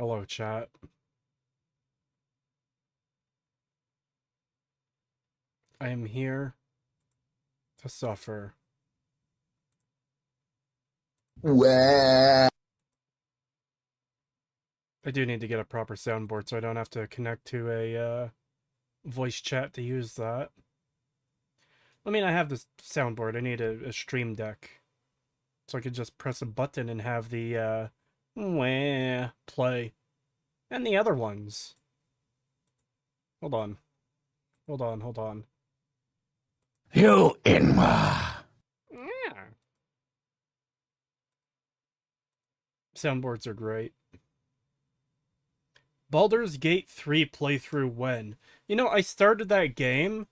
Hello, chat. I am here to suffer. Wah. I do need to get a proper soundboard so I don't have to connect to a voice chat to use that. I mean, I have this soundboard. I need a stream deck. So I could just press a button and have the wah play. And the other ones. Hold on. Hold on, hold on. You Inma. Yeah. Soundboards are great. Baldur's Gate 3 playthrough when? You know, I started that game,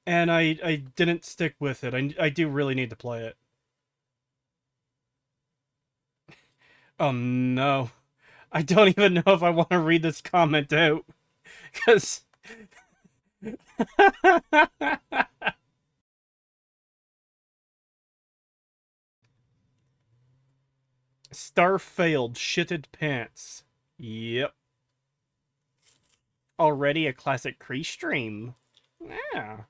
and I didn't stick with it. I do really need to play it. Oh no. I don't even know if I want to read this comment out. Because... Starfield shitted pants. Yep. Already a classic Cree stream. Yeah.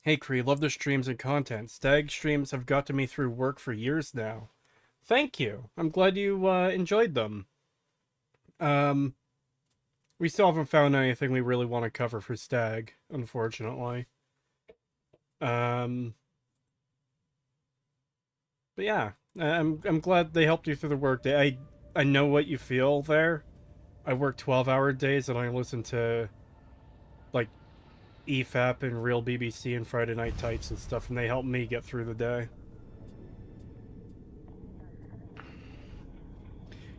Hey Cree, love the streams and content. Stag streams have got to me through work for years now. Thank you. I'm glad you enjoyed them. We still haven't found anything we really want to cover for Stag, unfortunately. But yeah, I'm glad they helped you through the work day. I know what you feel there. I work 12-hour days and I listen to like EFAP and Real BBC and Friday Night Tights and stuff, and they help me get through the day.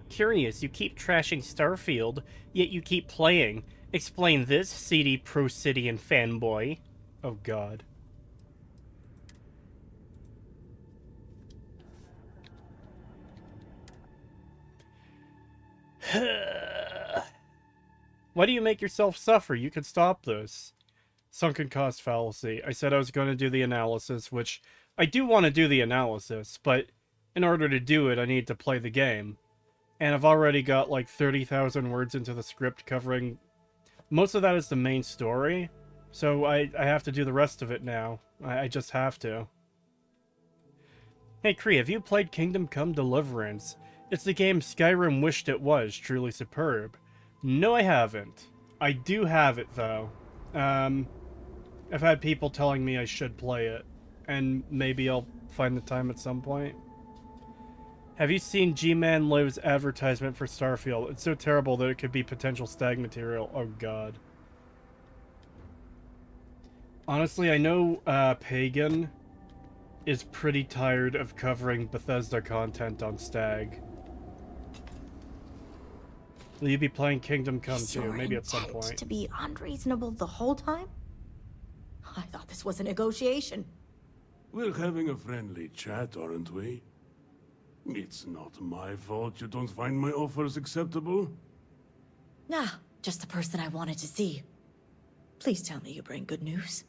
Curious, you keep trashing Starfield, yet you keep playing. Explain this, CD Pro-Cidian fanboy. Oh god. Why do you make yourself suffer? You can stop this. Sunken cost fallacy. I said I was going to do the analysis, which I do want to do the analysis, but in order to do it, I need to play the game. And I've already got like 30,000 words into the script covering... Most of that is the main story, so I have to do the rest of it now. I just have to. Hey Kree, have you played Kingdom Come Deliverance? It's the game Skyrim wished it was, truly superb. No, I haven't. I do have it, though. I've had people telling me I should play it, and maybe I'll find the time at some point. Have you seen G-Man Live's advertisement for Starfield? It's so terrible that it could be potential Stag material. Oh god. Honestly, I know Pagan is pretty tired of covering Bethesda content on Stag. Will you be playing Kingdom Come too? Maybe at some point. To be unreasonable the whole time? I thought this was a negotiation. We're having a friendly chat, aren't we? It's not my fault you don't find my offers acceptable. Nah, just the person I wanted to see. Please tell me you bring good news.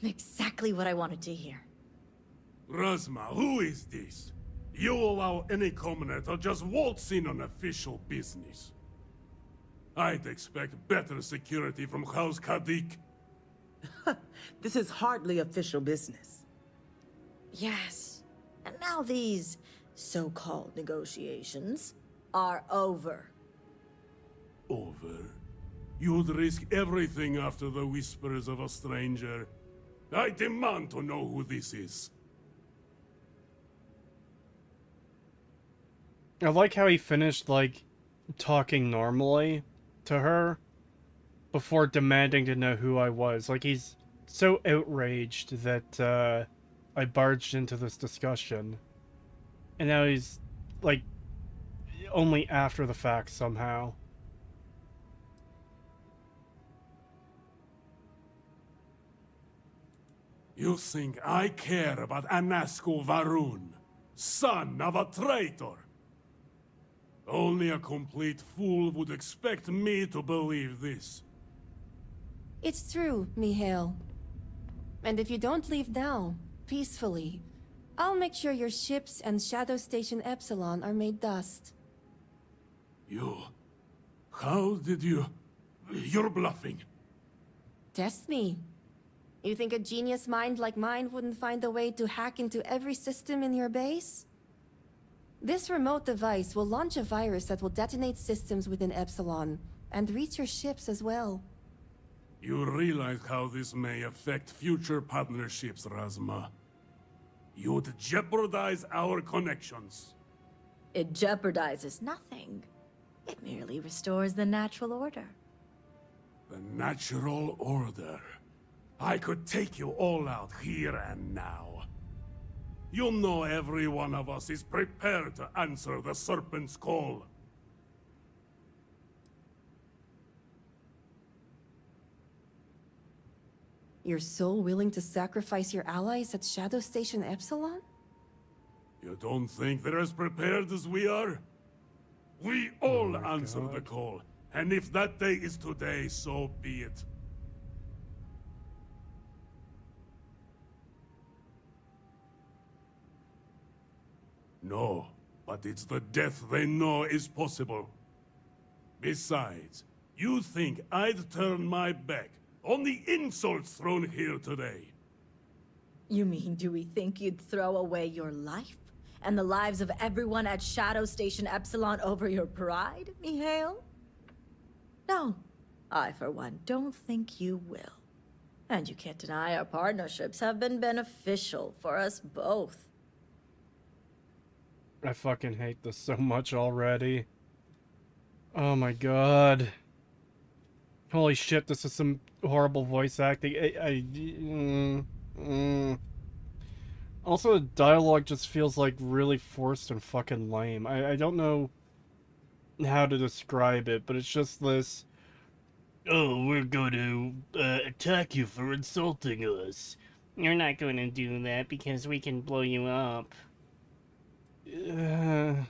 Exactly what I wanted to hear. Razma, who is this? You allow any commoner to just waltz in on official business. I'd expect better security from House Kadik. This is hardly official business. Yes, and now these so-called negotiations are over. Over? You'd risk everything after the whispers of a stranger. I demand to know who this is. I like how he finished, like, talking normally to her before demanding to know who I was. Like, he's so outraged that, I barged into this discussion. And now he's, like, only after the fact somehow. You think I care about Anasco Varun, son of a traitor? Only a complete fool would expect me to believe this. It's true, Mihail. And if you don't leave now, peacefully, I'll make sure your ships and Shadow Station Epsilon are made dust. You... How did you... You're bluffing. Test me. You think a genius mind like mine wouldn't find a way to hack into every system in your base? This remote device will launch a virus that will detonate systems within Epsilon, and reach your ships as well. You realize how this may affect future partnerships, Razma. You'd jeopardize our connections. It jeopardizes nothing. It merely restores the natural order. The natural order. I could take you all out here and now. You know every one of us is prepared to answer the Serpent's call. You're so willing to sacrifice your allies at Shadow Station Epsilon? You don't think they're as prepared as we are? We all answer the call, and if that day is today, so be it. No, but it's the death they know is possible. Besides, you think I'd turn my back on the insults thrown here today? You mean, do we think you'd throw away your life? And the lives of everyone at Shadow Station Epsilon over your pride, Mihail? No, I for one don't think you will. And you can't deny our partnerships have been beneficial for us both. I fucking hate this so much already. Oh my god. Holy shit, this is some horrible voice acting. Also, the dialogue just feels like really forced and fucking lame. I don't know how to describe it, but it's just this... Oh, we're going to attack you for insulting us. You're not going to do that because we can blow you up. It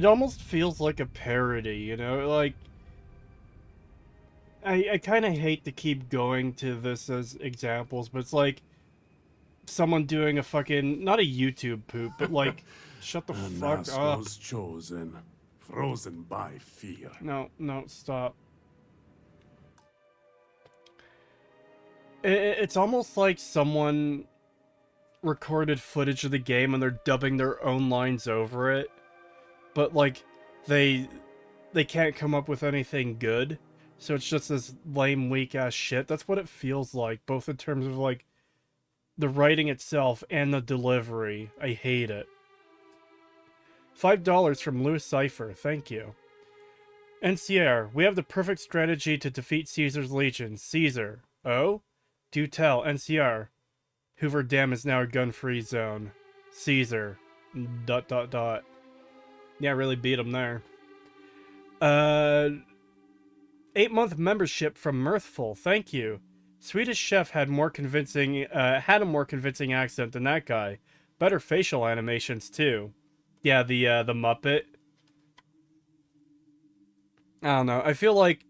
almost feels like a parody, you know? Like, I kind of hate to keep going to this as examples, but it's like someone doing a fucking, not a YouTube poop, but like, shut the fuck up. Was chosen, frozen by fear. No, stop. It's almost like someone recorded footage of the game and they're dubbing their own lines over it, but like, they can't come up with anything good. So it's just this lame, weak-ass shit. That's what it feels like, both in terms of, like, the writing itself and the delivery. I hate it. $5 from Louis Cypher, thank you. NCR, we have the perfect strategy to defeat Caesar's legion. Caesar. Oh? Do tell, NCR. Hoover Dam is now a gun-free zone. Caesar. ... Yeah, really beat him there. 8-month membership from Mirthful, thank you. Swedish Chef had a more convincing accent than that guy. Better facial animations too. Yeah, the Muppet. I don't know. I feel like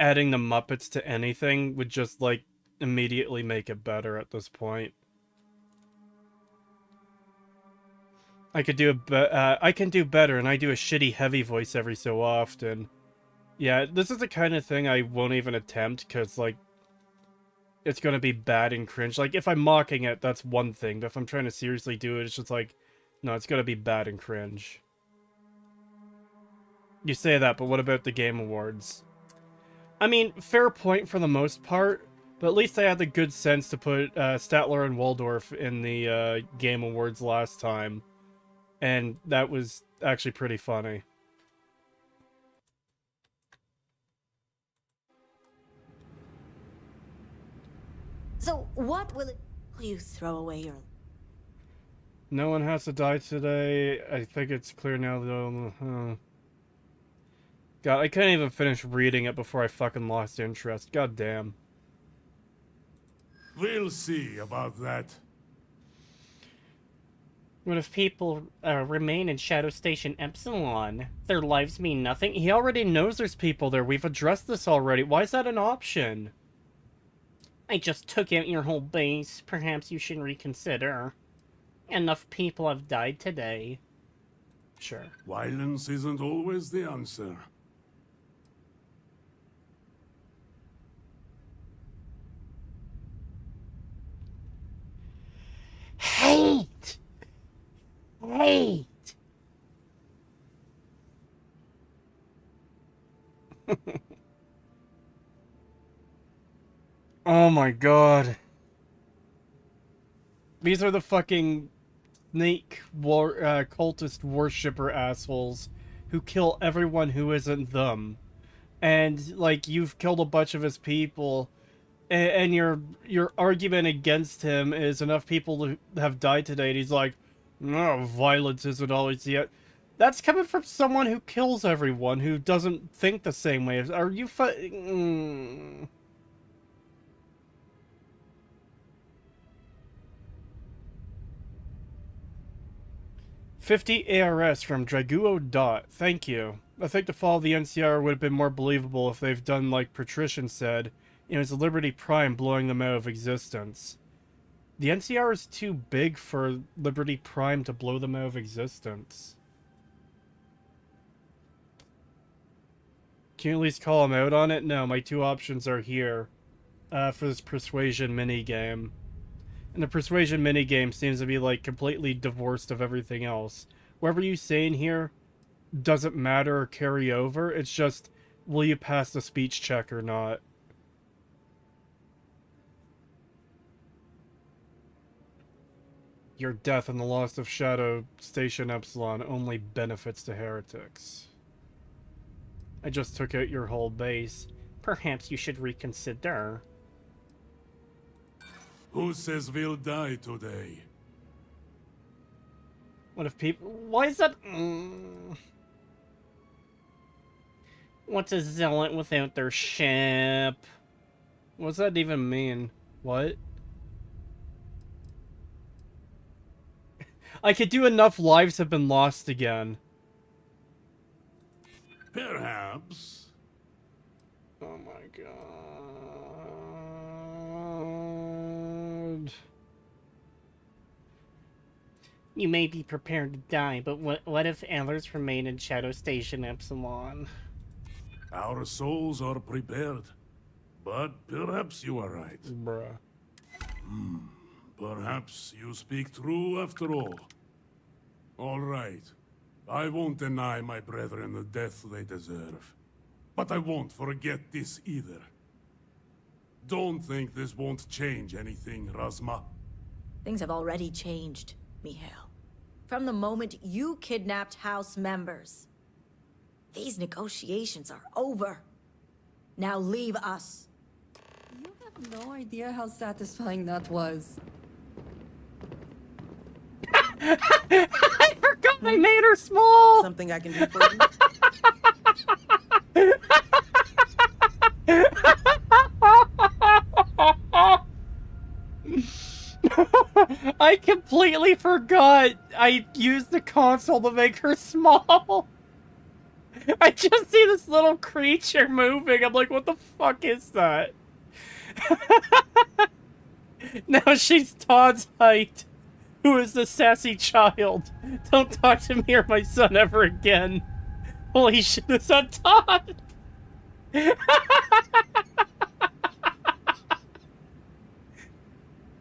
adding the Muppets to anything would just like immediately make it better at this point. I can do better, and I do a shitty heavy voice every so often. Yeah, this is the kind of thing I won't even attempt, because, like, it's gonna be bad and cringe. Like, if I'm mocking it, that's one thing, but if I'm trying to seriously do it, it's just like, no, it's gonna be bad and cringe. You say that, but what about the Game Awards? I mean, fair point for the most part, but at least I had the good sense to put Statler and Waldorf in the Game Awards last time, and that was actually pretty funny. So, what will you throw away your... No one has to die today. I think it's clear now, though. God, I couldn't even finish reading it before I fucking lost interest. God damn. We'll see about that. What if people remain in Shadow Station Epsilon? Their lives mean nothing? He already knows there's people there. We've addressed this already. Why is that an option? I just took out your whole base. Perhaps you should reconsider. Enough people have died today. Sure. Violence isn't always the answer. Hate! Hate! Oh my god. These are the fucking snake cultist worshipper assholes who kill everyone who isn't them. And, like, you've killed a bunch of his people, and your argument against him is enough people to have died today, and he's like, no, violence isn't always the... That's coming from someone who kills everyone, who doesn't think the same way. Are you 50 ARS from Draguo Dot. Thank you. I think the fall of the NCR would have been more believable if they've done like Patrician said, it was Liberty Prime blowing them out of existence. The NCR is too big for Liberty Prime to blow them out of existence. Can you at least call him out on it? No, my two options are here for this Persuasion minigame. And the Persuasion minigame seems to be like completely divorced of everything else. Whatever you say in here doesn't matter or carry over. It's just, will you pass the speech check or not? Your death and the loss of Shadow Station Epsilon only benefits the heretics. I just took out your whole base. Perhaps you should reconsider. Who says we'll die today? What if people... Why is that... What's a zealot without their ship? What does that even mean? What? I could do enough lives have been lost again. Perhaps. Oh my god. You may be prepared to die, but what if others remain in Shadow Station Epsilon? Our souls are prepared. But perhaps you are right. Bruh. Perhaps you speak true after all. All right. I won't deny my brethren the death they deserve. But I won't forget this either. Don't think this won't change anything, Razma. Things have already changed, Mihail. From the moment you kidnapped House members. These negotiations are over. Now leave us. You have no idea how satisfying that was. I forgot I made her small! Something I can do for you? I completely forgot I used the console to make her small. I just see this little creature moving. I'm like, what the fuck is that? Now she's Todd's height. Who is the sassy child? Don't talk to me or my son ever again. Holy shit, it's on Todd!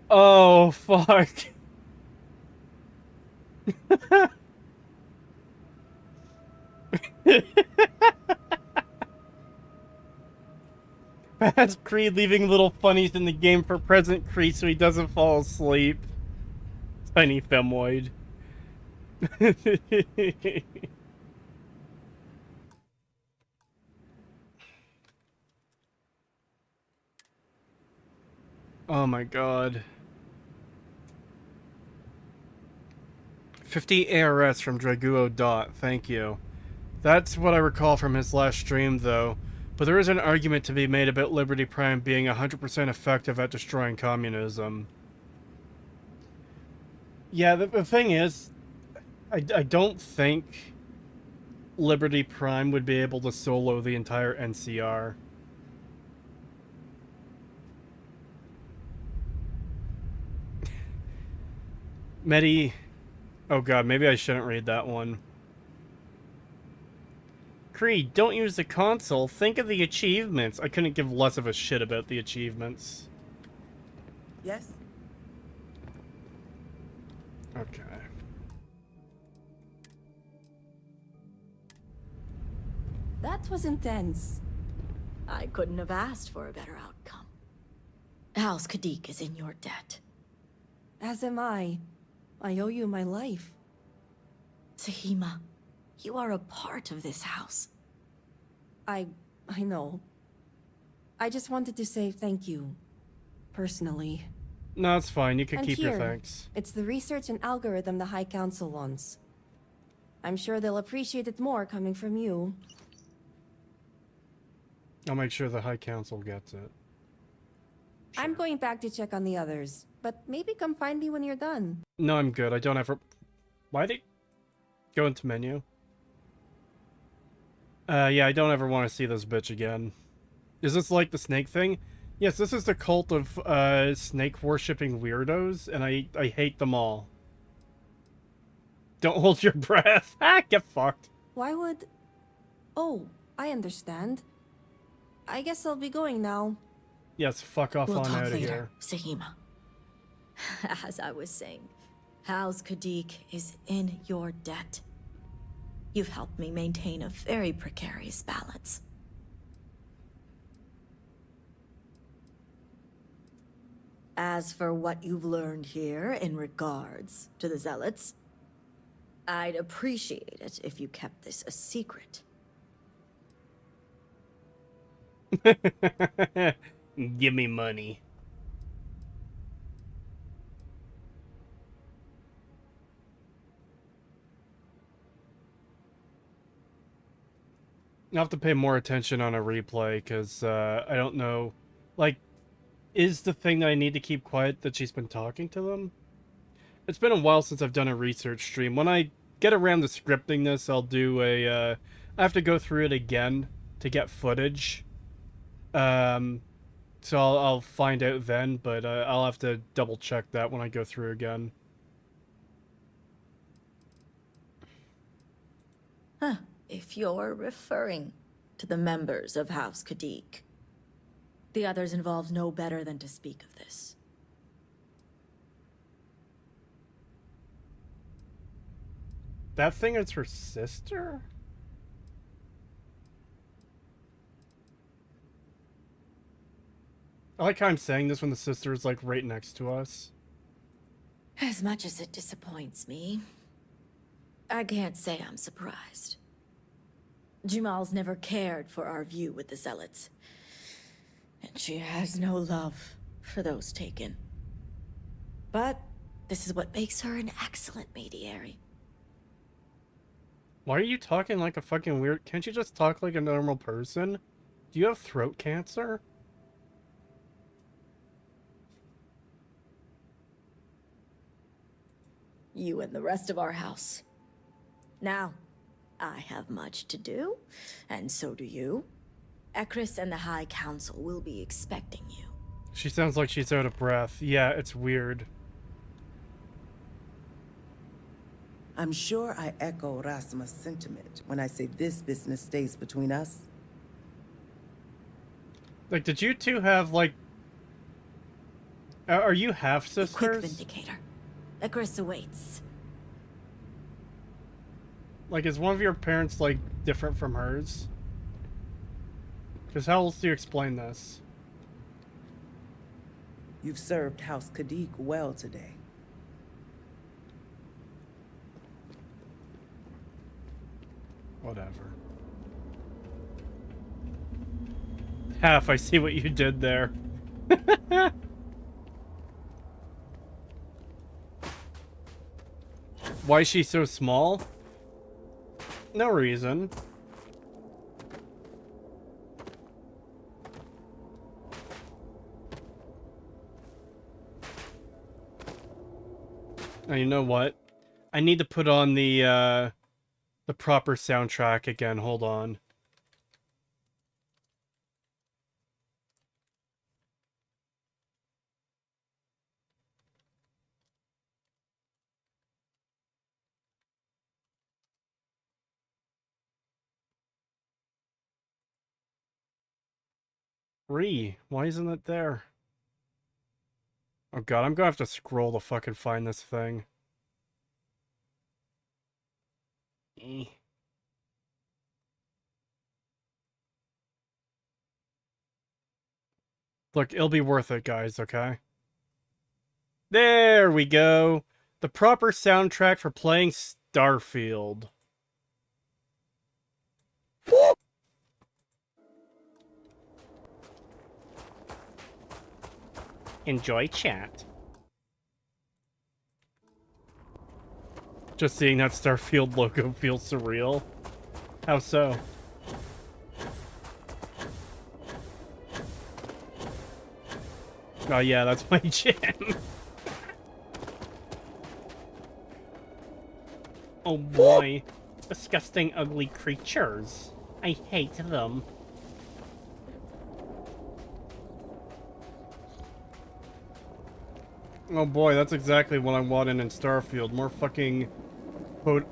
Oh, fuck. That's Creed leaving little funnies in the game for present Creed so he doesn't fall asleep. Tiny femoid. Oh my god. 50 ARS from Draguo Dot, thank you. That's what I recall from his last stream though, but there is an argument to be made about Liberty Prime being 100% effective at destroying communism. Yeah, the thing is, I don't think Liberty Prime would be able to solo the entire NCR. Medi... Oh god, maybe I shouldn't read that one. Creed, don't use the console. Think of the achievements. I couldn't give less of a shit about the achievements. Yes? Okay. That was intense. I couldn't have asked for a better outcome. House Kadik is in your debt. As am I. I owe you my life. Sahima, you are a part of this house. I know. I just wanted to say thank you. Personally. No, it's fine. You can And keep your here, thanks. it's the research and algorithm the High Council wants. I'm sure they'll appreciate it more coming from you. I'll make sure the High Council gets it. I'm going back to check on the others, but maybe come find me when you're done. No, I'm good. I don't ever... Why did... Go into menu. Yeah, I don't ever want to see this bitch again. Is this like the snake thing? Yes, this is the cult of, snake-worshipping weirdos, and I hate them all. Don't hold your breath. Ah, get fucked. Why would... Oh, I understand. I guess I'll be going now. Yes, fuck off We'll on talk out of later, here. Sahima. As I was saying, House Kadik is in your debt. You've helped me maintain a very precarious balance. As for what you've learned here in regards to the Zealots, I'd appreciate it if you kept this a secret. Give me money. I'll have to pay more attention on a replay, because, I don't know... Like, is the thing that I need to keep quiet that she's been talking to them? It's been a while since I've done a research stream. When I get around to scripting this, I'll do a, I have to go through it again to get footage. So I'll find out then, but I'll have to double check that when I go through again. Huh. If you're referring to the members of House Kadik, the others involved know better than to speak of this. That thing is her sister? I like how I'm saying this when the sister is, like, right next to us. As much as it disappoints me, I can't say I'm surprised. Jamal's never cared for our view with the Zealots. And she has no love for those taken. But this is what makes her an excellent mediary. Why are you talking like a fucking weird... Can't you just talk like a normal person? Do you have throat cancer? You and the rest of our house. Now, I have much to do, and so do you. Ekris and the High Council will be expecting you. She sounds like she's out of breath. Yeah, it's weird. I'm sure I echo Rasma's sentiment when I say this business stays between us. Like, did you two have, like... Are you Quick half-sisters? Vindicator. Ekris awaits. Like, is one of your parents, like, different from hers? Because how else do you explain this? You've served House Kadik well today. Whatever. Half, I see what you did there. Why is she so small? No reason. And you know what? I need to put on the proper soundtrack again. Hold on. Why isn't it there? Oh god, I'm gonna have to scroll to fucking find this thing. Eh. Look, it'll be worth it, guys, okay? There we go! The proper soundtrack for playing Starfield. Enjoy chat. Just seeing that Starfield logo feels surreal. How so? Oh yeah, that's my jam. Oh boy. Disgusting, ugly creatures. I hate them. Oh boy, that's exactly what I wanted in Starfield. More fucking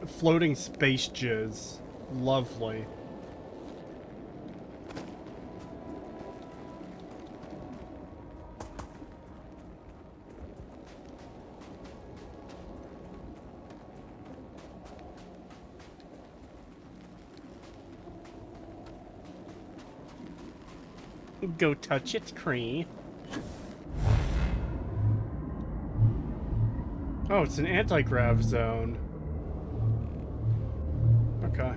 floating space jizz. Lovely. Go touch it, Cree. Oh, it's an anti-grav zone. Okay.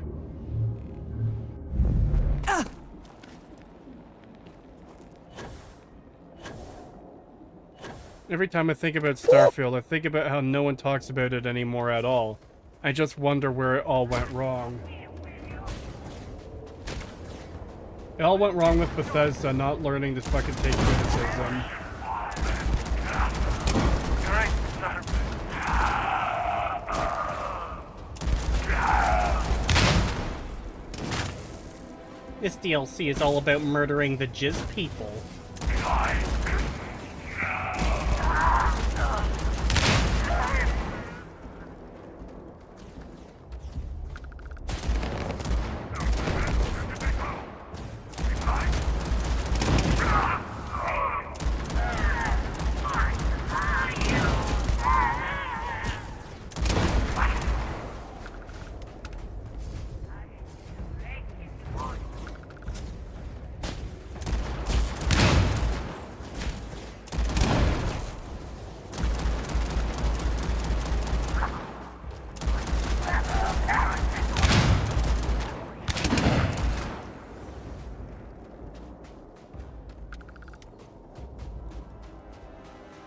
Every time I think about Starfield, I think about how no one talks about it anymore at all. I just wonder where it all went wrong. It all went wrong with Bethesda not learning to fucking take criticism. This DLC is all about murdering the jizz people.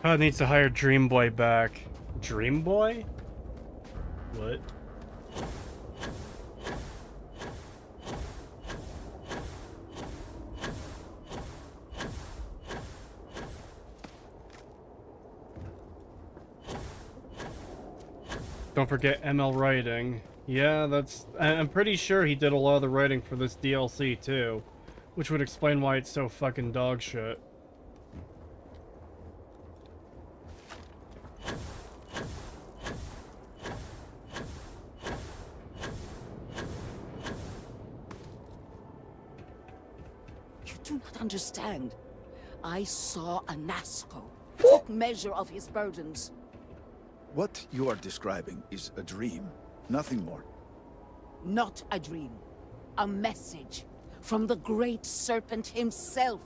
Oh, it needs to hire Dream Boy back. Dream Boy? What? Don't forget ML writing. Yeah, I'm pretty sure he did a lot of the writing for this DLC too. Which would explain why it's so fucking dog shit. Do not understand. I saw a Nasco, took measure of his burdens. What you are describing is a dream, nothing more. Not a dream. A message from the great serpent himself.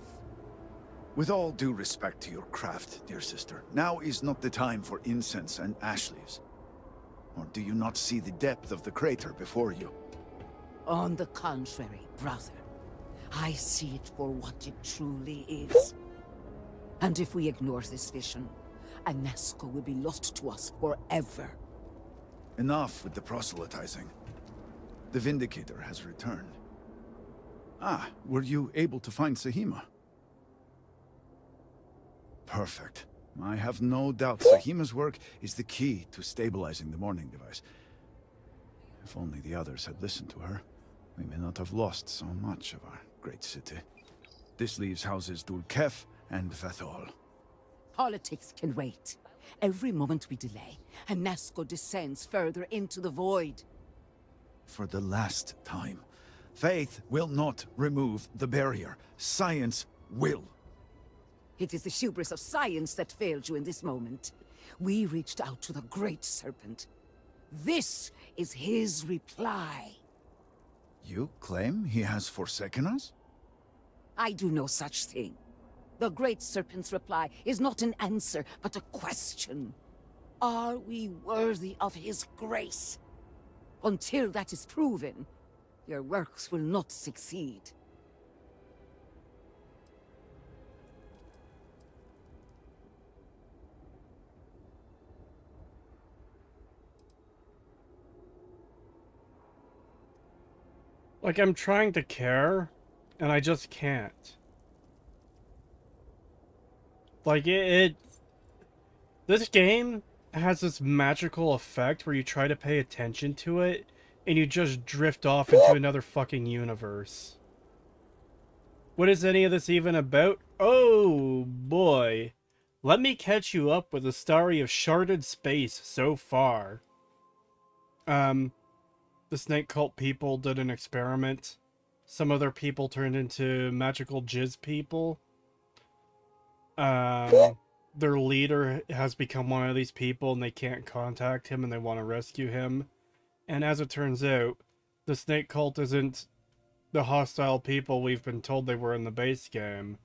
With all due respect to your craft, dear sister, now is not the time for incense and ash leaves. Or do you not see the depth of the crater before you? On the contrary, brother. I see it for what it truly is. And if we ignore this vision, Nasco will be lost to us forever. Enough with the proselytizing. The Vindicator has returned. Ah, were you able to find Sahima? Perfect. I have no doubt Sahima's work is the key to stabilizing the morning device. If only the others had listened to her, we may not have lost so much of our great city. This leaves houses Dulkef and Vathol. Politics can wait. Every moment we delay, Anasco descends further into the void. For the last time, faith will not remove the barrier. Science will. It is the hubris of science that failed you in this moment. We reached out to the Great Serpent. This is his reply. You claim he has forsaken us? I do no such thing. The Great Serpent's reply is not an answer, but a question. Are we worthy of his grace? Until that is proven, your works will not succeed. Like, I'm trying to care, and I just can't. Like, this game has this magical effect where you try to pay attention to it, and you just drift off into another fucking universe. What is any of this even about? Oh, boy. Let me catch you up with the story of Sharted Space so far. The snake cult people did an experiment. Some other people turned into magical jizz people. Their leader has become one of these people and they can't contact him and they want to rescue him. And as it turns out, the snake cult isn't the hostile people we've been told they were in the base game.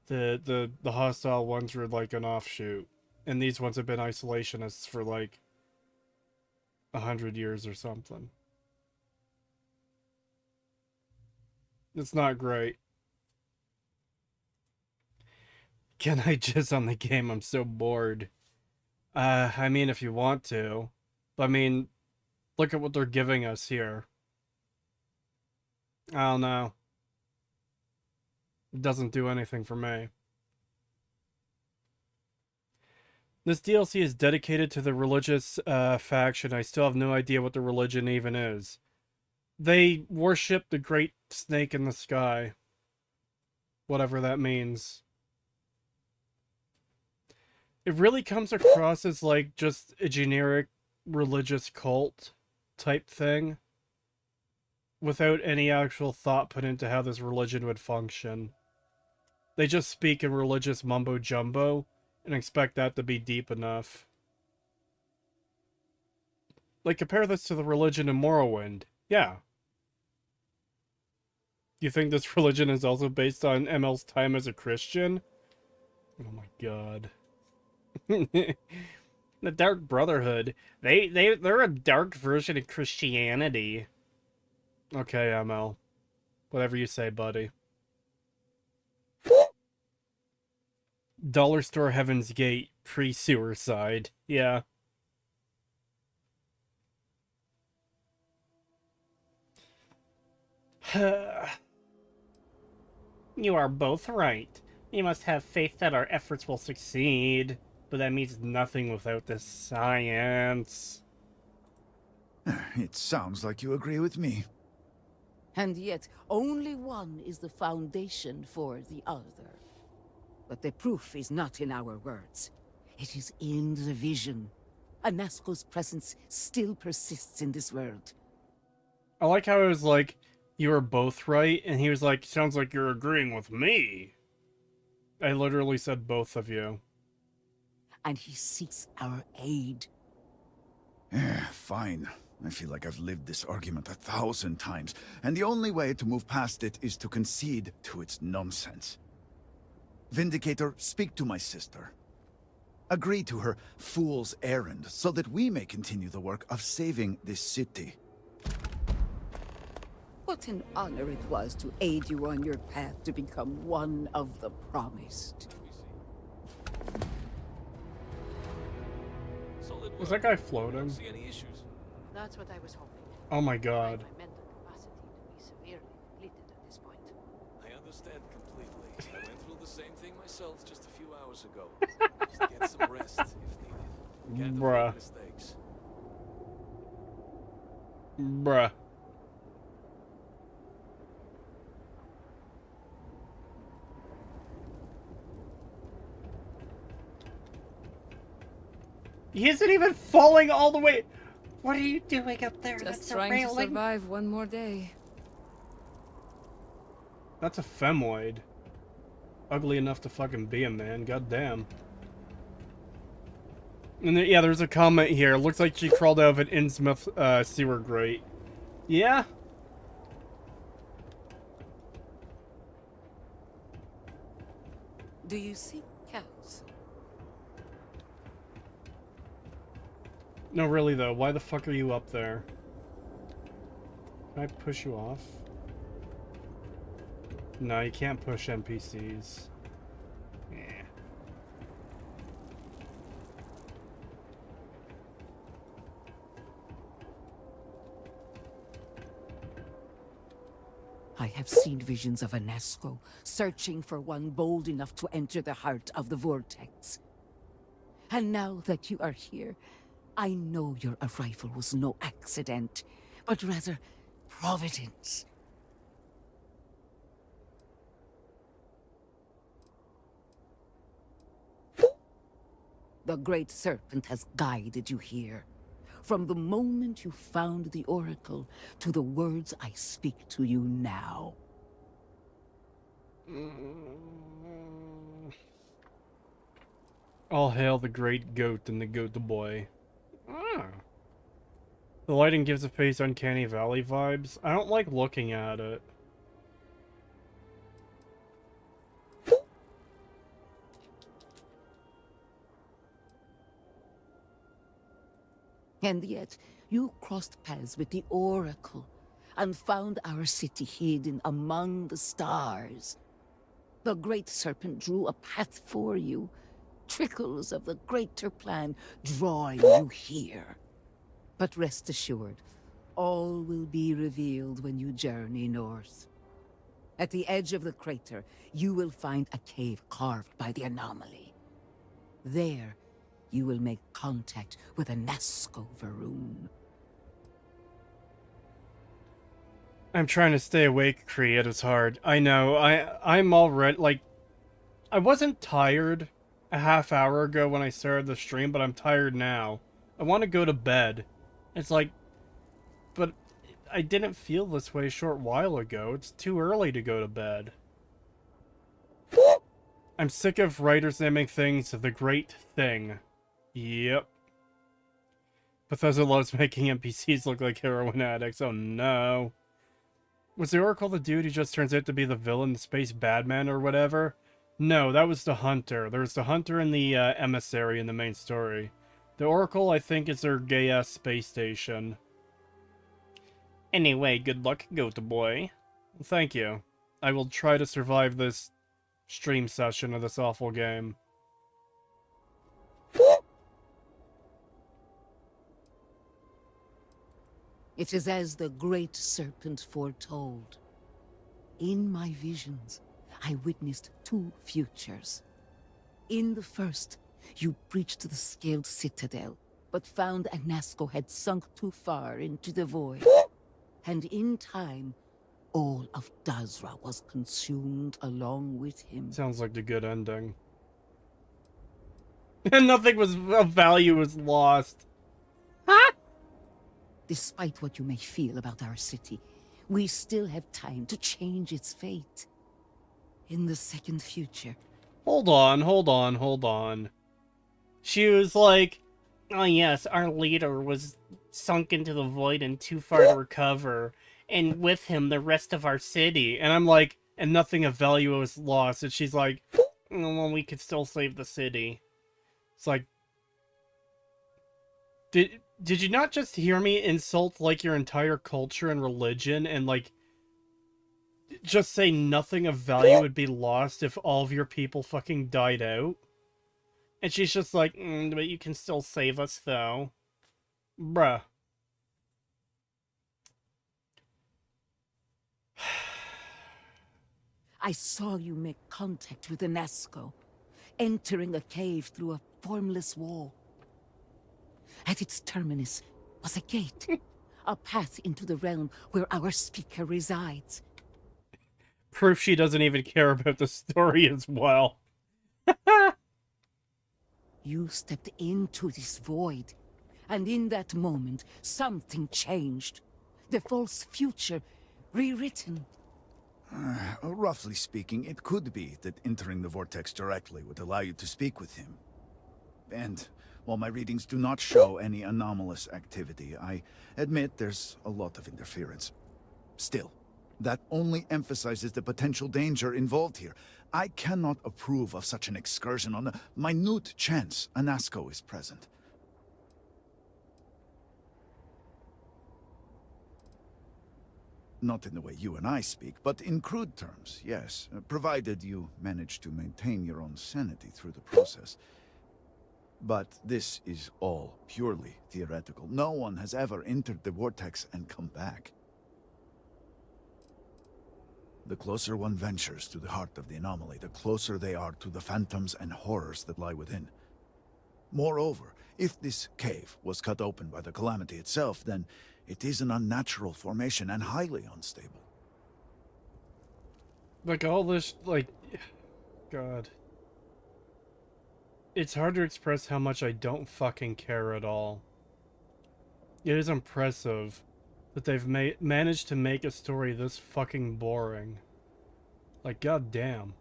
The hostile ones were like an offshoot. And these ones have been isolationists for like 100 years or something. It's not great. Can I jizz on the game? I'm so bored. I mean, if you want to. But I mean, look at what they're giving us here. I don't know. It doesn't do anything for me. This DLC is dedicated to the religious faction. I still have no idea what the religion even is. They worship the great snake in the sky. Whatever that means. It really comes across as like just a generic religious cult type thing. Without any actual thought put into how this religion would function. They just speak in religious mumbo jumbo and expect that to be deep enough. Like, compare this to the religion in Morrowind. Yeah. You think this religion is also based on ML's time as a Christian? Oh my god. The Dark Brotherhood. They're a dark version of Christianity. Okay, ML. Whatever you say, buddy. Dollar Store Heaven's Gate, pre-suicide. Yeah. You are both right. We must have faith that our efforts will succeed. But that means nothing without the science. It sounds like you agree with me. And yet, only one is the foundation for the other. But the proof is not in our words. It is in the vision. Anasco's presence still persists in this world. I like how it was like, you were both right, and he was like, sounds like you're agreeing with me. I literally said both of you. And he seeks our aid. Fine. I feel like I've lived this argument 1,000 times, and the only way to move past it is to concede to its nonsense. Vindicator, speak to my sister. Agree to her fool's errand, so that we may continue the work of saving this city. What an honor it was to aid you on your path to become one of the promised. Was that guy floating? That's what I was hoping. Oh my god. My mental capacity to be severely depleted at this point. I understand completely. I went through the same thing myself just a few hours hours ago. Just get some rest if needed. Can't Bruh. avoid mistakes. Bruh. He isn't even falling all the way. What are you doing up there? Just That's trying to railing. survive one more day. That's a femoid. Ugly enough to fucking be a man. God damn. And then, yeah, there's a comment here. Looks like she crawled out of an Innsmouth sewer grate. Yeah. Do you see cows? No, really though. Why the fuck are you up there? Can I push you off? No, you can't push NPCs. Yeah. I have seen visions of Anasco, searching for one bold enough to enter the heart of the vortex. And now that you are here, I know your arrival was no accident, but rather providence. The Great Serpent has guided you here. From the moment you found the Oracle to the words I speak to you now. All hail the great goat and the goat boy. Ah. The lighting gives the face uncanny valley vibes. I don't like looking at it. And yet, you crossed paths with the Oracle and found our city hidden among the stars. The Great Serpent drew a path for you, trickles of the greater plan drawing you here. But rest assured, all will be revealed when you journey north. At the edge of the crater, you will find a cave carved by the anomaly. There, you will make contact with a Nasco Varun. I'm trying to stay awake, Kree. It is hard. I know. I'm already, like... I wasn't tired a half hour ago when I started the stream, but I'm tired now. I want to go to bed. It's like... But I didn't feel this way a short while ago. It's too early to go to bed. I'm sick of writers naming things the great thing. Yep. Bethesda loves making NPCs look like heroin addicts. Oh no. Was the Oracle the dude who just turns out to be the villain, the space badman or whatever? No, that was the Hunter. There's the Hunter and the Emissary in the main story. The Oracle, I think, is their gay-ass space station. Anyway, good luck, goat boy. Thank you. I will try to survive this stream session of this awful game. It is as the Great Serpent foretold. In my visions, I witnessed two futures. In the first, you breached the scaled citadel, but found Anasco had sunk too far into the void. And in time, all of Dazra was consumed along with him. Sounds like the good ending. And nothing was of value was lost. Huh? Despite what you may feel about our city, we still have time to change its fate. In the second future... Hold on. She was like, oh yes, our leader was sunk into the void and too far to recover, and with him the rest of our city. And I'm like, and nothing of value was lost. And she's like, well, we could still save the city. It's like, did you not just hear me insult, like, your entire culture and religion, and, like, just say nothing of value would be lost if all of your people fucking died out? And she's just like, but you can still save us, though. Bruh. I saw you make contact with Anasco. entering a cave through a formless wall. At its terminus was a gate, a path into the realm where our speaker resides. Proof she doesn't even care about the story as well. You stepped into this void, and in that moment, something changed. The false future rewritten. Roughly speaking, it could be that entering the vortex directly would allow you to speak with him. And while my readings do not show any anomalous activity, I admit there's a lot of interference. Still, that only emphasizes the potential danger involved here. I cannot approve of such an excursion on the minute chance Anasco is present. Not in the way you and I speak, but in crude terms, yes. Provided you manage to maintain your own sanity through the process. But this is all purely theoretical. No one has ever entered the vortex and come back. The closer one ventures to the heart of the anomaly, the closer they are to the phantoms and horrors that lie within. Moreover, if this cave was cut open by the calamity itself, then it is an unnatural formation and highly unstable. Like, all this, like... God. It's hard to express how much I don't fucking care at all. It is impressive that they've managed to make a story this fucking boring. Like, goddamn.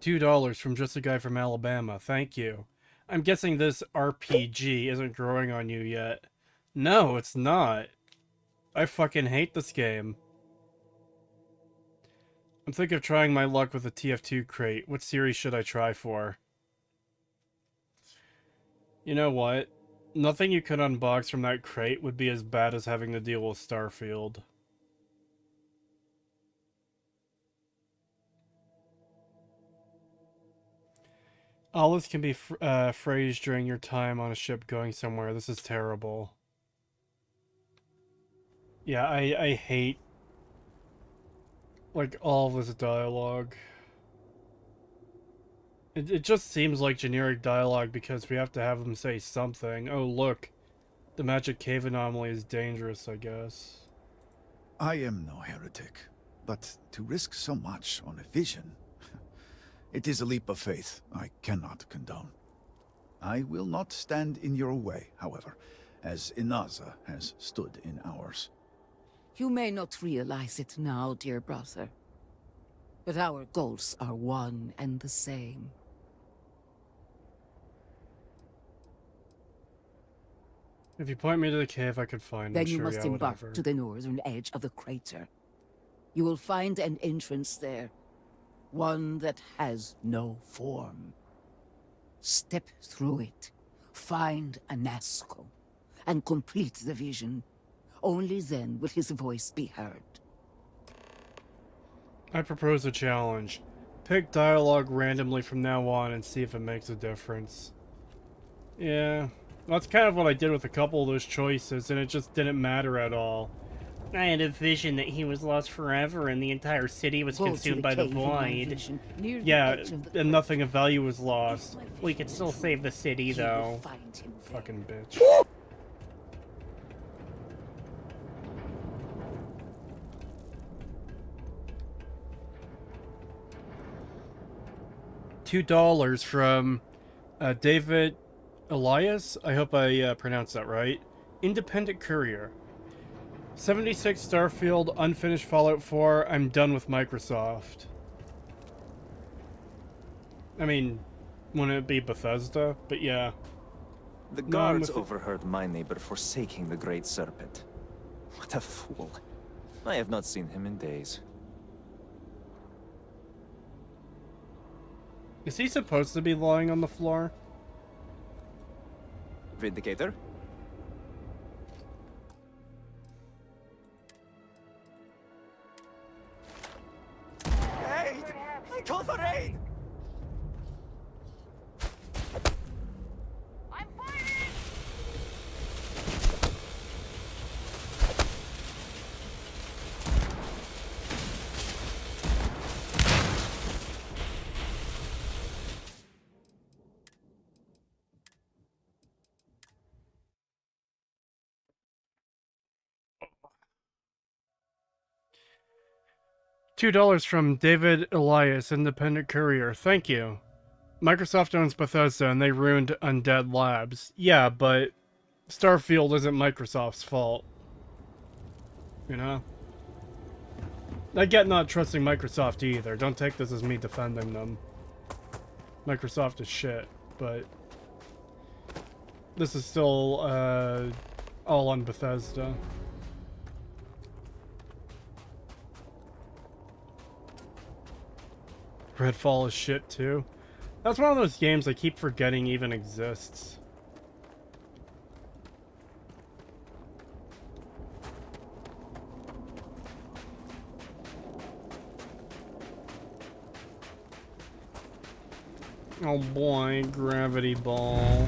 $2 from Just a Guy from Alabama. Thank you. I'm guessing this RPG isn't growing on you yet. No, it's not. I fucking hate this game. I'm thinking of trying my luck with a TF2 crate. What series should I try for? You know what? Nothing you could unbox from that crate would be as bad as having to deal with Starfield. All this can be phrased during your time on a ship going somewhere. This is terrible. Yeah, I hate, like, all of this dialogue. It just seems like generic dialogue because we have to have them say something. Oh, look. The magic cave anomaly is dangerous, I guess. I am no heretic, but to risk so much on a vision... It is a leap of faith I cannot condone. I will not stand in your way, however, as Inaza has stood in ours. You may not realize it now, dear brother, but our goals are one and the same. If you point me to the cave, I could find Then him. you Sure, must yeah, embark whatever. to the northern edge of the crater. You will find an entrance there. One that has no form. Step through it, find Anasco, and complete the vision. Only then will his voice be heard. I propose a challenge. Pick dialogue randomly from now on and see if it makes a difference. Yeah, that's kind of what I did with a couple of those choices, and it just didn't matter at all. I had a vision that he was lost forever and the entire city was Go to consumed by the cave in my void. vision, near the Yeah, edge of the and nothing of value was lost. We could still save the city, You will though. find him there. Fucking bitch. $2 from David Elias. I hope I pronounced that right. Independent Courier. 76 Starfield, unfinished Fallout 4. I'm done with Microsoft. I mean, wouldn't it be Bethesda? But yeah. The No, I'm guards with it. overheard my neighbor forsaking the Great Serpent. What a fool. I have not seen him in days. Is he supposed to be lying on the floor? Vindicator? Aid! I call for aid! I'm firing! $2 from David Elias, Independent Courier. Thank you. Microsoft owns Bethesda and they ruined Undead Labs. Yeah, but Starfield isn't Microsoft's fault. You know? I get not trusting Microsoft either. Don't take this as me defending them. Microsoft is shit, but this is still all on Bethesda. Redfall is shit too. That's one of those games I keep forgetting even exists. Oh boy, gravity ball.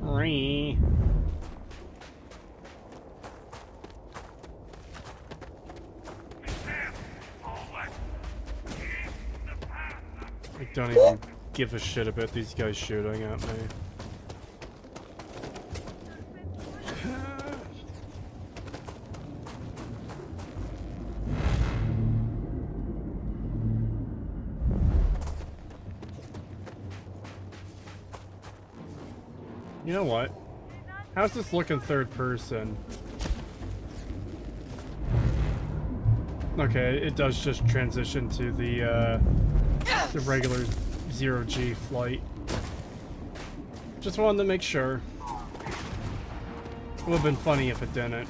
Ree. I don't even give a shit about these guys shooting at me. You know what? How's this look in third person? Okay, it does just transition to the regular 0G flight. Just wanted to make sure. It would have been funny if it didn't.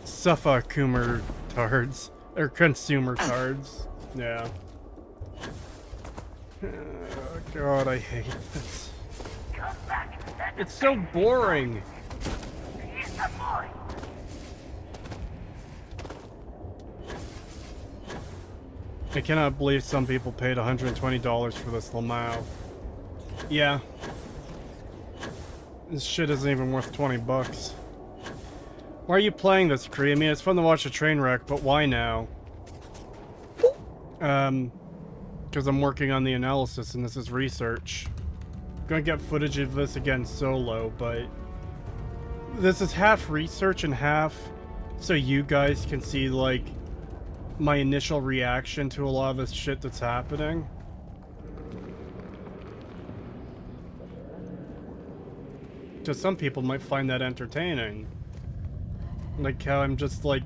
Suffacumer tards. Or consumer cards. Yeah. Oh, God, I hate this. It's so boring. I cannot believe some people paid $120 for this Lamau. Yeah. This shit isn't even worth 20 bucks. Why are you playing this, Kree? I mean, it's fun to watch a train wreck, but why now? Because I'm working on the analysis and this is research. I'm gonna get footage of this again solo, but this is half research and half so you guys can see, like, my initial reaction to a lot of this shit that's happening. Because some people might find that entertaining. Like how I'm just, like,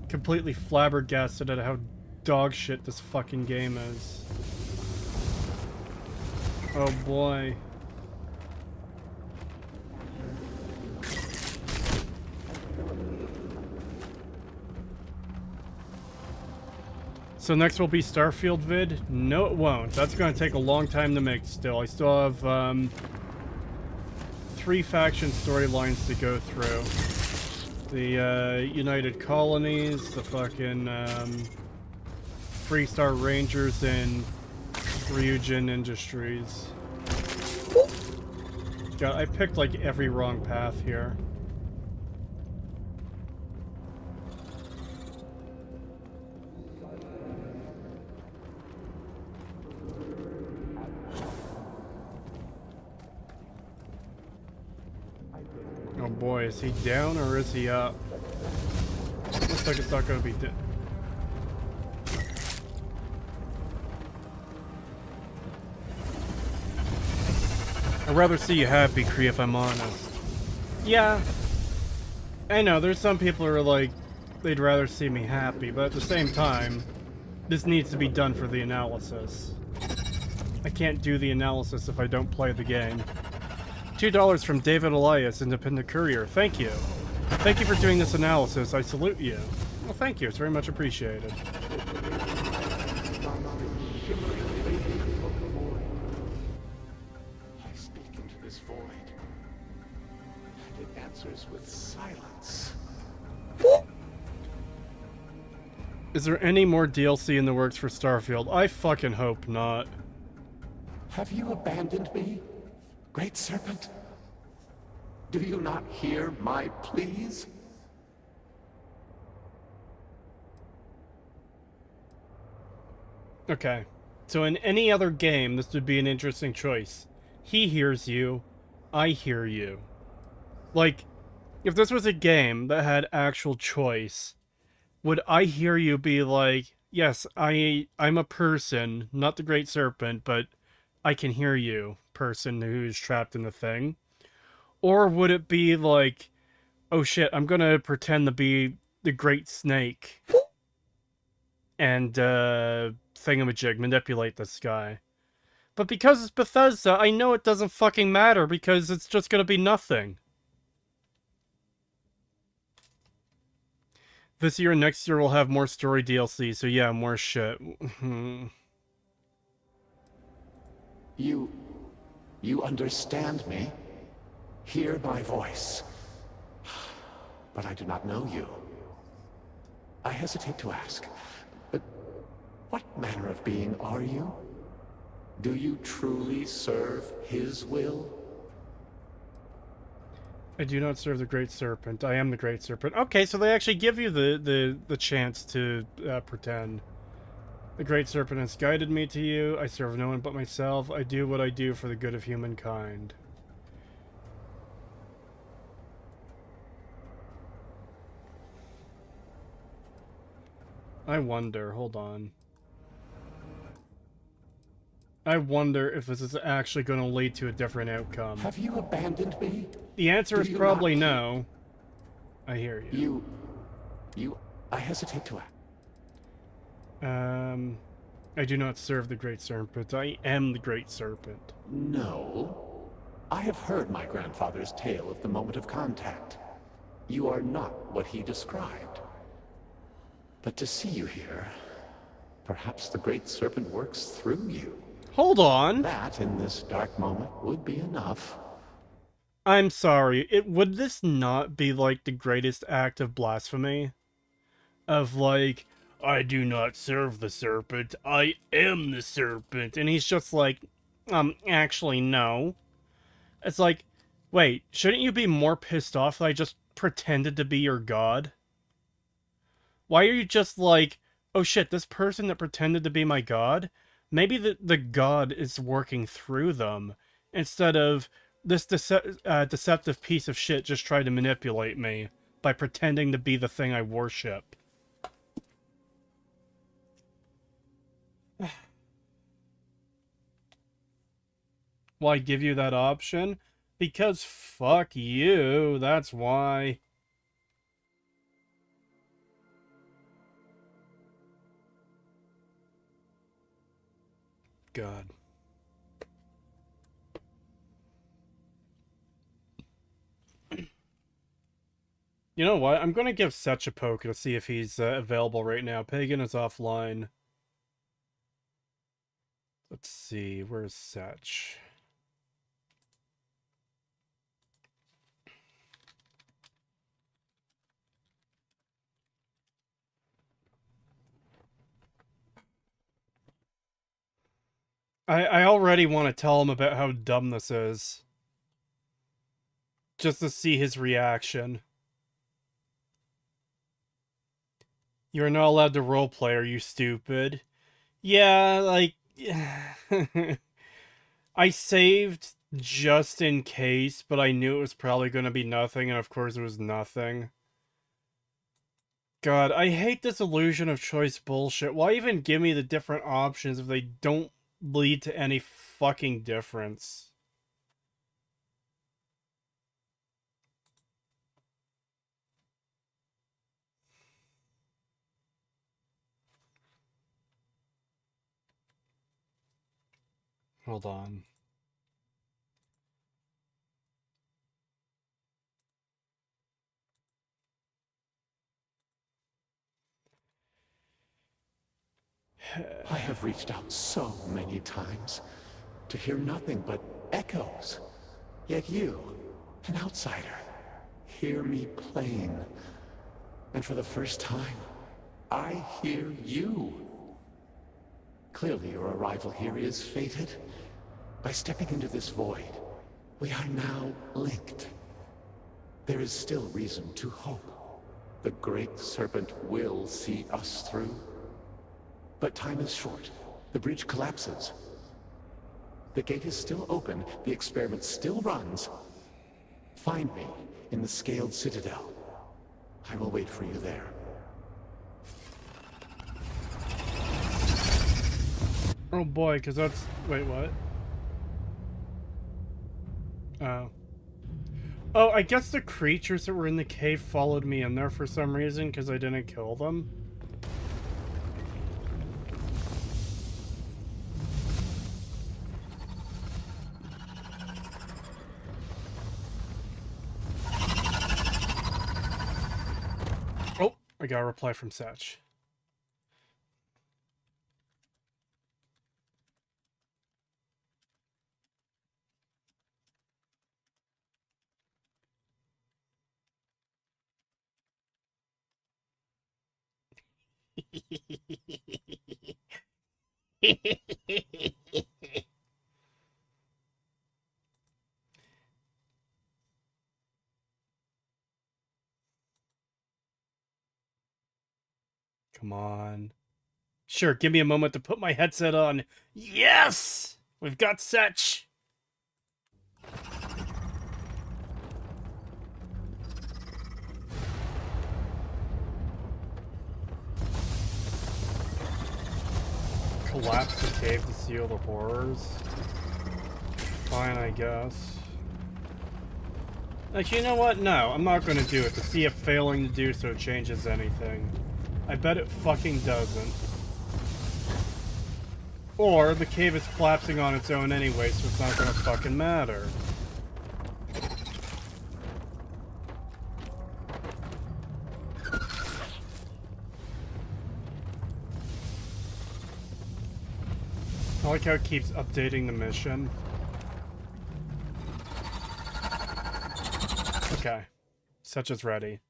completely flabbergasted at how dog shit this fucking game is. Oh boy. So next will be Starfield vid? No, it won't. That's going to take a long time to make still. I still have 3 faction storylines to go through. The United Colonies, the fucking Freestar Rangers, and Ryujin Industries. God, I picked like every wrong path here. Oh boy, is he down or is he up? Looks like it's not gonna be dead. I'd rather see you happy, Kree, if I'm honest. Yeah. I know, there's some people who are like, they'd rather see me happy, but at the same time, this needs to be done for the analysis. I can't do the analysis if I don't play the game. $2 from David Elias, Independent Courier. Thank you. Thank you for doing this analysis. I salute you. Well, thank you. It's very much appreciated. I speak into this void, and it answers with silence. Is there any more DLC in the works for Starfield? I fucking hope not. Have you abandoned me, Great Serpent? Do you not hear my pleas? Okay. So in any other game, this would be an interesting choice. He hears you. I hear you. Like, if this was a game that had actual choice, would I hear you be like, yes, I'm a person, not the Great Serpent, but I can hear you, person who's trapped in the thing? Or would it be like, oh shit, I'm gonna pretend to be the Great Snake and, thingamajig, manipulate this guy? But because it's Bethesda, I know it doesn't fucking matter because it's just gonna be nothing. This year and next year we'll have more story DLC, so yeah, more shit. You understand me? Hear my voice. But I do not know you. I hesitate to ask, but what manner of being are you? Do you truly serve his will? I do not serve the Great Serpent. I am the Great Serpent. Okay, so they actually give you the chance to pretend. The Great Serpent has guided me to you. I serve no one but myself. I do what I do for the good of humankind. I wonder, hold on. I wonder if this is actually going to lead to a different outcome. Have you abandoned me? The answer is probably no. I hear you. I hesitate to ask. I do not serve the Great Serpent. I am the Great Serpent. No. I have heard my grandfather's tale of the moment of contact. You are not what he described. But to see you here, perhaps the Great Serpent works through you. Hold on. That, in this dark moment, would be enough. I'm sorry. Would this not be, like, the greatest act of blasphemy? Of, like, I do not serve the serpent. I am the serpent. And he's just like, actually, no. It's like, wait, shouldn't you be more pissed off that I just pretended to be your god? Why are you just like, oh shit, this person that pretended to be my god? Maybe the god is working through them, instead of this deceptive piece of shit just trying to manipulate me by pretending to be the thing I worship. Why give you that option? Because fuck you, that's why. God. You know what? I'm gonna give Setch a poke to see if he's available right now. Pagan is offline. Let's see, where's Setch? I already want to tell him about how dumb this is. Just to see his reaction. You're not allowed to roleplay, are you stupid? Yeah, like... I saved just in case, but I knew it was probably going to be nothing, and of course it was nothing. God, I hate this illusion of choice bullshit. Why even give me the different options if they don't lead to any fucking difference? Hold on. I have reached out so many times to hear nothing but echoes. Yet you, an outsider, hear me plain. And for the first time, I hear you. Clearly your arrival here is fated. By stepping into this void, we are now linked. There is still reason to hope. The Great Serpent will see us through. But time is short, The bridge collapses. The gate is still open, the experiment still runs. Find me in the Scaled Citadel. I will wait for you there. Oh boy, because that's... Wait, what? Oh. Oh, I guess the creatures that were in the cave followed me in there for some reason because I didn't kill them. Oh, I got a reply from Satch. Come on. Sure, give me a moment to put my headset on. Yes! We've got Setch! Collapse the cave to seal the horrors. Fine, I guess. Actually, you know what? No, I'm not gonna do it to see if failing to do so changes anything. I bet it fucking doesn't. Or the cave is collapsing on its own anyway, so it's not gonna fucking matter. I like how it keeps updating the mission. Okay. Such is ready.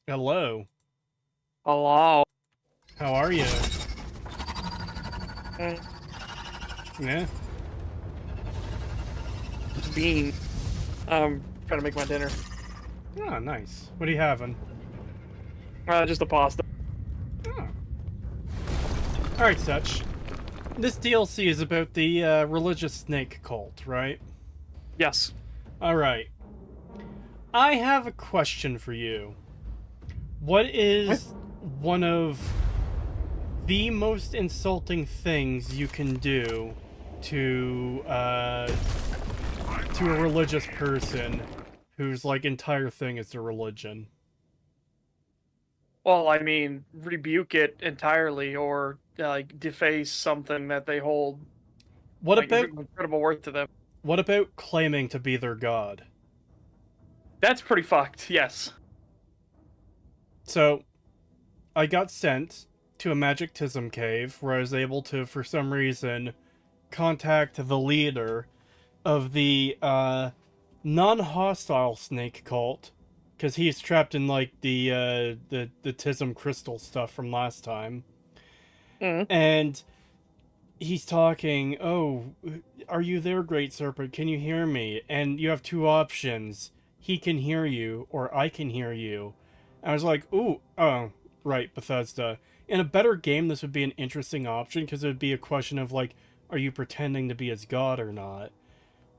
Hello. Hello. How are you? Yeah? Bean. I'm trying to make my dinner. Oh, nice. What are you having? Just a pasta. Oh. Alright, Such. This DLC is about the religious snake cult, right? Yes. Alright. I have a question for you. What is one of the most insulting things you can do to a religious person whose, like, entire thing is their religion? Well, I mean, rebuke it entirely or, like, deface something that they hold What like, about incredible worth to them. What about claiming to be their god? That's pretty fucked, yes. So, I got sent to a magic tism cave where I was able to, for some reason, contact the leader of the non-hostile snake cult, because he's trapped in like the tism crystal stuff from last time. And he's talking, "Oh, are you there, Great Serpent? Can you hear me?" And you have two options: he can hear you, or I can hear you. And I was like, "Ooh, oh, right, Bethesda. In a better game, this would be an interesting option because it would be a question of like, are you pretending to be his god or not?"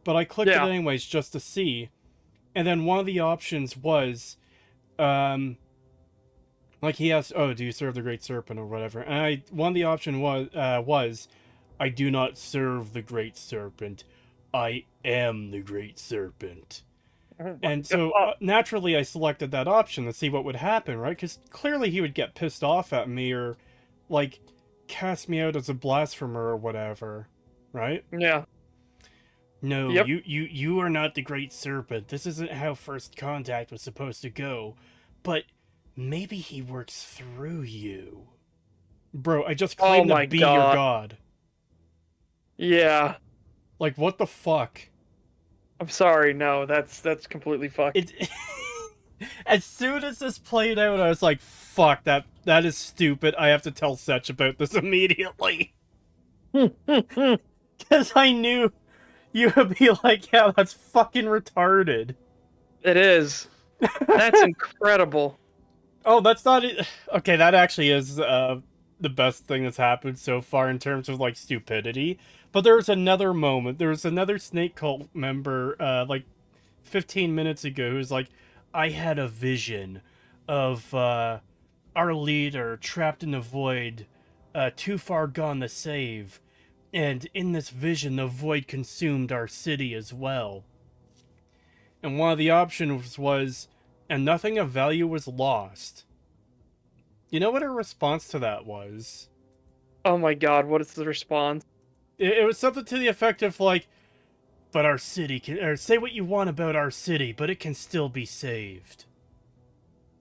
But I clicked it anyways just to see, and then one of the options was, like he asked, "Oh, do you serve the Great Serpent or whatever?" And one of the option was, "I do not serve the Great Serpent. I am the Great Serpent." And so naturally I selected that option to see what would happen, right? Because clearly he would get pissed off at me or like cast me out as a blasphemer or whatever, right? Yeah. No, you are not the Great Serpent. This isn't how first contact was supposed to go. But maybe he works through you. Bro, I just claimed to be your god. Yeah. Like, what the fuck? I'm sorry, no, that's completely fucked. As soon as this played out, I was like, fuck, that is stupid. I have to tell Setch about this immediately. Because I knew you would be like, yeah, that's fucking retarded. It is. That's incredible. Oh, that's not it. Okay, that actually is the best thing that's happened so far in terms of like stupidity. But there was another moment. There was another Snake Cult member, like 15 minutes ago, who's like, "I had a vision of our leader trapped in the void, too far gone to save, and in this vision, the void consumed our city as well." And one of the options was, "and nothing of value was lost." You know what her response to that was? Oh my god, what is the response? It was something to the effect of like, "But our city can, or say what you want about our city, but it can still be saved."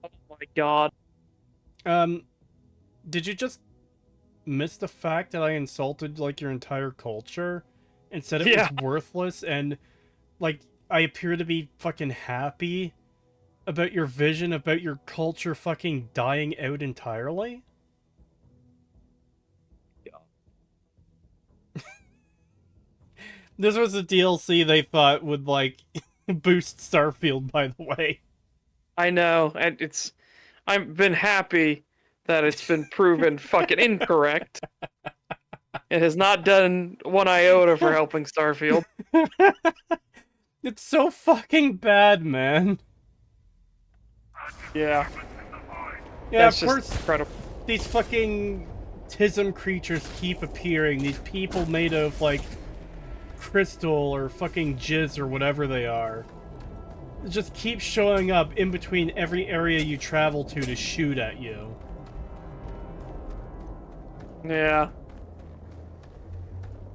Oh my god. Did you just miss the fact that I insulted like your entire culture and said it Yeah. was worthless, and like I appear to be fucking happy about your vision about your culture fucking dying out entirely? This was a DLC they thought would like boost Starfield, by the way. I know, and I've been happy that it's been proven fucking incorrect. It has not done one iota for helping Starfield. It's so fucking bad, man. Yeah. Yeah, That's of just course, incredible. these fucking Tism creatures keep appearing. These people made of, like, crystal or fucking jizz or whatever they are. They just keep showing up in between every area you travel to shoot at you. Yeah.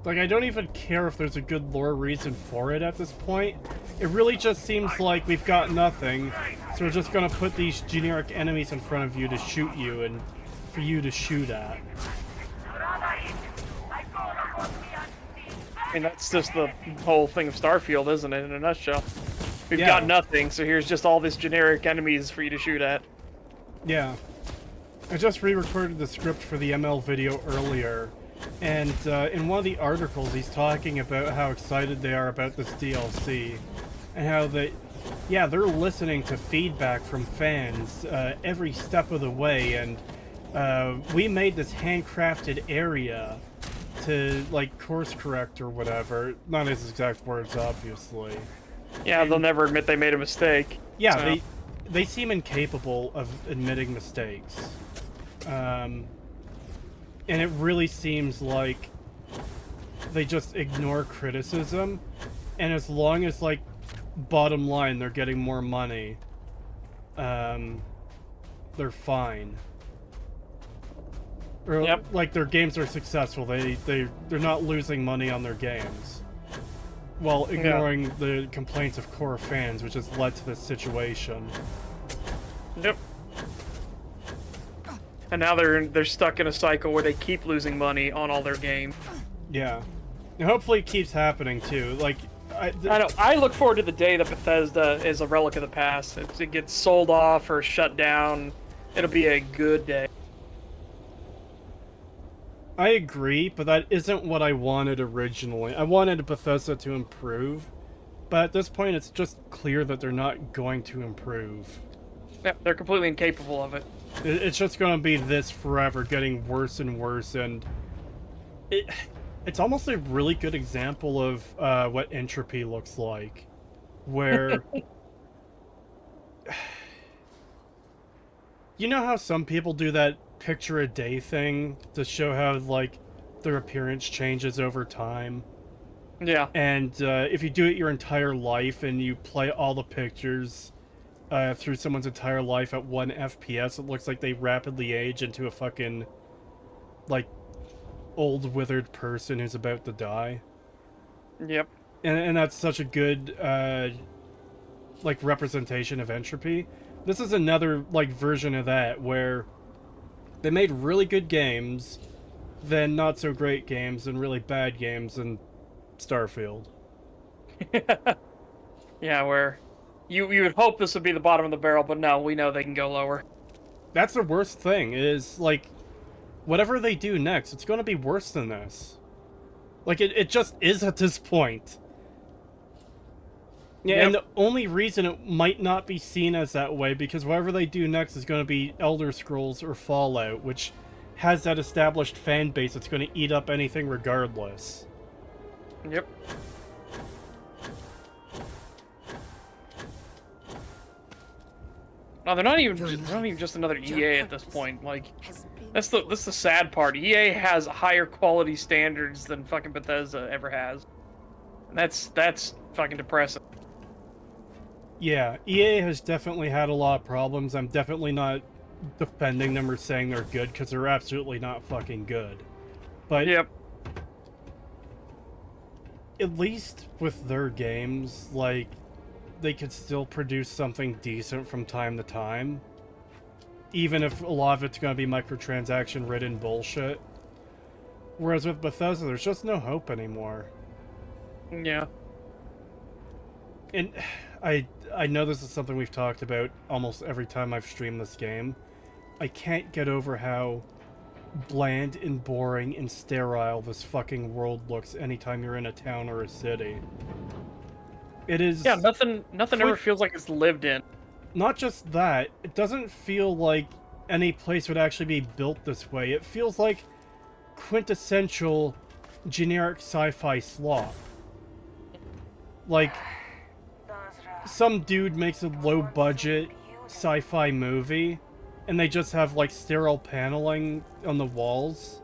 Like, I don't even care if there's a good lore reason for it at this point. It really just seems like we've got nothing, so we're just gonna put these generic enemies in front of you to shoot you and for you to shoot at. I mean, that's just the whole thing of Starfield, isn't it, in a nutshell? We've Yeah. got nothing, so here's just all this generic enemies for you to shoot at. Yeah. I just re-recorded the script for the ML video earlier, and in one of the articles he's talking about how excited they are about this DLC, and how they're listening to feedback from fans every step of the way, and we made this handcrafted area to, like, course correct or whatever. Not his exact words, obviously. Yeah, they'll never admit they made a mistake. Yeah, so. they seem incapable of admitting mistakes. And it really seems like they just ignore criticism, and as long as, like, bottom line, they're getting more money, they're fine. Or, Yep. like, their games are successful, they're not losing money on their games. While ignoring the complaints of core fans, which has led to this situation. Yep. And now they're stuck in a cycle where they keep losing money on all their games. Yeah. And hopefully it keeps happening, too. Like, I know. I look forward to the day that Bethesda is a relic of the past. It gets sold off or shut down. It'll be a good day. I agree, but that isn't what I wanted originally. I wanted Bethesda to improve, but at this point it's just clear that they're not going to improve. Yeah, they're completely incapable of it. It's just going to be this forever, getting worse and worse, and it's almost a really good example of what entropy looks like, where... You know how some people do that picture a day thing to show how, like, their appearance changes over time? Yeah. And if you do it your entire life and you play all the pictures through someone's entire life at 1 FPS, it looks like they rapidly age into a fucking, like, old withered person who's about to die. Yep. And that's such a good, like, representation of entropy. This is another, like, version of that, where they made really good games, then not so great games, and really bad games in Starfield. Yeah, where you would hope this would be the bottom of the barrel, but no, we know they can go lower. That's the worst thing, is, like, whatever they do next, it's going to be worse than this. Like, it just is at this point. Yeah, Yep. and the only reason it might not be seen as that way, because whatever they do next is going to be Elder Scrolls or Fallout, which has that established fan base that's going to eat up anything regardless. Yep. No, they're not even just another EA at this point. Like, that's the sad part. EA has higher quality standards than fucking Bethesda ever has. And that's fucking depressing. Yeah, EA has definitely had a lot of problems. I'm definitely not defending them or saying they're good, because they're absolutely not fucking good. But Yep. at least with their games, like, they could still produce something decent from time to time. Even if a lot of it's going to be microtransaction-ridden bullshit. Whereas with Bethesda, there's just no hope anymore. Yeah. And I know this is something we've talked about almost every time I've streamed this game. I can't get over how bland and boring and sterile this fucking world looks anytime you're in a town or a city. It is... Yeah, nothing ever feels like it's lived in. Not just that, it doesn't feel like any place would actually be built this way. It feels like quintessential generic sci-fi slop. Like, some dude makes a low-budget sci-fi movie, and they just have, like, sterile paneling on the walls.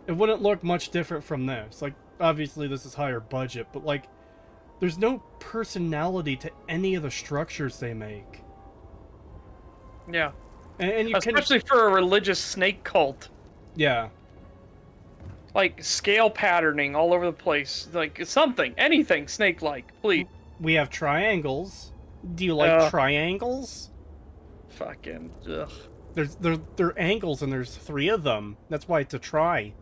It wouldn't look much different from this. Like, obviously this is higher budget, but, like, there's no personality to any of the structures they make. Yeah. And you especially for a religious snake cult. Yeah. Like, scale patterning all over the place. Like, something, anything snake-like, please. We have triangles. Do you like triangles? Fucking, ugh. They're angles and there's 3 of them. That's why it's a tri.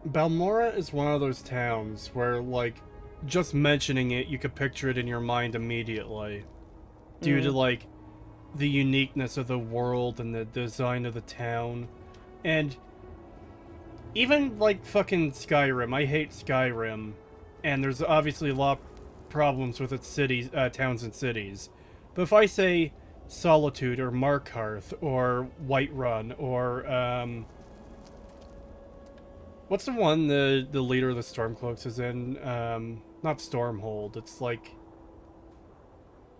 Balmora is one of those towns where, like, just mentioning it, you could picture it in your mind immediately. Due to, like, the uniqueness of the world and the design of the town. And even, like, fucking Skyrim. I hate Skyrim. And there's obviously a lot of problems with its cities, towns and cities. But if I say Solitude or Markarth or Whiterun or, what's the one the leader of the Stormcloaks is in? Not Stormhold. It's like...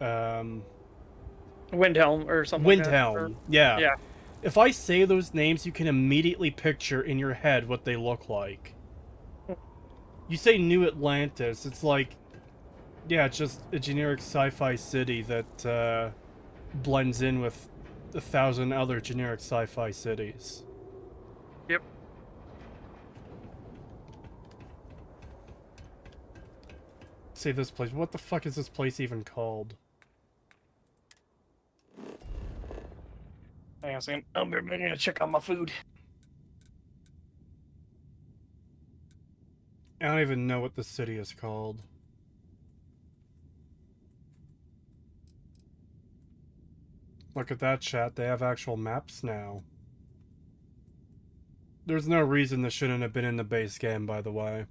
Windhelm or something Windhelm. like that. Yeah. Yeah. If I say those names, you can immediately picture in your head what they look like. You say New Atlantis, it's like... Yeah, it's just a generic sci-fi city that blends in with 1,000 other generic sci-fi cities. Yep. Say this place. What the fuck is this place even called? Hang on a second. I'm gonna check on my food. I don't even know what the city is called. Look at that, chat. They have actual maps now. There's no reason this shouldn't have been in the base game, by the way.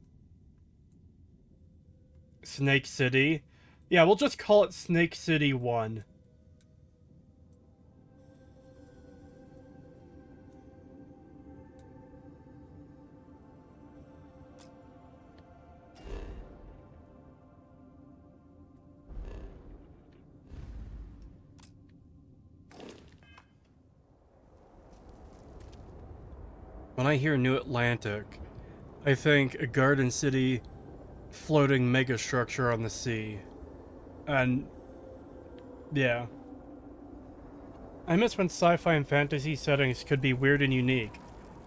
Snake City? Yeah, we'll just call it Snake City 1. When I hear New Atlantic, I think a garden city floating megastructure on the sea. And yeah. I miss when sci-fi and fantasy settings could be weird and unique.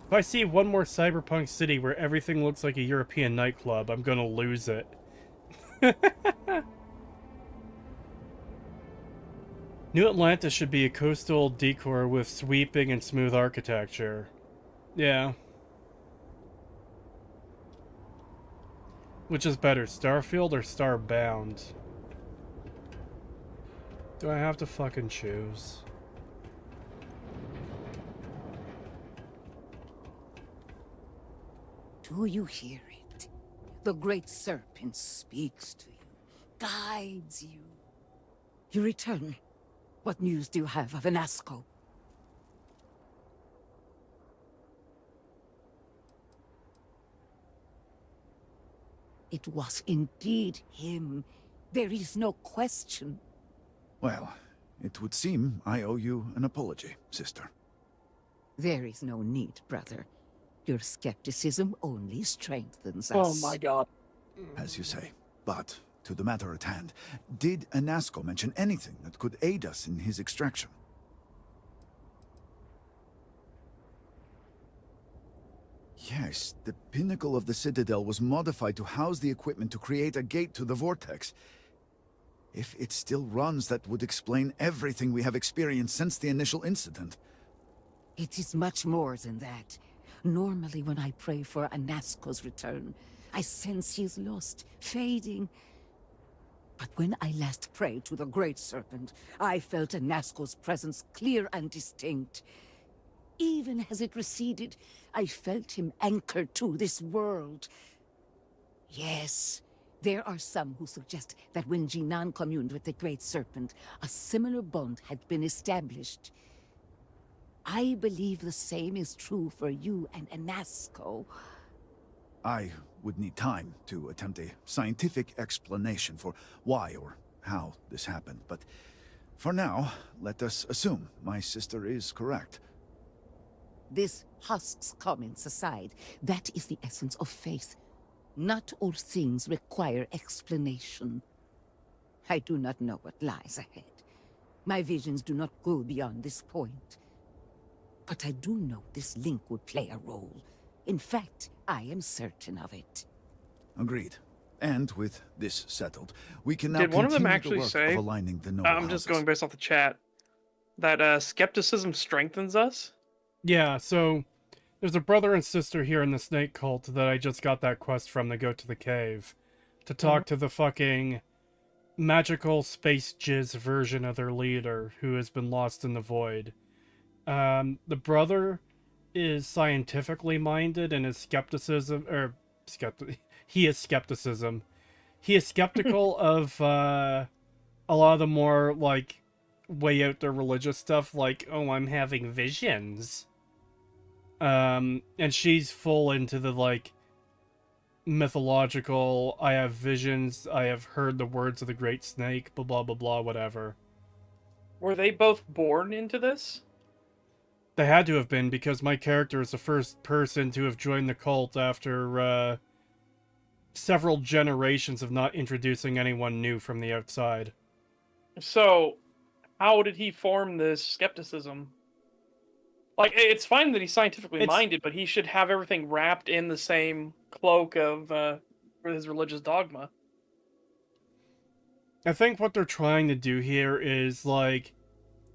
If I see one more cyberpunk city where everything looks like a European nightclub, I'm gonna lose it. New Atlantis should be a coastal decor with sweeping and smooth architecture. Yeah. Which is better, Starfield or Starbound? Do I have to fucking choose? Do you hear it? The great serpent speaks to you, guides you. You return. What news do you have of Anasco? It was indeed him. There is no question. Well, it would seem I owe you an apology, sister. There is no need, brother. Your skepticism only strengthens us. Oh my god. As you say. But, to the matter at hand, did Anasco mention anything that could aid us in his extraction? Yes, the pinnacle of the Citadel was modified to house the equipment to create a gate to the Vortex. If it still runs, that would explain everything we have experienced since the initial incident. It is much more than that. Normally when I pray for Anasco's return, I sense he is lost, fading. But when I last prayed to the Great Serpent, I felt Anasco's presence clear and distinct. Even as it receded, I felt him anchored to this world. Yes, there are some who suggest that when Jinan communed with the Great Serpent, a similar bond had been established. I believe the same is true for you and Anasco. I would need time to attempt a scientific explanation for why or how this happened, but for now, let us assume my sister is correct. This husks comments aside, that is the essence of faith. Not all things require explanation. I do not know what lies ahead. My visions do not go beyond this point. But I do know this link would play a role. In fact, I am certain of it. Agreed. And with this settled, we can now Did one of them continue actually the work say, of aligning the noble I'm just houses. going based off the chat, that skepticism strengthens us? Yeah, so there's a brother and sister here in the snake cult that I just got that quest from to go to the cave. To talk to the fucking magical space jizz version of their leader who has been lost in the void. The brother is scientifically minded and is skepticism, or he is skepticism. He is skeptical of a lot of the more like way out there religious stuff, like, oh, I'm having visions. And she's full into the like mythological, I have visions, I have heard the words of the great snake, blah blah blah blah, whatever. Were they both born into this? They had to have been, because my character is the first person to have joined the cult after several generations of not introducing anyone new from the outside. So, how did he form this skepticism? Like, it's fine that he's scientifically minded, but he should have everything wrapped in the same cloak of his religious dogma. I think what they're trying to do here is, like,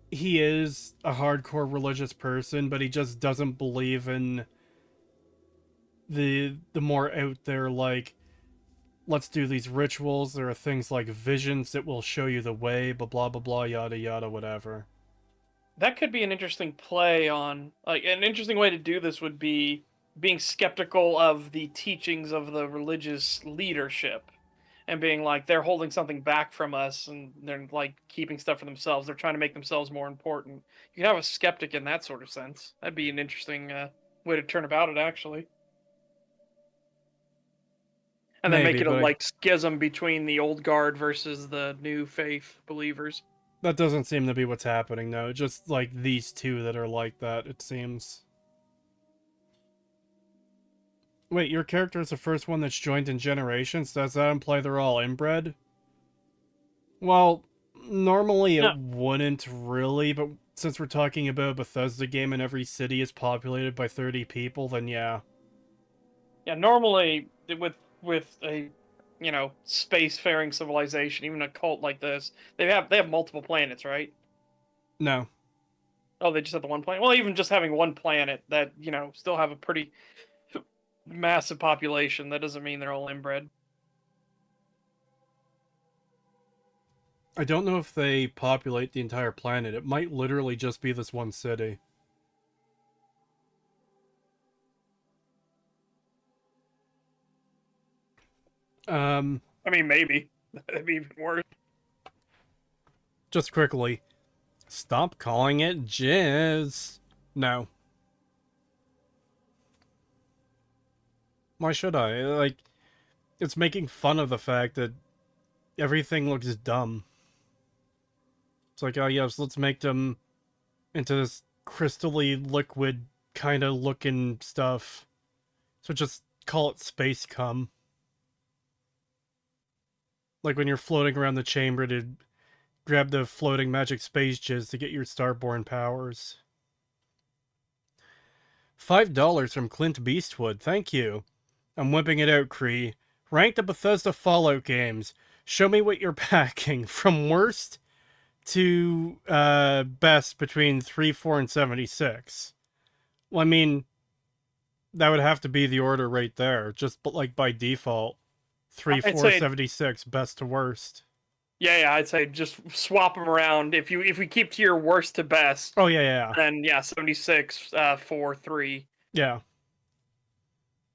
he is a hardcore religious person, but he just doesn't believe in the more out there, like, let's do these rituals, there are things like visions that will show you the way, blah blah blah blah, yada yada, whatever. That could be an interesting play on, like, an interesting way to do this would be being skeptical of the teachings of the religious leadership. And being like, they're holding something back from us, and they're, like, keeping stuff for themselves. They're trying to make themselves more important. You can have a skeptic in that sort of sense. That'd be an interesting way to turn about it, actually. And then make it a, like, schism between the old guard versus the new faith believers. That doesn't seem to be what's happening, though. Just, like, these two that are like that, it seems. Wait, your character is the first one that's joined in Generations? Does that imply they're all inbred? Well, normally it wouldn't really, but since we're talking about a Bethesda game and every city is populated by 30 people, then yeah. Yeah, normally, with a, you know, spacefaring civilization, even a cult like this, they have multiple planets, right? No. Oh, they just have the one planet? Well, even just having one planet that, you know, still have a pretty massive population, that doesn't mean they're all inbred. I don't know if they populate the entire planet. It might literally just be this one city. I mean, maybe. That'd be even worse. Just quickly, stop calling it jizz. No. Why should I? Like, it's making fun of the fact that everything looks dumb. It's like, oh yes, let's make them into this crystally liquid kind of looking stuff. So just call it space cum. Like when you're floating around the chamber to grab the floating magic space jizz to get your starborn powers. $5 from Clint Beastwood, thank you. I'm whipping it out, Cree. Rank the Bethesda Fallout games. Show me what you're packing. From worst to best between 3, 4, and 76. Well, I mean, that would have to be the order right there. Just like by default. 3, 4, 76, best to worst. Yeah, I'd say just swap them around. If we keep to your worst to best. Oh yeah. Then yeah, 76, 4, 3. Yeah.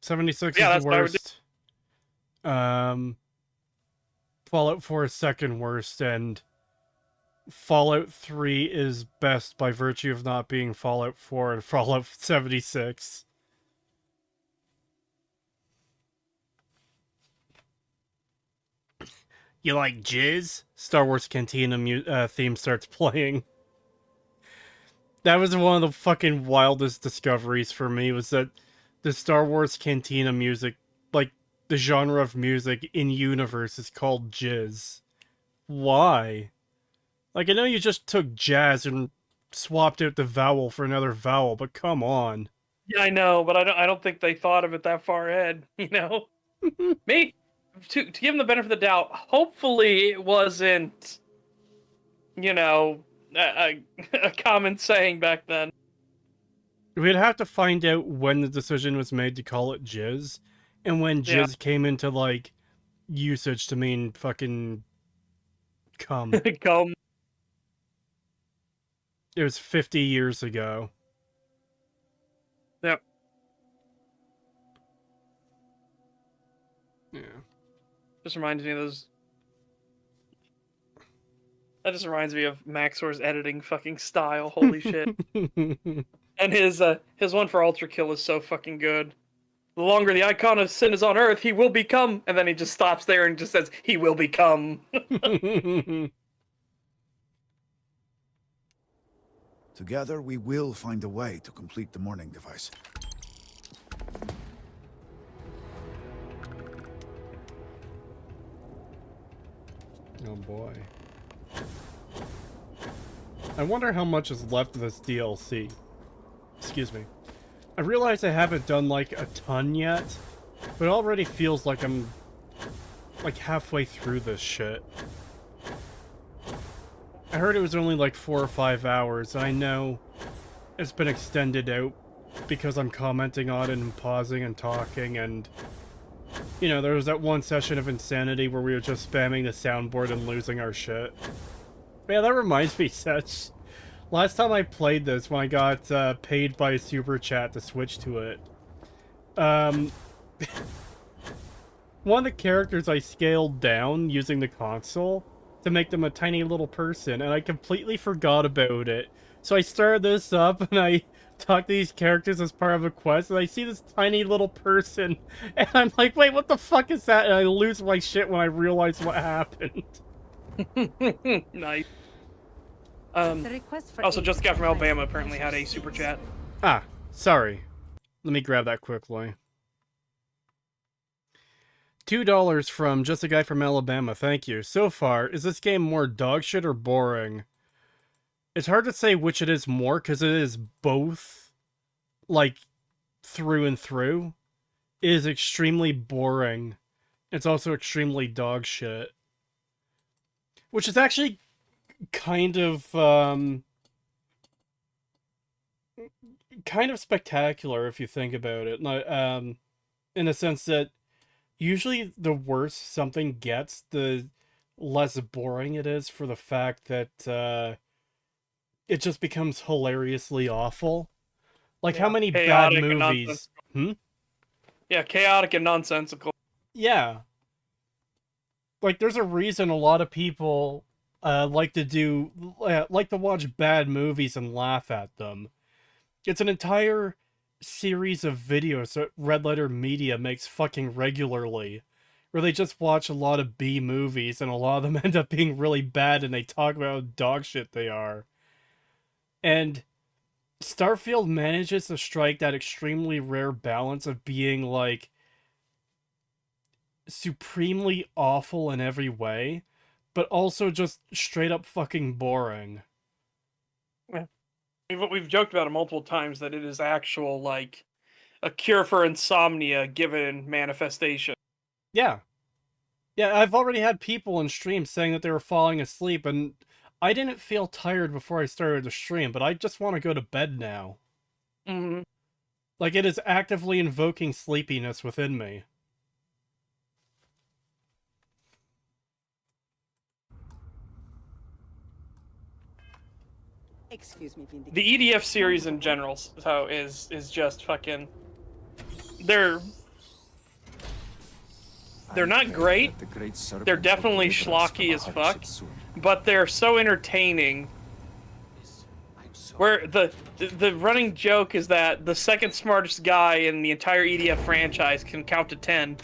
76 is the worst. Fallout 4 is second worst, and Fallout 3 is best by virtue of not being Fallout 4 and Fallout 76. You like jizz? Star Wars Cantina theme starts playing. That was one of the fucking wildest discoveries for me, was that the Star Wars Cantina music, like, the genre of music in universe is called jizz. Why? Like, I know you just took jazz and swapped out the vowel for another vowel, but come on. Yeah, I know, but I don't think they thought of it that far ahead, you know? Maybe, to give them the benefit of the doubt, hopefully it wasn't, you know, a common saying back then. We'd have to find out when the decision was made to call it jizz, and when jizz came into, like, usage to mean fucking cum. Cum. It was 50 years ago. Yep. Yeah. Just reminds me of those. That just reminds me of Maxor's editing fucking style. Holy shit. And his one for Ultra Kill is so fucking good. The longer the icon of sin is on Earth, he will become. And then he just stops there and just says, he will become. Together, we will find a way to complete the morning device. Oh boy. I wonder how much is left of this DLC. Excuse me. I realize I haven't done, like, a ton yet, but it already feels like I'm, like, halfway through this shit. I heard it was only, like, 4 or 5 hours, and I know it's been extended out because I'm commenting on it and pausing and talking, and, you know, there was that one session of insanity where we were just spamming the soundboard and losing our shit. But yeah, that reminds me, Seth. Last time I played this, when I got paid by a super chat to switch to it, one of the characters I scaled down using the console to make them a tiny little person, and I completely forgot about it. So I started this up, and I talked to these characters as part of a quest, and I see this tiny little person, and I'm like, wait, what the fuck is that? And I lose my shit when I realize what happened. Nice. Also, just a guy from Alabama apparently had a super chat. Ah, sorry. Let me grab that quickly. $2 from just a guy from Alabama, thank you. So far, is this game more dogshit or boring? It's hard to say which it is more, because it is both, like, through and through. It is extremely boring. It's also extremely dogshit. Which is actually kind of spectacular if you think about it. In the sense that usually the worse something gets, the less boring it is, for the fact that it just becomes hilariously awful. Like, how many bad movies... Yeah, chaotic and nonsensical. Yeah. Like, there's a reason a lot of people like to watch bad movies and laugh at them. It's an entire series of videos that Red Letter Media makes fucking regularly, where they just watch a lot of B movies, and a lot of them end up being really bad, and they talk about how dog shit they are. And Starfield manages to strike that extremely rare balance of being, like, supremely awful in every way, but also just straight up fucking boring. Yeah. We've joked about it multiple times that it is actual, like, a cure for insomnia given manifestation. Yeah. Yeah, I've already had people in stream saying that they were falling asleep, and I didn't feel tired before I started the stream, but I just want to go to bed now. Mm-hmm. Like, it is actively invoking sleepiness within me. Excuse me, Vindicator. The EDF series in general is just fucking... They're not great. They're definitely schlocky as fuck. But they're so entertaining. Where the running joke is that the second smartest guy in the entire EDF franchise can count to 10.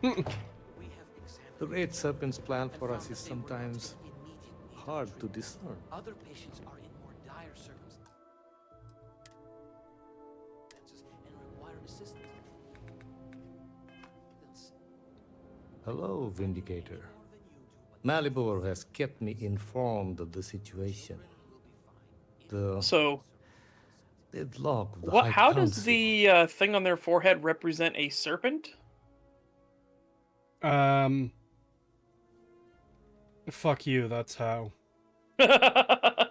The Great Serpent's plan for us is sometimes hard to discern. Other patients are in more dire circumstances and require assistance. Hello, Vindicator. Malibor has kept me informed of the situation. So, deadlock of the what? High How does Council. the thing on their forehead represent a serpent? Fuck you, that's how. Yeah,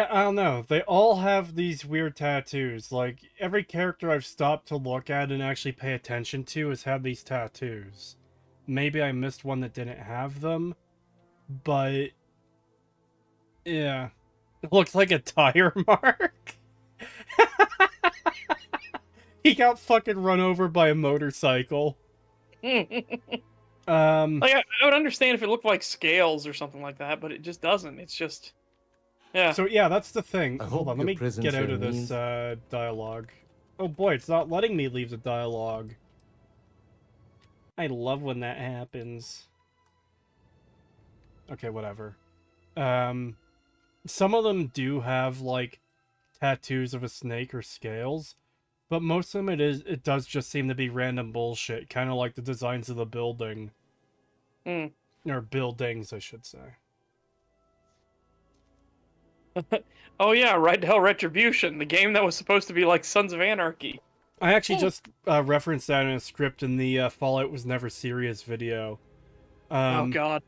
I don't know. They all have these weird tattoos. Like, every character I've stopped to look at and actually pay attention to has had these tattoos. Maybe I missed one that didn't have them, but... yeah. It looks like a tire mark. He got fucking run over by a motorcycle. Like, I would understand if it looked like scales or something like that, but it just doesn't. It's just... yeah. So yeah, that's the thing. I Hold hope on, let your me presence get out here of this dialogue. Oh boy, it's not letting me leave the dialogue. I love when that happens. Okay, whatever. Some of them do have, like, tattoos of a snake or scales, but most of them it does just seem to be random bullshit, kind of like the designs of the building. Or buildings, I should say. Oh yeah, Right to Hell Retribution, the game that was supposed to be like Sons of Anarchy. I actually just referenced that in a script in the Fallout Was Never Serious video. Oh god.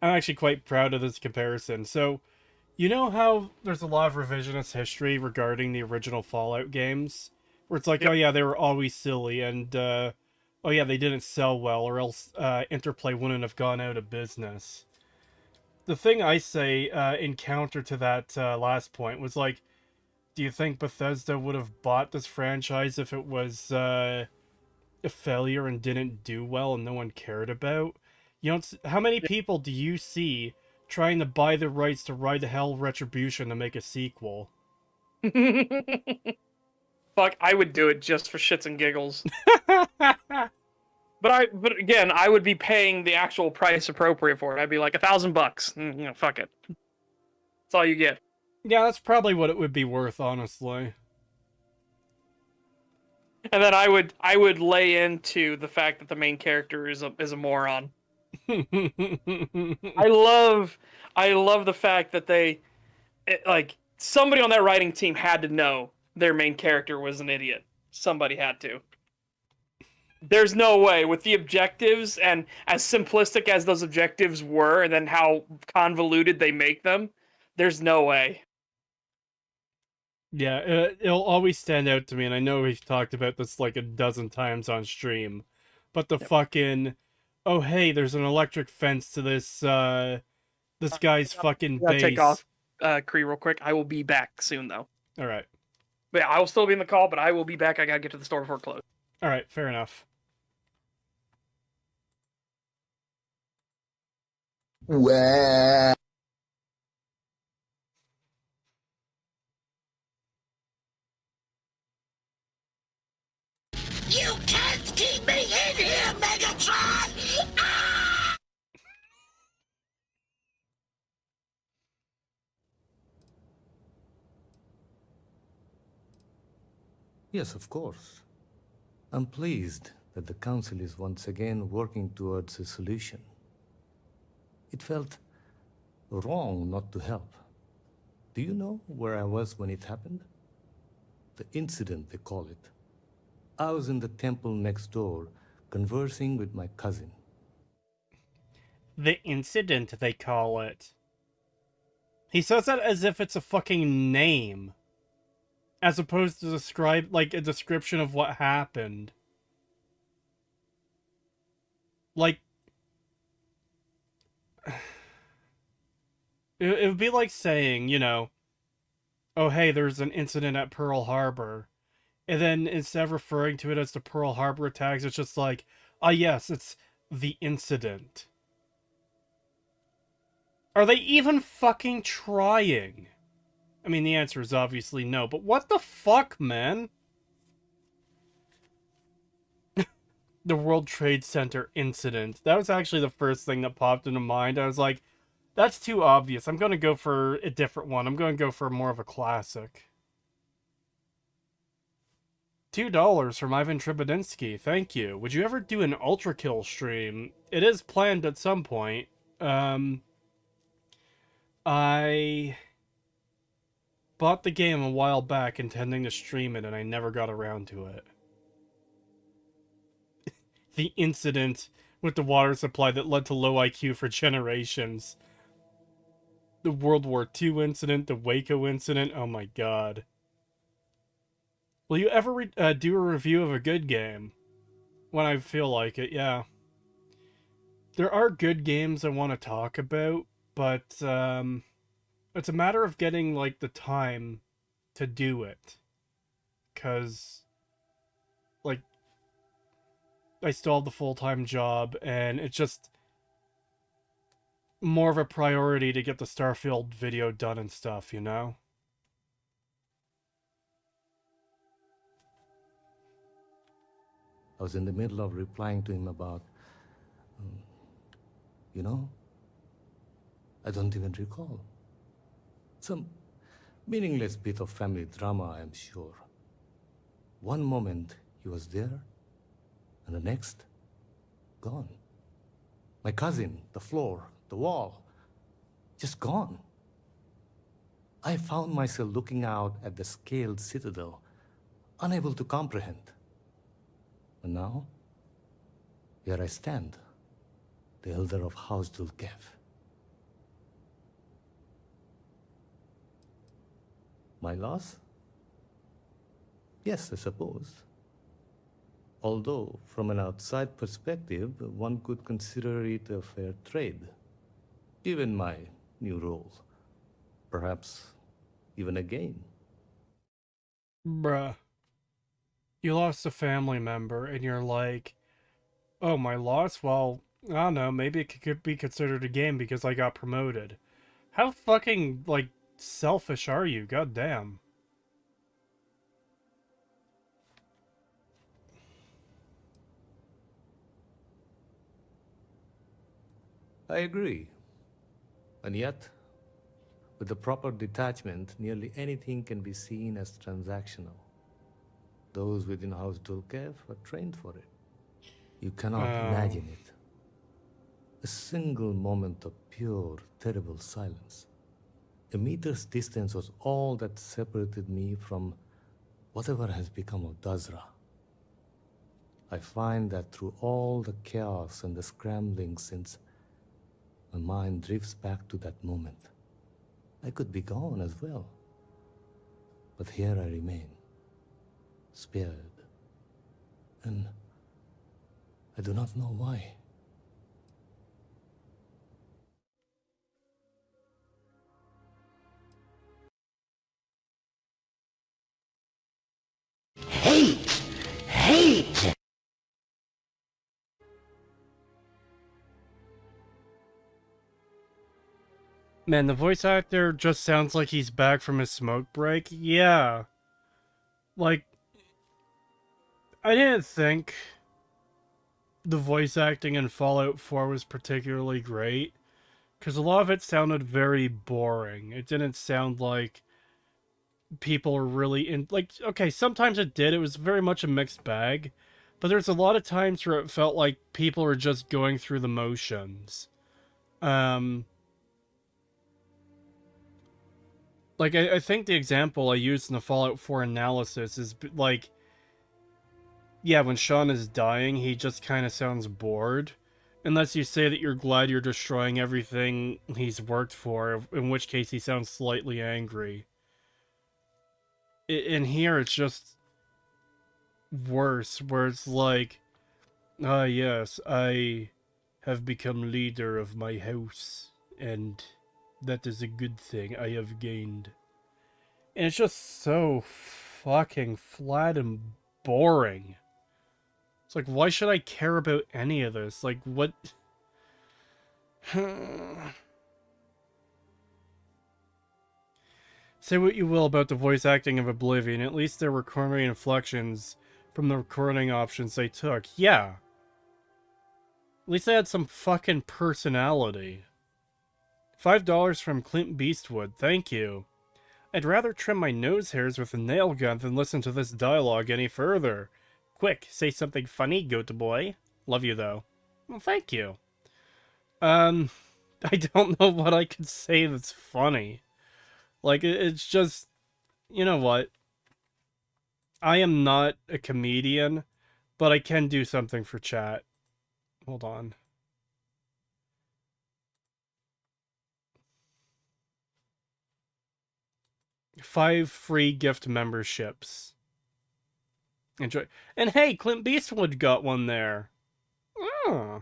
I'm actually quite proud of this comparison. So, you know how there's a lot of revisionist history regarding the original Fallout games? Where it's like, Yep. oh yeah, they were always silly, and oh yeah, they didn't sell well, or else Interplay wouldn't have gone out of business. The thing I say in counter to that last point was like, do you think Bethesda would have bought this franchise if it was a failure and didn't do well and no one cared about? You know, how many people do you see trying to buy the rights to Ride to Hell Retribution to make a sequel? Fuck, I would do it just for shits and giggles. But again, I would be paying the actual price appropriate for it. I'd be like $1,000. You know, fuck it. That's all you get. Yeah, that's probably what it would be worth, honestly. And then I would lay into the fact that the main character is a moron. I love the fact that like somebody on that writing team had to know their main character was an idiot. Somebody had to. There's no way, with the objectives and as simplistic as those objectives were, and then how convoluted they make them, there's no way. Yeah, it'll always stand out to me, and I know we've talked about this like a dozen times on stream, but the fucking, oh hey, there's an electric fence to this this guy's fucking base. Take off, Kree, real quick. I will be back soon, though. All right. But yeah, I will still be in the call, but I will be back. I gotta get to the store before it closes. Alright, fair enough. Well. You can't keep me in here, Megatron! Ah! Yes, of course. I'm pleased that the Council is once again working towards a solution. It felt wrong not to help. Do you know where I was when it happened? The incident, they call it. I was in the temple next door, conversing with my cousin. The incident, they call it. He says that as if it's a fucking name. As opposed to describe, like, a description of what happened. Like... It would be like saying, you know, oh hey, there's an incident at Pearl Harbor. And then instead of referring to it as the Pearl Harbor attacks, it's just like, ah yes, it's the incident. Are they even fucking trying? I mean, the answer is obviously no, but what the fuck, man? The World Trade Center incident. That was actually the first thing that popped into mind. I was like, that's too obvious. I'm going to go for a different one. I'm going to go for more of a classic. $2 from Ivan Trebedinsky. Thank you. Would you ever do an Ultra Kill stream? It is planned at some point. I bought the game a while back intending to stream it, and I never got around to it. The incident with the water supply that led to low IQ for generations. The World War II incident, the Waco incident, oh my god. Will you ever do a review of a good game? When I feel like it, yeah. There are good games I want to talk about, but it's a matter of getting, like, the time to do it. 'Cause, like, I still have the full-time job, and it's just more of a priority to get the Starfield video done and stuff, you know? I was in the middle of replying to him about, you know, I don't even recall. Some meaningless bit of family drama, I'm sure. One moment he was there, and the next, gone. My cousin, the floor, the wall, just gone. I found myself looking out at the scaled citadel, unable to comprehend. And now, here I stand, the elder of House Dulkev. My loss? Yes, I suppose. Although, from an outside perspective, one could consider it a fair trade. Given my new role. Perhaps even a gain. Bruh. You lost a family member, and you're like, oh, my loss? Well, I don't know, maybe it could be considered a gain because I got promoted. How fucking, like, selfish are you? God damn. I agree. And yet, with the proper detachment, nearly anything can be seen as transactional. Those within House Dulkev are trained for it. You cannot imagine it. A single moment of pure, terrible silence. A meter's distance was all that separated me from whatever has become of Dazra. I find that through all the chaos and the scrambling since, my mind drifts back to that moment. I could be gone as well. But here I remain, spared. And I do not know why. Hate! Hate! Man, the voice actor just sounds like he's back from his smoke break. Yeah. Like, I didn't think the voice acting in Fallout 4 was particularly great, because a lot of it sounded very boring. It didn't sound like people were really in... Like, okay, sometimes it did. It was very much a mixed bag. But there's a lot of times where it felt like people were just going through the motions. Like, I think the example I used in the Fallout 4 analysis is, like... Yeah, when Sean is dying, he just kind of sounds bored. Unless you say that you're glad you're destroying everything he's worked for, in which case he sounds slightly angry. In here, it's just worse, where it's like, ah yes, I have become leader of my house, and that is a good thing I have gained. And it's just so fucking flat and boring. It's like, why should I care about any of this? Like, what... Say what you will about the voice acting of Oblivion, at least there were corny inflections from the recording options they took. Yeah. At least they had some fucking personality. $5 from Clint Beastwood, thank you. I'd rather trim my nose hairs with a nail gun than listen to this dialogue any further. Quick, say something funny, goat boy. Love you, though. Well, thank you. I don't know what I could say that's funny. Like, it's just... You know what? I am not a comedian, but I can do something for chat. Hold on. $5 free gift memberships. Enjoy. And hey, Clint Beastwood got one there. Oh.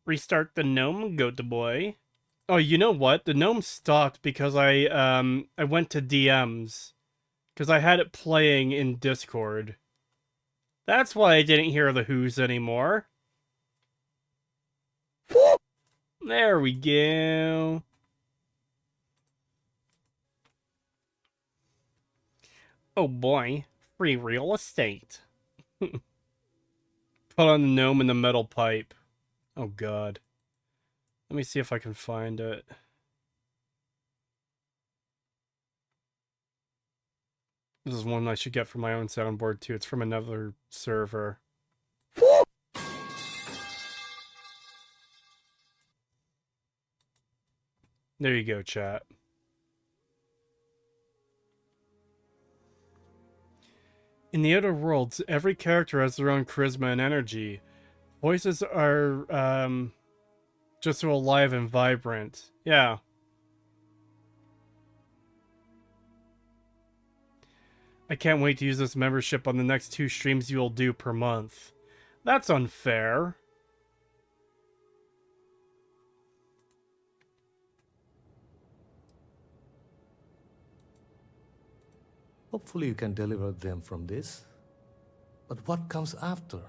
Restart the gnome, goat boy. Oh, you know what? The gnome stopped because I went to DMs. Because I had it playing in Discord. That's why I didn't hear the Who's anymore. There we go. Oh boy, free real estate. Put on the gnome in the metal pipe. Oh god. Let me see if I can find it. This is one I should get for my own soundboard too. It's from another server. There you go, chat. In the Outer Worlds, every character has their own charisma and energy. Voices are, just so alive and vibrant. Yeah. I can't wait to use this membership on the next 2 streams you'll do per month. That's unfair. Hopefully you can deliver them from this. But what comes after?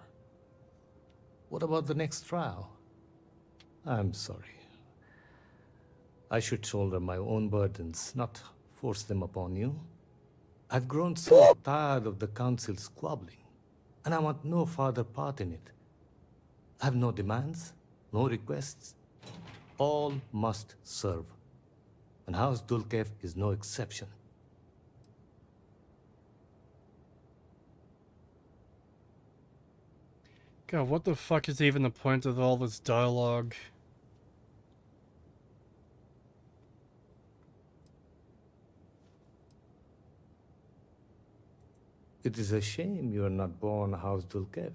What about the next trial? I'm sorry. I should shoulder my own burdens, not force them upon you. I've grown so tired of the Council squabbling, and I want no further part in it. I have no demands, no requests. All must serve. And House Dulkev is no exception. God, what the fuck is even the point of all this dialogue? It is a shame you are not born House Dulkev.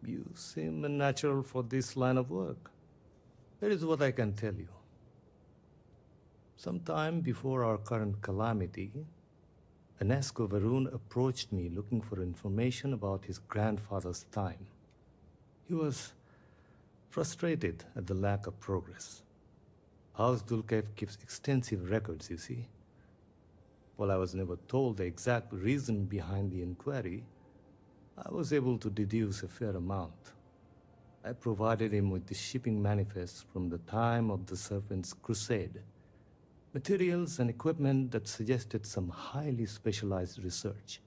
You seem unnatural for this line of work. Here is what I can tell you. Sometime before our current calamity, Enesco Varun approached me looking for information about his grandfather's time. He was frustrated at the lack of progress. House Dulkev keeps extensive records, you see. While I was never told the exact reason behind the inquiry, I was able to deduce a fair amount. I provided him with the shipping manifest from the time of the Serpent's crusade. Materials and equipment that suggested some highly specialized research.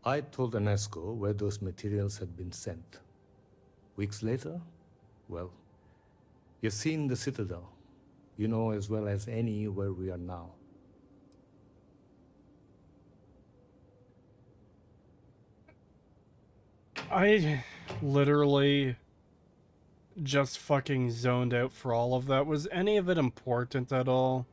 I told UNESCO where those materials had been sent. Weeks later, well, you've seen the Citadel. You know as well as any where we are now. I literally just fucking zoned out for all of that. Was any of it important at all?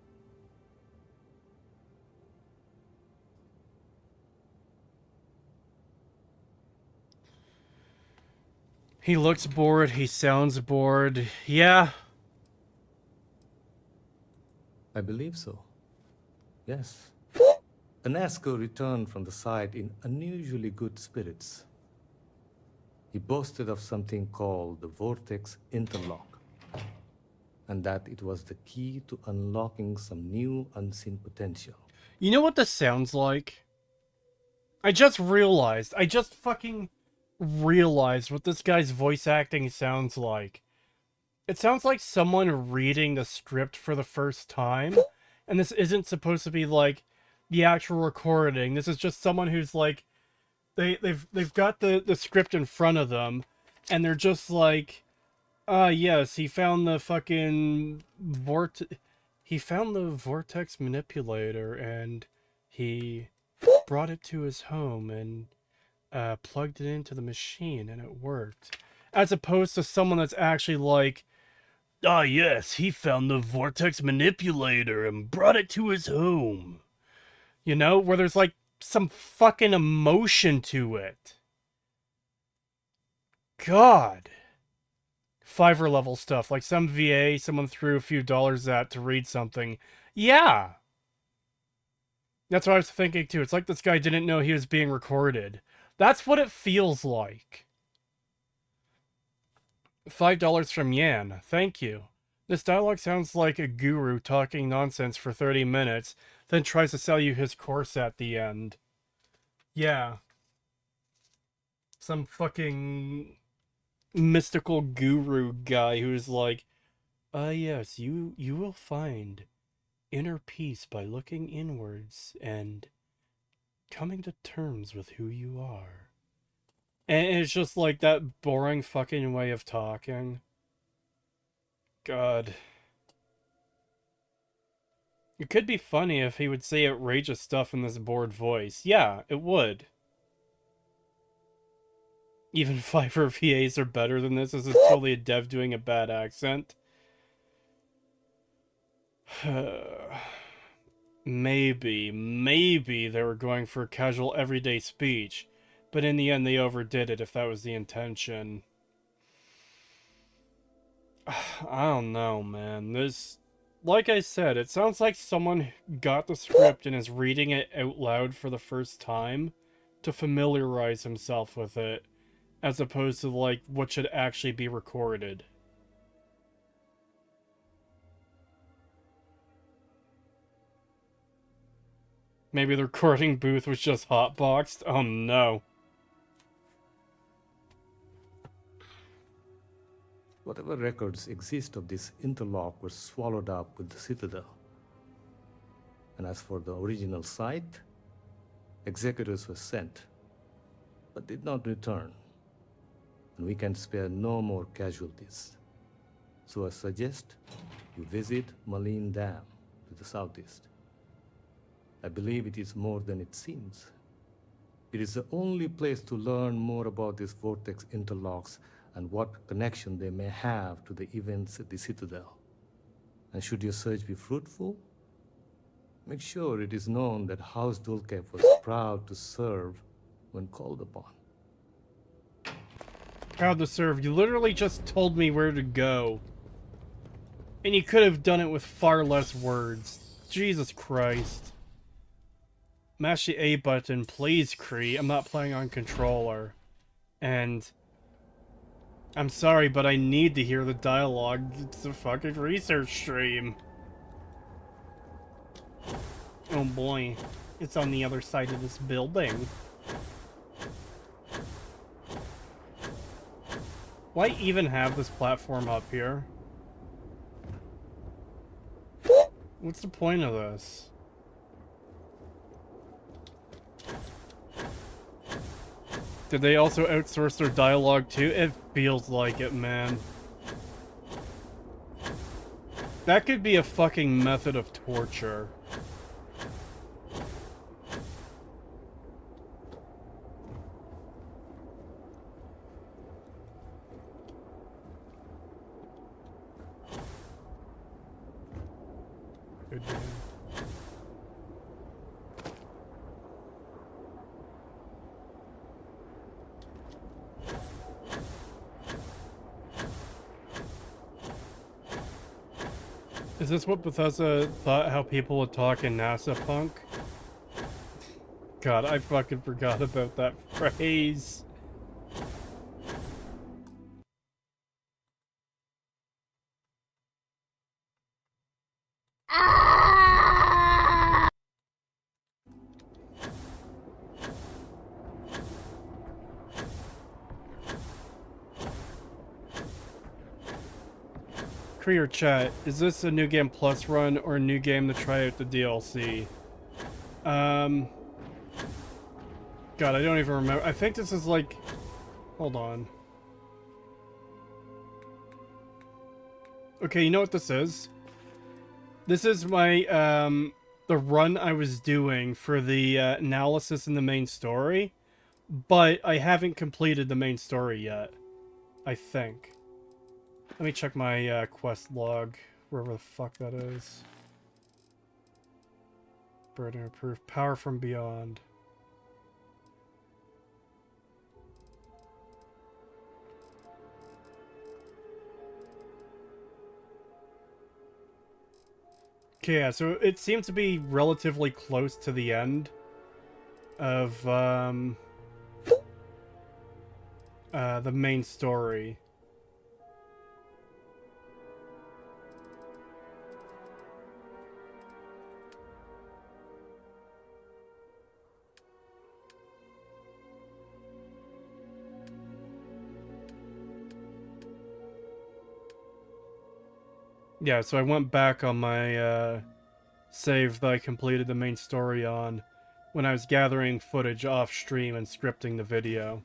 He looks bored. He sounds bored. Yeah. I believe so. Yes. UNESCO returned from the site in unusually good spirits. He boasted of something called the Vortex Interlock, and that it was the key to unlocking some new unseen potential. You know what this sounds like? I just fucking realized what this guy's voice acting sounds like. It sounds like someone reading the script for the first time, and this isn't supposed to be like the actual recording. This is just someone who's like, they've got the script in front of them, and they're just like, yes, he found the fucking he found the vortex manipulator, and he brought it to his home and plugged it into the machine, and it worked. As opposed to someone that's actually like, yes, he found the vortex manipulator and brought it to his home. You know, where there's like some fucking emotion to it. God. Fiverr level stuff, like some VA someone threw a few dollars at to read something. Yeah. That's what I was thinking too. It's like this guy didn't know he was being recorded. That's what it feels like. $5 from Yan. Thank you. This dialogue sounds like a guru talking nonsense for 30 minutes, then tries to sell you his course at the end. Yeah. Some fucking mystical guru guy who's like, yes, you will find inner peace by looking inwards and coming to terms with who you are. And it's just like that boring fucking way of talking. God. It could be funny if he would say outrageous stuff in this bored voice. Yeah, it would. Even Fiverr VAs are better than this. This is totally a dev doing a bad accent. Maybe they were going for casual everyday speech. But in the end, they overdid it, if that was the intention. I don't know, man. This, like I said, it sounds like someone got the script and is reading it out loud for the first time to familiarize himself with it, as opposed to, like, what should actually be recorded. Maybe the recording booth was just hotboxed? Oh no. Whatever records exist of this interlock were swallowed up with the Citadel. And as for the original site, executors were sent, but did not return. And we can spare no more casualties. So I suggest you visit Malin Dam to the southeast. I believe it is more than it seems. It is the only place to learn more about these vortex interlocks and what connection they may have to the events at the Citadel. And should your search be fruitful, make sure it is known that House Dulcev was proud to serve when called upon. Proud to serve. You literally just told me where to go. And you could have done it with far less words. Jesus Christ. Mash the A button, please, Kree. I'm not playing on controller. And I'm sorry, but I need to hear the dialogue. It's a fucking research stream. Oh boy. It's on the other side of this building. Why even have this platform up here? What's the point of this? Did they also outsource their dialogue too? It feels like it, man. That could be a fucking method of torture. Good game. Is this what Bethesda thought how people would talk in NASA Punk? God, I fucking forgot about that phrase. Creator chat, is this a New Game Plus run or a new game to try out the DLC? God, I don't even remember. I think this is like... Hold on. Okay, you know what this is? This is my, the run I was doing for the analysis in the main story, but I haven't completed the main story yet, I think. Let me check my quest log, wherever the fuck that is. Burden of Proof, Power from Beyond. Okay, yeah, so it seems to be relatively close to the end of the main story. Yeah, so I went back on my save that I completed the main story on when I was gathering footage off stream and scripting the video.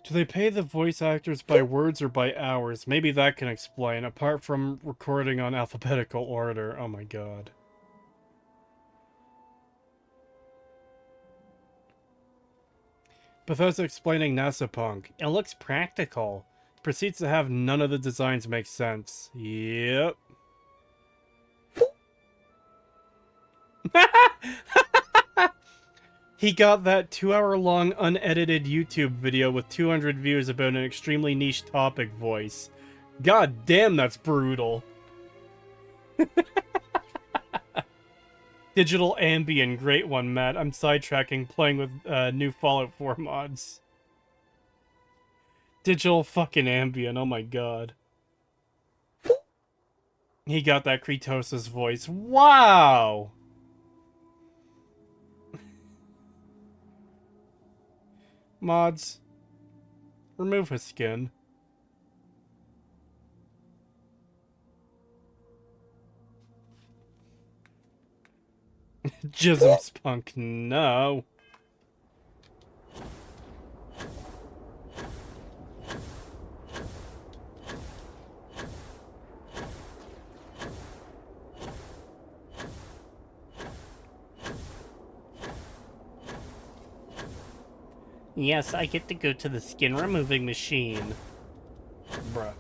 Do they pay the voice actors by words or by hours? Maybe that can explain, apart from recording on alphabetical order. Oh my god. Bethesda explaining NASA Punk. It looks practical. Proceeds to have none of the designs make sense. Yep. He got that 2-hour-long unedited YouTube video with 200 views about an extremely niche topic voice. God damn, that's brutal. Digital Ambient, great one, Matt. I'm sidetracking, playing with new Fallout 4 mods. Digital fucking Ambient, oh my god. He got that Kratos' voice. Wow! Mods, remove his skin. Jism's Punk, no. Yes, I get to go to the skin removing machine. Bruh.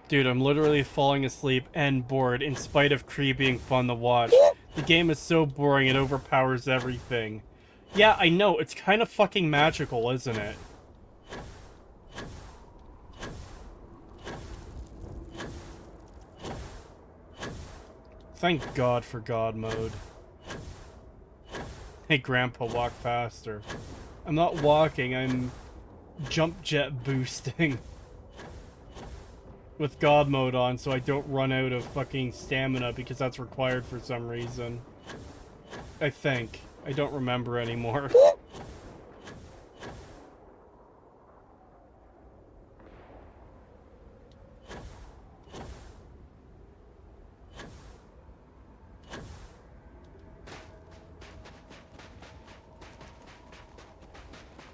Dude, I'm literally falling asleep and bored in spite of Kree being fun to watch. The game is so boring it overpowers everything. Yeah, I know, it's kind of fucking magical, isn't it? Thank God for God mode. Hey Grandpa, walk faster. I'm not walking, I'm jump jet boosting. with God mode on so I don't run out of fucking stamina because that's required for some reason. I think. I don't remember anymore.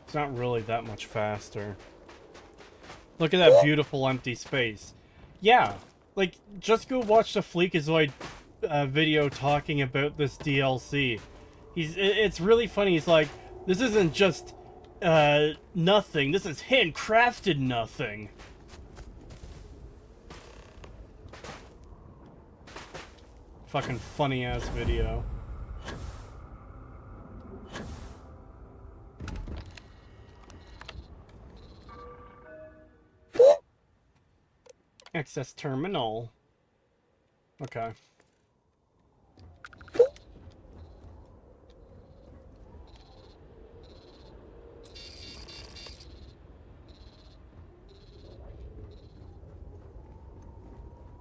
It's not really that much faster. Look at that beautiful empty space. Yeah, like, just go watch the Fleekazoid video talking about this DLC. It's really funny. He's like, this isn't just nothing. This is handcrafted nothing. Fucking funny ass video. Access terminal. Okay.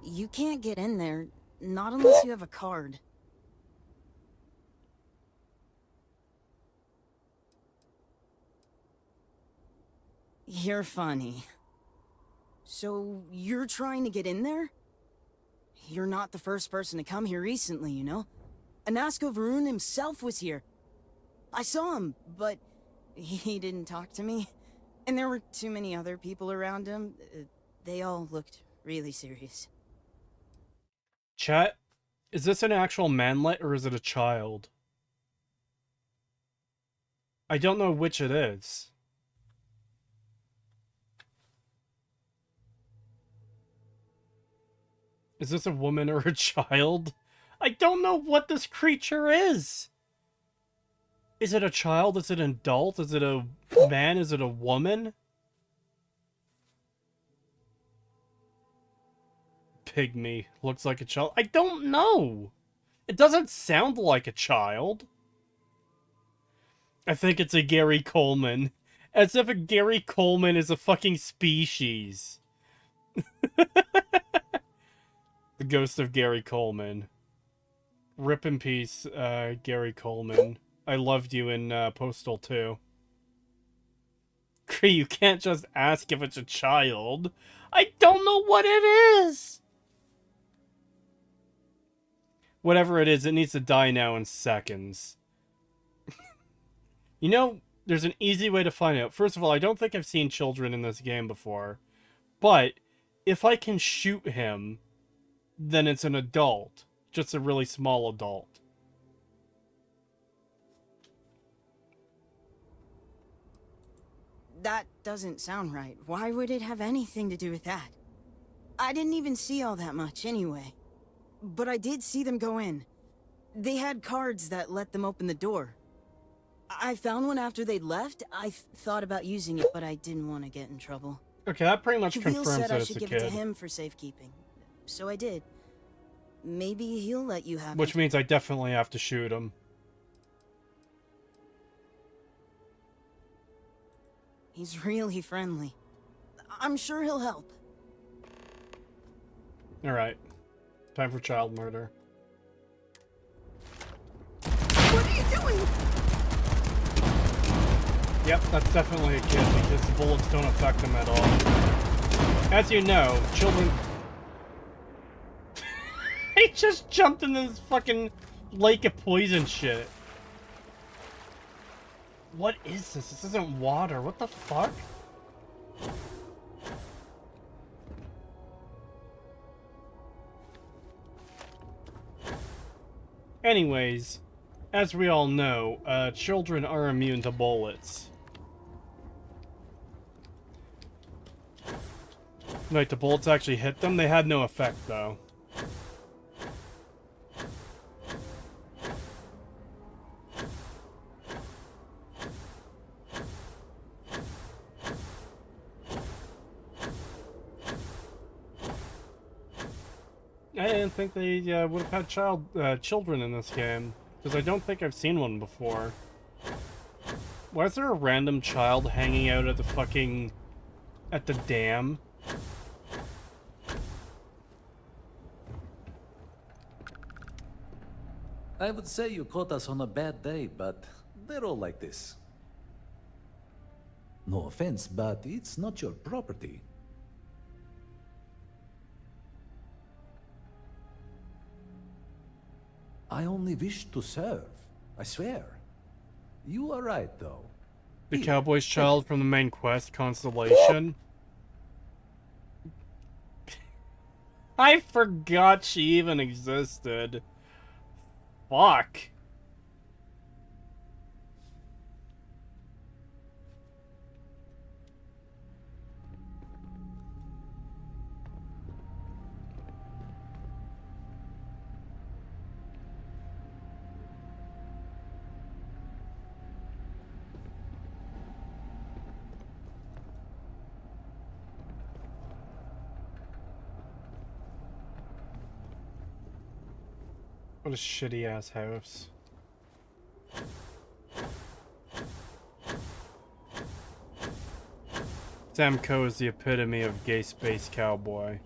You can't get in there, not unless you have a card. You're funny. So, you're trying to get in there? You're not the first person to come here recently, you know? Anasco Varun himself was here. I saw him, but he didn't talk to me. And there were too many other people around him. They all looked really serious. Chat, is this an actual manlet or is it a child? I don't know which it is. Is this a woman or a child? I don't know what this creature is. Is it a child? Is it an adult? Is it a man? Is it a woman? Pygmy. Looks like a child. I don't know. It doesn't sound like a child. I think it's a Gary Coleman. As if a Gary Coleman is a fucking species. The ghost of Gary Coleman. Rip in peace, Gary Coleman. I loved you in Postal 2. Cree, you can't just ask if it's a child. I don't know what it is! Whatever it is, it needs to die now in seconds. You know, there's an easy way to find out. First of all, I don't think I've seen children in this game before. But, if I can shoot him, then it's an adult. Just a really small adult. That doesn't sound right. Why would it have anything to do with that? I didn't even see all that much anyway. But I did see them go in. They had cards that let them open the door. I found one after they'd left. I thought about using it, but I didn't want to get in trouble. Okay, that pretty much Camille confirms said that I it's should a give kid. it to him for safekeeping. So I did. Maybe he'll let you have Which it. means I definitely have to shoot him. He's really friendly. I'm sure he'll help. Alright. Time for child murder. What are you doing? Yep, that's definitely a kid because the bullets don't affect him at all. As you know, children... He just jumped into this fucking lake of poison shit. What is this? This isn't water. What the fuck? Anyways, as we all know, children are immune to bullets. Like, the bullets actually hit them? They had no effect, though. I didn't think they would have had children in this game, because I don't think I've seen one before. Why is there a random child hanging out at the fucking... at the dam? I would say you caught us on a bad day, but they're all like this. No offense, but it's not your property. I only wish to serve, I swear. You are right, though. The cowboy's child from the main quest, Constellation. I forgot she even existed. Fuck. What a shitty ass house. Sam Coe is the epitome of gay space cowboy.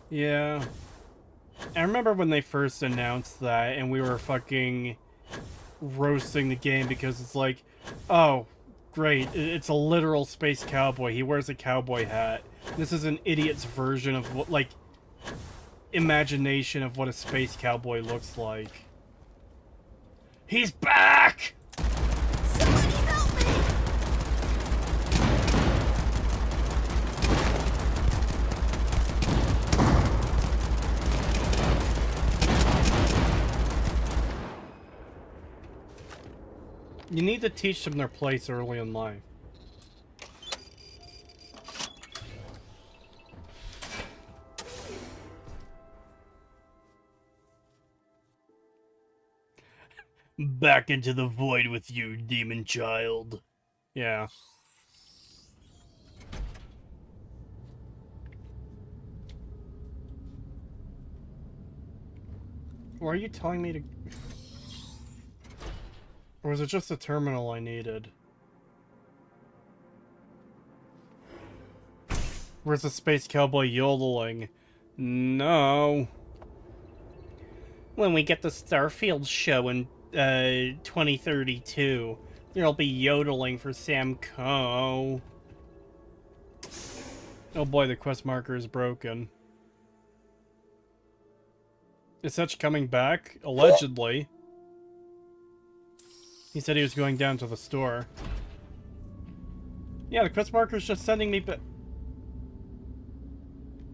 Yeah. I remember when they first announced that and we were fucking roasting the game because it's like, oh, great, it's a literal space cowboy. He wears a cowboy hat. This is an idiot's version of what, like, imagination of what a space cowboy looks like. He's back! Somebody help me! You need to teach them their place early in life. Back into the void with you, demon child. Yeah. Or are you telling me to... Or was it just the terminal I needed? Where's the space cowboy yodeling? No. When we get the Starfield show in 2032, there'll be yodeling for Sam Coe. Oh boy, the quest marker is broken. Is Such coming back? Allegedly. He said he was going down to the store. Yeah, the quest marker's just sending me back.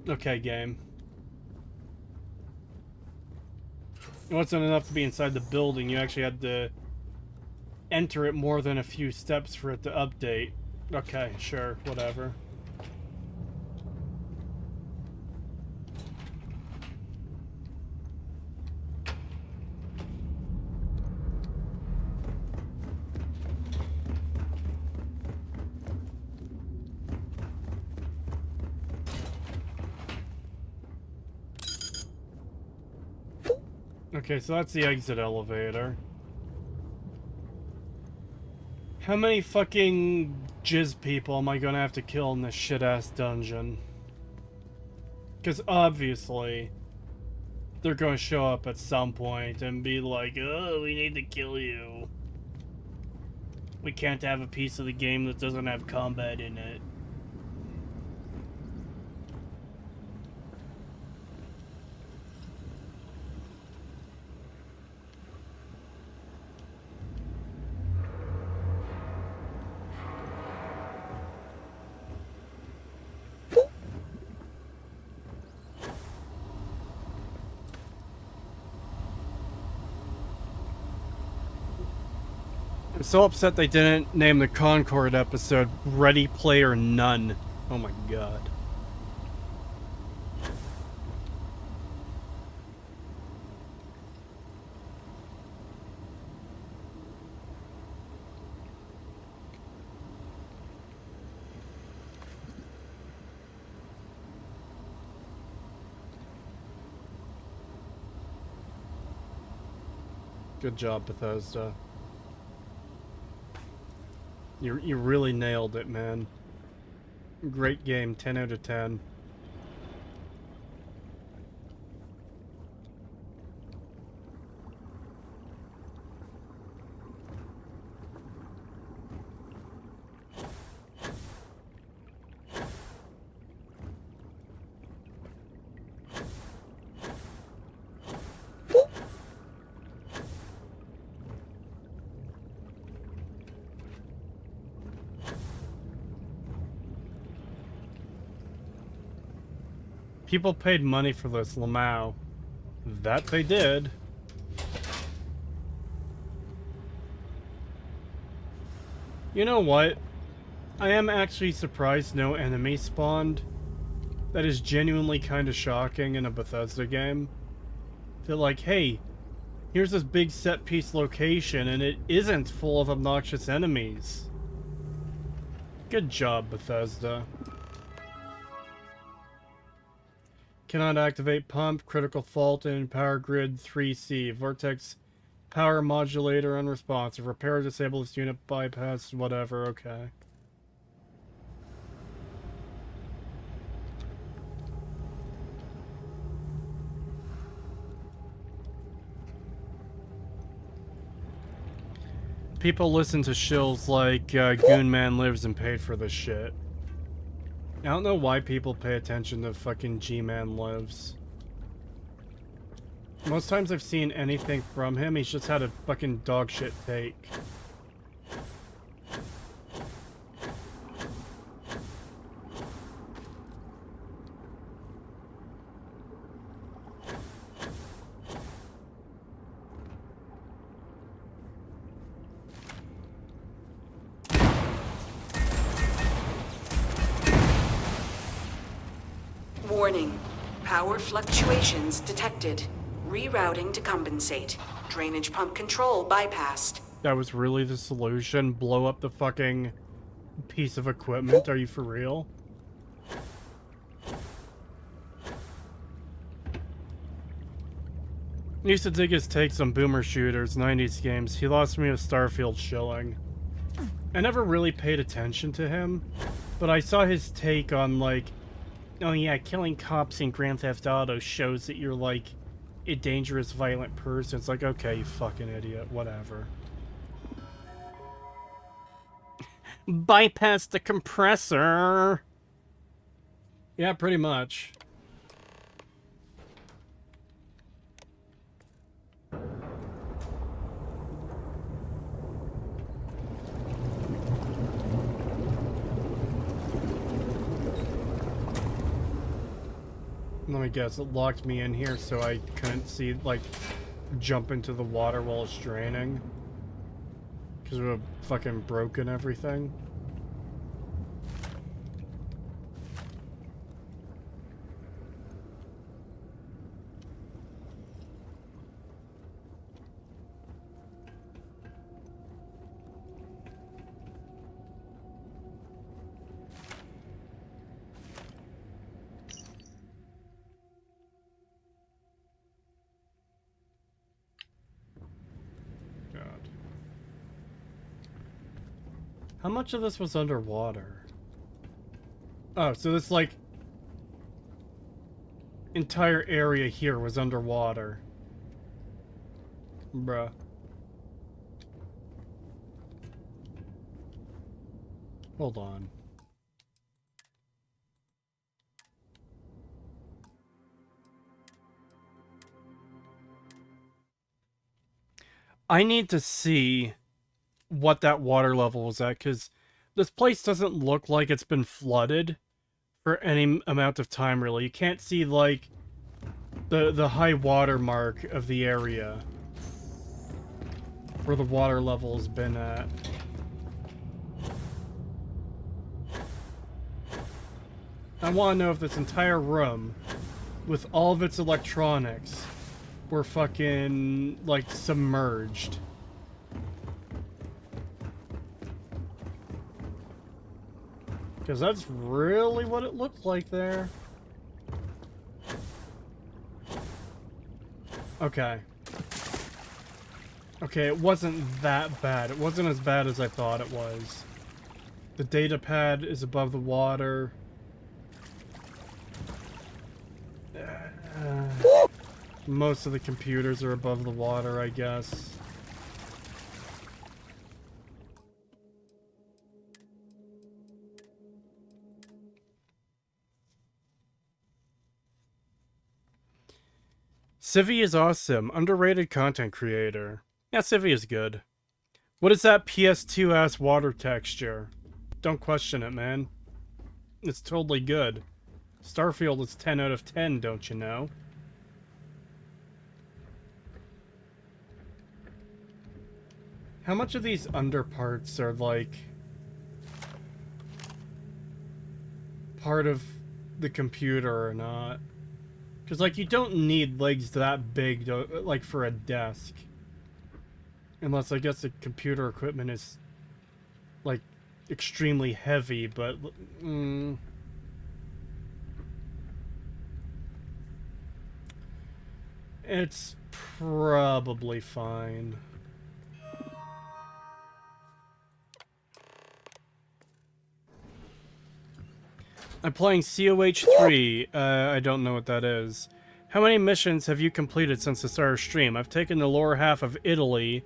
Okay, game. It wasn't enough to be inside the building, you actually had to enter it more than a few steps for it to update. Okay, sure, whatever. Okay, so that's the exit elevator. How many fucking jizz people am I gonna have to kill in this shit-ass dungeon? Because obviously, they're gonna show up at some point and be like, oh, we need to kill you. We can't have a piece of the game that doesn't have combat in it. I'm so upset they didn't name the Concord episode Ready Player None. Oh my god. Good job, Bethesda. You really nailed it, man. Great game, 10 out of 10. People paid money for this, Lamau. That they did. You know what? I am actually surprised no enemy spawned. That is genuinely kind of shocking in a Bethesda game. They're like, hey, here's this big set piece location and it isn't full of obnoxious enemies. Good job, Bethesda. Cannot activate pump, critical fault in power grid 3C. Vortex power modulator unresponsive. Repair or disable this unit, bypass, whatever, okay. People listen to shills like Goonman Lives and paid for this shit. I don't know why people pay attention to fucking G-Man Lives. Most times I've seen anything from him, he's just had a fucking dog shit take. Warning. Power fluctuations detected. Rerouting to compensate. Drainage pump control bypassed. That was really the solution? Blow up the fucking piece of equipment? Are you for real? I used to dig his takes on boomer shooters, 90s games. He lost me with Starfield shilling. I never really paid attention to him, but I saw his take on, like, oh yeah, killing cops in Grand Theft Auto shows that you're, like, a dangerous, violent person. It's like, okay, you fucking idiot, whatever. Bypass the compressor! Yeah, pretty much. Let me guess, it locked me in here so I couldn't see, like, jump into the water while it's draining. Because it would have fucking broken everything. How much of this was underwater? Oh, so this, like, entire area here was underwater. Bruh. Hold on. I need to see what that water level was at, because this place doesn't look like it's been flooded for any amount of time, really. You can't see, like, the high water mark of the area where the water level has been at. I want to know if this entire room, with all of its electronics, were fucking, like, submerged. Because that's really what it looked like there. Okay. Okay, it wasn't that bad. It wasn't as bad as I thought it was. The data pad is above the water. Most of the computers are above the water, I guess. Civvy is awesome. Underrated content creator. Yeah, Civvy is good. What is that PS2-ass water texture? Don't question it, man. It's totally good. Starfield is 10 out of 10, don't you know? How much of these underparts are, like, part of the computer or not? Because, like, you don't need legs that big, to, like, for a desk. Unless, I guess, the computer equipment is, like, extremely heavy, but... It's probably fine. I'm playing COH3. I don't know what that is. How many missions have you completed since the start of stream? I've taken the lower half of Italy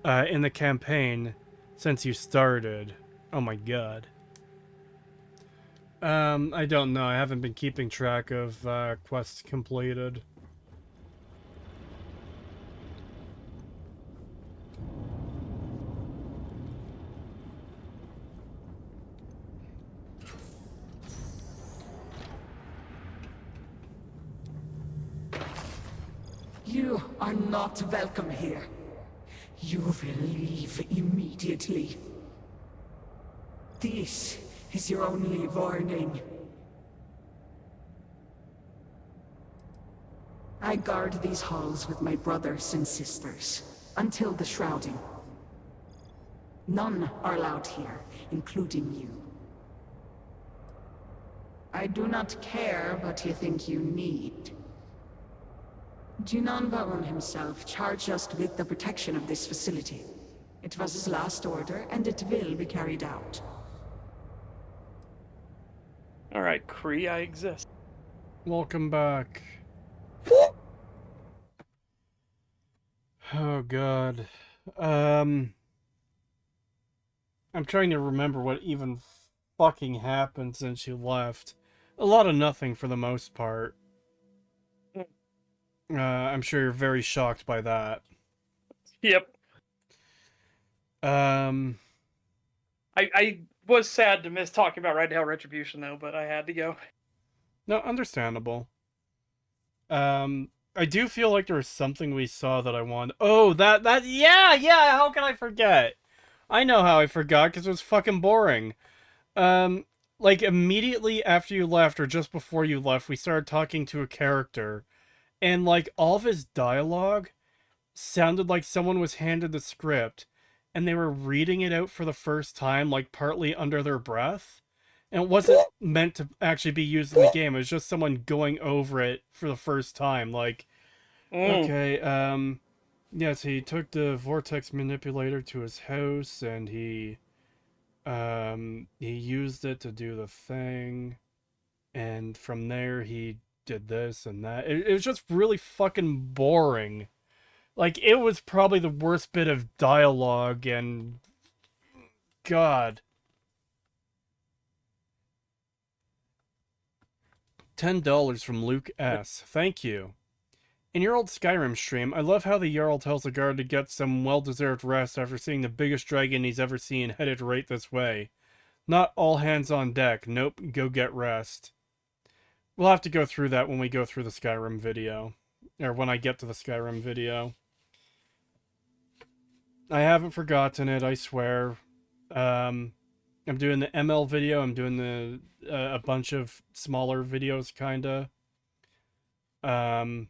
in the campaign since you started. Oh my god. I don't know. I haven't been keeping track of quests completed. You are not welcome here. You will leave immediately. This is your only warning. I guard these halls with my brothers and sisters, until the shrouding. None are allowed here, including you. I do not care what you think you need. Junon Baron himself charged us with the protection of this facility. It was his last order, and it will be carried out. Alright, Kree, I exist. Welcome back. Oh god. I'm trying to remember what even fucking happened since you left. A lot of nothing for the most part. I'm sure you're very shocked by that. Yep. I was sad to miss talking about Red Hell Retribution though, but I had to go. No, understandable. I do feel like there was something we saw that I wanted. Oh, yeah, how can I forget? I know how I forgot, because it was fucking boring. Like, immediately after you left, or just before you left, we started talking to a character, and, like, all of his dialogue sounded like someone was handed the script, and they were reading it out for the first time, like, partly under their breath. And it wasn't meant to actually be used in the game. It was just someone going over it for the first time. Like, okay, yes, he took the vortex manipulator to his house, and he used it to do the thing. And from there, he did this and that. It was just really fucking boring. Like, it was probably the worst bit of dialogue, and... God... $10 from Luke S. Thank you. In your old Skyrim stream, I love how the Jarl tells the guard to get some well-deserved rest after seeing the biggest dragon he's ever seen headed right this way. Not all hands on deck. Nope, go get rest. We'll have to go through that when we go through the Skyrim video. Or when I get to the Skyrim video. I haven't forgotten it, I swear. I'm doing the ML video, I'm doing the a bunch of smaller videos, kinda. The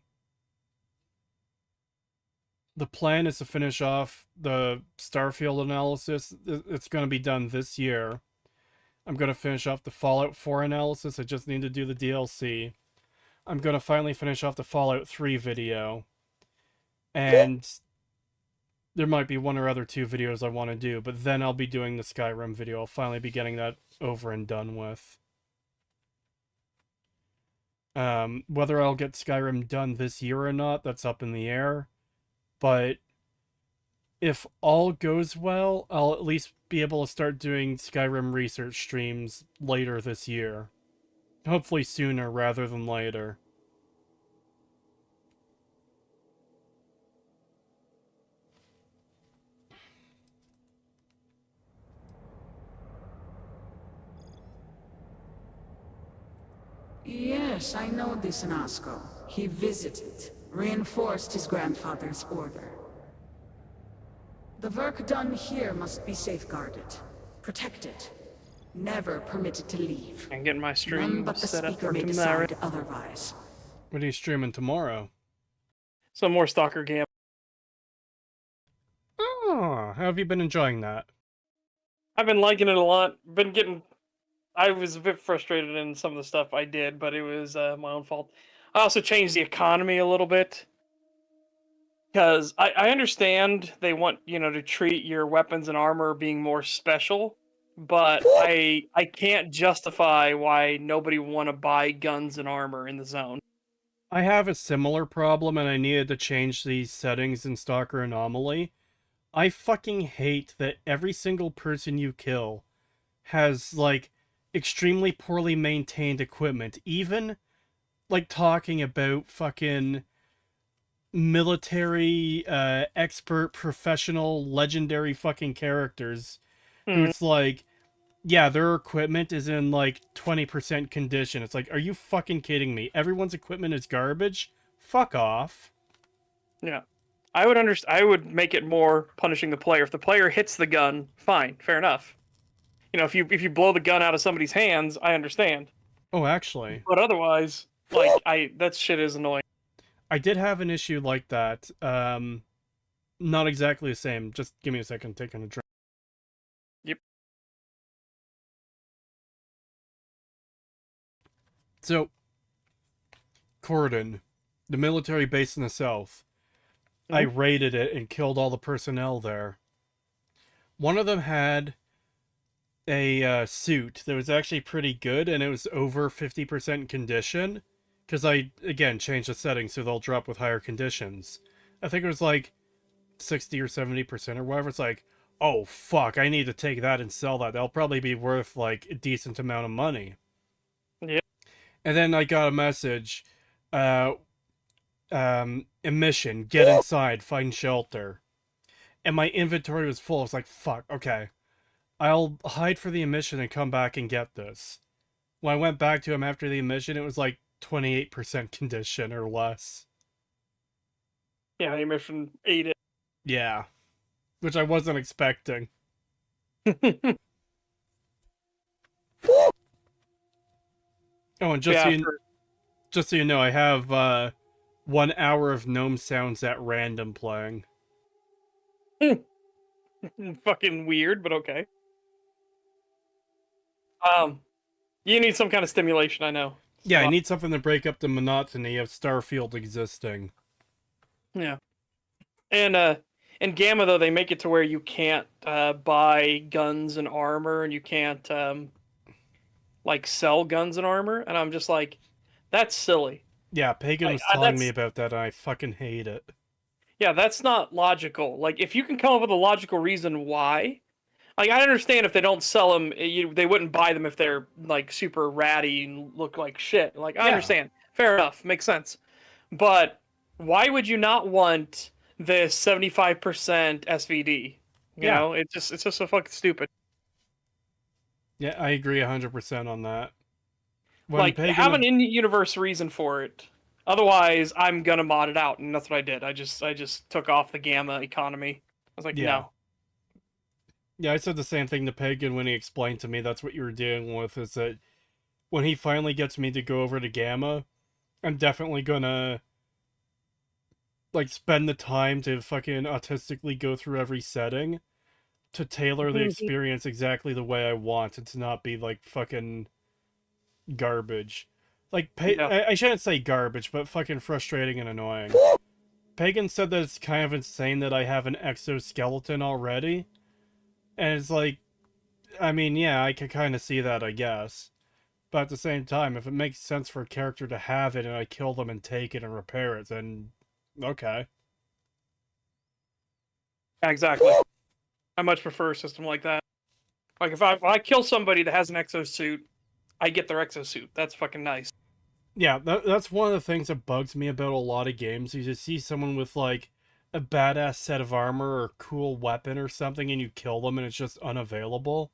plan is to finish off the Starfield analysis. It's going to be done this year. I'm going to finish off the Fallout 4 analysis. I just need to do the DLC. I'm going to finally finish off the Fallout 3 video. And there might be one or other two videos I want to do, but then I'll be doing the Skyrim video. I'll finally be getting that over and done with. Whether I'll get Skyrim done this year or not, that's up in the air. But if all goes well, I'll at least be able to start doing Skyrim research streams later this year. Hopefully sooner rather than later. Yes, I know this Nasco. He visited, reinforced his grandfather's order. The work done here must be safeguarded, protected, never permitted to leave. I'm getting my None stream but the set up speaker for may tomorrow. decide otherwise. What are you streaming tomorrow? Some more Stalker game. Oh, how have you been enjoying that? I've been liking it a lot. I was a bit frustrated in some of the stuff I did, but it was my own fault. I also changed the economy a little bit. Because I understand they want, to treat your weapons and armor being more special, but I can't justify why nobody would want to buy guns and armor in the zone. I have a similar problem and I needed to change these settings in Stalker Anomaly. I fucking hate that every single person you kill has, like, extremely poorly maintained equipment. Even, like, talking about fucking military, expert, professional, legendary fucking characters. Who it's like, yeah, their equipment is in, like, 20% condition. It's like, are you fucking kidding me? Everyone's equipment is garbage? Fuck off. Yeah. I would make it more punishing the player. If the player hits the gun, fine, fair enough. If you blow the gun out of somebody's hands, I understand. Oh, actually. But otherwise, like, that shit is annoying. I did have an issue like that. Not exactly the same. Just give me a second, taking a drink. Yep. So, Cordon, the military base in the south. I raided it and killed all the personnel there. One of them had a suit that was actually pretty good, and it was over 50% condition. Because I, again, changed the settings so they'll drop with higher conditions. I think it was like 60 or 70% or whatever. It's like, oh fuck, I need to take that and sell that. That'll probably be worth, like, a decent amount of money. Yeah. And then I got a message, emission, get inside, find shelter. And my inventory was full. I was like, fuck, okay. I'll hide for the emission and come back and get this. When I went back to him after the emission, it was like 28% condition or less. Yeah, the emission ate it. Yeah. Which I wasn't expecting. Oh, and just so you know, I have 1 hour of gnome sounds at random playing. Fucking weird, but okay. You need some kind of stimulation, I know. Yeah, I need something to break up the monotony of Starfield existing. Yeah. And in Gamma, though, they make it to where you can't buy guns and armor, and you can't like sell guns and armor, and I'm just like, that's silly. Yeah, Pagan was telling me about that, and I fucking hate it. Yeah, that's not logical. Like, if you can come up with a logical reason why, like, I understand if they don't sell them, they wouldn't buy them if they're, like, super ratty and look like shit. Like, I understand. Fair enough. Makes sense. But why would you not want this 75% SVD? You know, it's just so fucking stupid. Yeah, I agree 100% on that. Like, have an in-universe reason for it. Otherwise, I'm gonna mod it out, and that's what I did. I just took off the Gamma economy. I was like, no. Yeah, I said the same thing to Pagan when he explained to me that's what you were dealing with, is that when he finally gets me to go over to Gamma, I'm definitely gonna, like, spend the time to fucking autistically go through every setting to tailor the experience exactly the way I want it to not be, like, fucking garbage. Like, I shouldn't say garbage, but fucking frustrating and annoying. Pagan said that it's kind of insane that I have an exoskeleton already. And it's like, I mean, yeah, I can kind of see that, I guess. But at the same time, if it makes sense for a character to have it and I kill them and take it and repair it, then okay. Exactly. I much prefer a system like that. Like, if I kill somebody that has an exosuit, I get their exosuit. That's fucking nice. Yeah, that's one of the things that bugs me about a lot of games. You just see someone with, like, a badass set of armor or a cool weapon or something, and you kill them and it's just unavailable.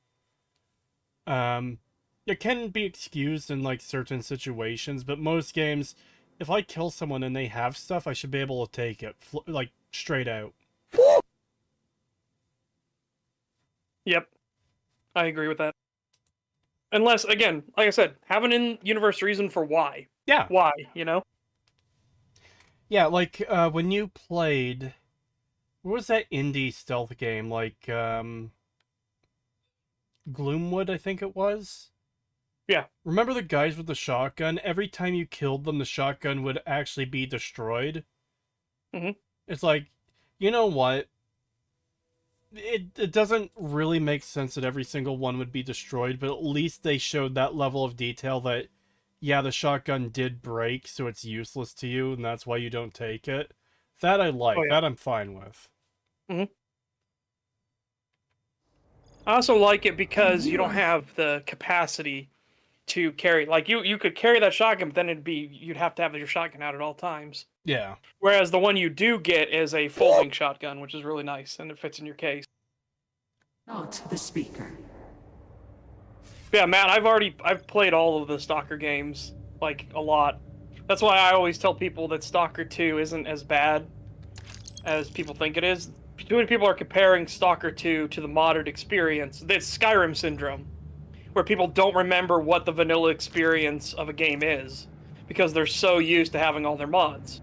it can be excused in like certain situations, but most games, if I kill someone and they have stuff, I should be able to take it, like, straight out. Yep, I agree with that. Unless, again, like I said, have an in-universe reason for why. Yeah. Why, you know? Yeah, like, when you played... What was that indie stealth game? Like, Gloomwood, I think it was? Yeah. Remember the guys with the shotgun? Every time you killed them, the shotgun would actually be destroyed. Mm-hmm. It's like, you know what? It doesn't really make sense that every single one would be destroyed, but at least they showed that level of detail that, yeah, the shotgun did break, so it's useless to you, and that's why you don't take it. That I like. Oh, yeah. That I'm fine with. Mm-hmm. I also like it because you don't have the capacity to carry. Like, you could carry that shotgun, but then you'd have to have your shotgun out at all times. Yeah. Whereas the one you do get is a folding shotgun, which is really nice, and it fits in your case. Not the speaker. Yeah, Matt, I've played all of the Stalker games, like, a lot. That's why I always tell people that Stalker 2 isn't as bad as people think it is. Too many people are comparing Stalker 2 to the modded experience. It's Skyrim syndrome, where people don't remember what the vanilla experience of a game is, because they're so used to having all their mods.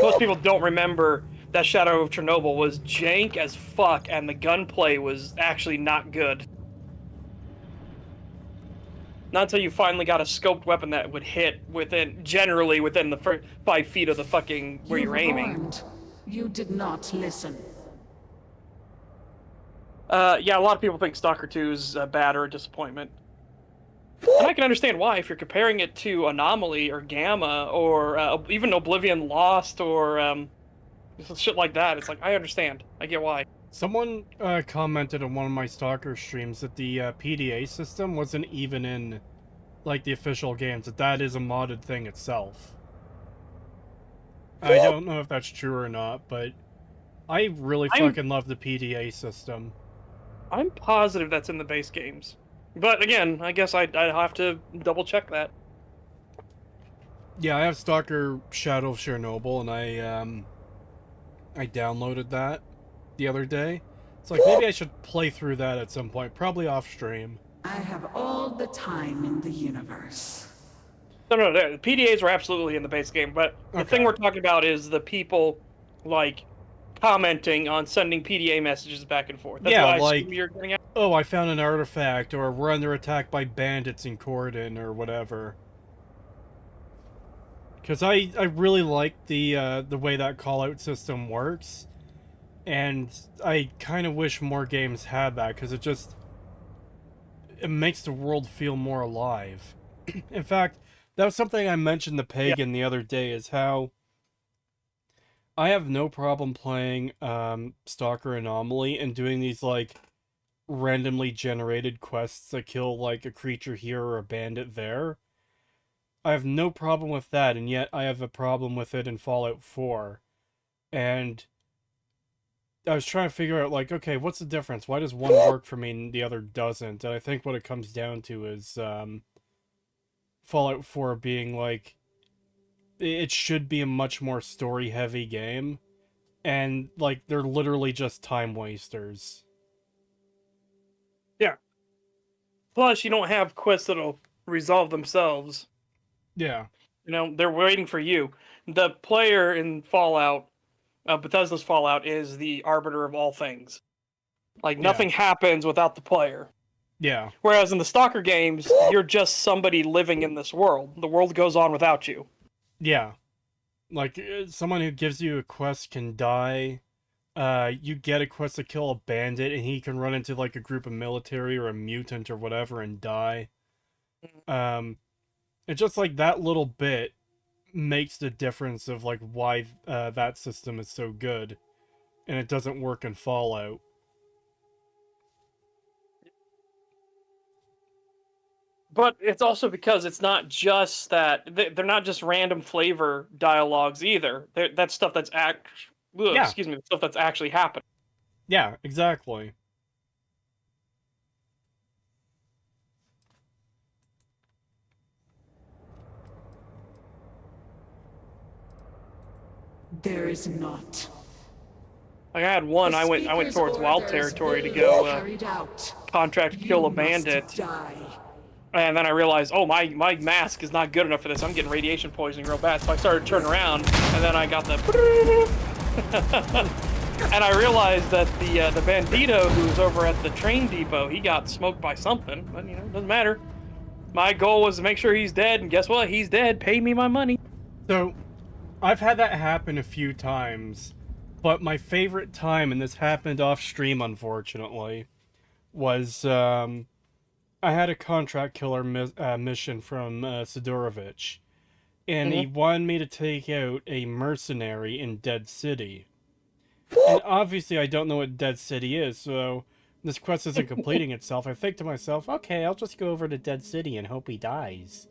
Most people don't remember that Shadow of Chernobyl was jank as fuck, and the gunplay was actually not good. Not until you finally got a scoped weapon that would hit generally within the 5 feet of the fucking where you're aiming. Warned. You did not listen. Yeah, a lot of people think Stalker 2 is bad or a disappointment. And I can understand why. If you're comparing it to Anomaly or Gamma or even Oblivion Lost or shit like that, it's like, I understand. I get why. Someone commented on one of my Stalker streams that the PDA system wasn't even in, like, the official games, that is a modded thing itself. I don't know if that's true or not, but I really fucking love the PDA system. I'm positive that's in the base games. But again, I guess I'd have to double check that. Yeah, I have Stalker Shadow of Chernobyl, and I downloaded that the other day. It's like, maybe I should play through that at some point, probably off stream. I have all the time in the universe. No, the PDAs were absolutely in the base game, but the thing we're talking about is the people, like, commenting on sending PDA messages back and forth. That's yeah, what I like, assume you're getting at. Oh, I found an artifact, or we're under attack by bandits in Cordon, or whatever. Because I really like the way that call-out system works, and I kind of wish more games had that, because it makes the world feel more alive. In fact, that was something I mentioned to Pagan the other day, is how I have no problem playing Stalker Anomaly and doing these, like, randomly generated quests that kill, like, a creature here or a bandit there. I have no problem with that, and yet I have a problem with it in Fallout 4. And I was trying to figure out, like, okay, what's the difference? Why does one work for me and the other doesn't? And I think what it comes down to is Fallout 4 being, like, it should be a much more story-heavy game. And, like, they're literally just time wasters. Yeah. Plus, you don't have quests that'll resolve themselves. Yeah. You know, they're waiting for you. The player in Fallout, Bethesda's Fallout, is the arbiter of all things. Like, nothing happens without the player. Yeah. Whereas in the Stalker games, you're just somebody living in this world. The world goes on without you. Yeah. Like, someone who gives you a quest can die. You get a quest to kill a bandit, and he can run into, like, a group of military or a mutant or whatever and die. And just, like, that little bit makes the difference of, like, why that system is so good. And it doesn't work in Fallout. But it's also because it's not just that they're not just random flavor dialogues either. That's stuff that's stuff that's actually happening. Yeah, exactly. There is not. Like I had one, I went towards wild territory to go contract kill a bandit. And then I realized, oh, my mask is not good enough for this. I'm getting radiation poisoning real bad. So I started turning around, and then I got the... and I realized that the bandito who was over at the train depot, he got smoked by something. But, you know, it doesn't matter. My goal was to make sure he's dead, and guess what? He's dead. Pay me my money. So, I've had that happen a few times. But my favorite time, and this happened off stream, unfortunately, was... I had a contract killer mission from Sidorovich, and he wanted me to take out a mercenary in Dead City. And obviously I don't know what Dead City is, so this quest isn't completing itself. I think to myself, okay, I'll just go over to Dead City and hope he dies.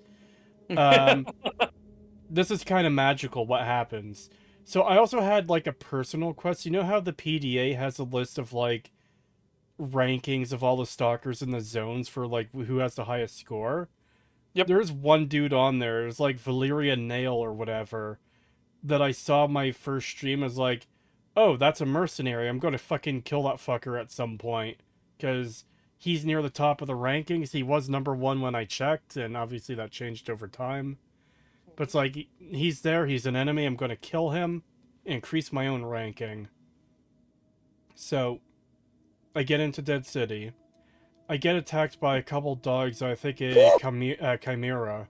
This is kind of magical what happens. So I also had like a personal quest. You know how the PDA has a list of like rankings of all the stalkers in the zones for like who has the highest score? Yep. There's one dude on there, it's like Valeria Nail or whatever, that I saw my first stream as like, oh, that's a mercenary, I'm gonna fucking kill that fucker at some point, because he's near the top of the rankings. He was #1 when I checked, and obviously that changed over time. But it's like, he's there, he's an enemy, I'm gonna kill him, increase my own ranking. So I get into Dead City. I get attacked by a couple dogs, I think a chimera.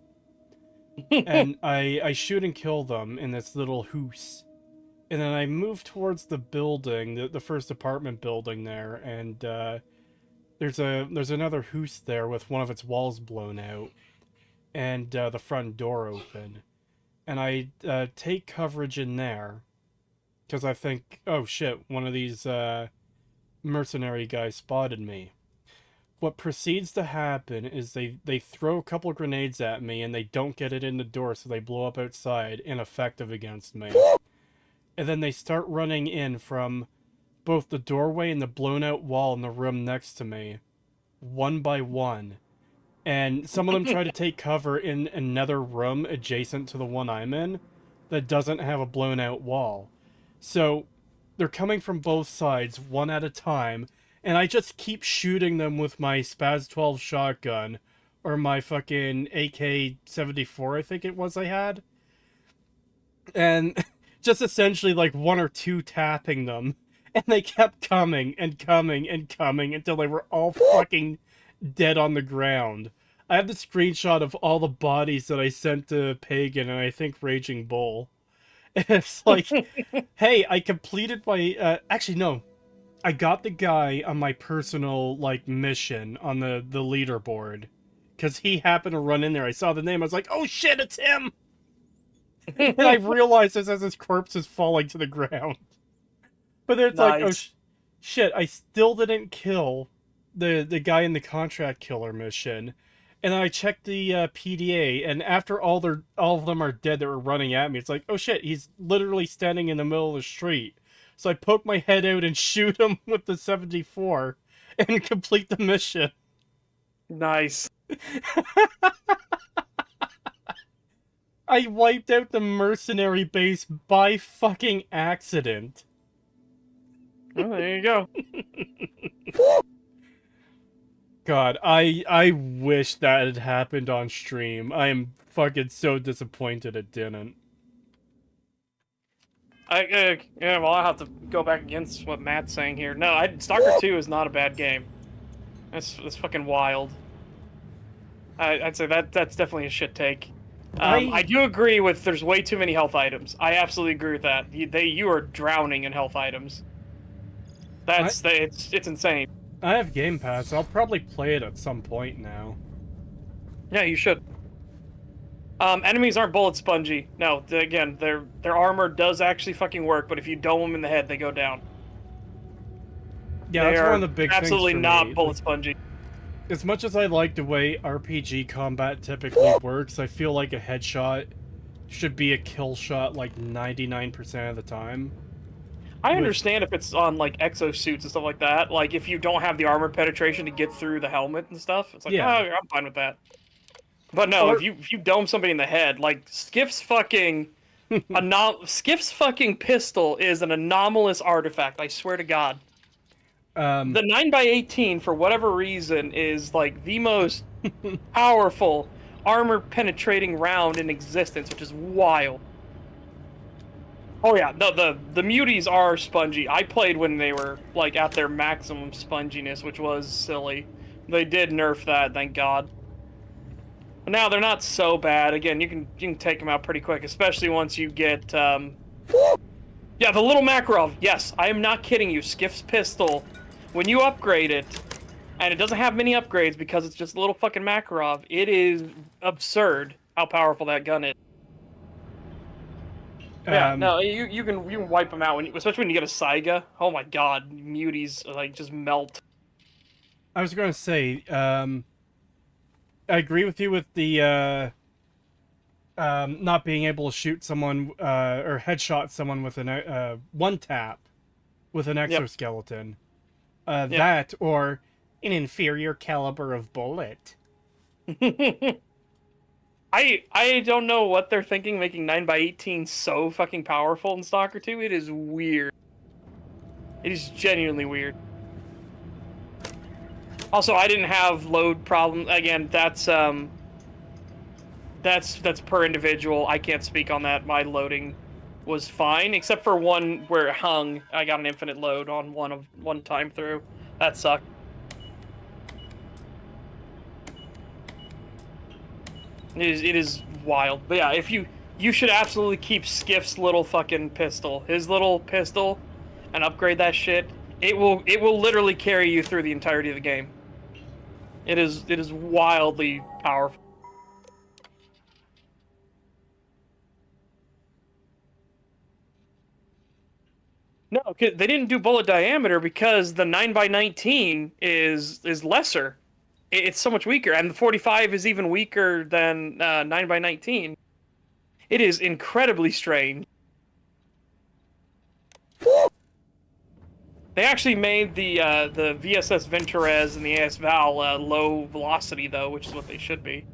And I shoot and kill them in this little hoose. And then I move towards the building, the first apartment building there, and there's another hoose there with one of its walls blown out. And the front door open. And I take coverage in there. Because I think, oh shit, one of these... mercenary guy spotted me. What proceeds to happen is they throw a couple grenades at me and they don't get it in the door, so they blow up outside, ineffective against me. And then they start running in from both the doorway and the blown out wall in the room next to me, one by one. And some of them try to take cover in another room adjacent to the one I'm in that doesn't have a blown out wall. So they're coming from both sides, one at a time, and I just keep shooting them with my Spaz 12 shotgun, or my fucking AK-74, I think it was I had. And just essentially like one or two tapping them, and they kept coming and coming and coming until they were all fucking dead on the ground. I have the screenshot of all the bodies that I sent to Pagan and I think Raging Bull. It's like, hey, I completed my, actually, no. I got the guy on my personal, like, mission on the leaderboard. Because he happened to run in there. I saw the name. I was like, oh shit, it's him! And I realized this as his corpse is falling to the ground. But then it's like, oh shit, I still didn't kill the guy in the contract killer mission. And then I checked the PDA, and after all of them are dead that were running at me, it's like, oh shit, he's literally standing in the middle of the street. So I poke my head out and shoot him with the 74 and complete the mission. Nice. I wiped out the mercenary base by fucking accident. Well, there you go. God, I wish that had happened on stream. I am fucking so disappointed it didn't. Yeah, well, I'll have to go back against what Matt's saying here. No, Stalker 2 is not a bad game. That's fucking wild. I'd say that's definitely a shit take. I do agree with there's way too many health items. I absolutely agree with that. You are drowning in health items. It's insane. I have Game Pass. I'll probably play it at some point now. Yeah, you should. Enemies aren't bullet spongy. No, again, their armor does actually fucking work, but if you dome them in the head, they go down. Yeah, that's one of the big things absolutely for not me. Bullet spongy. As much as I like the way RPG combat typically works, I feel like a headshot should be a kill shot like 99% of the time. I understand if it's on like exosuits and stuff like that. Like if you don't have the armor penetration to get through the helmet and stuff, it's like, Yeah. oh, I'm fine with that. But no, if you dome somebody in the head, like Skiff's fucking Skiff's fucking pistol is an anomalous artifact, I swear to God. The 9x18, for whatever reason, is like the most powerful armor-penetrating round in existence, which is wild. Oh yeah, no, the muties are spongy. I played when they were like at their maximum sponginess, which was silly. They did nerf that, thank God. But now they're not so bad. Again, you can take them out pretty quick, especially once you get yeah, the little Makarov. Yes, I am not kidding you. Skiff's pistol, when you upgrade it, and it doesn't have many upgrades because it's just a little fucking Makarov, it is absurd how powerful that gun is. Yeah, no, you can wipe them out, especially when you get a Saiga. Oh my God, muties like just melt. I was going to say, I agree with you with the not being able to shoot someone or headshot someone with an one tap with an exoskeleton. That or an inferior caliber of bullet. I don't know what they're thinking making 9x18 so fucking powerful in Stalker 2. It is weird. It is genuinely weird. Also, I didn't have load problems. Again, that's per individual. I can't speak on that. My loading was fine, except for one where it hung. I got an infinite load on one time through. That sucked. It is wild. But yeah, if you should absolutely keep Skiff's little fucking pistol. His little pistol, and upgrade that shit. It will literally carry you through the entirety of the game. It is wildly powerful. No, they didn't do bullet diameter because the 9x19 is lesser. It's so much weaker, and the 45 is even weaker than 9x19. It is incredibly strange. They actually made the VSS Venturez and the AS Val low velocity, though, which is what they should be.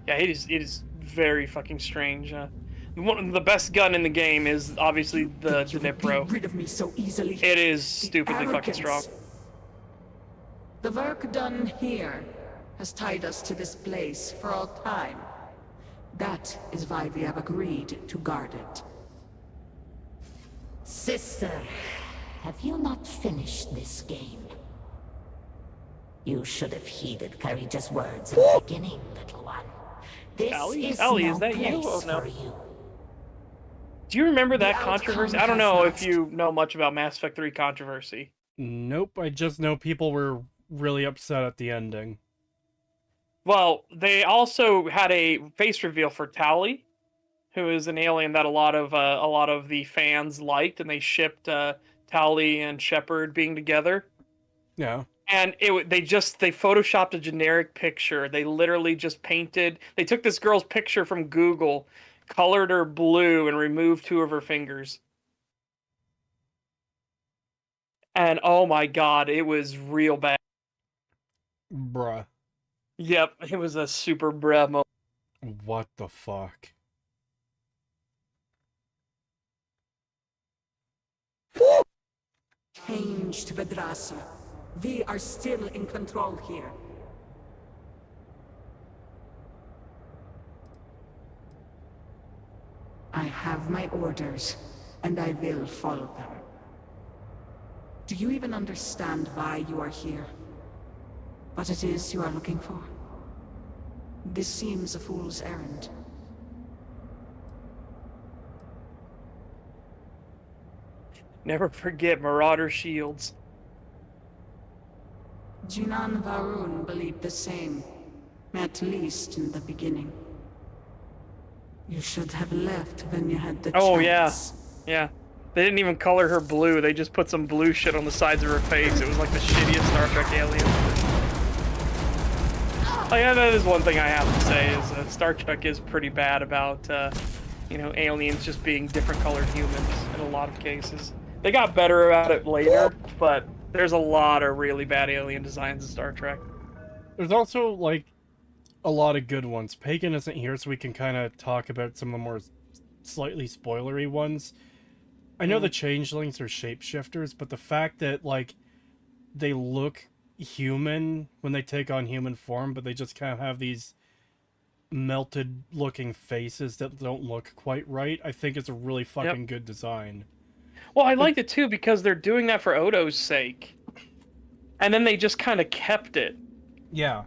Yeah, it is very fucking strange. One of the best gun in the game is obviously the Dnipro. Rid of me so easily. It is stupidly fucking strong. The work done here has tied us to this place for all time. That is why we have agreed to guard it. Sister, have you not finished this game? You should have heeded Courageous words in the beginning, little one. This Ellie, is is that you? Oh no. Do you remember that controversy? I don't know if you know much about Mass Effect 3 controversy. Nope, I just know people were really upset at the ending. Well, they also had a face reveal for Tali, who is an alien that a lot of the fans liked, and they shipped Tali and Shepard being together. Yeah. And they photoshopped a generic picture. They literally just they took this girl's picture from Google, colored her blue, and removed 2 of her fingers. And oh my God, it was real bad. Bruh. Yep, it was a super bruh moment. What the fuck? Changed Vedrasa. We are still in control here. I have my orders, and I will follow them. Do you even understand why you are here? What it is you are looking for? This seems a fool's errand. Never forget Marauder shields. Jinan Varun believed the same, at least in the beginning. You should have left when you had the chance. Yeah. They didn't even color her blue, they just put some blue shit on the sides of her face. It was like the shittiest Star Trek alien. Oh yeah, that is one thing I have to say is Star Trek is pretty bad about, you know, aliens just being different colored humans in a lot of cases. They got better about it later, but there's a lot of really bad alien designs in Star Trek. There's also, like, a lot of good ones. Pagan isn't here, so we can kind of talk about some of the more slightly spoilery ones. I know the changelings are shapeshifters, but the fact that, like, they look human when they take on human form, but they just kind of have these melted looking faces that don't look quite right, I think is a really fucking good design. Well, I liked it too because they're doing that for Odo's sake. And then they just kind of kept it. Yeah.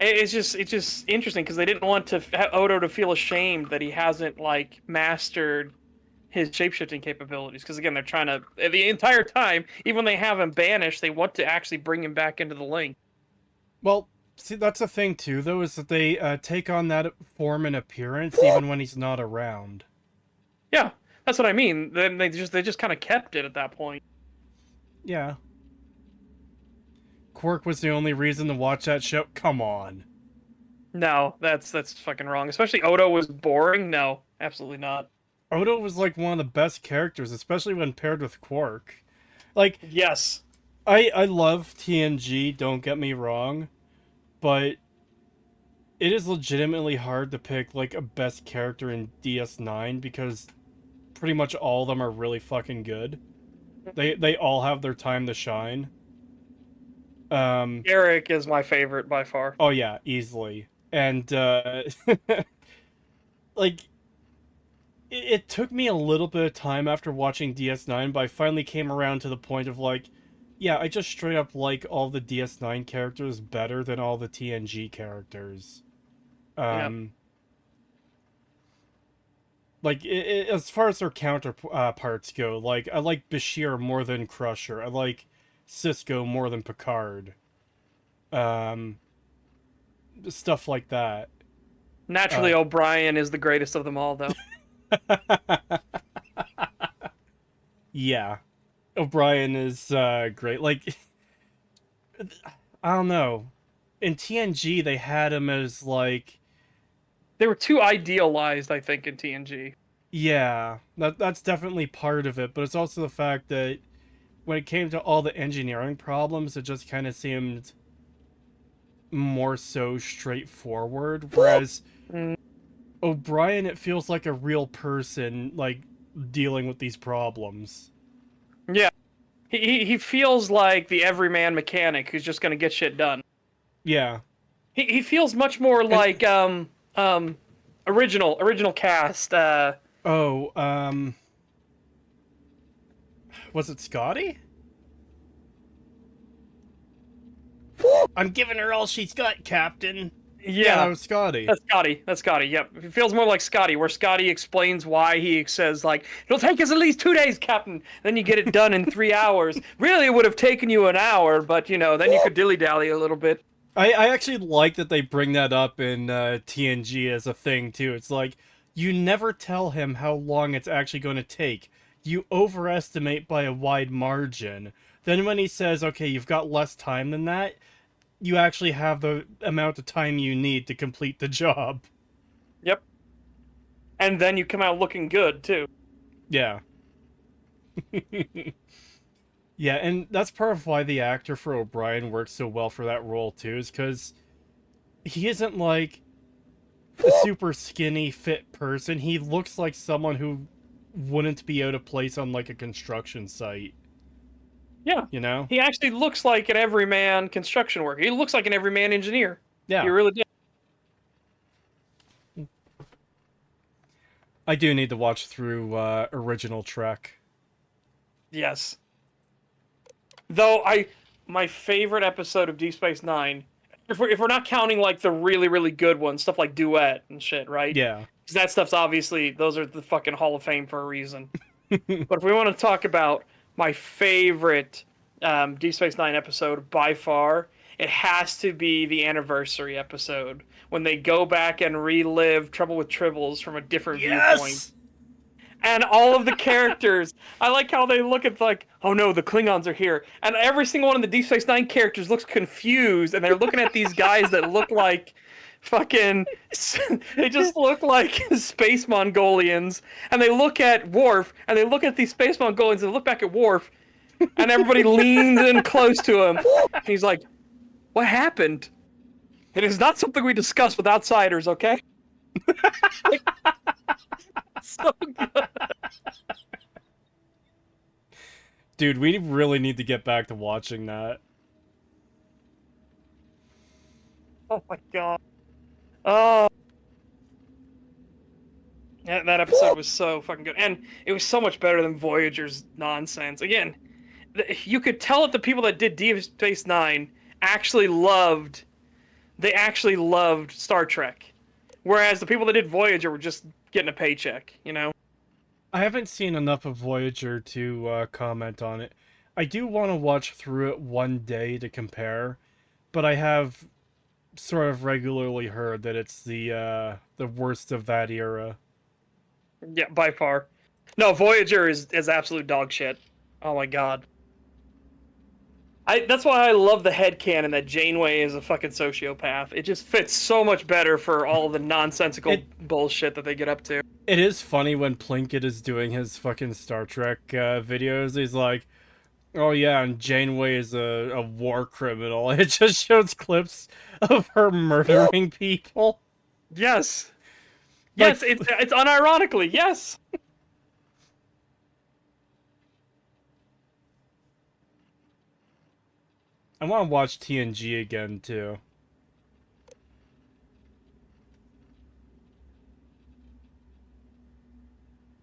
It's just interesting because they didn't want to Odo to feel ashamed that he hasn't, like, mastered his shapeshifting capabilities. Because again, they're trying to, the entire time, even when they have him banished, they want to actually bring him back into the link. Well, see, that's the thing too, though, is that they take on that form and appearance even when he's not around. Yeah, that's what I mean. Then they just kind of kept it at that point. Yeah. Quark was the only reason to watch that show? Come on. No, that's fucking wrong. Especially Odo was boring? No, absolutely not. Odo was, like, one of the best characters, especially when paired with Quark. Like, yes. I love TNG, don't get me wrong, but it is legitimately hard to pick, like, a best character in DS9 because pretty much all of them are really fucking good. They all have their time to shine. Eric is my favorite by far. Oh yeah, easily. And like, it took me a little bit of time after watching DS9, but I finally came around to the point of, like, yeah, I just straight up like all the DS9 characters better than all the TNG characters. Like, as far as their counterparts go, like, I like Bashir more than Crusher. I like Cisco more than Picard. Stuff like that. Naturally, O'Brien is the greatest of them all, though. Yeah. O'Brien is great. Like, I don't know. In TNG, they had him as, like... They were too idealized, I think, in TNG. Yeah, that's definitely part of it, but it's also the fact that when it came to all the engineering problems, it just kind of seemed more so straightforward, whereas O'Brien, it feels like a real person, like, dealing with these problems. Yeah. He feels like the everyman mechanic who's just going to get shit done. Yeah. He feels much more like original cast. Was it Scotty? I'm giving her all she's got, Captain. Yeah, that was Scotty. That's Scotty, yep. It feels more like Scotty, where Scotty explains why he says, like, it'll take us at least 2 days, Captain. Then you get it done in 3 hours. Really, it would have taken you an hour, but, you know, then you could dilly-dally a little bit. I actually like that they bring that up in TNG as a thing, too. It's like, you never tell him how long it's actually going to take. You overestimate by a wide margin. Then when he says, okay, you've got less time than that, you actually have the amount of time you need to complete the job. Yep. And then you come out looking good, too. Yeah. Yeah, and that's part of why the actor for O'Brien works so well for that role, too, is because he isn't, like, a super skinny, fit person. He looks like someone who wouldn't be out of place on, like, a construction site. Yeah. You know? He actually looks like an everyman construction worker. He looks like an everyman engineer. Yeah. He really did. I do need to watch through original Trek. Yes. Though my favorite episode of Deep Space Nine, if we're not counting, like, the really, really good ones, stuff like Duet and shit, right? Yeah. Because that stuff's obviously, those are the fucking Hall of Fame for a reason. But if we want to talk about my favorite Deep Space Nine episode by far, it has to be the anniversary episode when they go back and relive Trouble with Tribbles from a different viewpoint. And all of the characters, I like how they look at like, oh no, the Klingons are here. And every single one of the Deep Space Nine characters looks confused, and they're looking at these guys that look like fucking, they just look like space Mongolians. And they look at Worf, and they look at these space Mongolians, and they look back at Worf, and everybody leans in close to him. And he's like, what happened? It is not something we discuss with outsiders, okay? So good. Dude, we really need to get back to watching that. Oh my god. Oh. That episode was so fucking good. And it was so much better than Voyager's nonsense. Again, you could tell that the people that did Deep Space Nine actually loved Star Trek. Whereas the people that did Voyager were just getting a paycheck, you know? I haven't seen enough of Voyager to comment on it. I do want to watch through it one day to compare, but I have sort of regularly heard that it's the worst of that era. Yeah, by far. No, Voyager is absolute dog shit. Oh my god. That's why I love the headcanon that Janeway is a fucking sociopath. It just fits so much better for all the nonsensical bullshit that they get up to. It is funny when Plinkett is doing his fucking Star Trek videos. He's like, oh yeah, and Janeway is a war criminal. It just shows clips of her murdering people. Yes. Like, Yes, it's unironically, yes. I want to watch TNG again, too.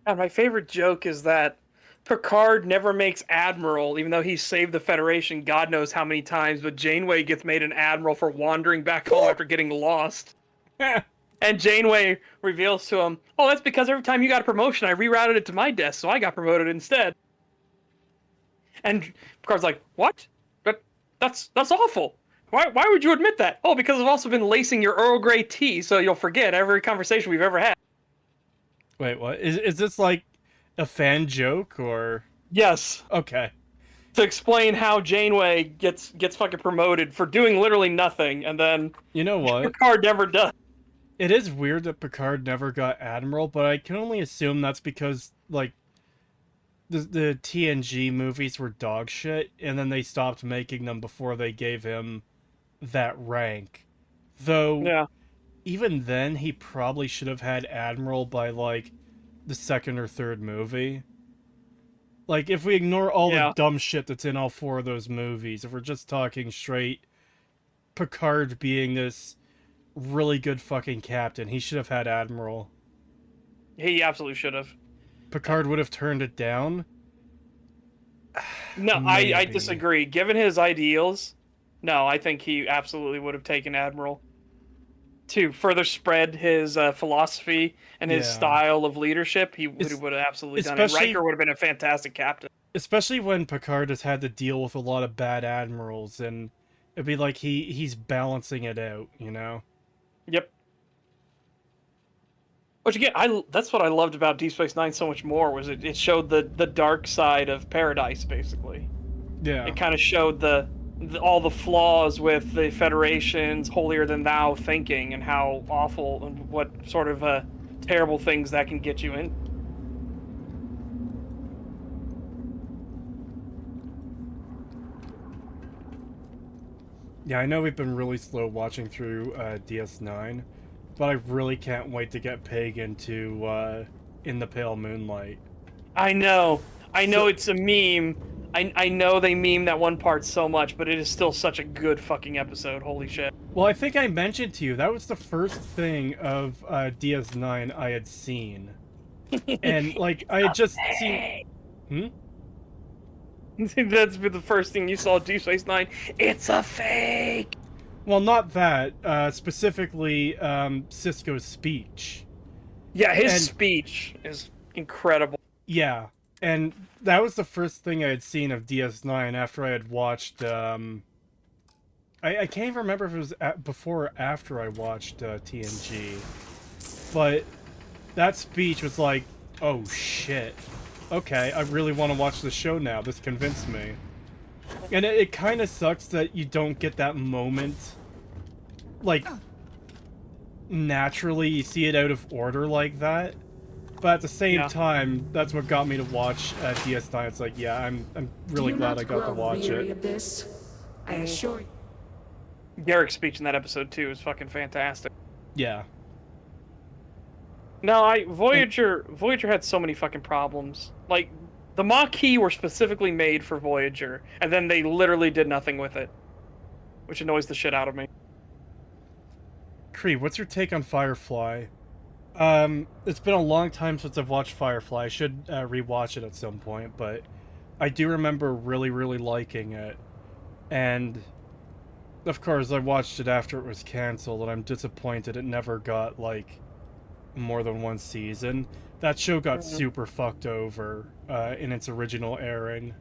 And my favorite joke is that Picard never makes Admiral, even though he saved the Federation God knows how many times, but Janeway gets made an Admiral for wandering back home after getting lost. And Janeway reveals to him, oh, that's because every time you got a promotion, I rerouted it to my desk, so I got promoted instead. And Picard's like, what? That's awful. Why would you admit that? Oh, because I've also been lacing your Earl Grey tea, so you'll forget every conversation we've ever had. Wait, what? Is this like a fan joke, or? Yes. Okay. To explain how Janeway gets fucking promoted for doing literally nothing, and then you know what? Picard never does. It is weird that Picard never got Admiral, but I can only assume that's because, like, the TNG movies were dog shit, and then they stopped making them before they gave him that rank. Though, yeah. Even then, he probably should have had Admiral by, like, the second or third movie. Like, if we ignore all the dumb shit that's in all four of those movies, if we're just talking straight Picard being this really good fucking captain, he should have had Admiral. He absolutely should have. Picard would have turned it down? No, I disagree. Given his ideals, no, I think he absolutely would have taken Admiral. To further spread his philosophy and his style of leadership, he would have absolutely done it. Riker would have been a fantastic captain. Especially when Picard has had to deal with a lot of bad admirals, and it'd be like he's balancing it out, you know? Yep. Which again, that's what I loved about Deep Space Nine so much more, was it showed the dark side of Paradise, basically. Yeah. It kind of showed all the flaws with the Federation's holier-than-thou thinking, and how awful and what sort of terrible things that can get you in. Yeah, I know we've been really slow watching through DS9, but I really can't wait to get Peg into In the Pale Moonlight. I know it's a meme. I know they meme that one part so much, but it is still such a good fucking episode. Holy shit. Well, I think I mentioned to you, that was the first thing of DS9 I had seen. And, like, I had just seen... That's been the first thing you saw Deep Space Nine. It's a fake! Well, not that. Specifically, Cisco's speech. Yeah, his speech is incredible. Yeah, and that was the first thing I had seen of DS9 after I had watched, I can't even remember if it was before or after I watched TNG. But that speech was like, Oh, shit. Okay, I really want to watch the show now. This convinced me. And it kind of sucks that you don't get that moment. Like, naturally, you see it out of order like that. But at the same time, that's what got me to watch DS9. It's like, yeah, I'm really glad I got to watch it. Of this? I assure you. Garrick's speech in that episode too is fucking fantastic. Yeah. No, Voyager had so many fucking problems. Like, the Maquis were specifically made for Voyager, and then they literally did nothing with it, which annoys the shit out of me. Kree, what's your take on Firefly? It's been a long time since I've watched Firefly. I should rewatch it at some point, but I do remember really, really liking it. And, of course, I watched it after it was canceled, and I'm disappointed it never got, like, more than one season. That show got super fucked over in its original airing.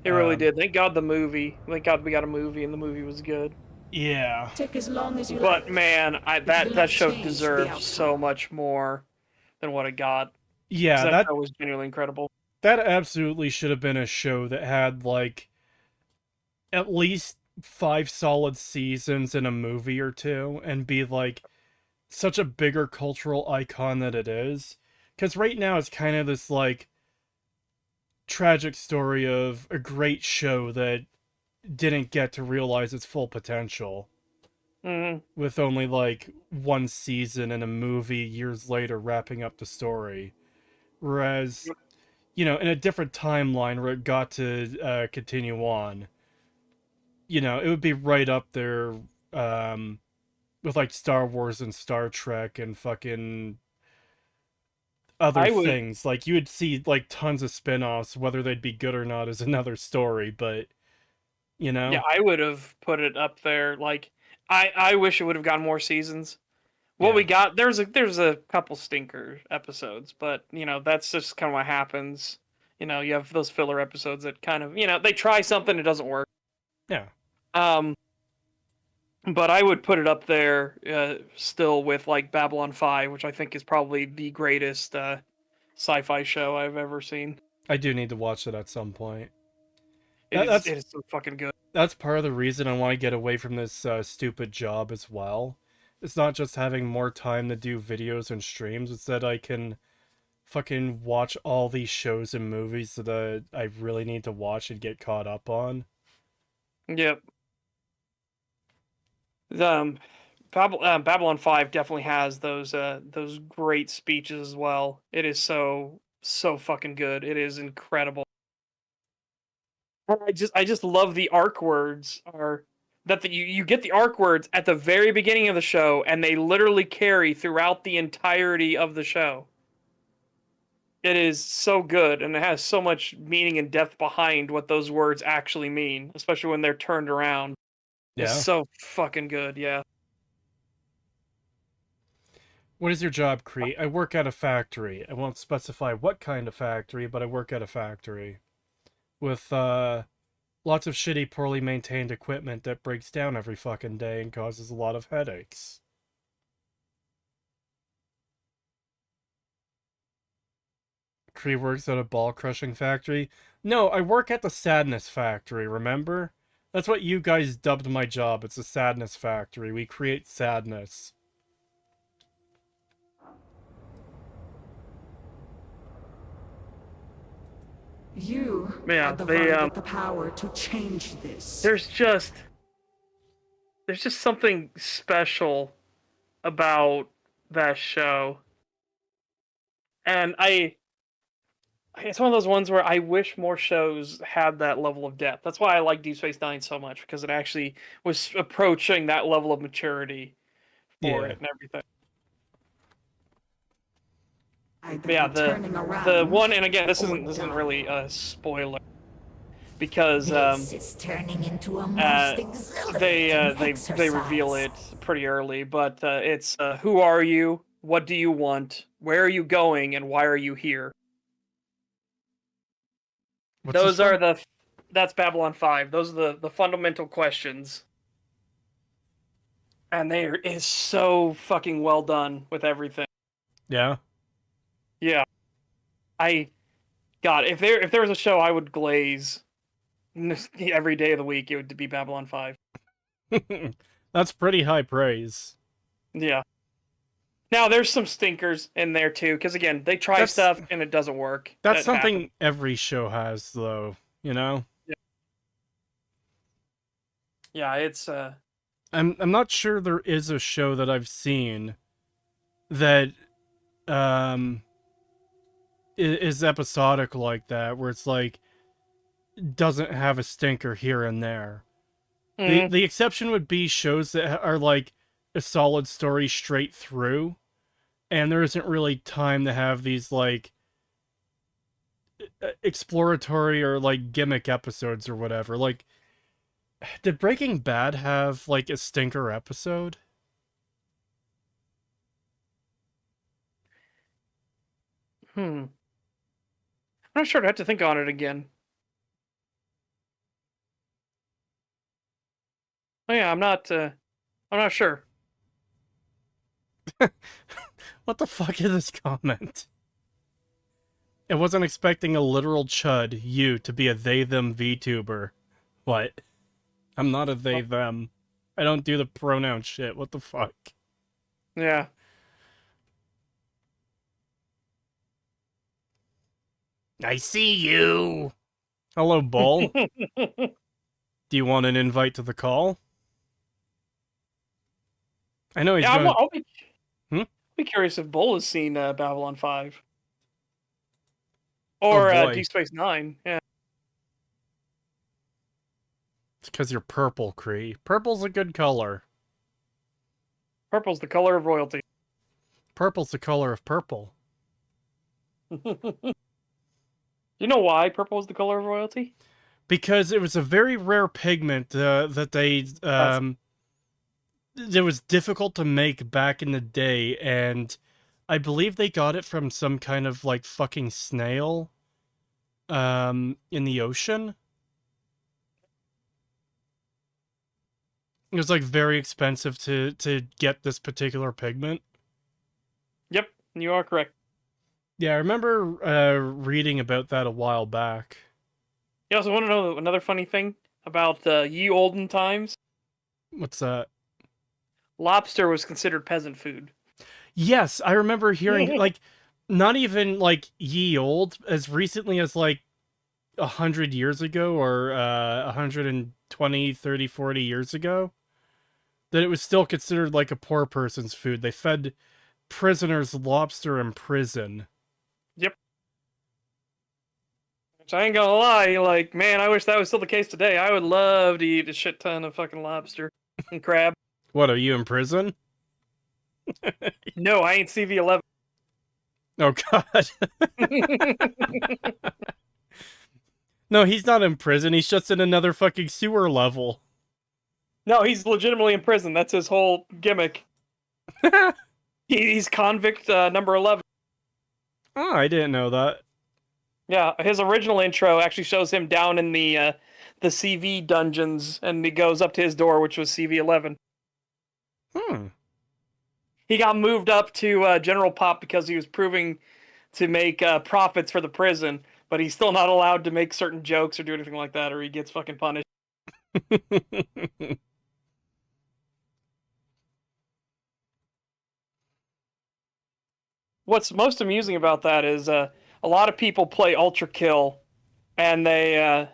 It really did. Thank God the movie. Thank God we got a movie, and the movie was good. Yeah. Take as long as you But like. man, that show deserved so much more than what it got. Yeah, that show was genuinely incredible. That absolutely should have been a show that had, like, at least 5 solid seasons and a movie or two, and be, like, such a bigger cultural icon that it is. Because right now it's kind of this, like, tragic story of a great show that didn't get to realize its full potential. With only, like, 1 season and a movie years later wrapping up the story. Whereas, you know, in a different timeline where it got to continue on, you know, it would be right up there with, like, Star Wars and Star Trek and fucking other things. Like, you would see, like, tons of spin-offs. Whether they'd be good or not is another story, but, you know? Yeah, I would have put it up there. Like, I wish it would have gotten more seasons. What we got, there's a couple stinker episodes, but, you know, that's just kind of what happens. You know, you have those filler episodes that kind of, you know, they try something, it doesn't work. Yeah. But I would put it up there still with, like, Babylon 5, which I think is probably the greatest sci-fi show I've ever seen. I do need to watch it at some point. It is so fucking good. That's part of the reason I want to get away from this stupid job as well. It's not just having more time to do videos and streams, it's that I can fucking watch all these shows and movies that I really need to watch and get caught up on. Yep. Babylon 5 definitely has those great speeches as well. It is so fucking good. It is incredible. I just love the arc words are that you get the arc words at the very beginning of the show, and they literally carry throughout the entirety of the show. It is so good, and it has so much meaning and depth behind what those words actually mean, especially when they're turned around. Yeah. It's so fucking good, yeah. What is your job, Kree? I work at a factory. I won't specify what kind of factory, but I work at a factory. With, lots of shitty, poorly maintained equipment that breaks down every fucking day and causes a lot of headaches. Kree works at a ball-crushing factory? No, I work at the sadness factory, remember? That's what you guys dubbed my job. It's a sadness factory. We create sadness. You Yeah, are the they, one with the power to change this. There's just something special about that show. And it's one of those ones where I wish more shows had that level of depth. That's why I like Deep Space Nine so much, because it actually was approaching that level of maturity for it and everything. But yeah, the one, and again, this isn't really a spoiler, because This is turning into a most exhilarating they reveal it pretty early, but it's who are you, what do you want, where are you going, and why are you here? That's Babylon 5. Those are the fundamental questions. And it is so fucking well done with everything. Yeah? Yeah. God, if there was a show I would glaze every day of the week, it would be Babylon 5. That's pretty high praise. Yeah. Now there's some stinkers in there too, because again, they try stuff and it doesn't work. That's That something happens. every show has, though. You know. Yeah, it's I'm not sure there is a show that I've seen that is episodic like that, where it's like doesn't have a stinker here and there. The exception would be shows that are like a solid story straight through, and there isn't really time to have these like exploratory or like gimmick episodes or whatever. Like, did Breaking Bad have like a stinker episode? I'm not sure. I'd have to think on it again. Oh yeah, I'm not sure. What the fuck is this comment? I wasn't expecting a literal chud, you, to be a they-them VTuber. What? I'm not a they-them. I don't do the pronoun shit. What the fuck? Yeah. I see you! Hello, Bull. Do you want an invite to the call? I know he's going... I'll be curious if Bull has seen Babylon 5. Or Deep Space Nine, yeah. It's because you're purple, Kree. Purple's a good color. Purple's the color of royalty. Purple's the color of purple. You know why purple is the color of royalty? Because it was a very rare pigment that they... it was difficult to make back in the day, and I believe they got it from some kind of, like, fucking snail in the ocean. It was, like, very expensive to get this particular pigment. Yep, you are correct. Yeah, I remember reading about that a while back. You also want to know another funny thing about ye olden times? What's that? Lobster was considered peasant food. Yes, I remember hearing, like, not even, like, ye old, as recently as, like, 100 years ago, or 120, 30, 40 years ago, that it was still considered, like, a poor person's food. They fed prisoners lobster in prison. Yep. Which I ain't gonna lie, like, man, I wish that was still the case today. I would love to eat a shit ton of fucking lobster and crab. What, are you in prison? No, I ain't CV-11. Oh, God. No, he's not in prison. He's just in another fucking sewer level. No, he's legitimately in prison. That's his whole gimmick. He's convict number 11. Oh, I didn't know that. Yeah, his original intro actually shows him down in the CV dungeons, and he goes up to his door, which was CV-11. He got moved up to General Pop because he was proving to make profits for the prison, but he's still not allowed to make certain jokes or do anything like that, or he gets fucking punished. What's most amusing about that is a lot of people play Ultra Kill, and they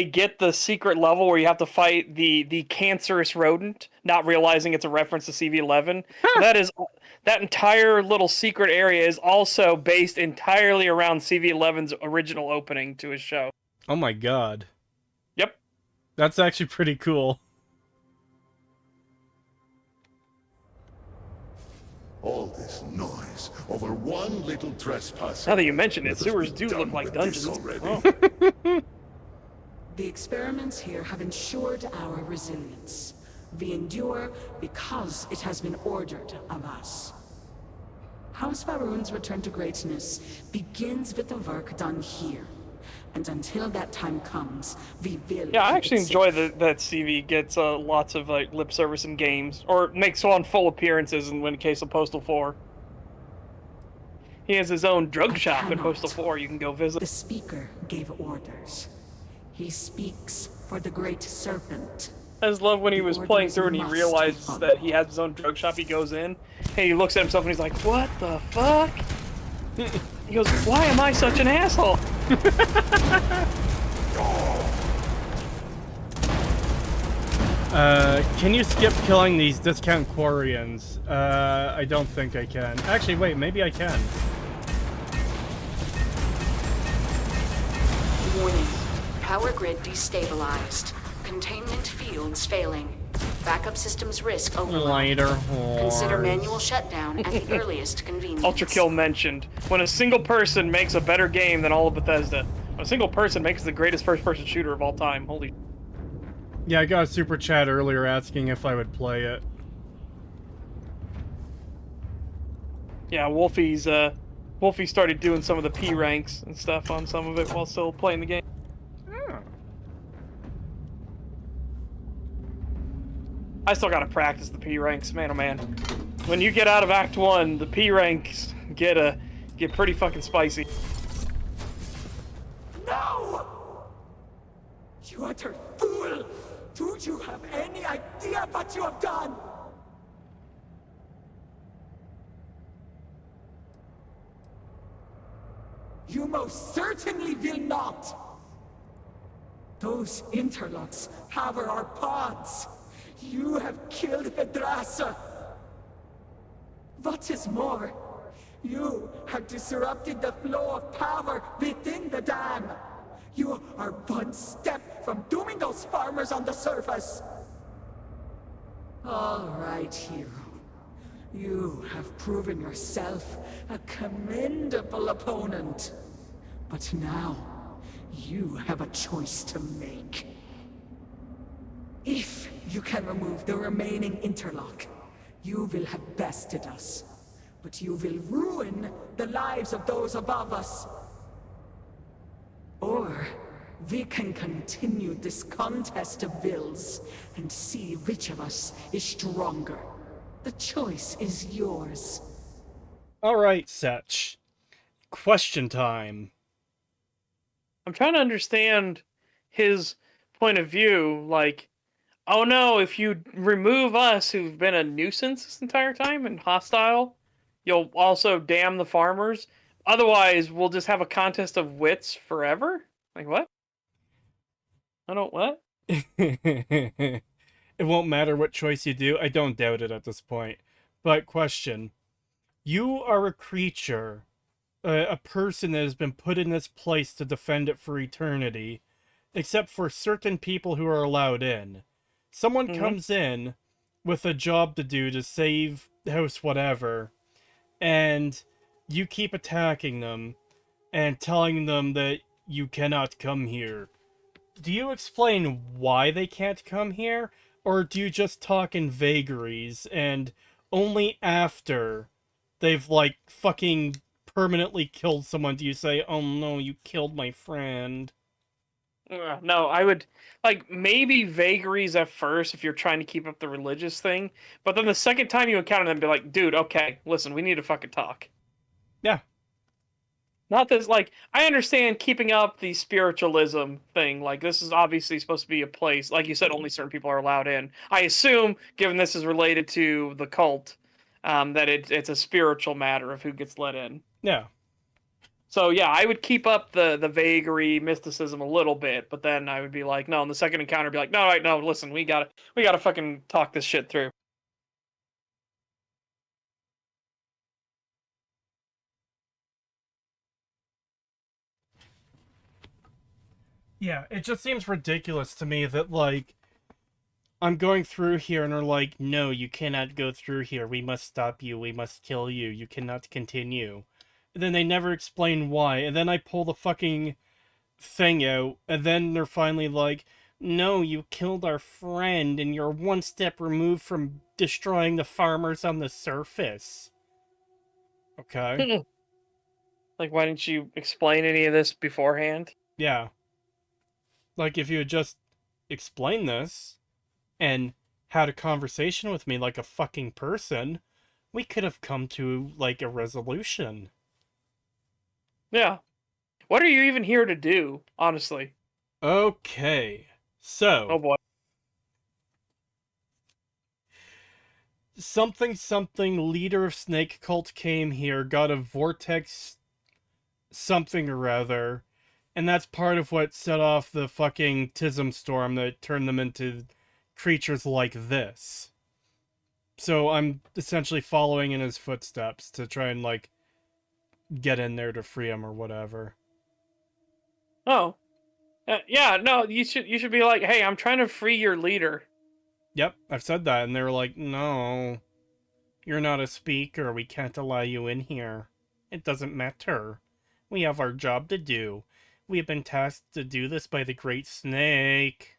get the secret level where you have to fight the cancerous rodent, not realizing it's a reference to CV-11. That entire little secret area is also based entirely around CV-11's original opening to his show. Oh my God. Yep. That's actually pretty cool. All this noise over one little trespasser. Now that you mention it, sewers do look like dungeons. Oh. The experiments here have ensured our resilience. We endure because it has been ordered of us. House Faroon's return to greatness begins with the work done here. And until that time comes, we will... Yeah, I actually enjoy that CV gets lots of like lip service in games, or makes on full appearances in case of Postal 4. He has his own drug shop in cannot. Postal 4 you can go visit. The speaker gave orders. He speaks for the Great Serpent. I just love when he was playing orders through and he must realizes follow. that he has his own drug shop. He goes in, and he looks at himself and he's like, what the fuck? He goes, why am I such an asshole? Can you skip killing these discount Quarians? I don't think I can. Actually, wait, maybe I can. Warning. Power grid destabilized. Containment fields failing. Backup systems risk overload. Lighter Consider whores. manual shutdown at the earliest convenience. Ultra Kill mentioned, when a single person makes a better game than all of Bethesda, when a single person makes the greatest first-person shooter of all time. Holy. Yeah, I got a super chat earlier asking if I would play it. Yeah, Wolfie started doing some of the P ranks and stuff on some of it while still playing the game. I still gotta practice the P ranks, man. Oh man, when you get out of Act 1, the P ranks get pretty fucking spicy. No! You utter fool! Do you have any idea what you have done? You most certainly will not! Those interlocks power our pods! You have killed Vedrasa! What is more, you have disrupted the flow of power within the dam! You are one step from dooming those farmers on the surface! All right, hero. You have proven yourself a commendable opponent. But now, you have a choice to make. If you can remove the remaining interlock, you will have bested us. But you will ruin the lives of those above us. Or we can continue this contest of wills and see which of us is stronger. The choice is yours. Alright, Setch. Question time. I'm trying to understand his point of view, like, oh no, if you remove us who've been a nuisance this entire time and hostile, you'll also damn the farmers. Otherwise, we'll just have a contest of wits forever? Like, what? I don't, what? It won't matter what choice you do. I don't doubt it at this point. But question. You are a creature, a person that has been put in this place to defend it for eternity, except for certain people who are allowed in. Someone comes in with a job to do to save house whatever, and you keep attacking them and telling them that you cannot come here. Do you explain why they can't come here, or do you just talk in vagaries and only after they've, like, fucking permanently killed someone do you say, oh no, you killed my friend? No, I would, like, maybe vagaries at first if you're trying to keep up the religious thing, but then the second time you encounter them, be like, dude, okay, listen, we need to fucking talk. Yeah. Not this, like, I understand keeping up the spiritualism thing, like, this is obviously supposed to be a place, like you said, only certain people are allowed in. I assume, given this is related to the cult, that it's a spiritual matter of who gets let in. Yeah. So yeah, I would keep up the vagary mysticism a little bit, but then I would be like, no, in the second encounter, be like, no, right, no, listen, we gotta fucking talk this shit through. Yeah, it just seems ridiculous to me that, like, I'm going through here and they're like, no, you cannot go through here. We must stop you. We must kill you. You cannot continue. And then they never explain why. And then I pull the fucking thing out. And then they're finally like, no, you killed our friend and you're one step removed from destroying the farmers on the surface. Okay. Like, why didn't you explain any of this beforehand? Yeah. Like, if you had just explained this and had a conversation with me like a fucking person, we could have come to, like, a resolution. Yeah. What are you even here to do, honestly? Okay. So. Oh boy. Something leader of Snake Cult came here, got a vortex something or other, and that's part of what set off the fucking Tism storm that turned them into creatures like this. So I'm essentially following in his footsteps to try and, like, get in there to free him or whatever. Oh. Yeah, no, you should be like, hey, I'm trying to free your leader. Yep, I've said that, and they were like, no, you're not a speaker, we can't allow you in here. It doesn't matter. We have our job to do. We have been tasked to do this by the Great Snake.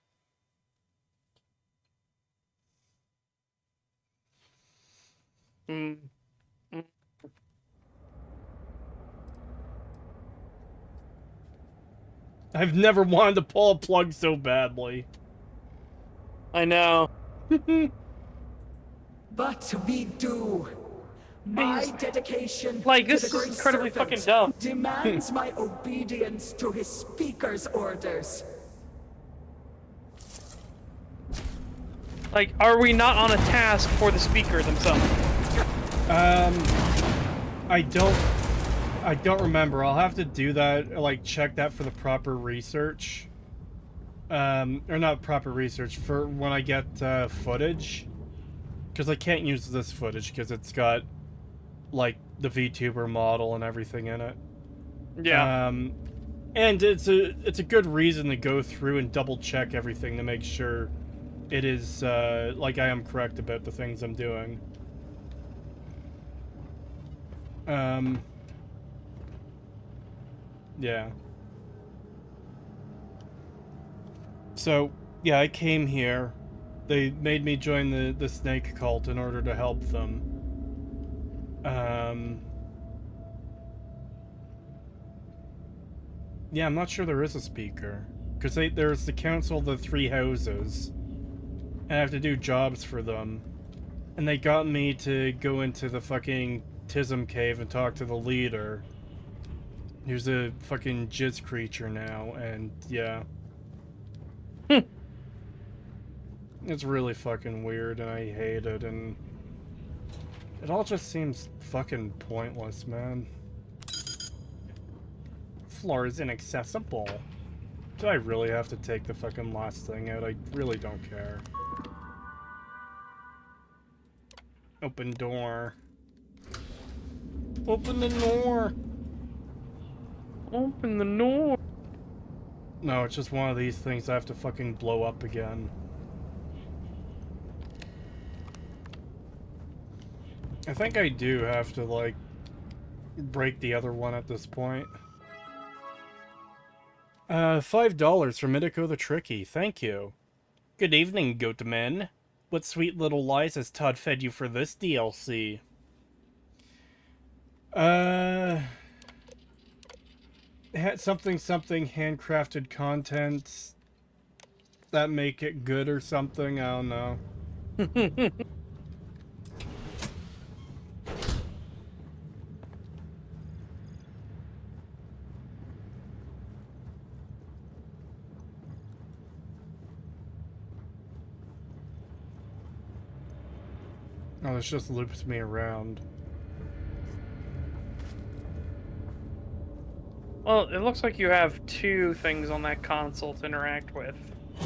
I've never wanted to pull a plug so badly. I know. But we do. My dedication like, to this the is Great incredibly Serpent fucking dumb. demands my obedience to his speaker's orders. Like, are we not on a task for the speaker themselves? I don't remember. I'll have to do that, like, check that for the proper research. Or not proper research, for when I get, footage. Because I can't use this footage, because it's got, like, the VTuber model and everything in it. Yeah. And it's a good reason to go through and double check everything to make sure it is, like, I am correct about the things I'm doing. Yeah. So, yeah, I came here. They made me join the snake cult in order to help them. Yeah, I'm not sure there is a speaker. Because there's the Council of the Three Houses. And I have to do jobs for them. And they got me to go into the fucking Tism Cave and talk to the leader. Who's a fucking jizz creature now, and yeah. It's really fucking weird, and I hate it, and it all just seems fucking pointless, man. Floor is inaccessible. Do I really have to take the fucking last thing out? I really don't care. Open door. Open the door. Open the door. No, it's just one of these things I have to fucking blow up again. I think I do have to, like, break the other one at this point. $5 from Midiko the Tricky. Thank you. Good evening, Goatman. What sweet little lies has Todd fed you for this DLC? Something handcrafted content that make it good or something, I don't know. Oh, this just loops me around. Well, it looks like you have two things on that console to interact with.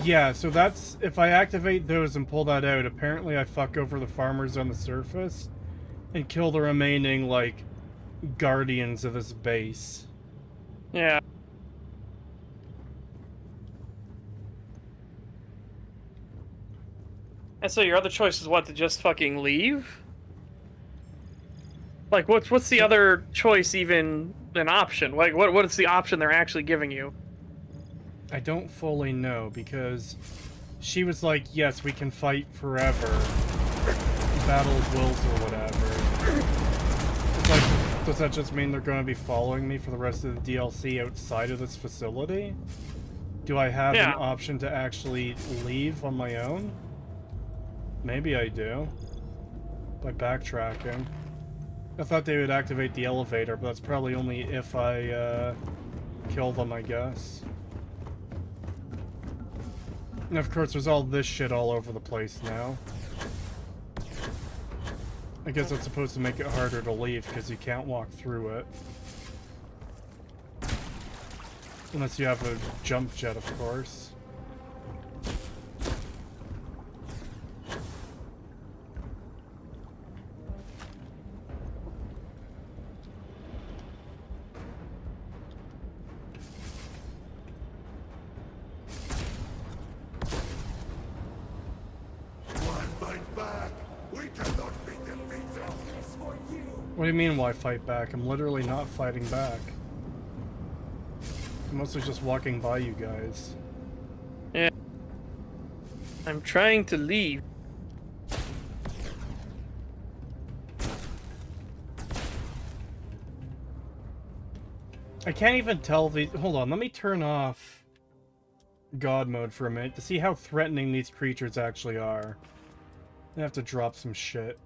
Yeah, so that's... If I activate those and pull that out, apparently I fuck over the farmers on the surface and kill the remaining, like, guardians of this base. Yeah. And so your other choice is what, to just fucking leave? Like, what's the other choice even an option? Like, what is the option they're actually giving you? I don't fully know, because she was like, yes, we can fight forever. Battle of Wills or whatever. It's like, does that just mean they're going to be following me for the rest of the DLC outside of this facility? Do I have an option to actually leave on my own? Maybe I do. By backtracking. I thought they would activate the elevator, but that's probably only if I, kill them, I guess. And of course, there's all this shit all over the place now. I guess that's supposed to make it harder to leave, because you can't walk through it. Unless you have a jump jet, of course. What do you mean, why fight back? I'm literally not fighting back. I'm mostly just walking by you guys. Yeah. I'm trying to leave. I can't even tell the... Hold on, let me turn off God mode for a minute to see how threatening these creatures actually are. I have to drop some shit.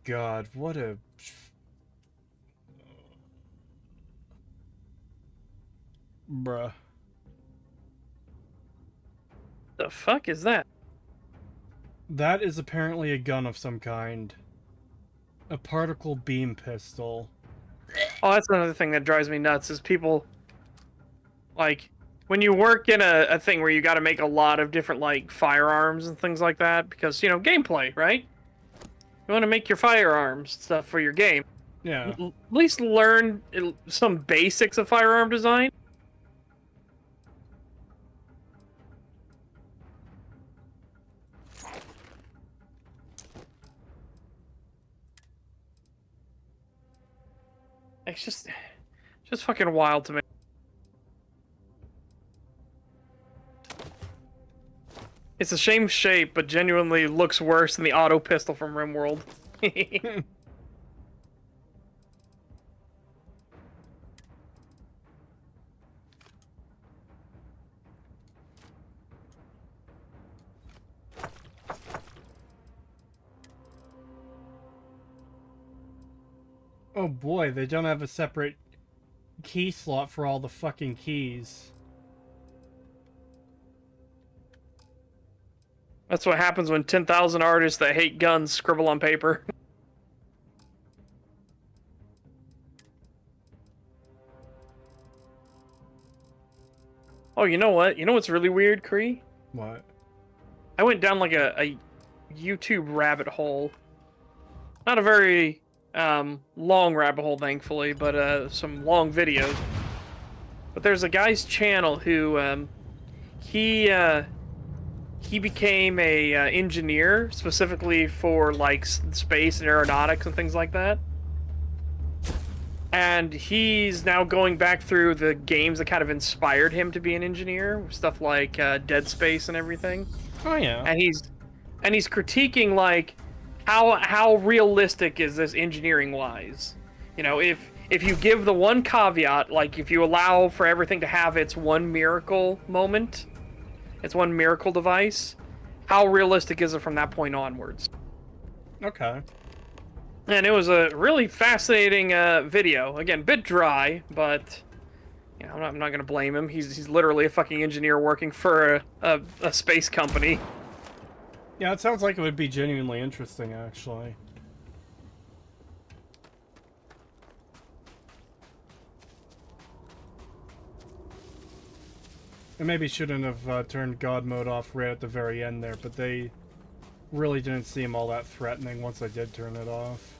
God, what a... Bruh. The fuck is that? That is apparently a gun of some kind. A particle beam pistol. Oh, that's another thing that drives me nuts, is people... Like, when you work in a thing where you gotta make a lot of different, like, firearms and things like that, because, you know, gameplay, right? You want to make your firearms stuff for your game. Yeah. At least learn some basics of firearm design. It's just fucking wild to me. It's the same shape, but genuinely looks worse than the auto pistol from RimWorld. Oh boy, they don't have a separate key slot for all the fucking keys. That's what happens when 10,000 artists that hate guns scribble on paper. Oh, you know what? You know what's really weird, Kree? What? I went down like a YouTube rabbit hole. Not a very long rabbit hole, thankfully, but some long videos. But there's a guy's channel who he became a engineer specifically for like space and aeronautics and things like that. And he's now going back through the games that kind of inspired him to be an engineer, stuff like Dead Space and everything. Oh yeah. And he's critiquing like how realistic is this engineering wise? You know, if you give the one caveat, like if you allow for everything to have its one miracle moment, its one miracle device, how realistic is it from that point onwards? Okay. And it was a really fascinating video. Again, a bit dry, but you know, I'm not gonna blame him. He's literally a fucking engineer working for a space company. Yeah, it sounds like it would be genuinely interesting, actually. I maybe shouldn't have turned God mode off right at the very end there, but they really didn't seem all that threatening once I did turn it off.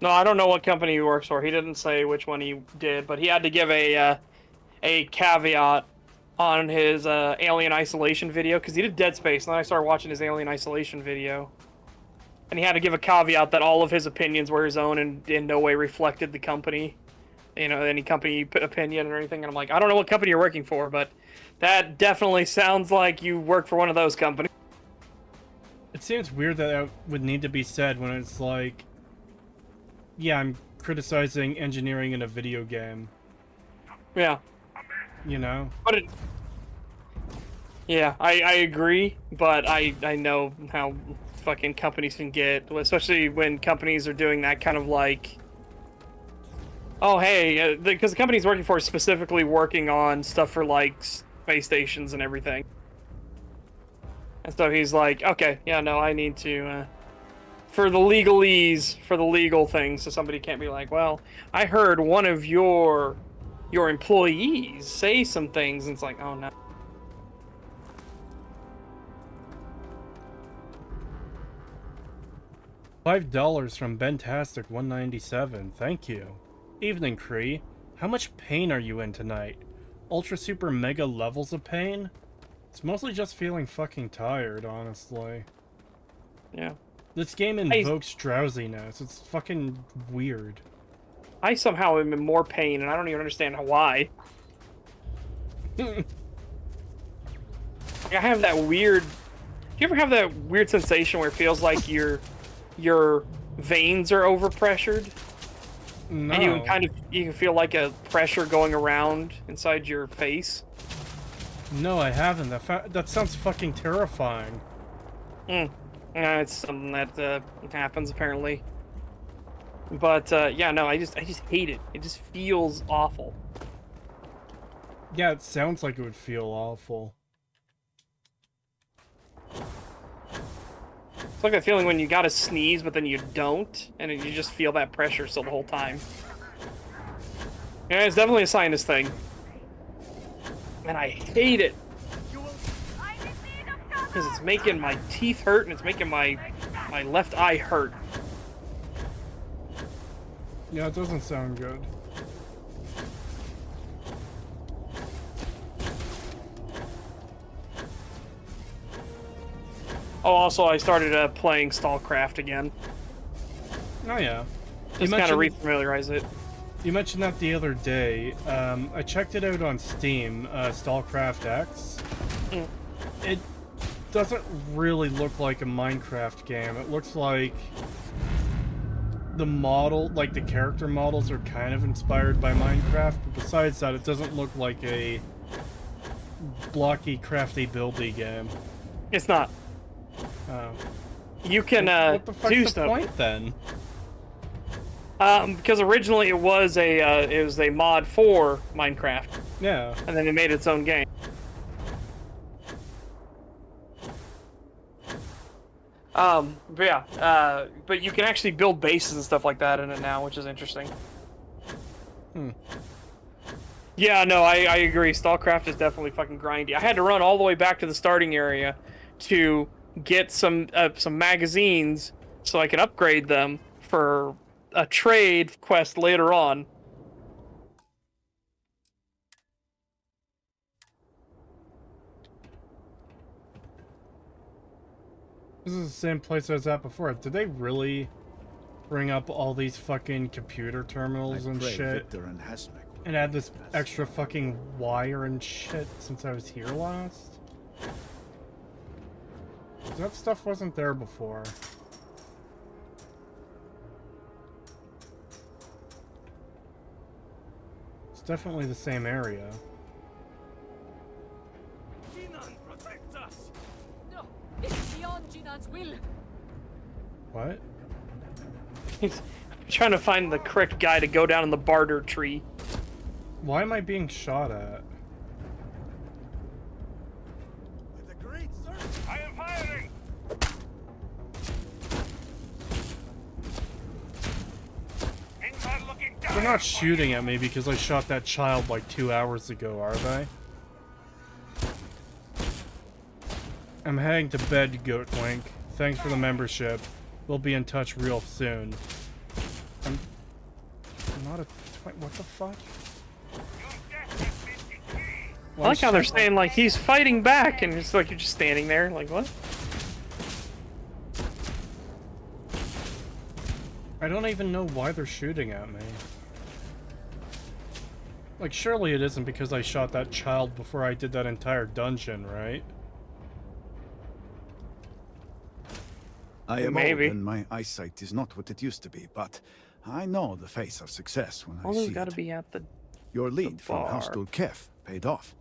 No, I don't know what company he works for. He didn't say which one he did, but he had to give a caveat on his Alien Isolation video, because he did Dead Space, and then I started watching his Alien Isolation video. And he had to give a caveat that all of his opinions were his own and in no way reflected the company. You know, any company opinion or anything. And I'm like, I don't know what company you're working for, but that definitely sounds like you work for one of those companies. It seems weird that that would need to be said when it's like, yeah, I'm criticizing engineering in a video game. Yeah. You know? But it... Yeah, I agree, but I know how fucking companies can get, especially when companies are doing that kind of like, oh hey, because the company's working for is specifically working on stuff for like space stations and everything. And so he's like, okay, yeah, no, I need to, for the legalese, for the legal things, so somebody can't be like, well, I heard one of your employees say some things, and it's like, oh no. $5 from Bentastic197. Thank you. Evening, Cree. How much pain are you in tonight? Ultra super mega levels of pain? It's mostly just feeling fucking tired, honestly. Yeah. This game invokes drowsiness. It's fucking weird. I somehow am in more pain, and I don't even understand why. I have that weird... Do you ever have that weird sensation where it feels like your veins are overpressured? No. And you can feel like a pressure going around inside your face? No, I haven't. That sounds fucking terrifying. It's something that happens apparently. But yeah, no, I just hate it. It just feels awful. Yeah, it sounds like it would feel awful. It's like that feeling when you gotta sneeze, but then you don't, and you just feel that pressure still the whole time. Yeah, it's definitely a sinus thing. And I hate it. Because it's making my teeth hurt, and it's making my left eye hurt. Yeah, it doesn't sound good. Oh, also, I started playing StarCraft again. Oh, yeah. Just kind of refamiliarize it. You mentioned that the other day. I checked it out on Steam, StarCraft X. It doesn't really look like a Minecraft game. It looks like the model, like the character models are kind of inspired by Minecraft, but besides that, it doesn't look like a blocky, crafty, buildy game. It's not. Oh. You can what the fuck's do the stuff. point then? Because originally it was a mod for Minecraft. Yeah. And then it made its own game. But yeah, but you can actually build bases and stuff like that in it now, which is interesting. Yeah, no, I agree. StarCraft is definitely fucking grindy. I had to run all the way back to the starting area to get some magazines so I could upgrade them for a trade quest later on. This is the same place I was at before. Did they really bring up all these fucking computer terminals and shit? And add this extra fucking wire and shit since I was here last? That stuff wasn't there before. It's definitely the same area. Protect us! No, it's beyond Jinan's will. What? He's trying to find the correct guy to go down in the barter tree. Why am I being shot at? I am firing! They're not shooting at me because I shot that child like 2 hours ago, are they? I'm heading to bed, Goatlink. Thanks for the membership. We'll be in touch real soon. I'm not a... What the fuck? I like how they're saying, like, he's fighting back, and it's like you're just standing there, like, what? I don't even know why they're shooting at me. Like, surely it isn't because I shot that child before I did that entire dungeon, right? I am Maybe. old and my eyesight is not what it used to be, but I know the face of success when I All those see gotta it. be at the Your lead from bar. House Kef paid off.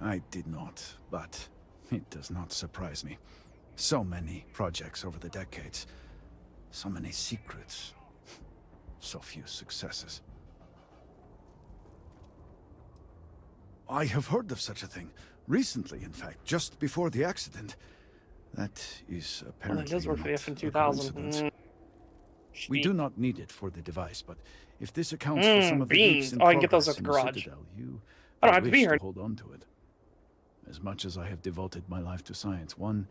I did not, but it does not surprise me. So many projects over the decades. So many secrets. So few successes. I have heard of such a thing. Recently, in fact, just before the accident. That is apparently it does work for the not FN a 2000. coincidence. We do not need it for the device, but if this accounts for some of the beans. leaps in Oh, I can get those progress at the in garage. Citadel, you I don't will have to be wish here. hold on to it. As much as I have devoted my life to science, one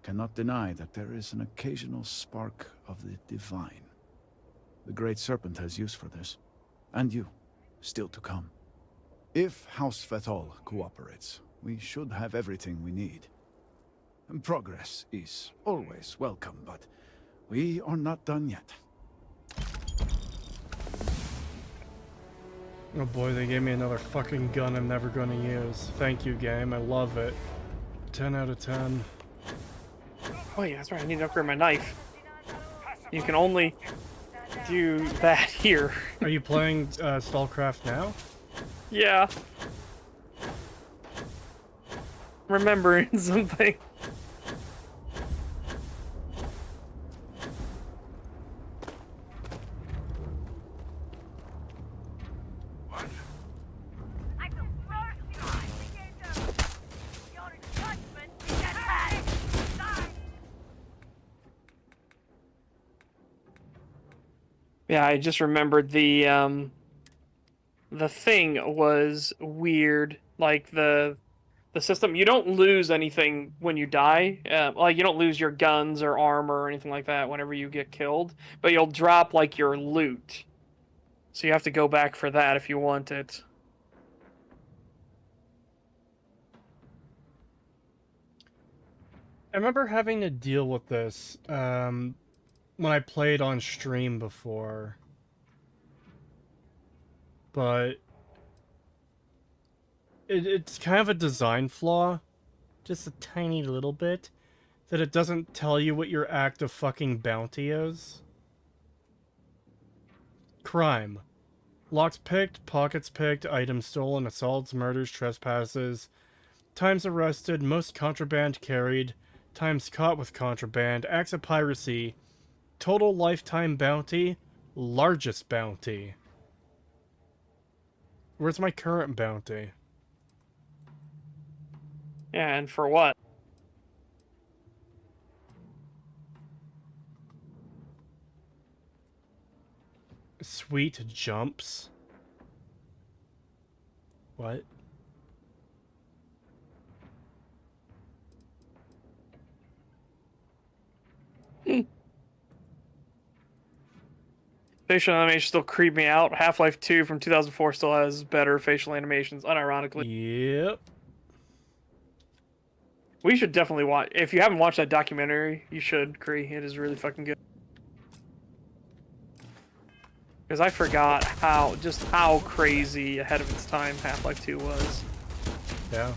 cannot deny that there is an occasional spark of the divine. The Great Serpent has use for this, and you, still to come. If House Vethal cooperates, we should have everything we need. And progress is always welcome, but we are not done yet. Oh boy, they gave me another fucking gun I'm never gonna use. Thank you, game. I love it. 10 out of 10. Oh yeah, that's right. I need to upgrade my knife. You can only do that here. Are you playing Stalcraft now? Yeah. Remembering something. Yeah, I just remembered the thing was weird. Like the system, you don't lose anything when you die. Like you don't lose your guns or armor or anything like that whenever you get killed, but you'll drop like your loot. So you have to go back for that if you want it. I remember having to deal with this when I played on stream before. But it's kind of a design flaw, just a tiny little bit, that it doesn't tell you what your active fucking bounty is. Crime. Locks picked, pockets picked, items stolen, assaults, murders, trespasses, times arrested, most contraband carried, times caught with contraband, acts of piracy, total lifetime bounty, largest bounty. Where's my current bounty? Yeah, and for what? Sweet jumps. What? Facial animation still creep me out. Half-Life 2 from 2004 still has better facial animations, unironically. Yep. We should definitely watch. If you haven't watched that documentary, you should, Kree. It is really fucking good. Because I forgot just how crazy ahead of its time Half-Life 2 was. Yeah.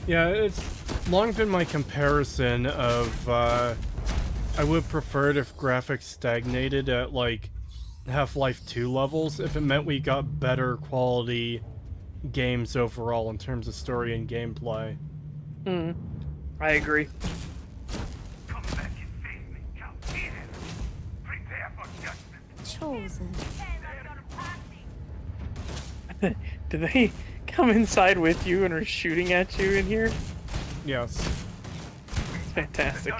Yeah, it's long been my comparison of, I would prefer it if graphics stagnated at, like, Half-Life 2 levels, if it meant we got better quality games overall in terms of story and gameplay. I agree. Chosen. Did they come inside with you and are shooting at you in here? Yes. Fantastic.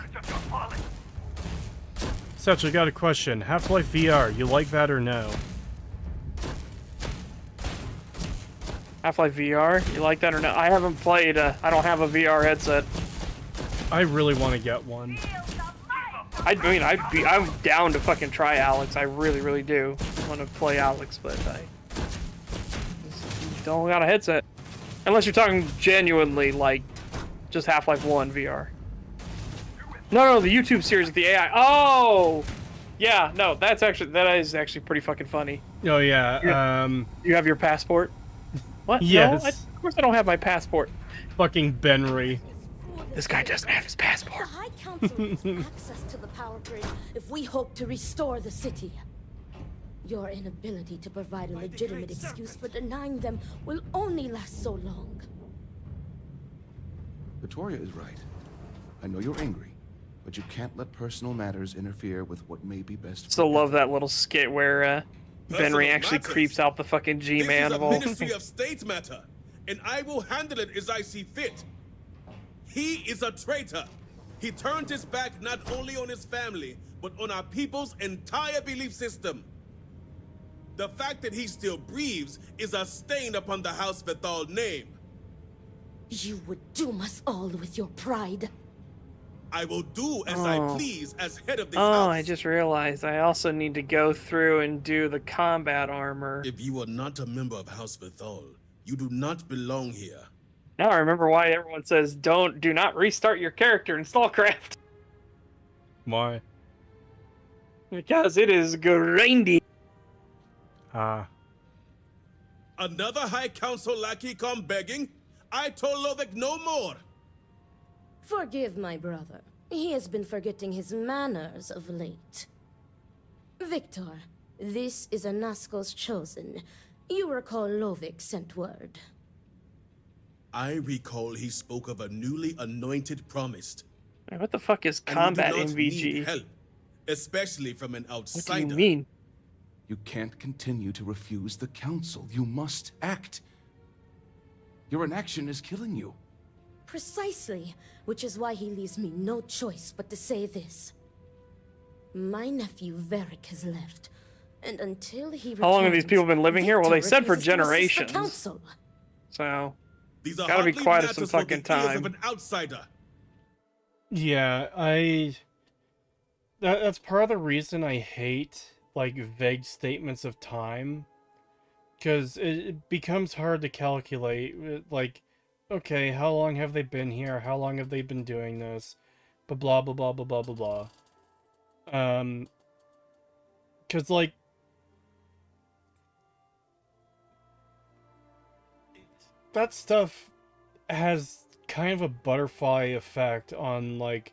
Setch, I got a question. Half-Life VR, you like that or no? Half-Life VR, you like that or no? I haven't played, I don't have a VR headset. I really want to get one. I'm down to fucking try Alex. I really, really do want to play Alex, but I just don't got a headset. Unless you're talking genuinely, like, just Half-Life 1 VR. No, the YouTube series with the AI. Oh! Yeah, no, that is actually pretty fucking funny. Oh, yeah, You have your passport? What? Yes. No, of course I don't have my passport. Fucking Benry. This guy doesn't have his passport. The High Council needs access to the power grid if we hope to restore the city. Your inability to provide a legitimate excuse for denying them will only last so long. Victoria is right. I know you're angry, but you can't let personal matters interfere with what may be best. Still love that little skit where Benry actually creeps out the fucking G-Man of all. This is a Ministry of State matter, and I will handle it as I see fit. He is a traitor. He turned his back not only on his family, but on our people's entire belief system. The fact that he still breathes is a stain upon the House Vethal name. You would doom us all with your pride. I will do as I please as head of this Oh, house. I just realized I also need to go through and do the combat armor. If you are not a member of House Vethal, you do not belong here. Now I remember why everyone says do not restart your character in StarCraft. Why? Because it is grindy. Another High Council lackey come begging? I told Lovick no more. Forgive my brother. He has been forgetting his manners of late. Victor, this is Anasco's chosen. You recall Lovick sent word. I recall he spoke of a newly anointed promised. What the fuck is And we combat do not MVG? need help, especially from an outsider. What do you mean? You can't continue to refuse the council. You must act. Your inaction is killing you. Precisely, which is why he leaves me no choice but to say this. My nephew Varric has left, and until he returns, How long have these people been living here? Well, they said for refuses to assist the generations. council. So, These are gotta be hardly quiet matters some for fucking the ears time. of an outsider. Yeah, that's part of the reason I hate, like, vague statements of time. Because it becomes hard to calculate, like, okay, how long have they been here? How long have they been doing this? Blah, blah, blah, blah, blah, blah, blah, blah. Because, like, that stuff has kind of a butterfly effect on, like,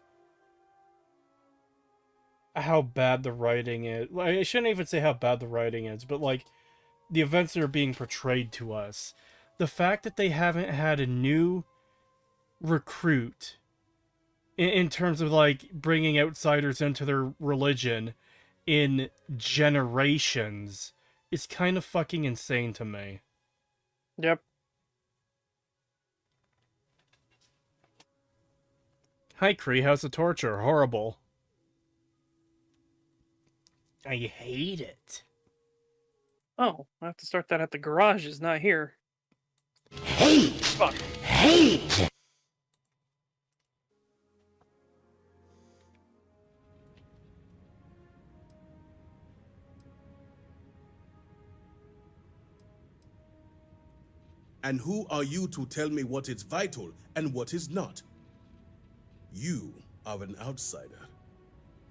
how bad the writing is. I shouldn't even say how bad the writing is, but, like, the events that are being portrayed to us. The fact that they haven't had a new recruit in terms of, like, bringing outsiders into their religion in generations is kind of fucking insane to me. Yep. Hi, Kree, how's the torture? Horrible. I hate it. Oh, I have to start that at the garage. It's not here. Hate! Fuck. Hate! And who are you to tell me what is vital and what is not? You are an outsider.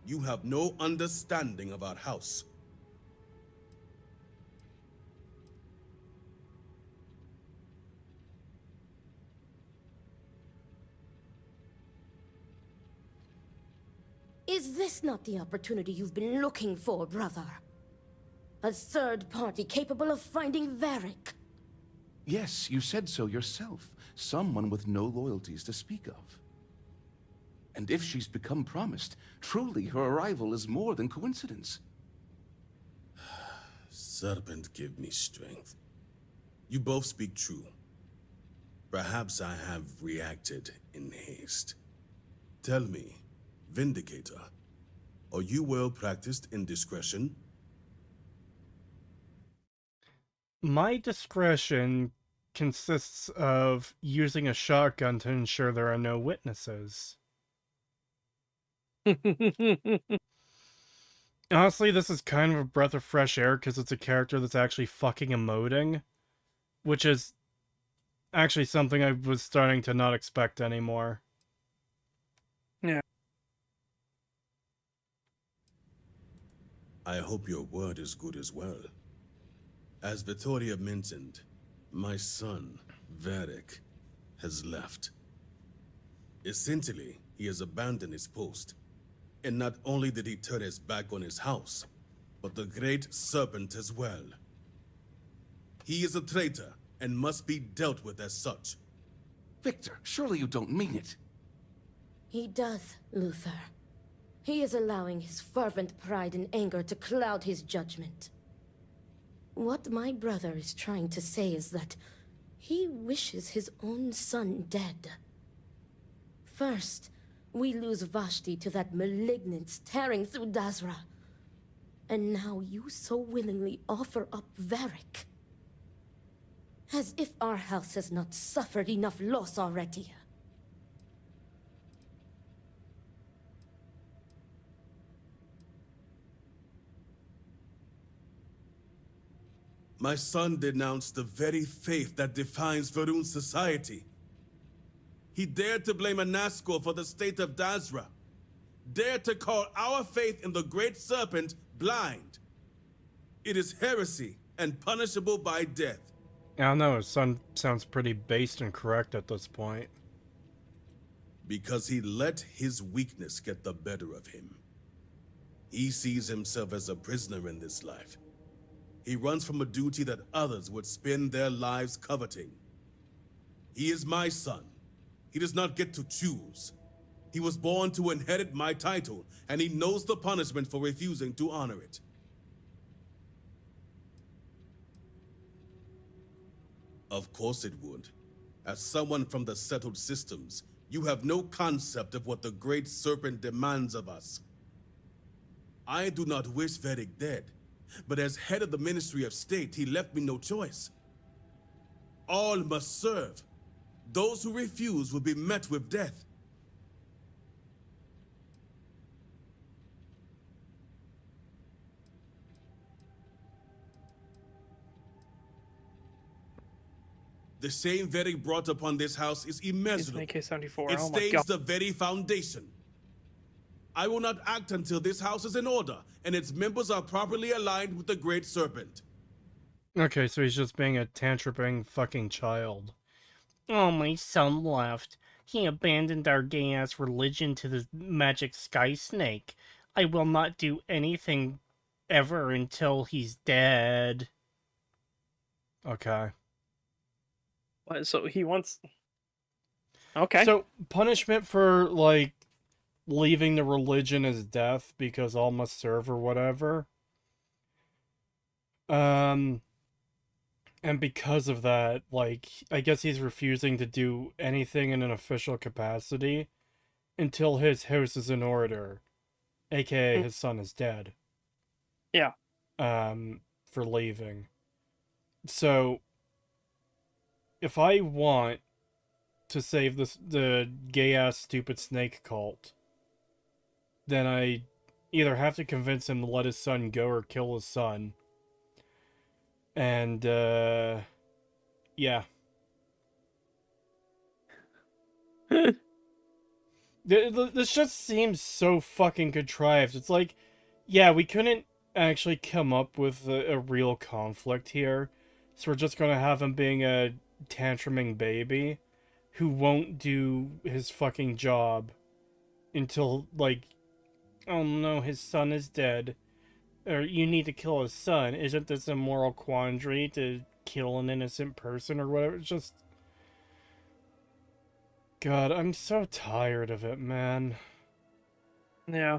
You have no understanding of our house. Is this not the opportunity you've been looking for, brother? A third party capable of finding Varric? Yes, you said so yourself. Someone with no loyalties to speak of. And if she's become promised, truly her arrival is more than coincidence. Serpent, give me strength. You both speak true. Perhaps I have reacted in haste. Tell me, Vindicator, are you well practiced in discretion? My discretion consists of using a shotgun to ensure there are no witnesses. Honestly, this is kind of a breath of fresh air because it's a character that's actually fucking emoting, which is actually something I was starting to not expect anymore. Yeah. I hope your word is good as well. As Vittoria mentioned, my son, Varric, has left. Essentially, he has abandoned his post. And not only did he turn his back on his house, but the Great Serpent as well. He is a traitor and must be dealt with as such. Victor, surely you don't mean it. He does, Luther. He is allowing his fervent pride and anger to cloud his judgment. What my brother is trying to say is that he wishes his own son dead. First, we lose Vashti to that malignance tearing through Dazra. And now you so willingly offer up Varric. As if our house has not suffered enough loss already. My son denounced the very faith that defines Varun's society. He dared to blame Anasco for the state of Dazra. Dared to call our faith in the Great Serpent blind. It is heresy and punishable by death. I don't know, his son sounds pretty based and correct at this point. Because he let his weakness get the better of him. He sees himself as a prisoner in this life. He runs from a duty that others would spend their lives coveting. He is my son. He does not get to choose. He was born to inherit my title, and he knows the punishment for refusing to honor it. Of course it would. As someone from the settled systems, you have no concept of what the Great Serpent demands of us. I do not wish Varric dead, but as head of the Ministry of State, he left me no choice. All must serve. Those who refuse will be met with death. The shame Varric brought upon this house is immeasurable. AK-74. It Oh my stains God. the very foundation. I will not act until this house is in order, and its members are properly aligned with the Great Serpent. Okay, so he's just being a tantruming fucking child. Oh, my son left. He abandoned our gay-ass religion to the magic sky snake. I will not do anything ever until he's dead. Okay. What, so he wants... Okay. So, punishment for, like, leaving the religion is death because all must serve or whatever. And because of that, like, I guess he's refusing to do anything in an official capacity until his house is in order. AKA his son is dead. Yeah. For leaving. So, if I want to save the gay-ass stupid snake cult, then I either have to convince him to let his son go or kill his son. And, yeah. This just seems so fucking contrived. It's like, yeah, we couldn't actually come up with a real conflict here. So we're just gonna have him being a tantruming baby who won't do his fucking job until, like, oh no, his son is dead. Or you need to kill his son. Isn't this a moral quandary to kill an innocent person or whatever? It's just... God, I'm so tired of it, man. Yeah.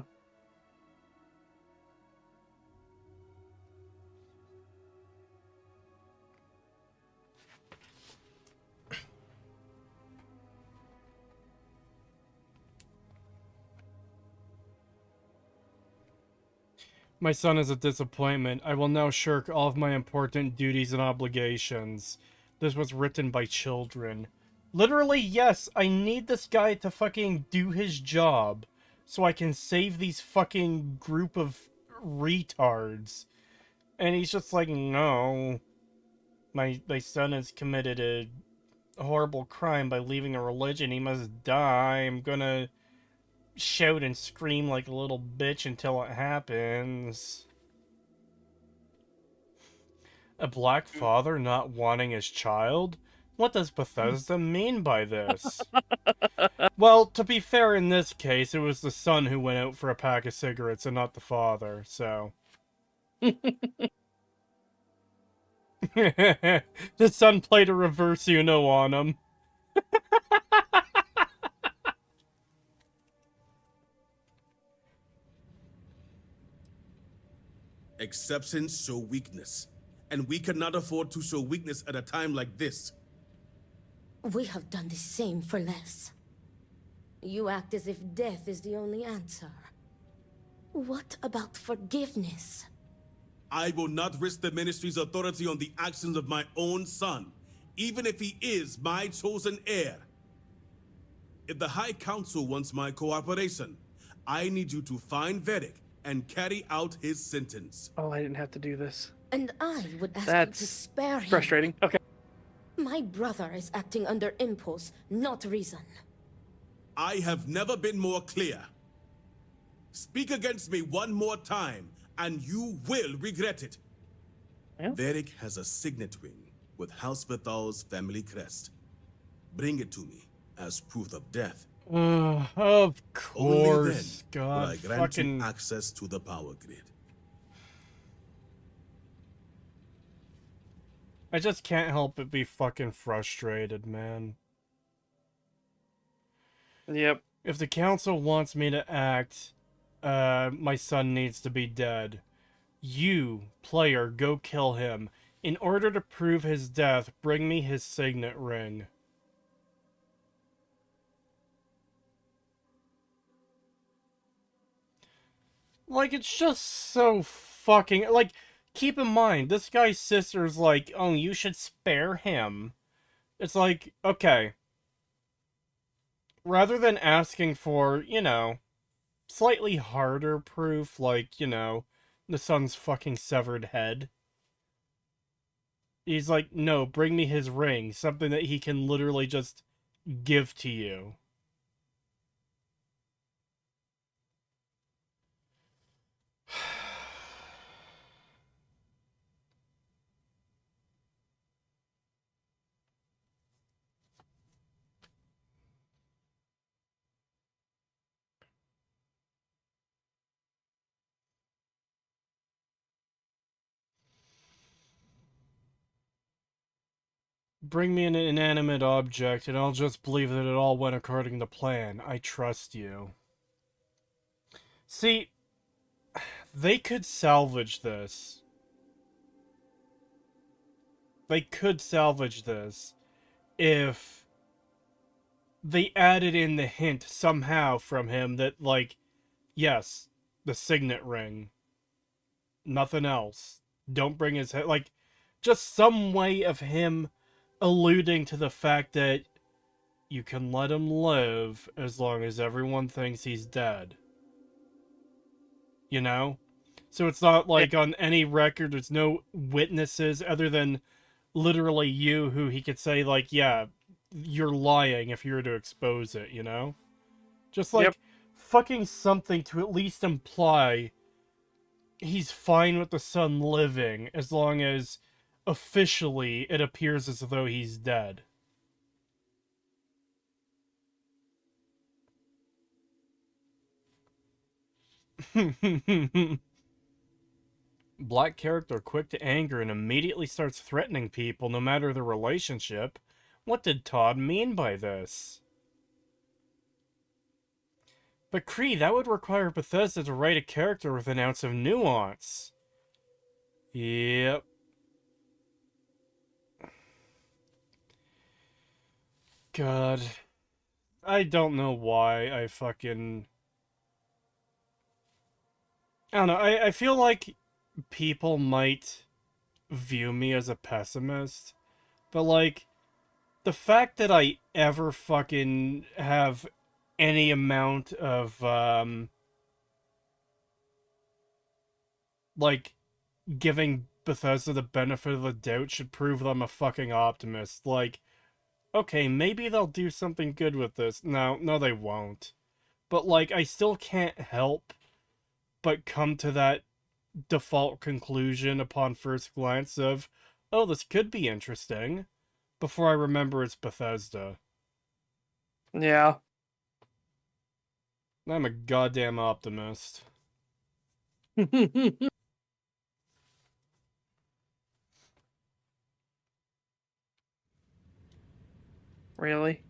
My son is a disappointment. I will now shirk all of my important duties and obligations. This was written by children. Literally, yes, I need this guy to fucking do his job so I can save these fucking group of retards. And he's just like, no. My son has committed a horrible crime by leaving a religion. He must die. I'm gonna shout and scream like a little bitch until it happens. A black father not wanting his child? What does Bethesda mean by this? Well, to be fair, in this case, it was the son who went out for a pack of cigarettes and not the father, so... The son played a reverse Uno on him. Exceptions show weakness, and we cannot afford to show weakness at a time like this. We have done the same for less. You act as if death is the only answer. What about forgiveness? I will not risk the Ministry's authority on the actions of my own son, even if he is my chosen heir. If the High Council wants my cooperation, I need you to find Vedek and carry out his sentence. Oh, I didn't have to do this. And I would ask That's you to spare him. frustrating. Okay. My brother is acting under impulse, not reason. I have never been more clear. Speak against me one more time, and you will regret it. Yeah. Vedek has a signet ring with House Vithal's family crest. Bring it to me as proof of death. Of course. Only then God, will I grant fucking... you access to the power grid. I just can't help but be fucking frustrated, man. Yep. If the council wants me to act, my son needs to be dead. You, player, go kill him. In order to prove his death, bring me his signet ring. Like, it's just so fucking... Like, keep in mind, this guy's sister's like, oh, you should spare him. It's like, okay. Rather than asking for, you know, slightly harder proof, like, you know, the son's fucking severed head. He's like, no, bring me his ring. Something that he can literally just give to you. Bring me an inanimate object, and I'll just believe that it all went according to plan. I trust you. See, they could salvage this. They could salvage this if they added in the hint somehow from him that, like, yes, the signet ring. Nothing else. Don't bring his head. Like, just some way of him alluding to the fact that you can let him live as long as everyone thinks he's dead. You know? So it's not like on any record, there's no witnesses other than literally you who he could say, like, yeah, you're lying if you were to expose it, you know? Just like fucking something to at least imply he's fine with the son living as long as officially it appears as though he's dead. Black character quick to anger and immediately starts threatening people no matter the relationship. What did Todd mean by this? But Cree, that would require Bethesda to write a character with an ounce of nuance. Yep. God. I don't know why I fucking... I don't know, I feel like people might view me as a pessimist, but like, the fact that I ever fucking have any amount of, like, giving Bethesda the benefit of the doubt should prove that I'm a fucking optimist. Like, okay, maybe they'll do something good with this. No, they won't. But, like, I still can't help but come to that default conclusion upon first glance of, oh, this could be interesting. before I remember it's Bethesda. Yeah. I'm a goddamn optimist. Really?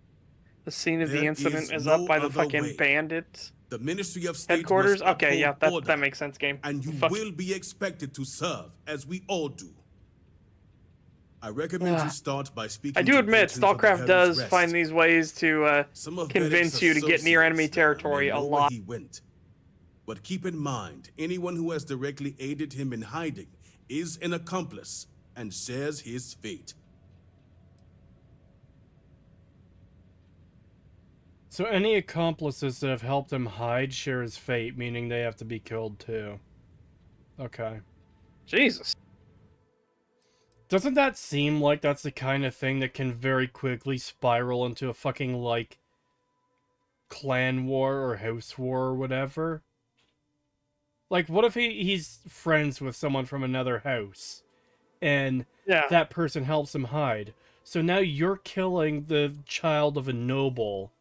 The scene of the There incident is is no up by the other fucking way. bandit The Ministry of State headquarters? must Okay, yeah, uphold that order, makes sense, game. and you Fuck. will be expected to serve, as we all do. I recommend you start by speaking I do to admit, veterans of the StarCraft Heritage does Rest. find these ways to Some of convince Vedek's you to get near enemy associates there territory may a know where lot. he went. But keep in mind, anyone who has directly aided him in hiding is an accomplice and shares his fate. So any accomplices that have helped him hide share his fate, meaning they have to be killed too. Okay. Jesus. Doesn't that seem like that's the kind of thing that can very quickly spiral into a fucking, like, clan war or house war or whatever? Like, what if he's friends with someone from another house, and that person helps him hide? So now you're killing the child of a noble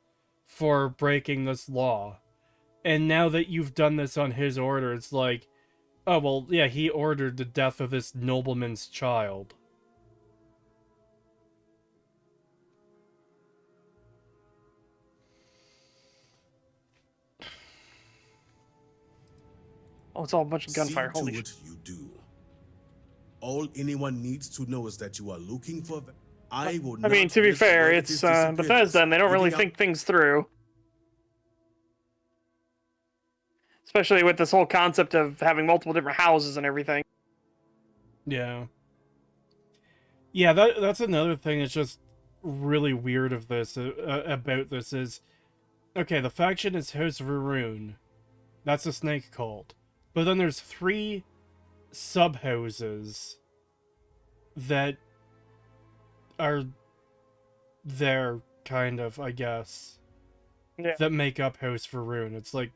for breaking this law. And now that you've done this on his order, it's like, oh, well, yeah, he ordered the death of this nobleman's child. Oh, it's all a bunch of gunfire. See Holy to shit. it you do. All anyone needs to know is that you are looking for them. I will I mean, not to be risk fair, relatives' it's disappearance, Bethesda, and they don't really giving out- think things through. Especially with this whole concept of having multiple different houses and everything. Yeah. Yeah, that's another thing that's just really weird of this, about this is, okay, the faction is House Varun. That's a snake cult. But then there's 3 sub-houses that are there, kind of, I guess. Yeah. That make up House Varun. It's like,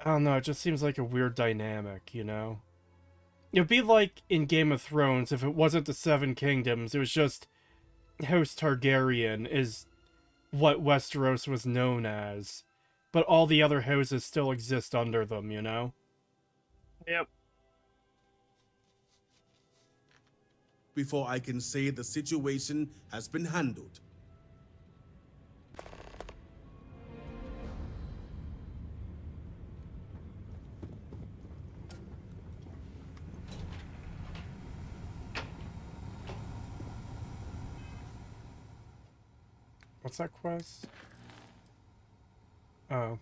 I don't know, it just seems like a weird dynamic, you know? It'd be like in Game of Thrones if it wasn't the 7 Kingdoms, it was just House Targaryen is what Westeros was known as. But all the other houses still exist under them, you know? Yep. Before I can say the situation has been handled. What's that quest? Oh.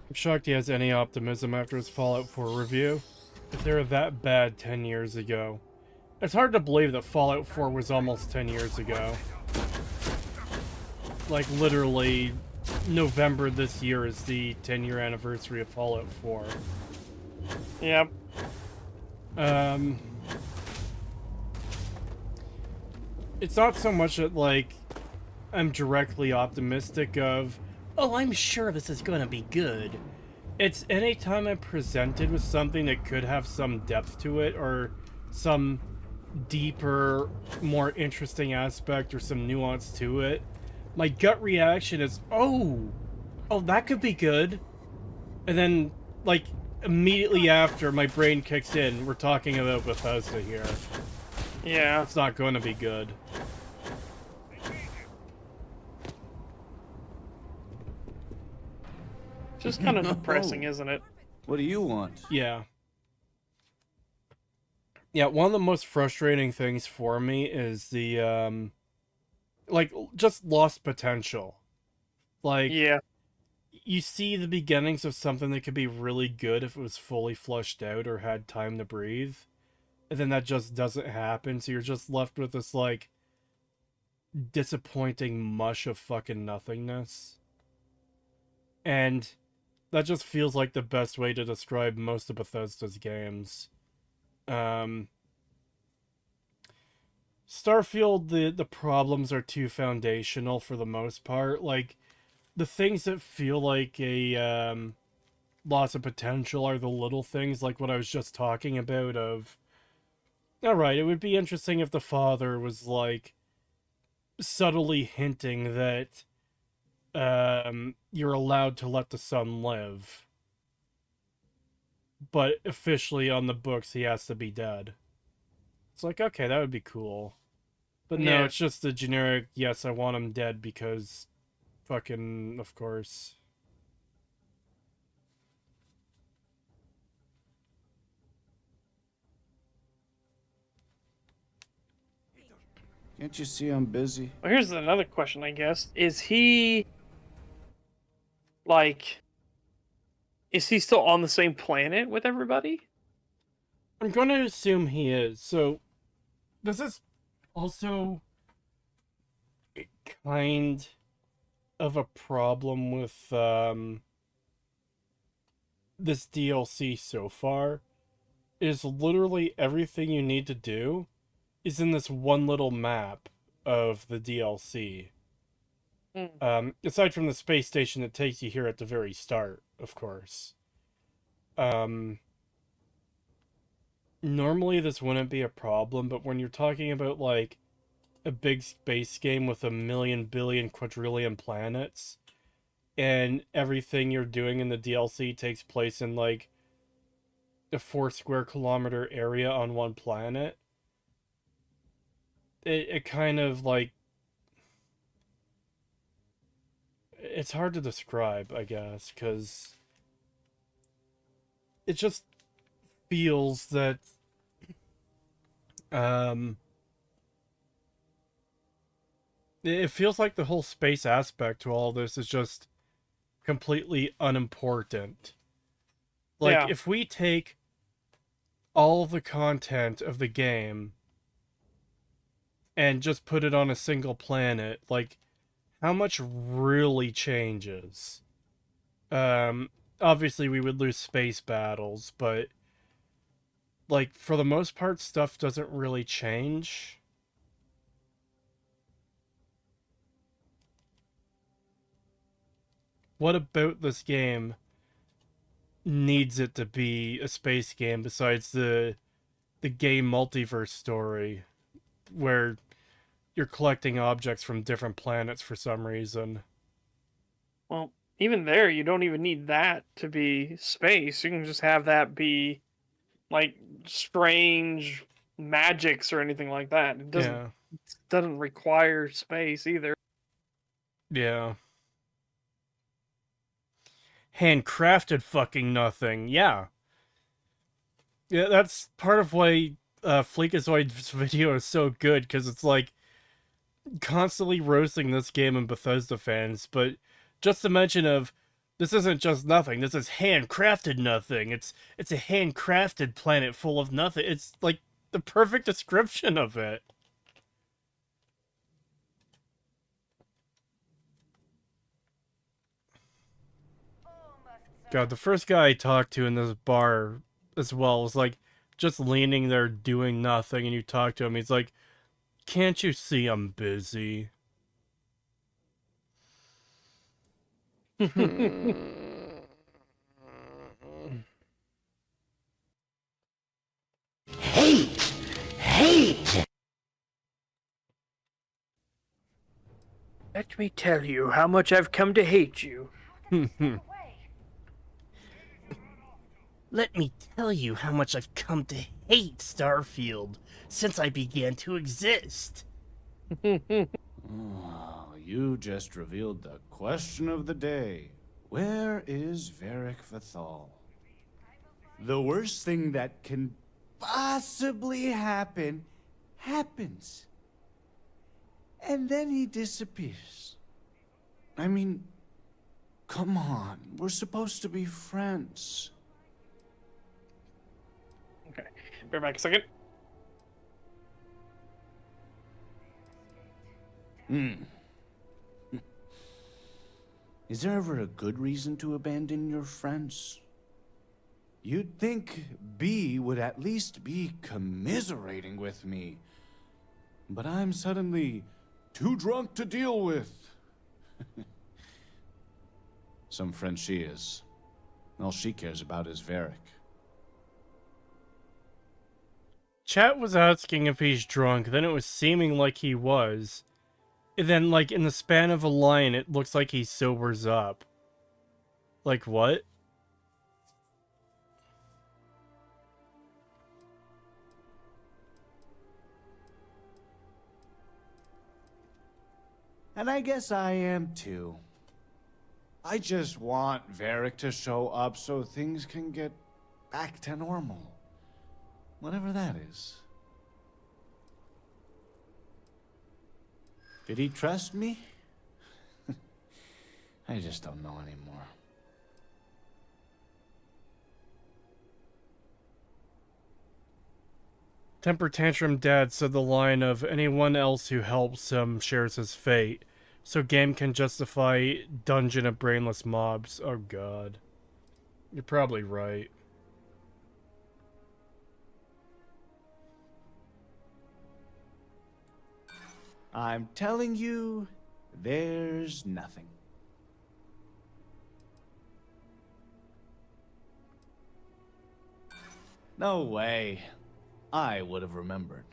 I'm shocked he has any optimism after his Fallout 4 review. If they were that bad 10 years ago. It's hard to believe that Fallout 4 was almost 10 years ago. Like, literally, November this year is the 10-year anniversary of Fallout 4. Yep. It's not so much that, like, I'm directly optimistic of, oh, I'm sure this is gonna be good. It's anytime I'm presented with something that could have some depth to it, or some deeper, more interesting aspect, or some nuance to it, my gut reaction is, oh, that could be good. And then, like, immediately after, my brain kicks in, we're talking about Bethesda here. Yeah. It's not going to be good. Just kind of depressing, isn't it? What do you want? Yeah. Yeah, one of the most frustrating things for me is the, like, just lost potential. Like, yeah, you see the beginnings of something that could be really good if it was fully flushed out or had time to breathe. And then that just doesn't happen, so you're just left with this, like, disappointing mush of fucking nothingness. And that just feels like the best way to describe most of Bethesda's games. Starfield, the problems are too foundational for the most part. Like, the things that feel like a loss of potential are the little things, like what I was just talking about of, alright, it would be interesting if the father was, like, subtly hinting that you're allowed to let the son live. But officially on the books, he has to be dead. It's like, okay, that would be cool. But no, Yeah. it's just the generic, yes, I want him dead because fucking, of course. Can't you see I'm busy? Well, here's another question, I guess. Is he still on the same planet with everybody? I'm going to assume he is. So, this is also kind of a problem with this DLC so far. Is literally everything you need to do is in this one little map of the DLC. Aside from the space station that takes you here at the very start, of course. Normally this wouldn't be a problem, but when you're talking about, like, a big space game with 1,000,000,000 billion quadrillion planets, and everything you're doing in the DLC takes place in, like, a 4 square kilometer area on one planet, it kind of, like, it's hard to describe, I guess, because it just feels that it feels like the whole space aspect to all this is just completely unimportant. Like, Yeah. if we take all the content of the game and just put it on a single planet, like, how much really changes? Obviously we would lose space battles, but, like, for the most part, stuff doesn't really change. What about this game needs it to be a space game besides the gay multiverse story where you're collecting objects from different planets for some reason? Well, even there, you don't even need that to be space. You can just have that be, like, strange magics or anything like that. It doesn't require space either. Yeah. Handcrafted fucking nothing. Yeah. Yeah, that's part of why Fleekazoid's video is so good, because it's like constantly roasting this game and Bethesda fans, but just the mention of this isn't just nothing, this is handcrafted nothing. It's a handcrafted planet full of nothing. It's like the perfect description of it. God, the first guy I talked to in this bar as well was like just leaning there doing nothing, and you talk to him, he's like, can't you see I'm busy? Hate! Let me tell you how much I've come to hate you. Let me tell you how much I've come to hate Starfield since I began to exist. Oh, you just revealed the question of the day. Where is Varric Vathal? The worst thing that can possibly happen, happens. And then he disappears. I mean, come on, we're supposed to be friends. Okay, bear back a second. Is there ever a good reason to abandon your friends? You'd think B would at least be commiserating with me. but I'm suddenly too drunk to deal with. Some friend she is. All she cares about is Varric. Chat was asking if he's drunk, then it was seeming like he was. And then, like, in the span of a line, it looks like he sobers up. Like, what? And I guess I am too. I just want Varric to show up so things can get back to normal. Whatever that is. Did he trust me? I just don't know anymore. Temper Tantrum Dad said the line of anyone else who helps him shares his fate, so game can justify dungeon of brainless mobs. Oh god. You're probably right. I'm telling you, there's nothing. No way. I would have remembered.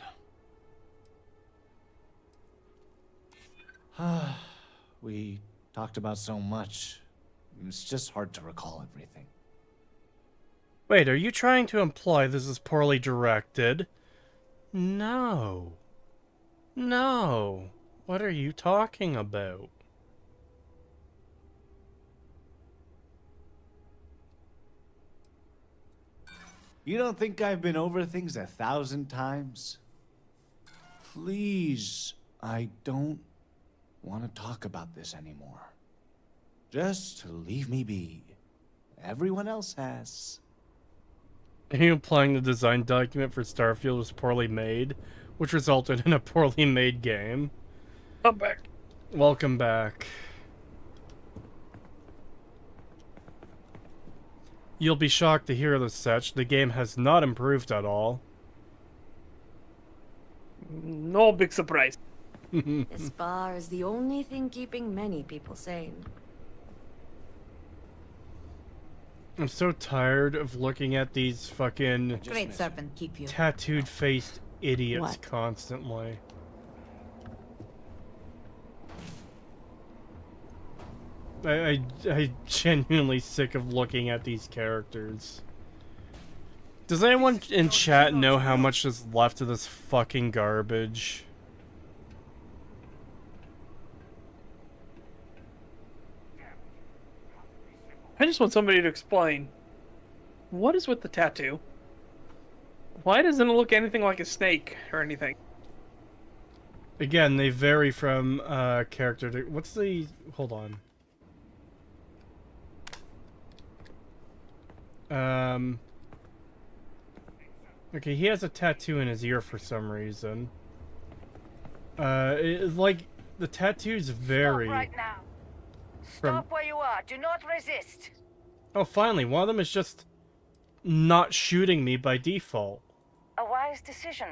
We talked about so much. It's just hard to recall everything. Wait, are you trying to imply this is poorly directed? No. No. What are you talking about? You don't think I've been over things 1,000 times? Please, I don't want to talk about this anymore. Just leave me be. Everyone else has. Are you implying the design document for Starfield was poorly made, which resulted in a poorly made game? I'm back. Welcome back. You'll be shocked to hear this, Setch. The game has not improved at all. No big surprise. This bar is the only thing keeping many people sane. I'm so tired of looking at these fucking Great serpent keep you. tattooed-faced idiots What? constantly. I genuinely sick of looking at these characters. Does anyone in chat know how much is left of this fucking garbage? I just want somebody to explain. What is with the tattoo? Why doesn't it look anything like a snake or anything? Again, they vary from character to... What's the... Hold on. Okay, he has a tattoo in his ear for some reason. Like, the tattoos vary. Stop right now. Stop where you are. Do not resist. Oh, finally, one of them is just not shooting me by default. A wise decision.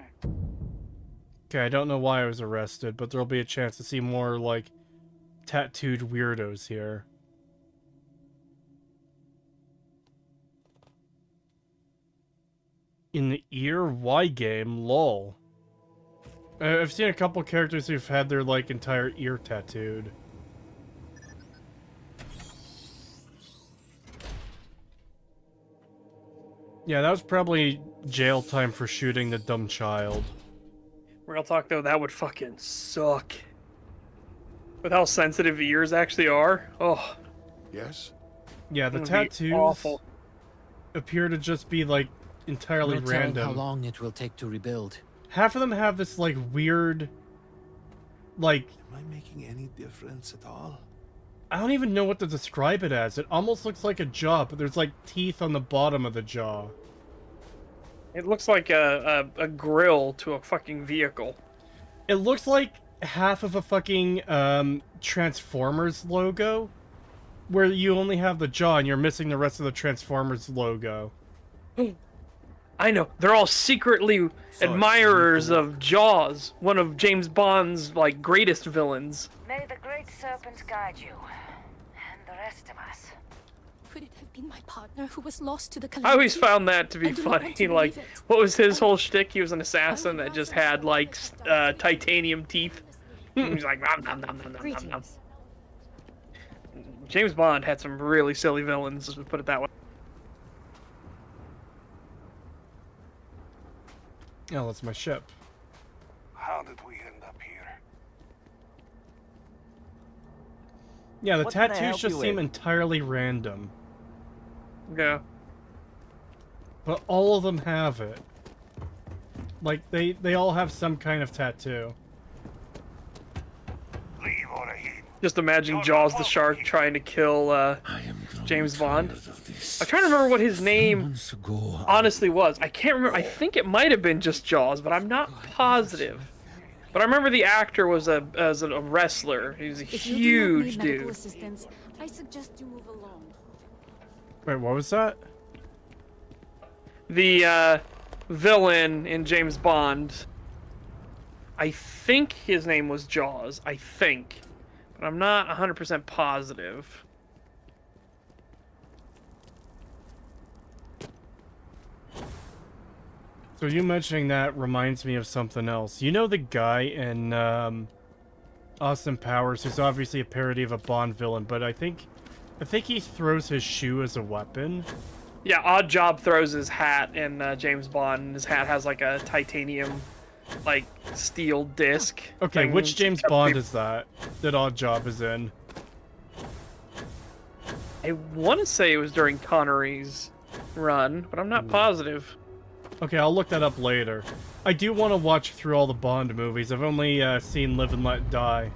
Okay, I don't know why I was arrested, but there'll be a chance to see more, like, tattooed weirdos here. In the ear? Why game? Lol. I've seen a couple characters who've had their, like, entire ear tattooed. Yeah, that was probably jail time for shooting the dumb child. Real talk though, that would fucking suck. With how sensitive ears actually are. Oh. Yes? Yeah, the That would be tattoos awful. appear to just be, like, entirely No telling random. how long it will take to rebuild. Half of them have this, like, weird, like... Am I making any difference at all? I don't even know what to describe it as. It almost looks like a jaw, but there's, like, teeth on the bottom of the jaw. It looks like a grill to a fucking vehicle. It looks like half of a fucking, Transformers logo, where you only have the jaw and you're missing the rest of the Transformers logo. I know. They're all secretly admirers of Jaws, one of James Bond's like greatest villains. May the Great Serpent guide you, and the rest of us. Could it have been my partner who was lost to the I always calamity? found that to be I do not funny. want to Like, believe it. what was his whole shtick? He was an assassin that just had like titanium teeth. He's like, nom, nom, nom, nom, nom, nom, nom. James Bond had some really silly villains, let's put it that way. Oh, that's my ship. How did we end up here? Yeah, the What can I tattoos help just you seem with? entirely random. Yeah. But all of them have it. Like, they all have some kind of tattoo. Just imagine Jaws the shark trying to kill James Bond. I'm trying to remember what his name honestly was. I can't remember. I think it might have been just Jaws, but I'm not positive. But I remember the actor was a wrestler. He was a huge dude. Assistance, I suggest you move along. Wait, what was that? The villain in James Bond, I think his name was Jaws. I think. But I'm not 100% positive. So you mentioning that reminds me of something else. You know the guy in Austin Powers who's obviously a parody of a Bond villain, but I think he throws his shoe as a weapon. Yeah, Odd Job throws his hat in James Bond, and his hat has like a titanium, like, steel disc. Okay, thing. which James Bond is that Odd Job is in? I want to say it was during Connery's run, but I'm not positive. Okay, I'll look that up later. I do want to watch through all the Bond movies. I've only seen Live and Let Die.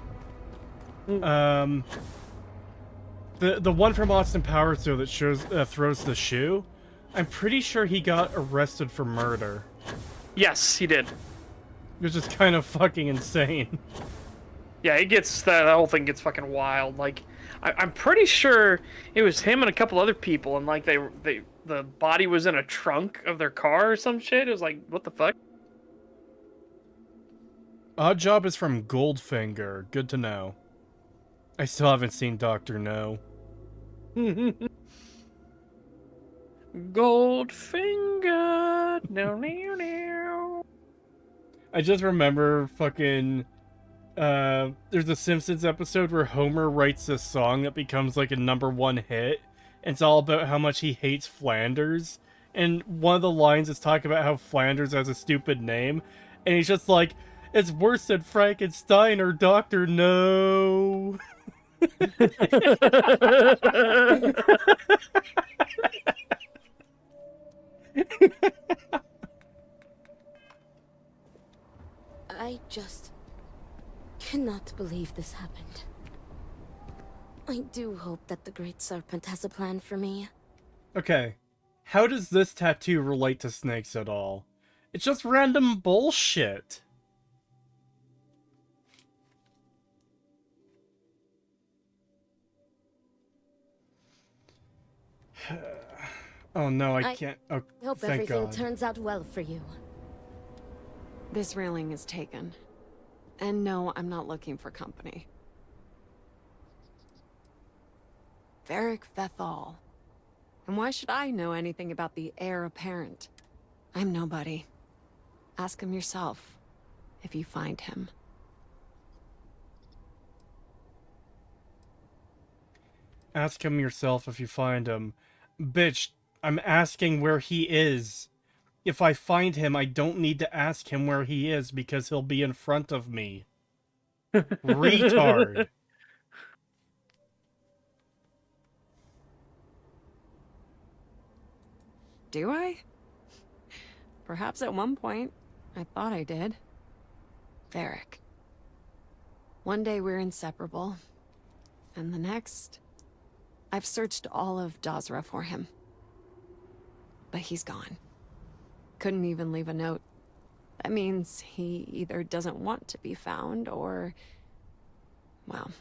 The one from Austin Powers though that shows throws the shoe, I'm pretty sure he got arrested for murder. Yes, he did. Which is kind of fucking insane. Yeah, it gets that whole thing gets fucking wild. Like, I'm pretty sure it was him and a couple other people, and like the body was in a trunk of their car or some shit. It was like, what the fuck? Odd Job is from Goldfinger. Good to know. I still haven't seen Dr. No. Goldfinger. No, no, no. I just remember fucking there's a Simpsons episode where Homer writes a song that becomes like a #1 hit. And it's all about how much he hates Flanders. And one of the lines is talking about how Flanders has a stupid name. And he's just like, it's worse than Frankenstein or Dr. No. I just cannot believe this happened. I do hope that the Great Serpent has a plan for me. Okay, how does this tattoo relate to snakes at all? It's just random bullshit. Oh no, I can't. Oh, hope thank everything God. turns out well for you. This railing is taken. And no, I'm not looking for company. Varric Vethal. And why should I know anything about the heir apparent? I'm nobody. Ask him yourself, if you find him. Ask him yourself if you find him. Bitch, I'm asking where he is. If I find him, I don't need to ask him where he is because he'll be in front of me. Retard. Do I? Perhaps at one point, I thought I did. Varric. One day we're inseparable. And the next... I've searched all of Dazra for him. But he's gone. Couldn't even leave a note. That means he either doesn't want to be found, or... well,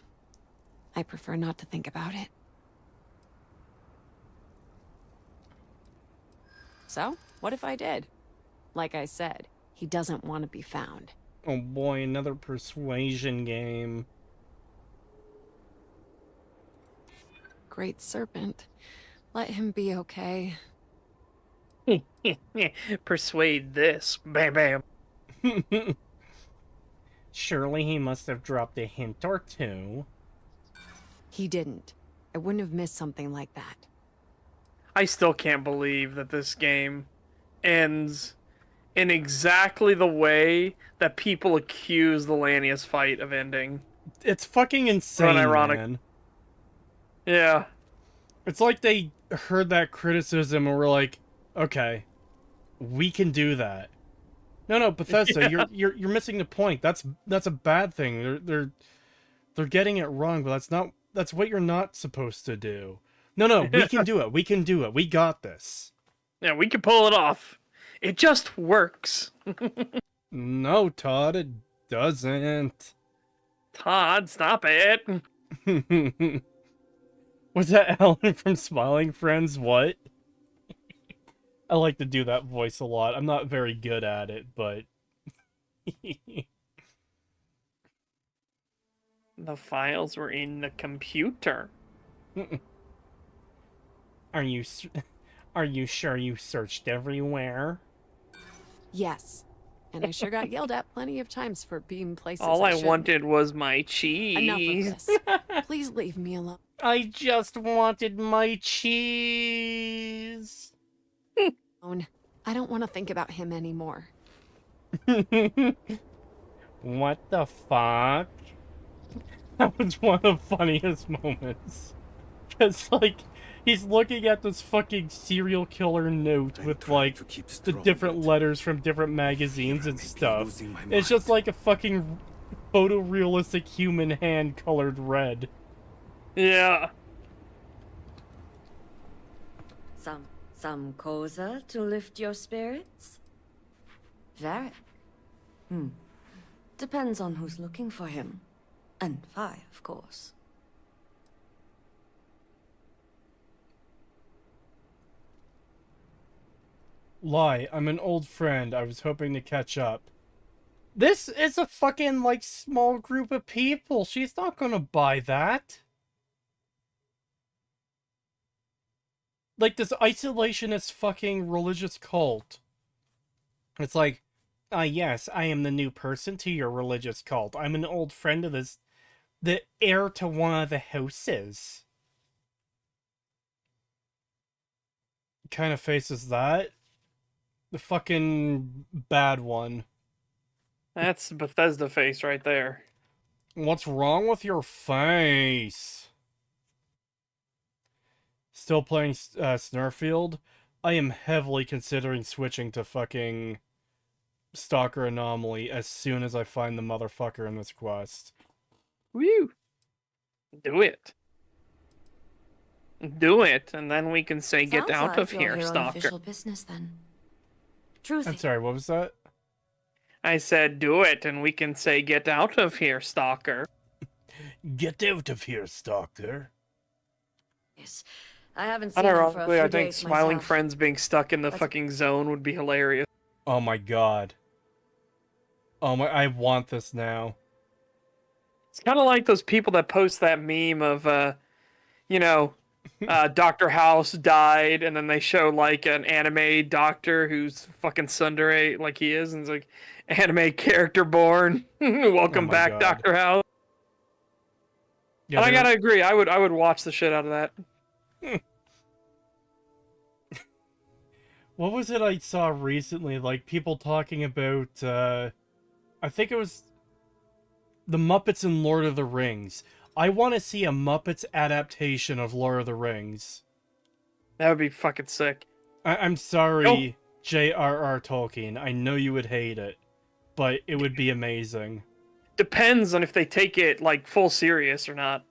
I prefer not to think about it. So, What if I did? Like I said, he doesn't want to be found. Oh boy, another Persuasion game. Great serpent. Let him be okay. Persuade this. Bam bam. Surely he must have dropped a hint or two. He didn't. I wouldn't have missed something like that. I still can't believe that this game ends in exactly the way that people accuse the Lanius fight of ending. It's fucking insane, Unironic. man. Yeah. It's like they heard that criticism and were like, okay, we can do that. No, Bethesda, Yeah. you're missing the point. That's a bad thing. They're getting it wrong, but that's what you're not supposed to do. No, we can do it. We can do it. We got this. Yeah, we can pull it off. It just works. No, Todd, it doesn't. Todd, stop it. Was that Alan from Smiling Friends? What? I like to do that voice a lot. I'm not very good at it, but... The files were in the computer. Are you sure you searched everywhere? Yes. And I sure got yelled at plenty of times for being places All I shouldn't. wanted was my cheese. Enough of this. Please leave me alone. I just wanted my cheese. I don't want to think about him anymore. What the fuck? That was one of the funniest moments. Because, like, he's looking at this fucking serial killer note with, like, the different letters from different magazines and stuff. It's just like a fucking photorealistic human hand colored red. Yeah. Some cosa to lift your spirits? Varric? Depends on who's looking for him. And Vi, of course. Lie, I'm an old friend. I was hoping to catch up. This is a fucking, like, small group of people. She's not gonna buy that. Like, this isolationist fucking religious cult. It's like, yes, I am the new person to your religious cult. I'm an old friend of the heir to one of the houses. Kind of faces that. The fucking bad one. That's Bethesda face right there. What's wrong with your face? Still playing Starfield? I am heavily considering switching to fucking Stalker Anomaly as soon as I find the motherfucker in this quest. Woo! Do it. Do it, and then we can say, get out of here, Stalker. Official business, then. Truth. I'm sorry, what was that? I said, do it, and we can say, get out of here, Stalker. Get out of here, Stalker. Yes. I haven't seen him for a Unironically, few I think days Smiling myself. Friends being stuck in the fucking zone would be hilarious. Oh my god. Oh my, I want this now. It's kind of like those people that post that meme of, Dr. House died, and then they show, like, an anime doctor who's fucking tsundere like he is, and it's like, anime character born. Welcome back, God. Dr. House. Yeah, And I gotta agree, I would watch the shit out of that. What was it I saw recently? Like, people talking about, I think it was the Muppets in Lord of the Rings. I want to see a Muppets adaptation of Lord of the Rings. That would be fucking sick. I'm sorry, J.R.R. Tolkien. I know you would hate it, but it would be amazing. Depends on if they take it, like, full serious or not.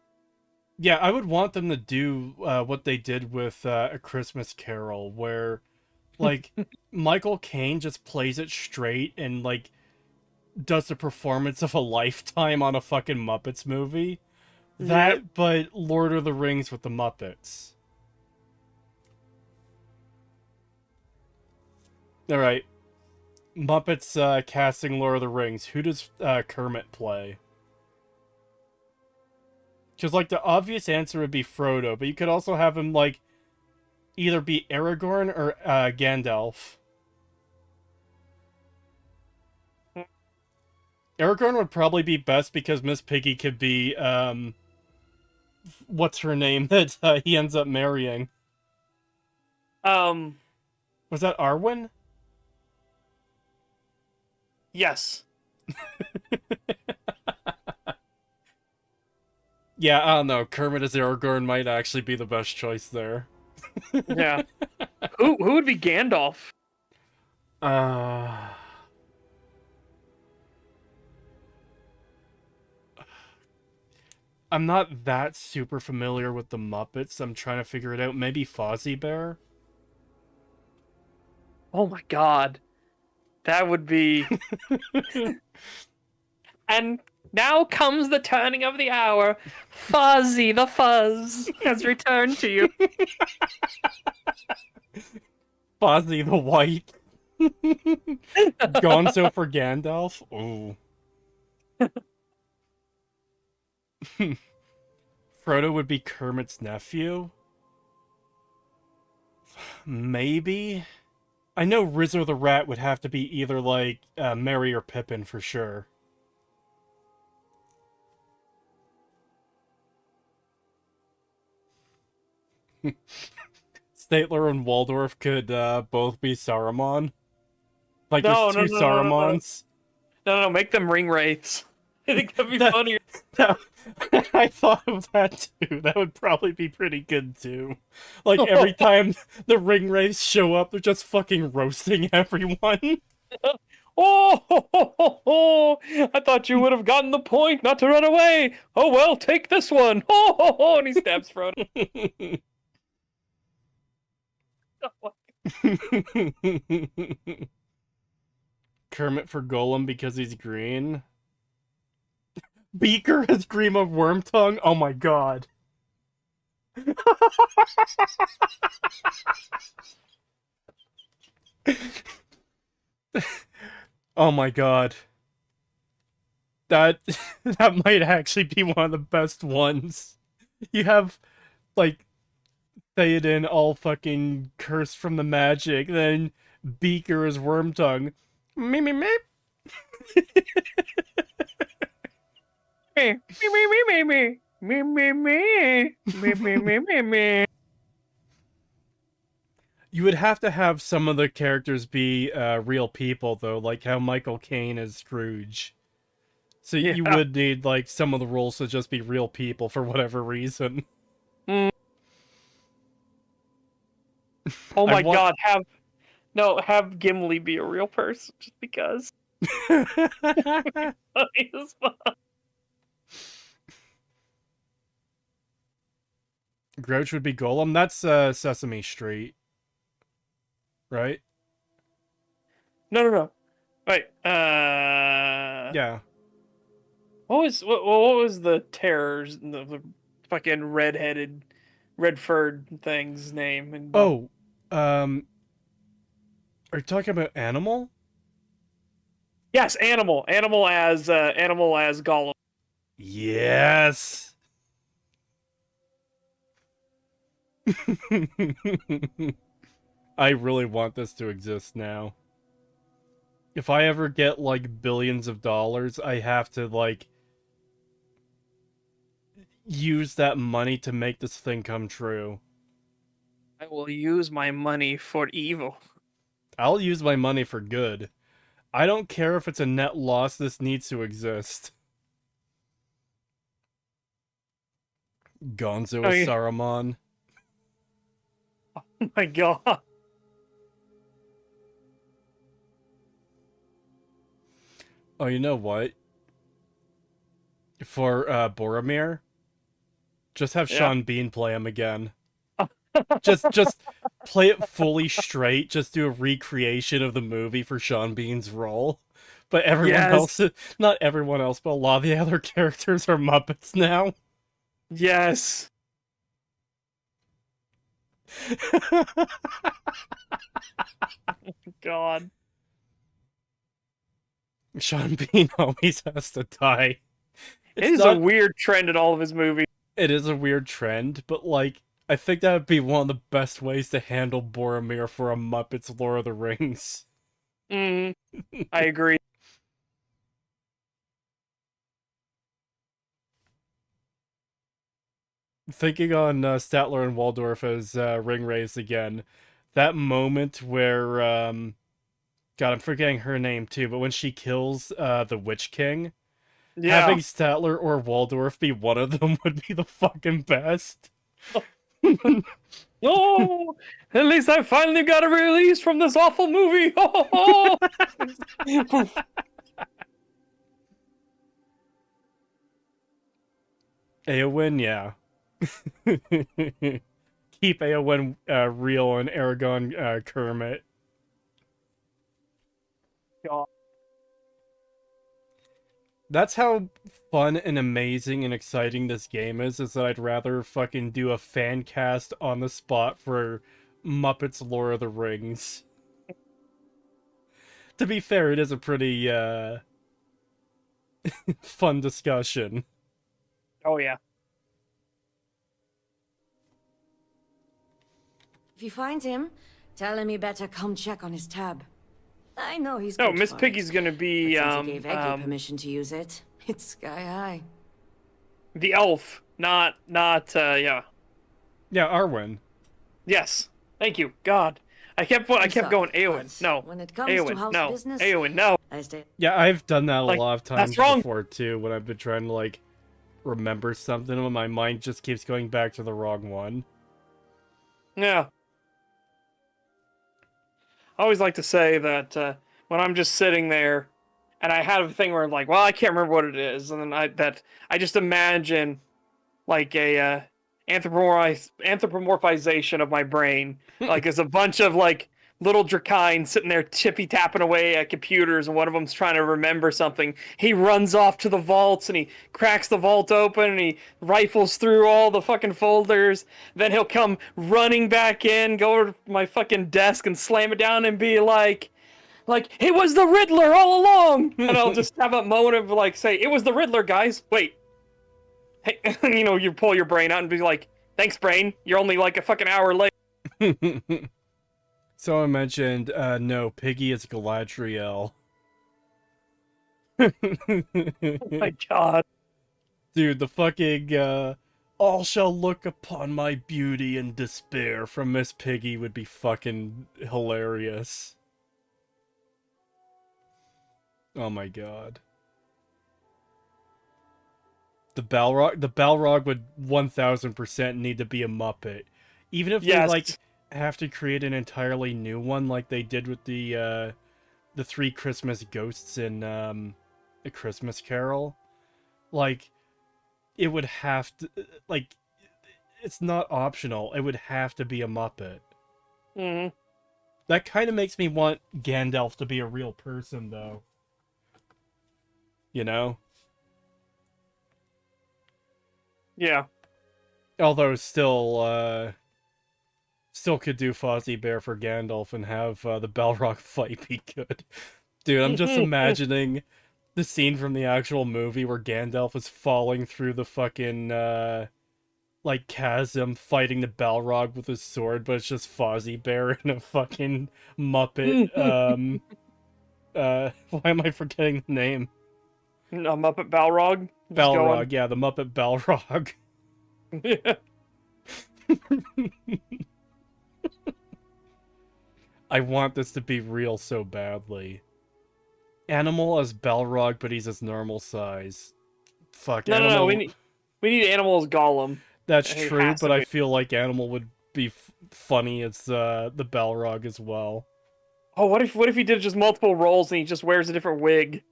Yeah, I would want them to do what they did with A Christmas Carol, where, like, Michael Caine just plays it straight and, like, does the performance of a lifetime on a fucking Muppets movie. That, Yep. but Lord of the Rings with the Muppets. All right. Muppets casting Lord of the Rings. Who does Kermit play? Because, like, the obvious answer would be Frodo, but you could also have him, like, either be Aragorn or Gandalf. Aragorn would probably be best because Miss Piggy could be, what's her name that he ends up marrying? Was that Arwen? Yes. Yeah, I don't know. Kermit as Aragorn might actually be the best choice there. Yeah. Who would be Gandalf? I'm not that super familiar with the Muppets. I'm trying to figure it out. Maybe Fozzie Bear? Oh my god. That would be... And now comes the turning of the hour. Fozzie the Fuzz has returned to you. Fozzie the White. Gonzo for Gandalf? Ooh. Frodo would be Kermit's nephew? Maybe? I know Rizzo the Rat would have to be either, like, Merry or Pippin for sure. Statler and Waldorf could both be Saruman. Like, there's two Sarumans. No, make them ring wraiths. I think that'd be funnier. I thought of that too. That would probably be pretty good too. Like, every time the ring wraiths show up, they're just fucking roasting everyone. Oh, I thought you would have gotten the point not to run away. Oh well, take this one. And he stabs Frodo. Kermit for Golem because he's green. Beaker as Grima Wormtongue? Oh my god. Oh my god. That might actually be one of the best ones. You have, like, Theoden all fucking cursed from the magic, then Beaker as Wormtongue. Me. You would have to have some of the characters be real people, though, like how Michael Caine is Scrooge. So you would need, like, some of the roles to just be real people for whatever reason. Oh my god, have Gimli be a real person, just because. Grouch would be Golem. That's Sesame Street, right? No. Wait. Yeah. What was the terrors, the fucking red-headed, red-furred thing's name? Are you talking about Animal? Yes, Animal. Animal as Gollum. Yes. I really want this to exist now. If I ever get, like, billions of dollars, I have to, like, use that money to make this thing come true. I will use my money for evil. I'll use my money for good. I don't care if it's a net loss, this needs to exist. Gonzo is Saruman. Oh my god. Oh, you know what? For Boromir, just have Sean Bean play him again. just play it fully straight. Just do a recreation of the movie for Sean Bean's role. But everyone else, not everyone else, but a lot of the other characters are Muppets now. Yes. God. Sean Bean always has to die. It is a weird trend in all of his movies. It is a weird trend, but like, I think that would be one of the best ways to handle Boromir for a Muppets Lord of the Rings. I agree. Thinking on Statler and Waldorf as ring raised again, that moment where God, I'm forgetting her name too, but when she kills the Witch King, having Statler or Waldorf be one of them would be the fucking best. Oh, at least I finally got a release from this awful movie. Eowyn, yeah. Keep Eowyn real and Aragon Kermit. God. That's how fun and amazing and exciting this game is that I'd rather fucking do a fan cast on the spot for Muppets Lord of the Rings. To be fair, it is a pretty fun discussion. Oh, yeah. If you find him, tell him he better come check on his tab. I know he's No, good Miss for Piggy's it, gonna be, but since he gave Eggy permission to use it, it's sky high. The elf, not, yeah. Yeah, Arwen. Yes. Thank you. God. I kept going Eowyn. No. When it comes Eowyn, to house no. business, Eowyn, no. I stay. Yeah, I've done that a Like, lot of times that's wrong. before too, when I've been trying to like remember something and my mind just keeps going back to the wrong one. Yeah. I always like to say that when I'm just sitting there and I have a thing where I'm like, well, I can't remember what it is, and then I just imagine like a anthropomorphization of my brain. Like there's a bunch of like little Drakine sitting there tippy tapping away at computers, and one of them's trying to remember something. He runs off to the vaults and he cracks the vault open and he rifles through all the fucking folders. Then he'll come running back in, go to my fucking desk and slam it down and be like, it was the Riddler all along. And I'll just have a moment of like, say, it was the Riddler, guys. Wait. Hey, you know, you pull your brain out and be like, thanks, brain. You're only like a fucking hour late. Someone mentioned, no, Piggy is Galadriel. Oh my God. Dude, the fucking, all shall look upon my beauty and despair from Miss Piggy would be fucking hilarious. Oh my God. The Balrog would 1000% need to be a Muppet. Even if they, like, have to create an entirely new one like they did with the three Christmas ghosts in A Christmas Carol. Like, it would have to, like, it's not optional. It would have to be a Muppet. Mm-hmm. That kind of makes me want Gandalf to be a real person, though. You know? Yeah. Although still could do Fozzie Bear for Gandalf and have the Balrog fight be good. Dude, I'm just imagining the scene from the actual movie where Gandalf is falling through the fucking like chasm fighting the Balrog with his sword, but it's just Fozzie Bear in a fucking Muppet. Why am I forgetting the name? Muppet Balrog? Balrog, yeah, the Muppet Balrog. Yeah. I want this to be real so badly. Animal as Balrog, but he's his normal size. Fuck, Animal... No, we need Animal as Gollum. That's true, but I feel like Animal would be funny as the Balrog as well. Oh, what if he did just multiple roles and he just wears a different wig?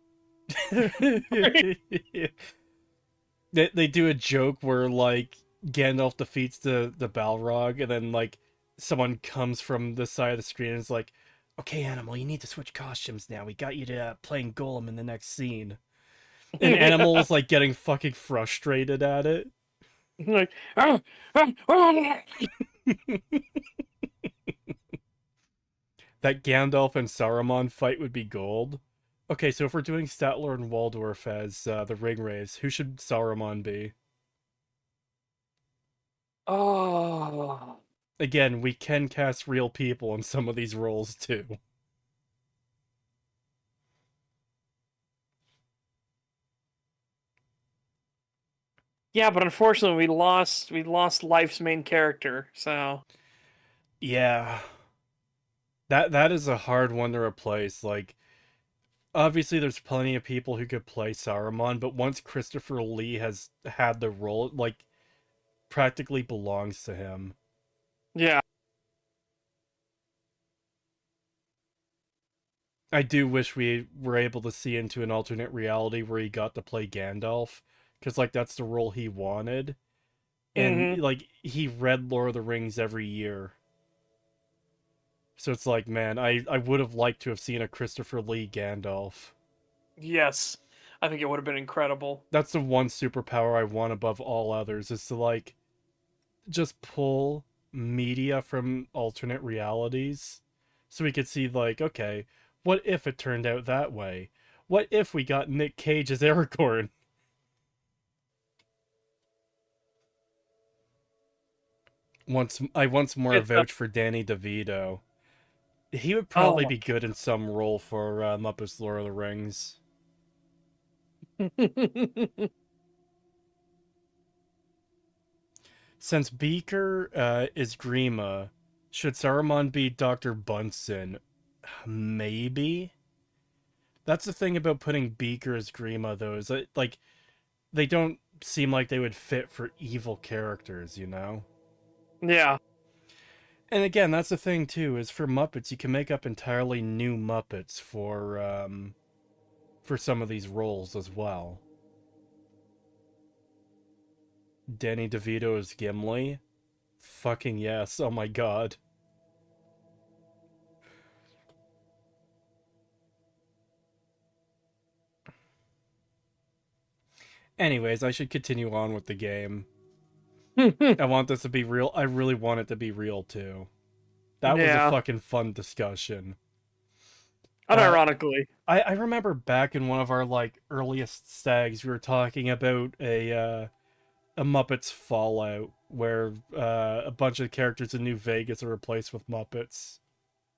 They do a joke where, like, Gandalf defeats the Balrog, and then, like, someone comes from the side of the screen and is like, okay, Animal, you need to switch costumes now. We got you to playing Golem in the next scene. And Animal is, like, getting fucking frustrated at it. Like, That Gandalf and Saruman fight would be gold. Okay, so if we're doing Statler and Waldorf as the Ringwraiths, who should Saruman be? Oh. Again, we can cast real people in some of these roles too. Yeah, but unfortunately we lost Life's main character, so Yeah. That is a hard one to replace. Like, obviously there's plenty of people who could play Saruman, but once Christopher Lee has had the role, like, practically belongs to him. yeah. I do wish we were able to see into an alternate reality where he got to play Gandalf, because, like, that's the role he wanted. And, like, he read Lord of the Rings every year. So it's like, man, I would have liked to have seen a Christopher Lee Gandalf. Yes. I think it would have been incredible. That's the one superpower I want above all others, is to, like, just pull media from alternate realities. So we could see, like, okay, what if it turned out that way? What if we got Nick Cage as Aragorn? Once more vouch for Danny DeVito. He would probably be good in some role for Muppets Lord of the Rings. Since Beaker is Grima, should Saruman be Dr. Bunsen? Maybe? That's the thing about putting Beaker as Grima, though, is that, like, they don't seem like they would fit for evil characters, you know? Yeah. And again, that's the thing, too, is for Muppets, you can make up entirely new Muppets for some of these roles as well. Danny DeVito as Gimli? Fucking yes, oh my god. Anyways, I should continue on with the game. I want this to be real. I really want it to be real, too. That was a fucking fun discussion. Unironically. I remember back in one of our, like, earliest stags, we were talking about a Muppets Fallout, where a bunch of characters in New Vegas are replaced with Muppets.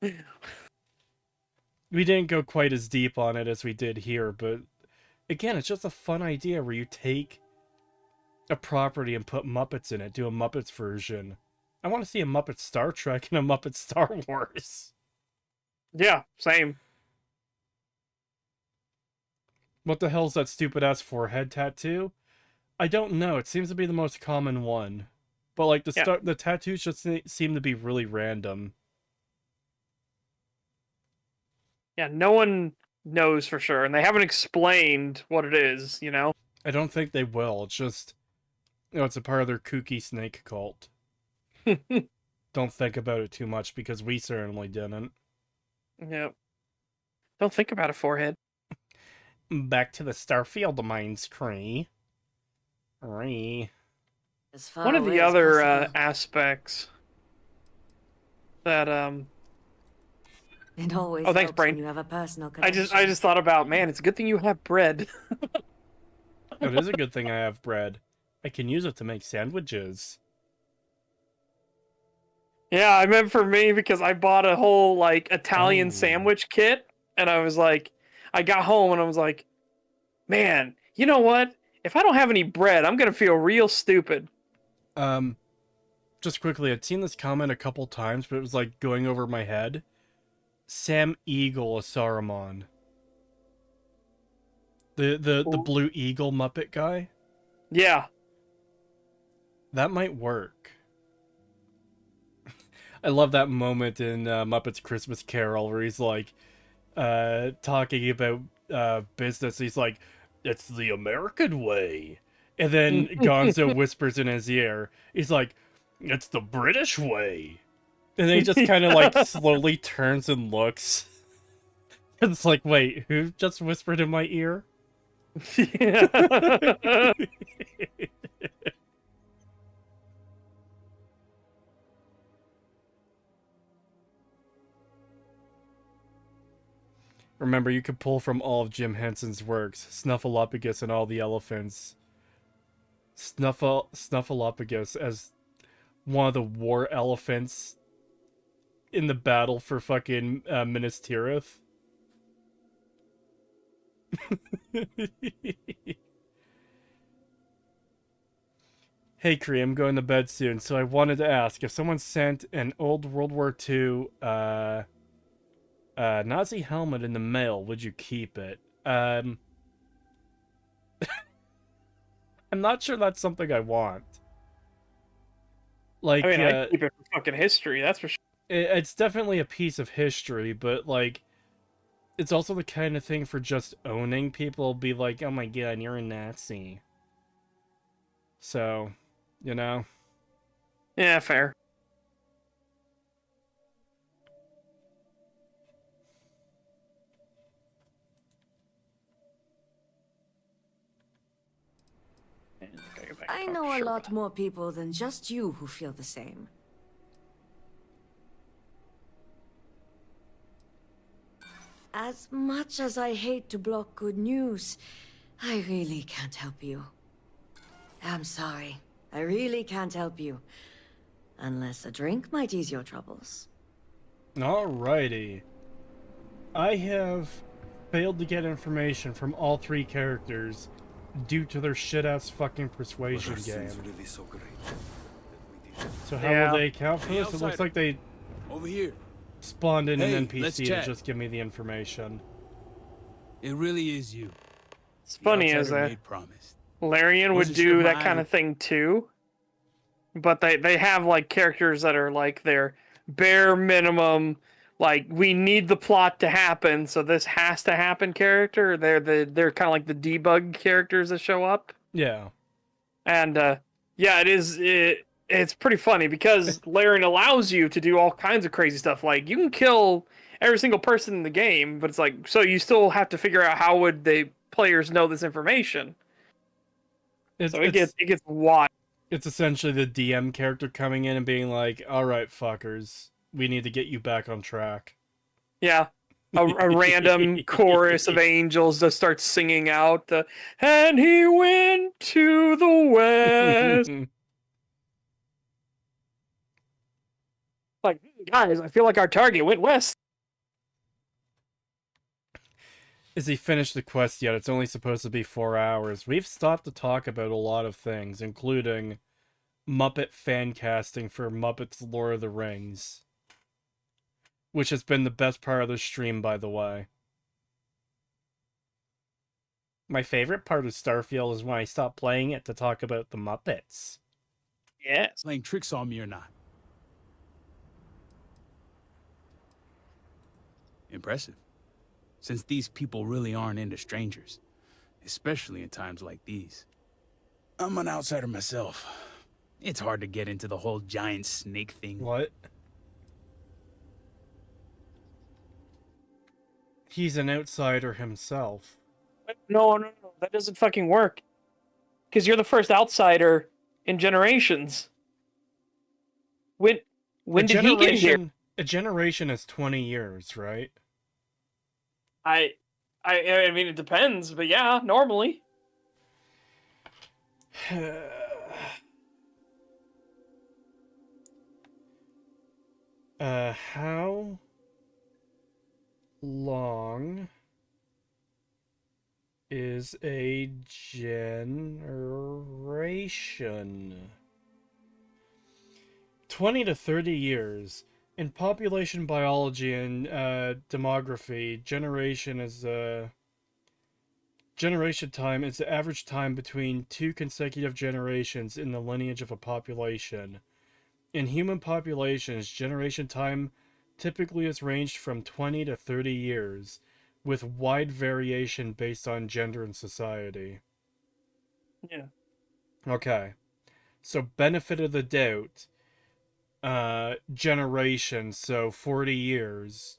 We didn't go quite as deep on it as we did here, but again, it's just a fun idea where you take a property and put Muppets in it, do a Muppets version. I want to see a Muppet Star Trek and a Muppet Star Wars. Yeah, same. What the hell's that stupid-ass forehead tattoo? I don't know. It seems to be the most common one. But, like, the tattoos just seem to be really random. Yeah, no one knows for sure, and they haven't explained what it is, you know? I don't think they will. It's just, you know, it's a part of their kooky snake cult. Don't think about it too much, because we certainly didn't. Yep. Don't think about a forehead. Back to the Starfield mines, Cree. One of the other aspects that It always oh, thanks, helps Brain. when you have a personal I just thought about, man, it's a good thing you have bread. It is a good thing I have bread. I can use it to make sandwiches. Yeah, I meant for me because I bought a whole like Italian sandwich kit, and I was like, I got home and I was like, man, you know what? If I don't have any bread, I'm gonna feel real stupid. Just quickly, I'd seen this comment a couple times, but it was like going over my head. Sam Eagle is Saruman. The Blue Eagle Muppet guy? Yeah. That might work. I love that moment in Muppet's Christmas Carol where he's like talking about business. He's like, it's the American way. And then Gonzo whispers in his ear. He's like, it's the British way. And then he just kind of like slowly turns and looks. It's like, wait, who just whispered in my ear? Yeah. Remember, you could pull from all of Jim Henson's works, Snuffleupagus and all the elephants. Snuffleupagus as one of the war elephants in the battle for fucking Minas Tirith. Hey Kree, I'm going to bed soon, so I wanted to ask, if someone sent an old World War II Nazi helmet in the mail, would you keep it? I'm not sure that's something I want. Like, I mean, I keep it for fucking history, that's for sure. It's definitely a piece of history, but, like, it's also the kind of thing for just owning. People be like, oh my god, you're a Nazi. So, you know? Yeah, fair. I know a lot more people than just you who feel the same. As much as I hate to block good news, I really can't help you. I'm sorry. I really can't help you. Unless a drink might ease your troubles. Alrighty. I have failed to get information from all three characters due to their shit-ass fucking Persuasion game. So how will they account for this? It looks like they over here spawned in an let's NPC to chat. just give me the information. It really is you. It's funny as that Larian would do that kind of thing too, but they have like characters that are like their bare minimum, like we need the plot to happen, so this has to happen character. They're kind of like the debug characters that show up. Yeah, and yeah, it's pretty funny because Larian allows you to do all kinds of crazy stuff. Like you can kill every single person in the game, but it's like so you still have to figure out how would the players know this information. So it gets wild. It's essentially the DM character coming in and being like, "Alright, fuckers, we need to get you back on track." Yeah, a random chorus of angels that starts singing out the "And he went to the west." Like, guys, I feel like our target went west. Is he finished the quest yet? It's only supposed to be 4 hours. We've stopped to talk about a lot of things, including Muppet fan casting for Muppet's Lord of the Rings. Which has been the best part of the stream, by the way. My favorite part of Starfield is when I stop playing it to talk about the Muppets. Yeah. Playing tricks on me or not? Impressive. Since these people really aren't into strangers. Especially in times like these. I'm an outsider myself. It's hard to get into the whole giant snake thing. What? He's an outsider himself. No, that doesn't fucking work. Because you're the first outsider in generations. When did he get here? A generation is 20 years, right? I mean, it depends, but yeah, normally. How long is a generation? 20 to 30 years. In population biology and demography, generation time is the average time between two consecutive generations in the lineage of a population. In human populations, generation time typically is ranged from 20 to 30 years, with wide variation based on gender and society. Yeah. Okay. So benefit of the doubt. Generation, so 40 years,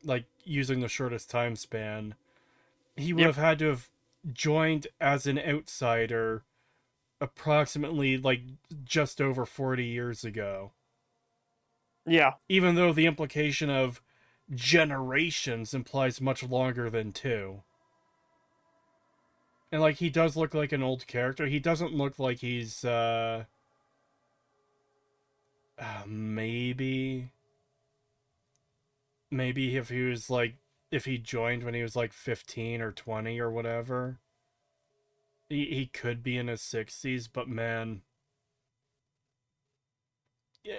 like using the shortest time span, he would have had to have joined as an outsider approximately like just over 40 years ago. Yeah. Even though the implication of generations implies much longer than 2. And, like, he does look like an old character. He doesn't look like he's, maybe if he was, like, if he joined when he was, like, 15 or 20 or whatever. He could be in his 60s, but man...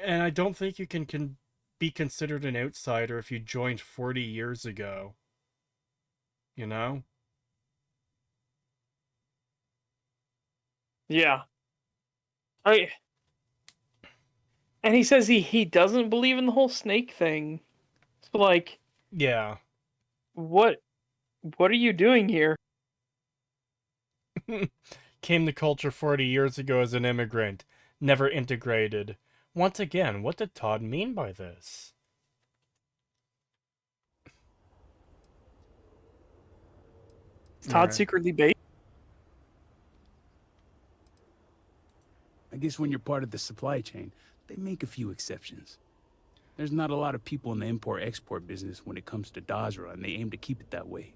And I don't think you can be considered an outsider if you joined 40 years ago. You know? Yeah. And he says he doesn't believe in the whole snake thing. So, like... Yeah. What are you doing here? Came to culture 40 years ago as an immigrant. Never integrated. Once again, what did Todd mean by this? Is Todd secretly bait? I guess when you're part of the supply chain, they make a few exceptions. There's not a lot of people in the import-export business when it comes to Dazra, and they aim to keep it that way.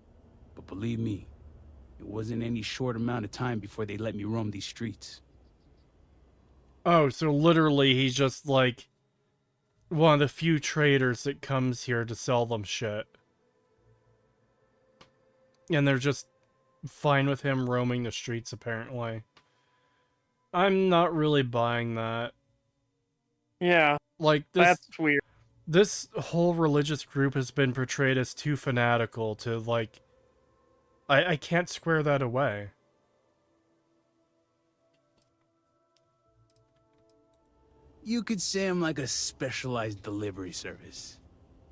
But believe me, it wasn't any short amount of time before they let me roam these streets. Oh, so literally he's just like one of the few traders that comes here to sell them shit. And they're just fine with him roaming the streets, apparently. I'm not really buying that. Yeah. Like, this, that's weird. This whole religious group has been portrayed as too fanatical to, like... I can't square that away. You could say I'm like a specialized delivery service,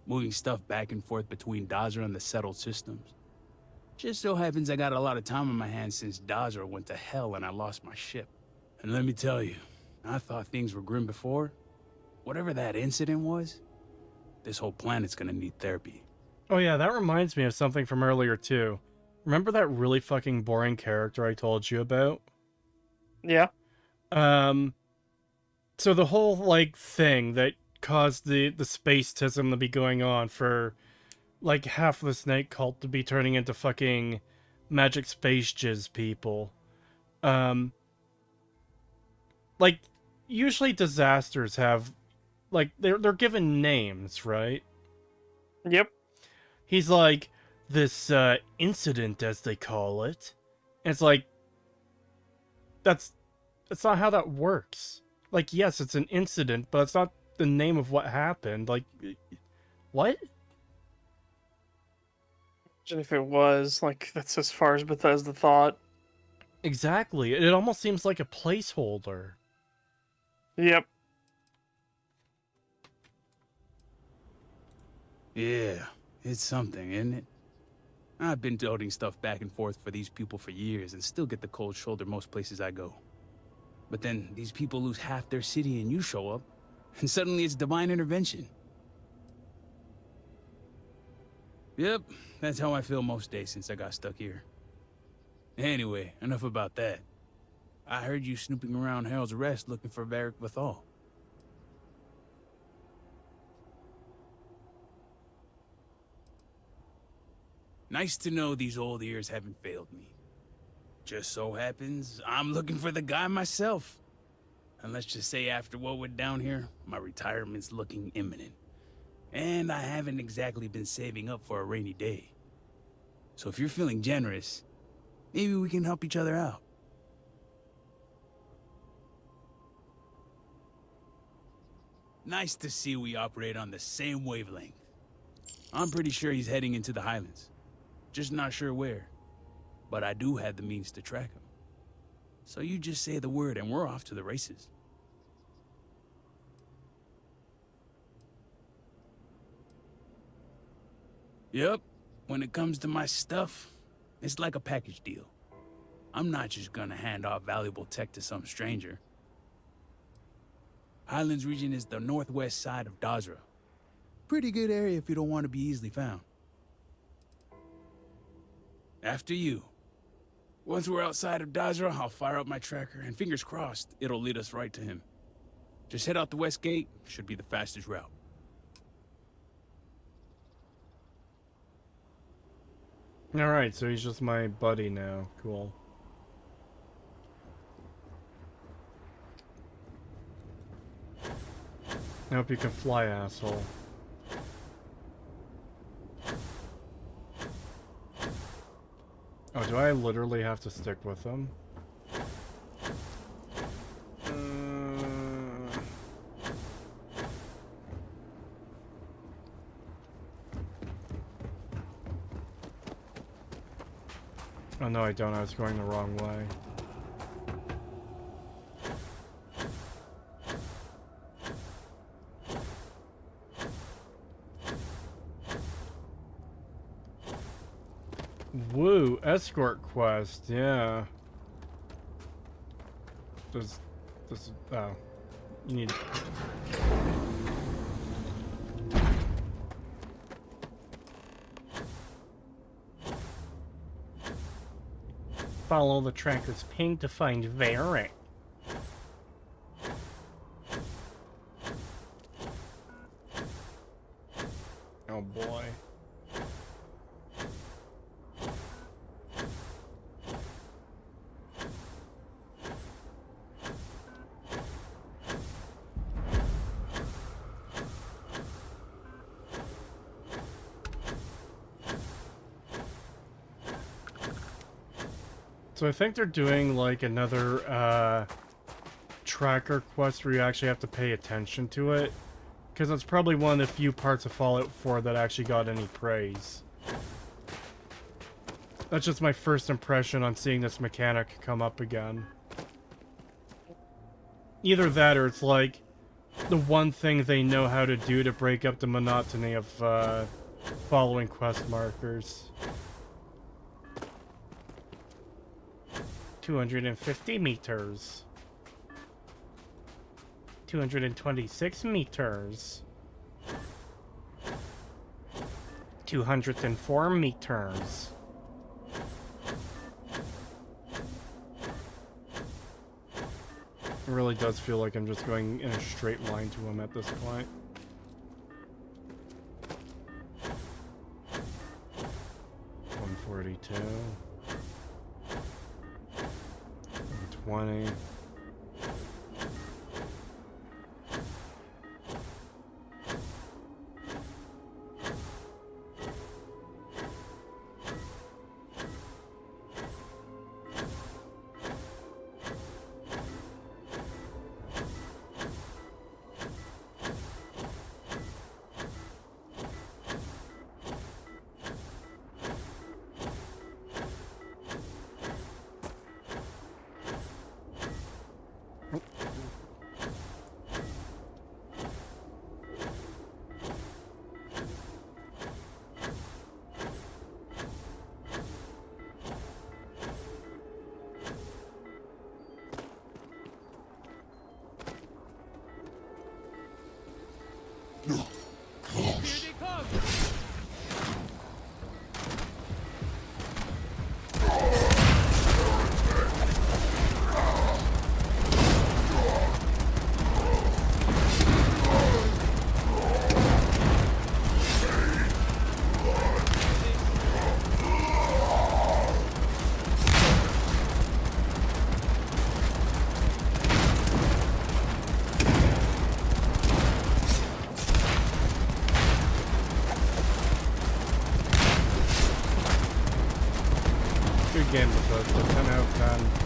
moving stuff back and forth between Dazra and the settled systems. Just so happens I got a lot of time on my hands since Dazra went to hell and I lost my ship. And let me tell you, I thought things were grim before. Whatever that incident was, this whole planet's gonna need therapy. Oh yeah, that reminds me of something from earlier too. Remember that really fucking boring character I told you about? Yeah. So the whole, like, thing that caused the spacetism to be going on for, like, half the snake cult to be turning into fucking magic space jizz people. Like, usually disasters have, like, they're given names, right? Yep. He's like, this, incident, as they call it. And it's like, that's not how that works. Like, yes, it's an incident, but it's not the name of what happened. Like, what? Imagine if it was. Like, that's as far as Bethesda thought. Exactly. It almost seems like a placeholder. Yep. Yeah, it's something, isn't it? I've been toting stuff back and forth for these people for years and still get the cold shoulder most places I go. But then these people lose half their city and you show up, and suddenly it's divine intervention. Yep, that's how I feel most days since I got stuck here. Anyway, enough about that. I heard you snooping around Harold's Rest looking for Varric Vathal. Nice to know these old ears haven't failed me. Just so happens, I'm looking for the guy myself. And let's just say after what went down here, my retirement's looking imminent. And I haven't exactly been saving up for a rainy day. So if you're feeling generous, maybe we can help each other out. Nice to see we operate on the same wavelength. I'm pretty sure he's heading into the Highlands. Just not sure where. But I do have the means to track him. So you just say the word and we're off to the races. Yep, when it comes to my stuff, it's like a package deal. I'm not just gonna hand off valuable tech to some stranger. Highlands region is the northwest side of Dazra. Pretty good area if you don't want to be easily found. After you. Once we're outside of Dazra, I'll fire up my tracker, and fingers crossed, it'll lead us right to him. Just head out the west gate, should be the fastest route. Alright, so he's just my buddy now. Cool. I hope you can fly, asshole. Oh, do I literally have to stick with him? Oh no, I don't. I was going the wrong way. Woo, escort quest, yeah. This, oh. You need... Follow the tracker's ping to find Varric. Oh boy. So I think they're doing like another tracker quest where you actually have to pay attention to it, because it's probably one of the few parts of Fallout 4 that actually got any praise. That's just my first impression on seeing this mechanic come up again. Either that or it's like the one thing they know how to do to break up the monotony of following quest markers. 250 meters. 226 meters. 204 meters. It really does feel like I'm just going in a straight line to him at this point. $142. 20. Good game, Bethesda. 10 out of 10.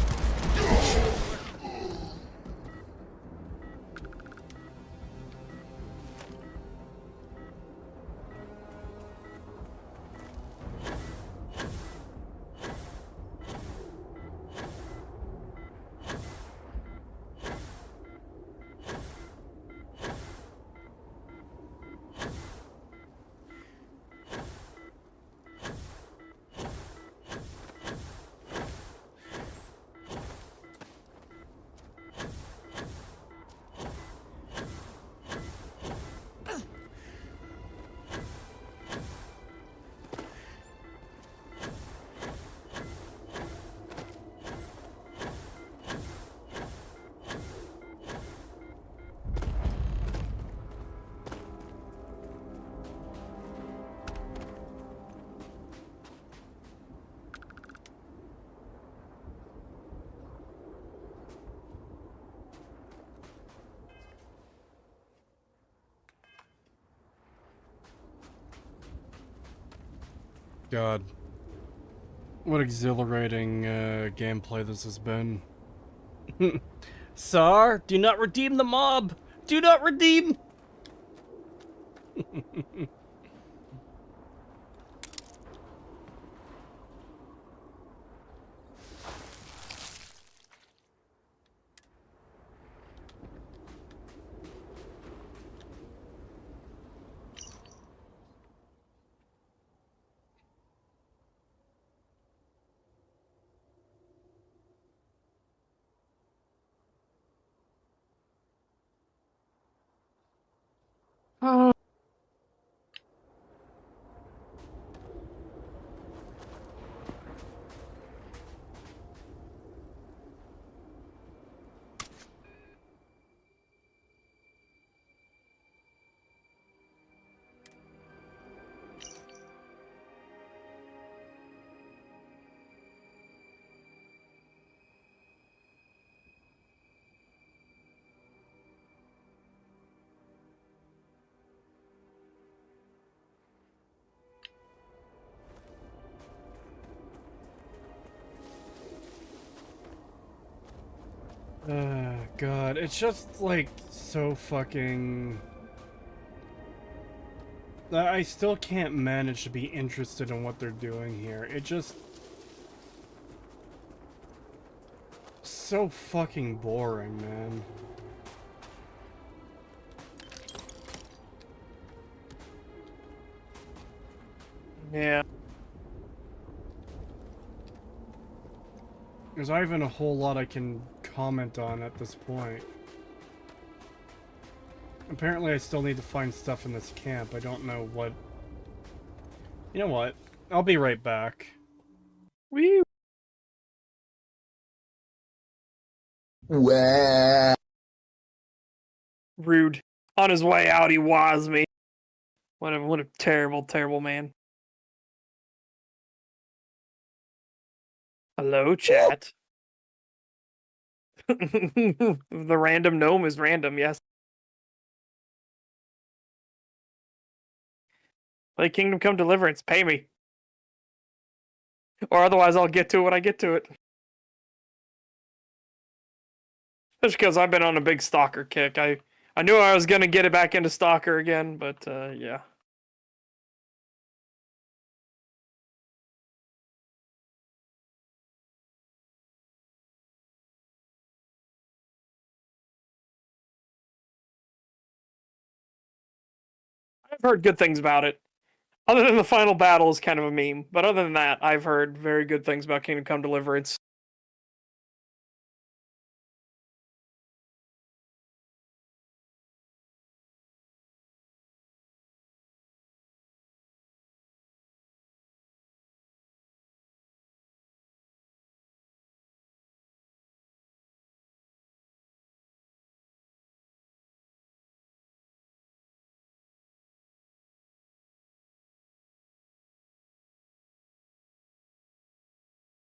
God. What exhilarating gameplay this has been. Sar, do not redeem the mob! Do not redeem! God, it's just like so fucking. I still can't manage to be interested in what they're doing here. It just. So fucking boring, man. Yeah. There's not even a whole lot I can comment on at this point. Apparently I still need to find stuff in this camp. I don't know what... You know what? I'll be right back. Wee. Rude. On his way out, he was me. What a terrible, terrible man. Hello, chat. The random gnome is random, yes. Play Kingdom Come Deliverance, pay me. Or otherwise I'll get to it when I get to it. Just because I've been on a big Stalker kick. I knew I was gonna get it back into Stalker again, but yeah. I've heard good things about it. Other than the final battle is kind of a meme, but other than that, I've heard very good things about Kingdom Come Deliverance.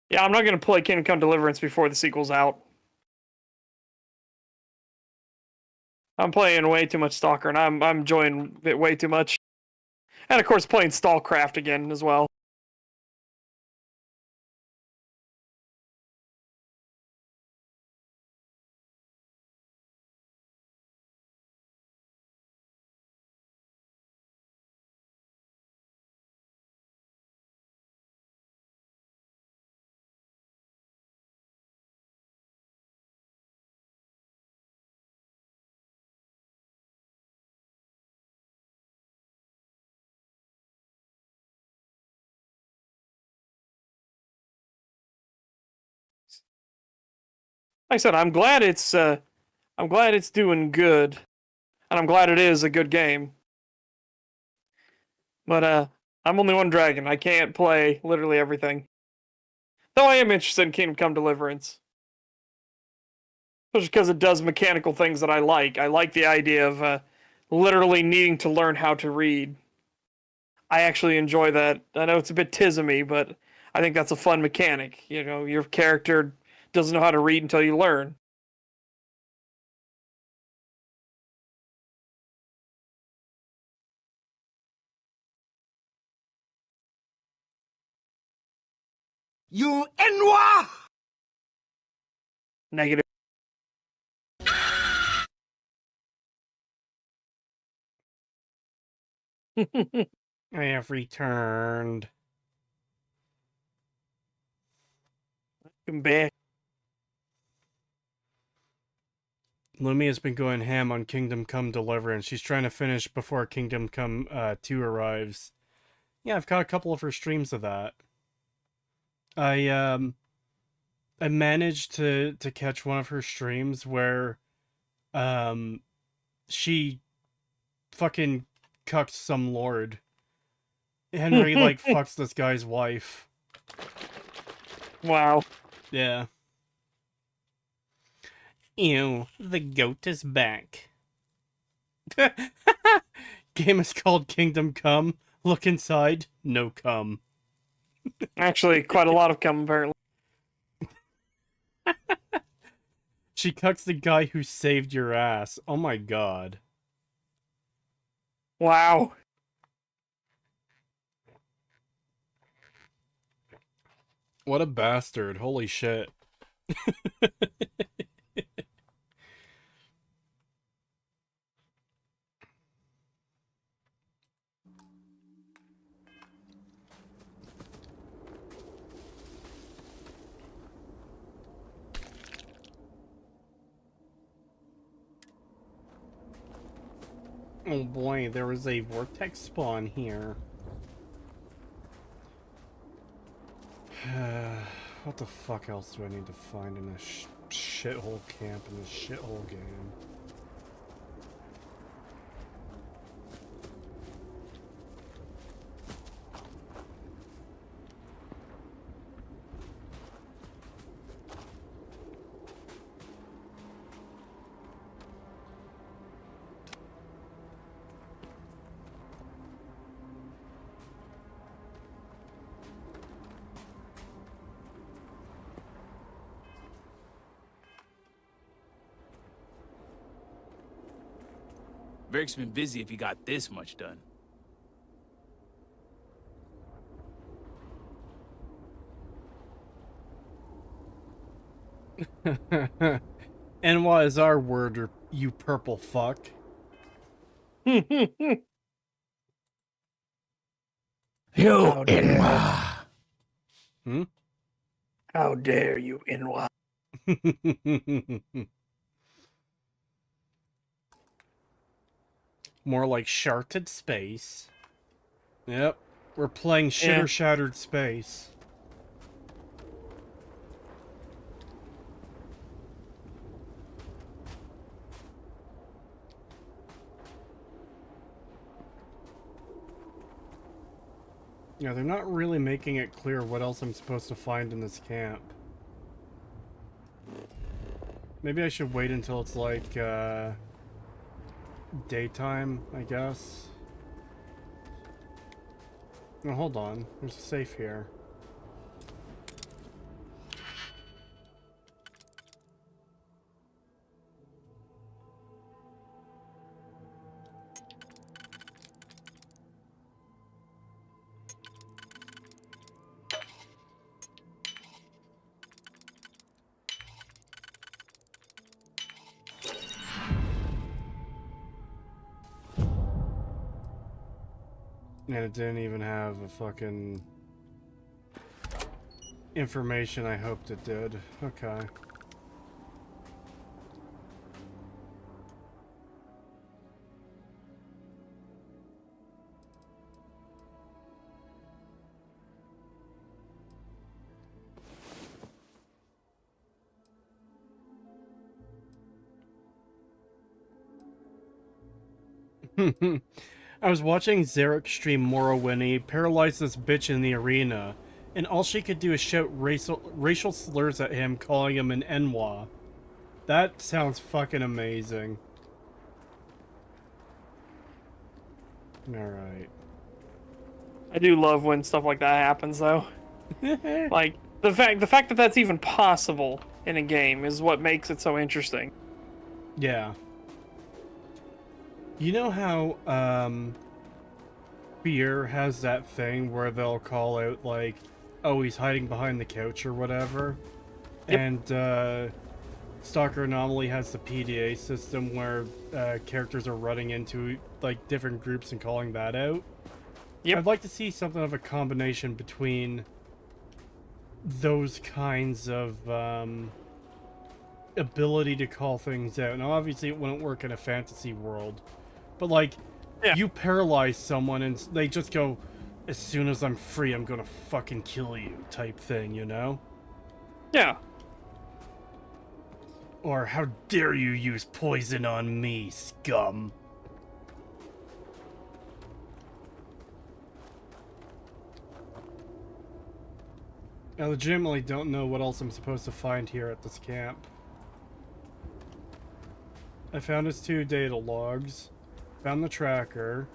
Yeah, I'm not gonna play Kingdom Come Deliverance before the sequel's out. I'm playing way too much Stalker, and I'm enjoying it way too much. And of course, playing Stallcraft again as well. Like I said, I'm glad it's doing good, and I'm glad it is a good game. But I'm only one dragon. I can't play literally everything. Though I am interested in Kingdom Come Deliverance. Just because it does mechanical things that I like. I like the idea of literally needing to learn how to read. I actually enjoy that. I know it's a bit tismy, but I think that's a fun mechanic. You know, your character doesn't know how to read until you learn. You Enwa! Negative. I have returned. Come back. Lumia's been going ham on Kingdom Come Deliverance. She's trying to finish before Kingdom Come 2 arrives. Yeah, I've caught a couple of her streams of that. I managed to catch one of her streams where she fucking cucked some lord. Henry like fucks this guy's wife. Wow. Yeah. Ew, the goat is back. Game is called Kingdom Come. Look inside, no cum. Actually, quite a lot of cum, apparently. She cucks the guy who saved your ass. Oh my god. Wow. What a bastard. Holy shit. Oh boy, there was a vortex spawn here. What the fuck else do I need to find in this shithole camp in this shithole game? Veric's been busy if he got this much done. Enwa is our word, or you purple fuck. You Enwa! Hmm? How dare you, Inwa? More like Sharted Space. Yep. We're playing Shitter Shattered Space. Yeah, they're not really making it clear what else I'm supposed to find in this camp. Maybe I should wait until it's like, daytime, I guess. No, hold on. There's a safe here. And it didn't even have a fucking information I hoped it did. Okay. I was watching Zarek stream Morrowind, paralyzed this bitch in the arena, and all she could do is shout racial slurs at him, calling him an Enwa. That sounds fucking amazing. Alright. I do love when stuff like that happens, though. Like, the fact that that's even possible in a game is what makes it so interesting. Yeah. You know how, Fear has that thing where they'll call out, like, oh, he's hiding behind the couch or whatever. Yep. And Stalker Anomaly has the PDA system where characters are running into like different groups and calling that out. Yep. I'd like to see something of a combination between those kinds of ability to call things out. Now, obviously, it wouldn't work in a fantasy world, but like, you paralyze someone and they just go, "As soon as I'm free, I'm gonna fucking kill you," type thing, you know? Yeah. Or, "How dare you use poison on me, scum?" I legitimately don't know what else I'm supposed to find here at this camp. I found his 2 data logs, found the tracker,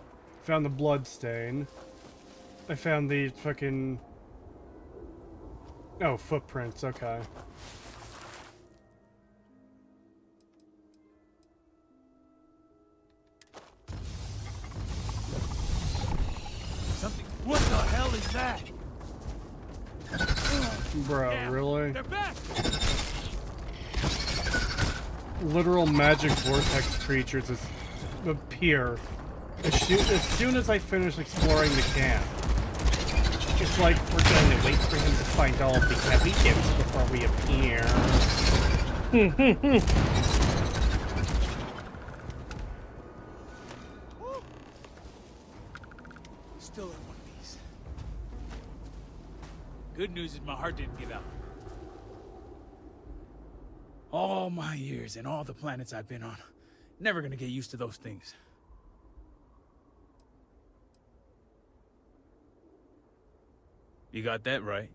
found the blood stain, I found the fucking... oh, footprints, okay. Something. What the hell is that? Bro, Damn, really? they're back. Literal magic vortex creatures appear as soon as I finish exploring the camp. It's like we're going to wait for him to find all of the heavy gifts before we appear. Still in one of these. Good news is my heart didn't give out. All my years and all the planets I've been on, never gonna get used to those things. You got that right.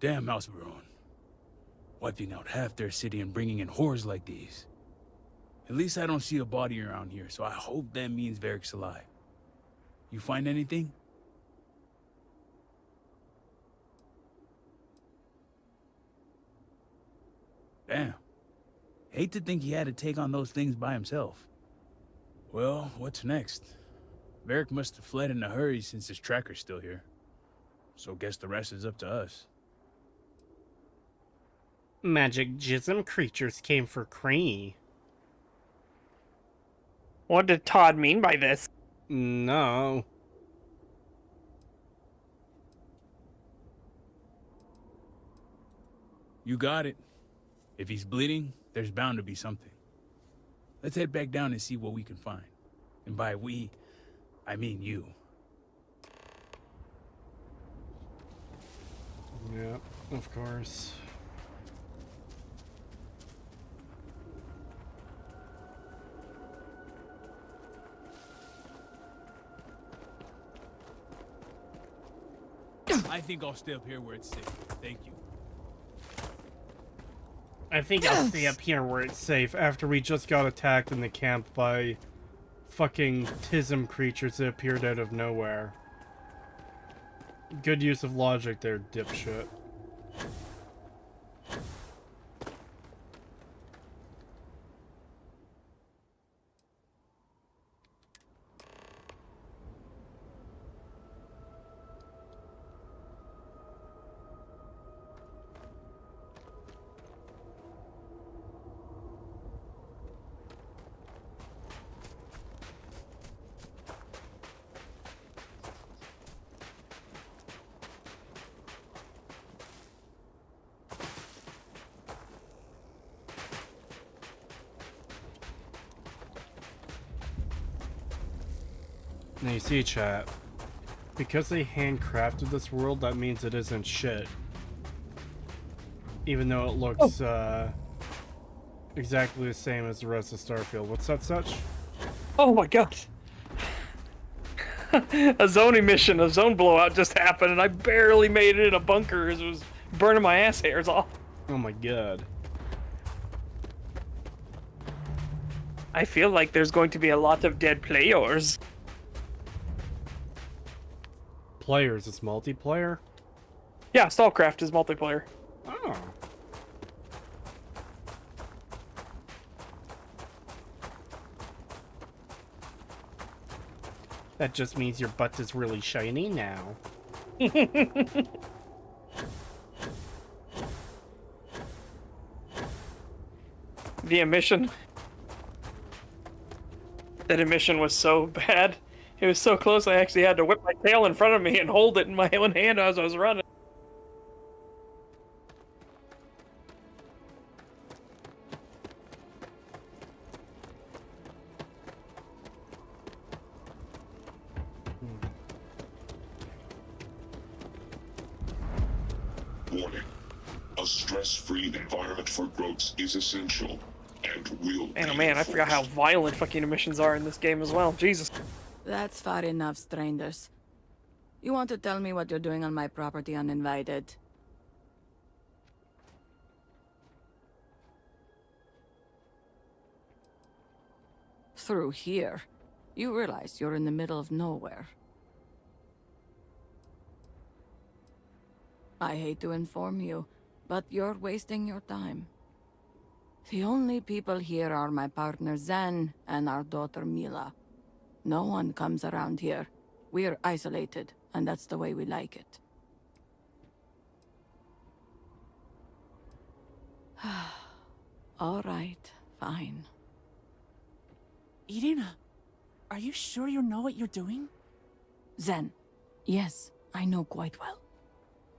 Damn Alcebaron. Wiping out half their city and bringing in horrors like these. At least I don't see a body around here, so I hope that means Varric's alive. You find anything? Damn. Hate to think he had to take on those things by himself. Well, what's next? Varric must have fled in a hurry since his tracker's still here. So guess the rest is up to us. Magic jism creatures came for Cree. What did Todd mean by this? No. You got it. If he's bleeding, there's bound to be something. Let's head back down and see what we can find. And by we, I mean you. Yep, of course. I think I'll stay up here where it's safe. Thank you. I think I'll stay up here where it's safe after we just got attacked in the camp by fucking tism creatures that appeared out of nowhere. Good use of logic there, dipshit. Now you see, chat, because they handcrafted this world, that means it isn't shit. Even though it looks exactly the same as the rest of Starfield. What's that such? Oh my god. A zone emission, a zone blowout just happened and I barely made it in a bunker as it was burning my ass hairs off. Oh my god. I feel like there's going to be a lot of dead players. Players, it's multiplayer? Yeah, Starcraft is multiplayer. Oh. That just means your butt is really shiny now. The emission. That emission was so bad. It was so close I actually had to whip my tail in front of me and hold it in my own hand as I was running. Warning. A stress-free environment for growth is essential and will Man, oh be man, I forgot how violent fucking emissions are in this game as well. Jesus. That's far enough, strangers. You want to tell me what you're doing on my property uninvited? Through here. You realize you're in the middle of nowhere. I hate to inform you, but you're wasting your time. The only people here are my partner Zen and our daughter Mila. No one comes around here. We're isolated, and that's the way we like it. All right, fine. Irina, are you sure you know what you're doing? Zen, yes, I know quite well.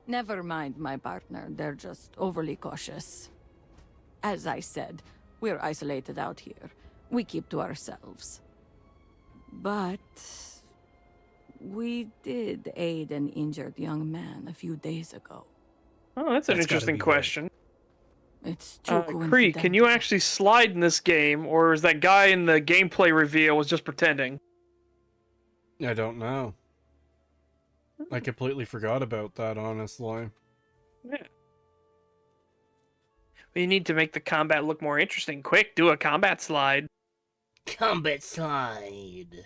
Never mind my partner, they're just overly cautious. As I said, we're isolated out here. We keep to ourselves. But we did aid an injured young man a few days ago. Oh, that's an interesting question. It's too Kree, can you actually slide in this game, or is that guy in the gameplay reveal was just pretending? I don't know. I completely forgot about that, honestly. Yeah. You need to make the combat look more interesting. Quick, do a combat slide. Combat slide.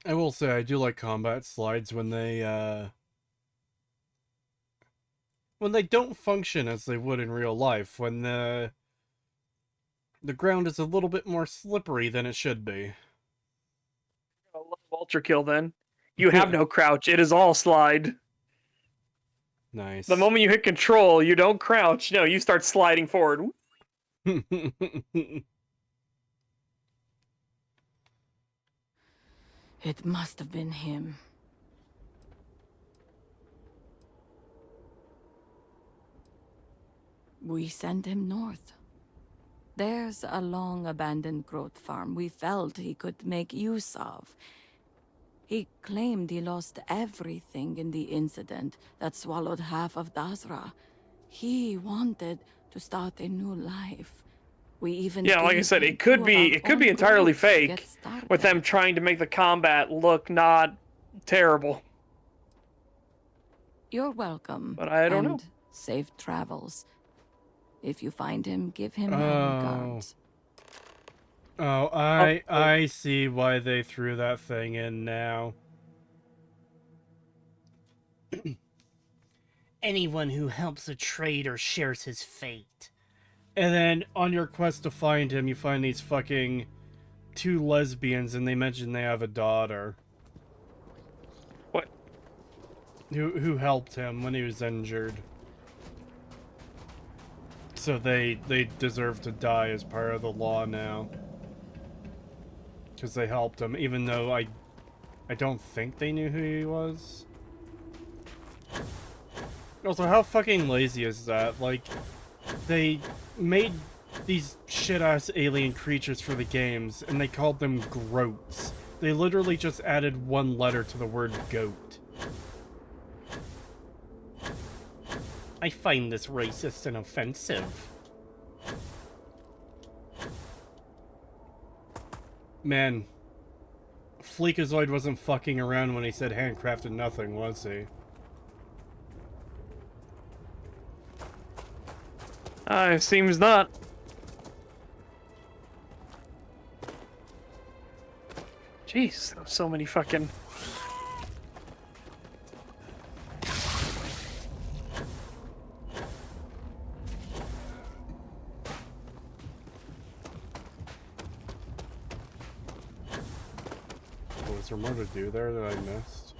I will say I do like combat slides when they don't function as they would in real life, when the ground is a little bit more slippery than it should be. I love Ultra Kill then. You have no crouch, it is all slide. Nice. The moment you hit control, you don't crouch. No, you start sliding forward. It must have been him. We sent him north. There's a long-abandoned growth farm we felt he could make use of. He claimed he lost everything in the incident that swallowed half of Dazra. He wanted to start a new life. We even like I said, it could be entirely fake, with them trying to make the combat look not terrible. You're welcome. But I don't know. Safe travels. If you find him, give him my regards. Oh, I see why they threw that thing in now. Anyone who helps a traitor shares his fate. And then, on your quest to find him, you find these fucking 2 lesbians, and they mention they have a daughter. What? Who helped him when he was injured. So they deserve to die as part of the law now. Because they helped him, even though I don't think they knew who he was. Also, how fucking lazy is that? Like, they made these shit-ass alien creatures for the games, and they called them groats. They literally just added 1 letter to the word goat. I find this racist and offensive. Man, Fleekazoid wasn't fucking around when he said handcrafted nothing, was he? It seems not. Jeez, so many fucking... Was there more to do there that I missed?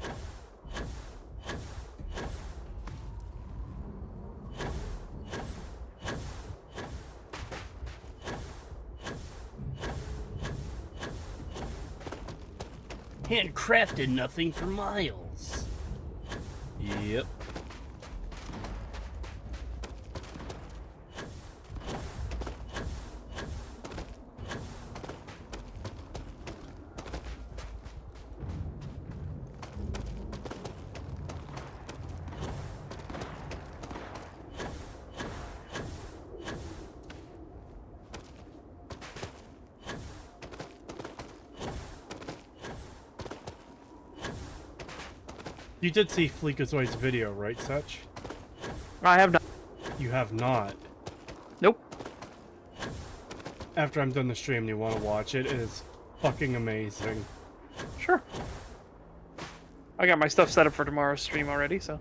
handcrafted nothing for miles. Yep. You did see Fleekazoid's video, right, Such? I have not. You have not? Nope. After I'm done the stream and you want to watch it, it is fucking amazing. Sure. I got my stuff set up for tomorrow's stream already, so.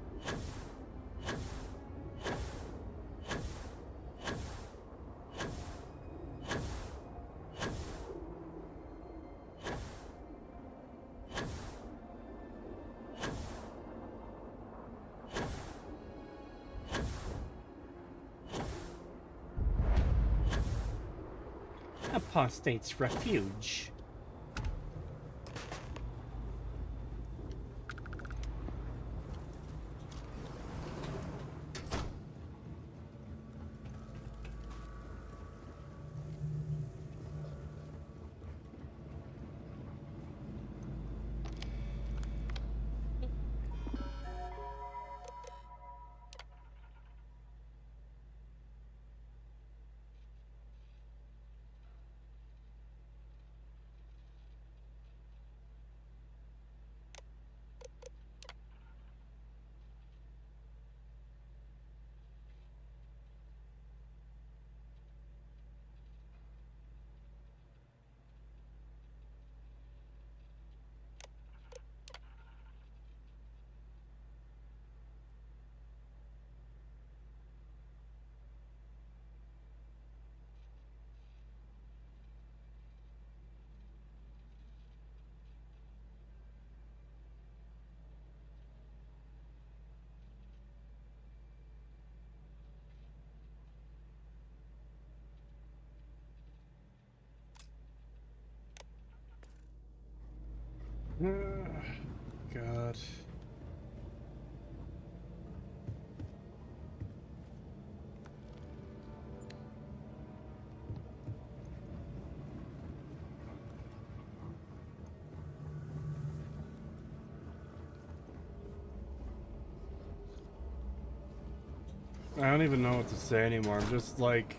Apostate's Refuge. God. I don't even know what to say anymore. I'm just like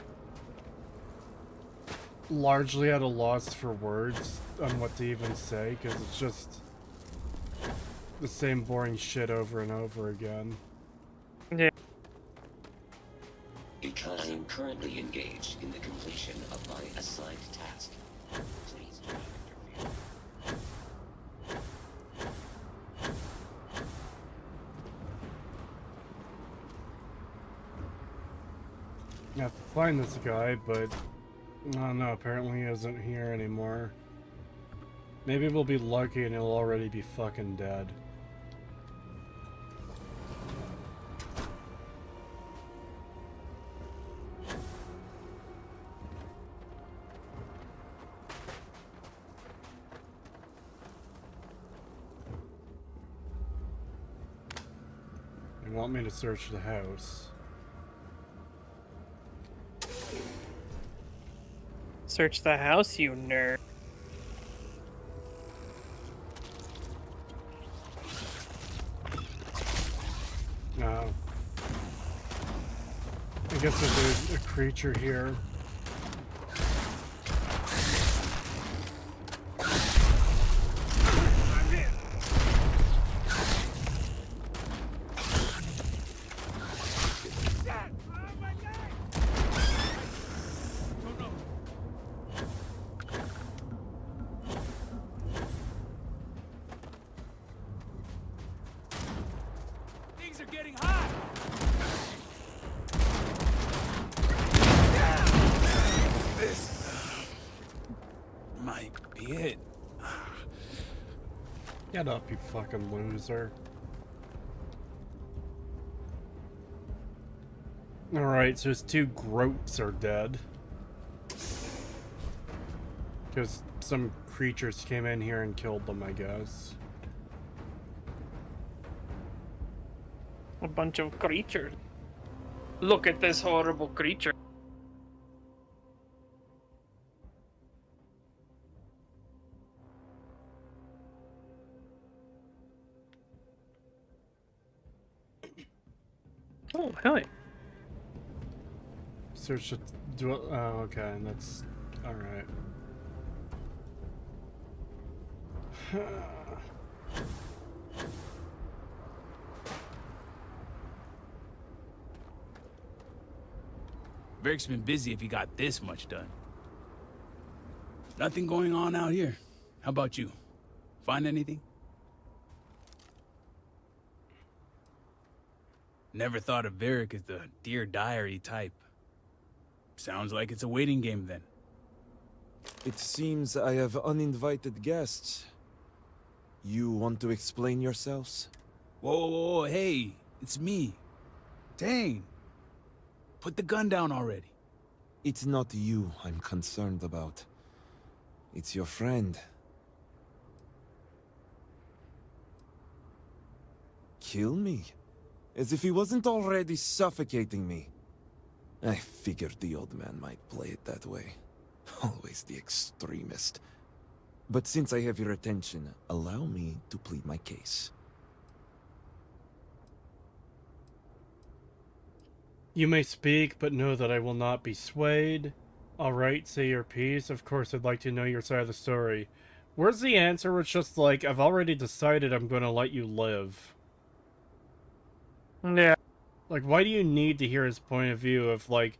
largely at a loss for words on what to even say, because it's just the same boring shit over and over again. Yeah. Because I'm currently engaged in the completion of my assigned task. Please do not interfere. I have to find this guy, but I don't know, apparently he isn't here anymore. Maybe we'll be lucky and he'll already be fucking dead. They want me to search the house. Search the house, you nerd. No. I guess if there's a creature here. Get up, you fucking loser. Alright, so his two groats are dead. Because some creatures came in here and killed them, I guess. A bunch of creatures. Look at this horrible creature. Oh, hell yeah. Search it. Oh, okay, that's alright. Varric's been busy if he got this much done. Nothing going on out here. How about you? Find anything? Never thought of Varric as the Dear Diary type. Sounds like it's a waiting game then. It seems I have uninvited guests. You want to explain yourselves? Whoa, hey, it's me. Dang. Put the gun down already. It's not you I'm concerned about. It's your friend. Kill me? As if he wasn't already suffocating me. I figured the old man might play it that way. Always the extremist. But since I have your attention, allow me to plead my case. You may speak, but know that I will not be swayed. Alright, say your piece. Of course, I'd like to know your side of the story. Where's the answer? It's just like, I've already decided I'm gonna let you live. Yeah. Like, why do you need to hear his point of view of, like,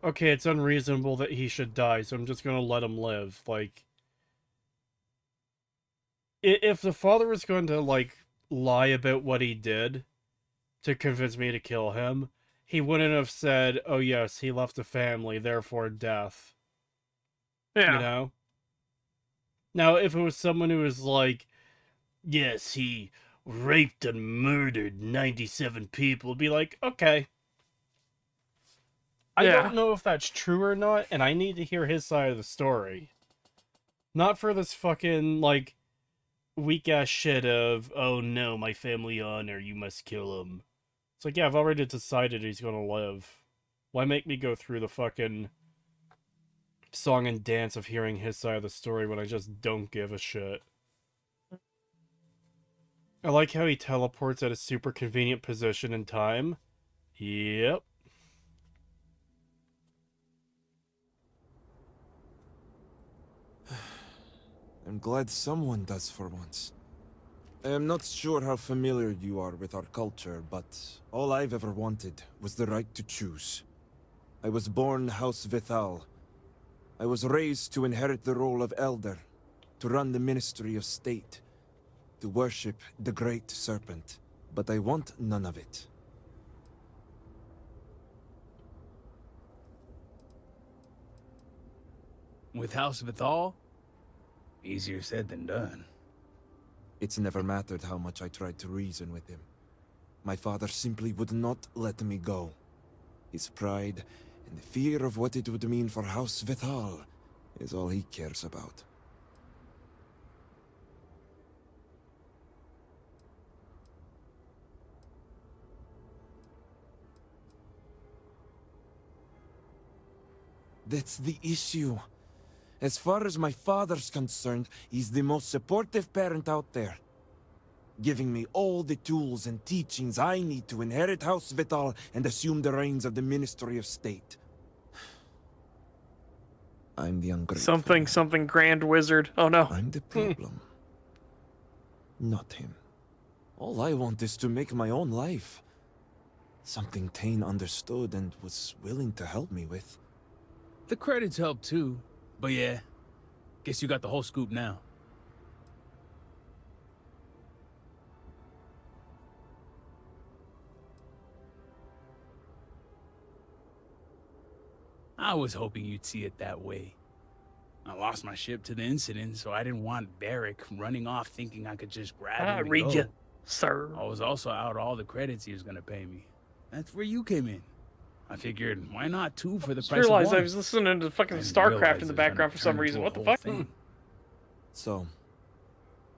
okay, it's unreasonable that he should die, so I'm just gonna let him live. Like, if the father was going to, like, lie about what he did to convince me to kill him, he wouldn't have said, oh yes, he left a family, therefore death. Yeah. You know? Now, if it was someone who was like, yes, he raped and murdered 97 people, it'd be like, okay. I don't know if that's true or not, and I need to hear his side of the story. Not for this fucking, like, weak-ass shit of, oh no, my family honor, you must kill him. It's like, yeah, I've already decided he's gonna live. Why make me go through the fucking song and dance of hearing his side of the story when I just don't give a shit? I like how he teleports at a super convenient position in time. Yep. I'm glad someone does for once. I am not sure how familiar you are with our culture, but all I've ever wanted was the right to choose. I was born House Vithal. I was raised to inherit the role of Elder, to run the Ministry of State, to worship the Great Serpent, but I want none of it. With House Vithal? Easier said than done. It's never mattered how much I tried to reason with him. My father simply would not let me go. His pride and the fear of what it would mean for House Vithal is all he cares about. That's the issue. As far as my father's concerned, he's the most supportive parent out there. Giving me all the tools and teachings I need to inherit House Vithal and assume the reins of the Ministry of State. I'm the ungrateful. Something Grand Wizard. Oh no. I'm the problem. Not him. All I want is to make my own life. Something Tane understood and was willing to help me with. The credits help too. But yeah, guess you got the whole scoop now. I was hoping you'd see it that way. I lost my ship to the incident, so I didn't want Varric running off thinking I could just grab him and read go. you, sir. I was also out all the credits he was gonna pay me. That's where you came in. I figured, why not two for the Just price of realized one? I was listening to fucking I didn't StarCraft realize in the it was gonna background for some turn reason. into What a the whole fuck? thing. So,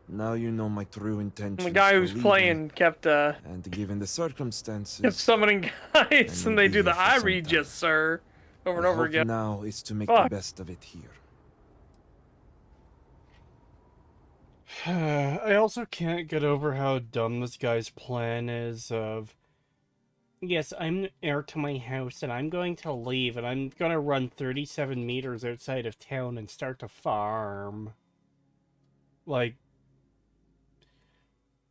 now you know my true intentions. The guy for who's leaving, playing kept and given the circumstances, kept summoning guys, I and may they be do the here for I some read time. you, sir, over and My over hope again. now is to make Fuck. the best of it here. I also can't get over how dumb this guy's plan is of, yes, I'm heir to my house and I'm going to leave and I'm going to run 37 meters outside of town and start to farm. Like,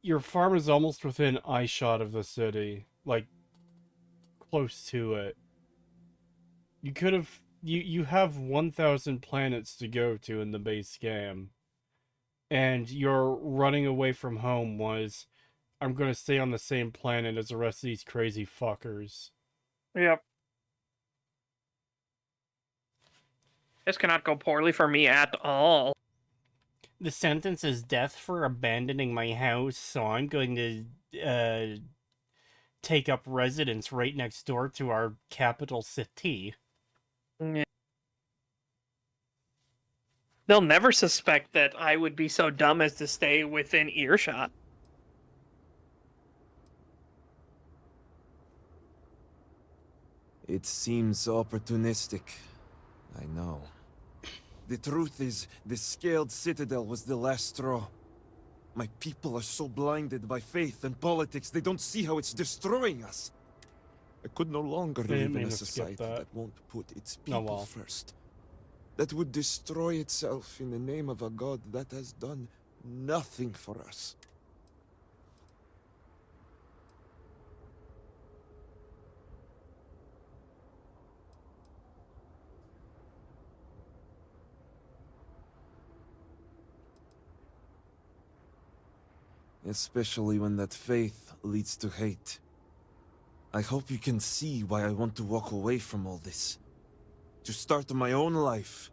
your farm is almost within eyeshot of the city. Like, close to it. You could have... You have 1,000 planets to go to in the base game. And your running away from home was, I'm gonna stay on the same planet as the rest of these crazy fuckers. Yep. This cannot go poorly for me at all. The sentence is death for abandoning my house, so I'm going to, take up residence right next door to our capital city. Yeah. They'll never suspect that I would be so dumb as to stay within earshot. It seems opportunistic. I know. The truth is, the scaled citadel was the last straw. My people are so blinded by faith and politics, they don't see how it's destroying us. I could no longer live in a society that won't put its people first. That would destroy itself in the name of a god that has done nothing for us. Especially when that faith leads to hate. I hope you can see why I want to walk away from all this. To start my own life.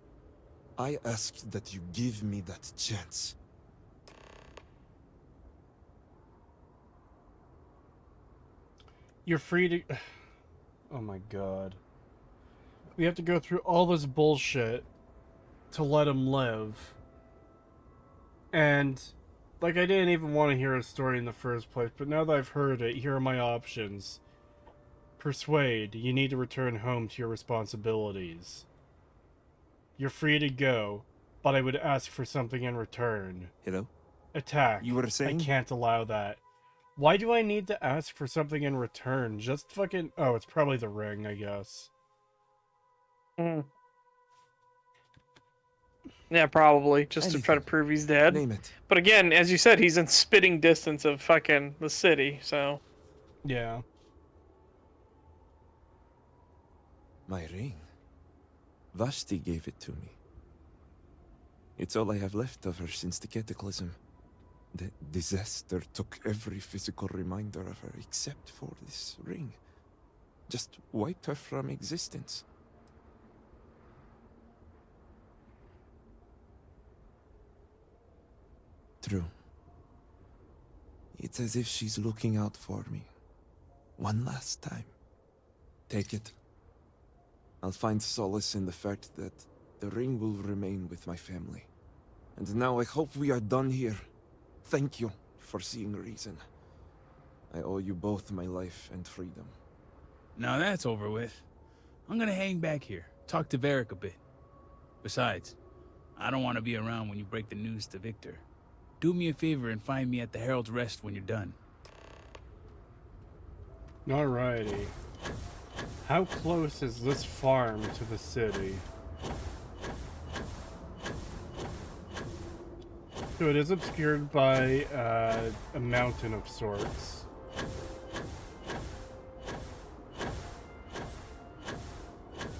I ask that you give me that chance. You're free to... Oh my god. We have to go through all this bullshit to let him live. And, like, I didn't even want to hear his story in the first place, but now that I've heard it, here are my options. Persuade, you need to return home to your responsibilities. You're free to go, but I would ask for something in return. Hello? Attack. You were saying? I can't allow that. Why do I need to ask for something in return? Just fucking... Oh, it's probably the ring, I guess. Yeah, probably. Just to try to prove he's dead. Name it. But again, as you said, he's in spitting distance of fucking the city, so... Yeah. My ring. Vashti gave it to me. It's all I have left of her since the cataclysm. The disaster took every physical reminder of her except for this ring. Just wiped her from existence. True. It's as if she's looking out for me. One last time. Take it. I'll find solace in the fact that the ring will remain with my family. And now I hope we are done here. Thank you for seeing reason. I owe you both my life and freedom. Now that's over with. I'm gonna hang back here, talk to Varric a bit. Besides, I don't want to be around when you break the news to Victor. Do me a favor and find me at the Herald's Rest when you're done. Alrighty. How close is this farm to the city? So it is obscured by a mountain of sorts.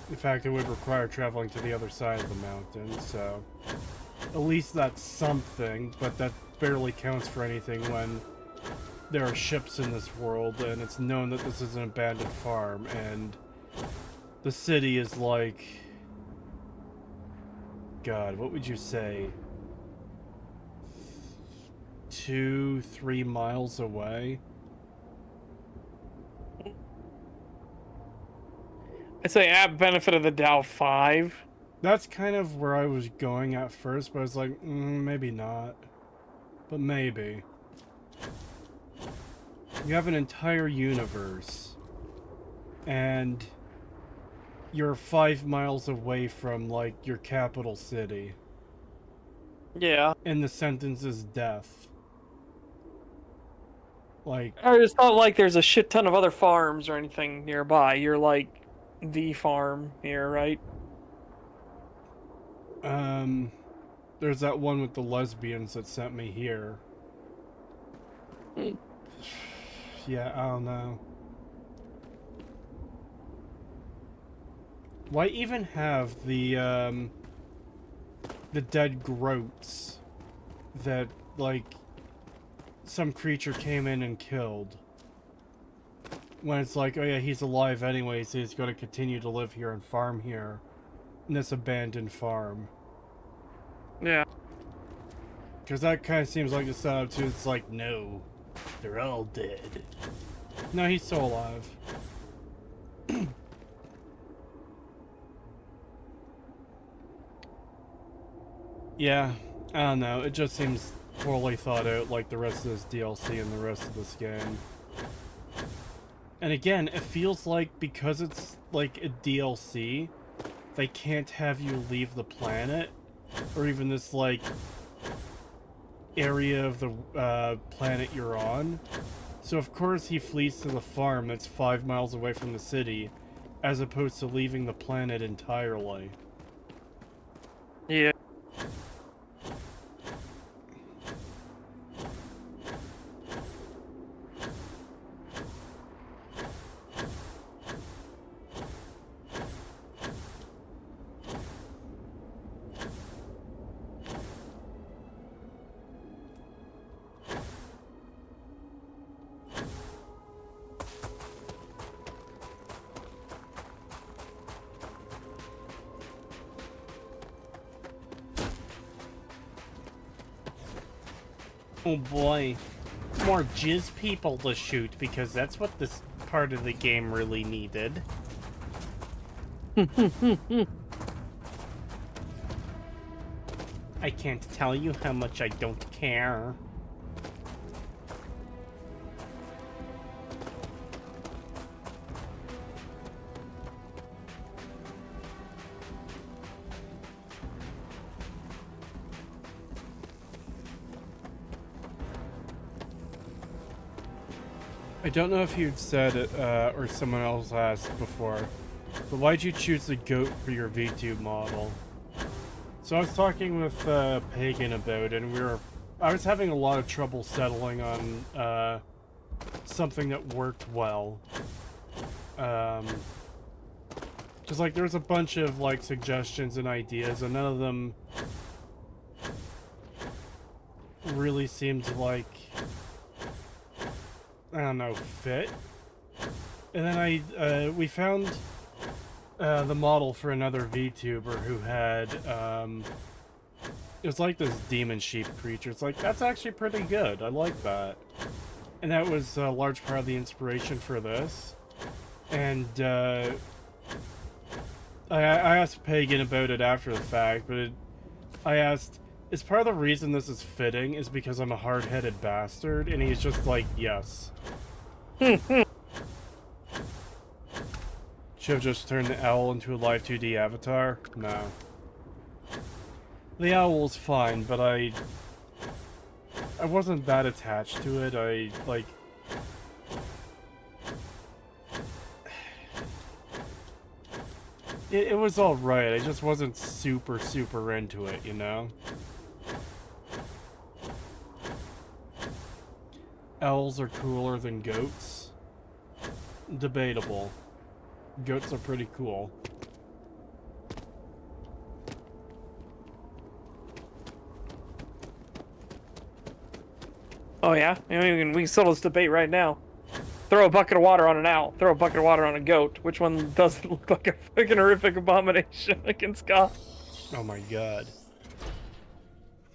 In fact, it would require traveling to the other side of the mountain, so... At least that's something, but that barely counts for anything when there are ships in this world, and it's known that this is an abandoned farm, and the city is like... God, what would you say? 2-3 miles away? I'd say at benefit of the doubt 5. That's kind of where I was going at first, but I was like, maybe not. But maybe. You have an entire universe, and you're 5 miles away from, like, your capital city. Yeah. And the sentence is death. Like, It's not like there's a shit ton of other farms or anything nearby. You're like the farm here, right? There's that one with the lesbians that sent me here. Yeah, I don't know. Why even have the dead groats that, like, some creature came in and killed? When it's like, oh yeah, he's alive anyway, so he's going to continue to live here and farm here in this abandoned farm. Yeah. Because that kind of seems like the setup too. It's like, no, they're all dead. No, he's still alive. Yeah, I don't know. It just seems poorly thought out, like the rest of this DLC and the rest of this game. And again, it feels like because it's like a DLC, they can't have you leave the planet, or even this like area of the planet you're on. So of course he flees to the farm that's 5 miles away from the city, as opposed to leaving the planet entirely. Yeah. Oh boy. More jizz people to shoot, because that's what this part of the game really needed. I can't tell you how much I don't care. I don't know if you'd said it, or someone else asked before, but why'd you choose the goat for your V2 model? So I was talking with Pagan about it, and I was having a lot of trouble settling on something that worked well. Just like there's a bunch of like suggestions and ideas, and none of them really seemed like, I don't know, fit. And then we found the model for another VTuber who had it was like this demon sheep creature. It's like, that's actually pretty good. I like that. And that was a large part of the inspiration for this. And I asked Pagan about it after the fact, but I asked, is part of the reason this is fitting is because I'm a hard-headed bastard? And he's just like, yes. Should have just turned the owl into a live 2D avatar? No. The owl's fine, but I wasn't that attached to it. It was alright, I just wasn't super into it, you know? Owls are cooler than goats? Debatable. Goats are pretty cool. Oh yeah? I mean, we can settle this debate right now. Throw a bucket of water on an owl. Throw a bucket of water on a goat. Which one doesn't look like a fucking horrific abomination against God? Oh my god.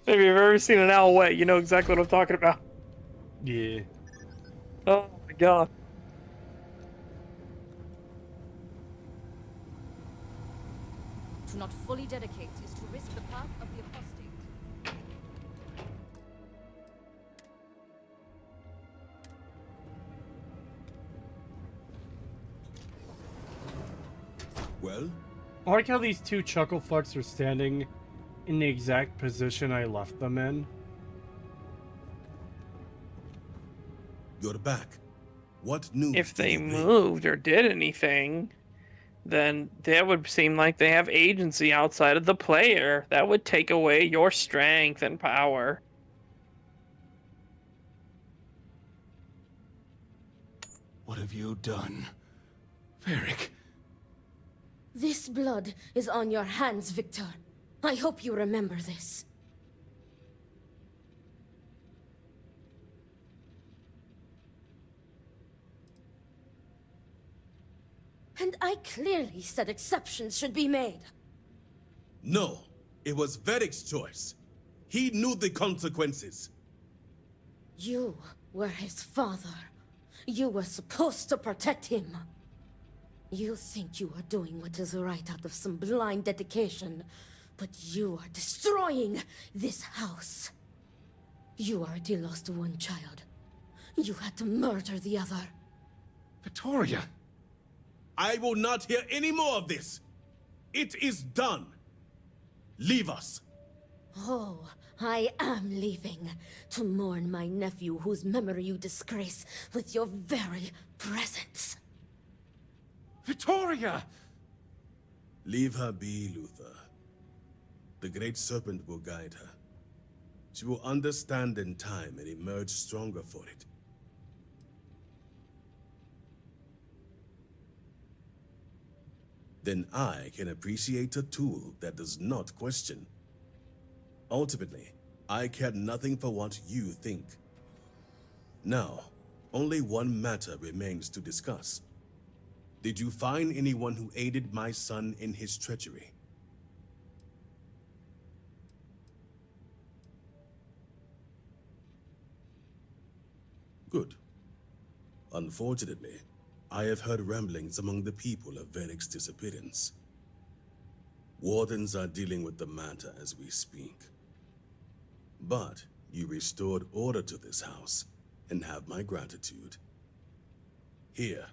Maybe you've ever seen an owl wet, you know exactly what I'm talking about. Yeah. Oh my god. To not fully dedicate is to risk the path of the apostate. Well? I like how these two chuckle fucks are standing in the exact position I left them in. You're back. What news? If they moved or did anything, then that would seem like they have agency outside of the player. That would take away your strength and power. What have you done? Varric. This blood is on your hands, Victor. I hope you remember this. And I clearly said exceptions should be made. No, it was Varric's choice. He knew the consequences. You were his father. You were supposed to protect him. You think you are doing what is right out of some blind dedication, but you are destroying this house. You already lost one child. You had to murder the other. Victoria! I will not hear any more of this. It is done. Leave us. Oh, I am leaving to mourn my nephew whose memory you disgrace with your very presence. Victoria! Leave her be, Luther. The Great Serpent will guide her. She will understand in time and emerge stronger for it. Then I can appreciate a tool that does not question. Ultimately, I care nothing for what you think. Now, only one matter remains to discuss. Did you find anyone who aided my son in his treachery? Good. Unfortunately, I have heard ramblings among the people of Varric's disappearance. Wardens are dealing with the matter as we speak. But you restored order to this house, and have my gratitude. Here,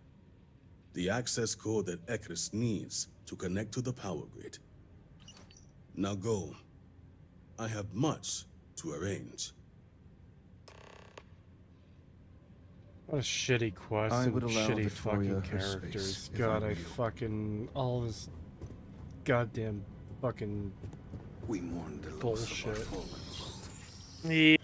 the access code that Ekris needs to connect to the power grid. Now go. I have much to arrange. What a shitty quest I and would allow shitty Victoria fucking her space, characters. if God, I I were you. fucking... all this goddamn fucking We mourn the loss of our bullshit. fallen. Yeah.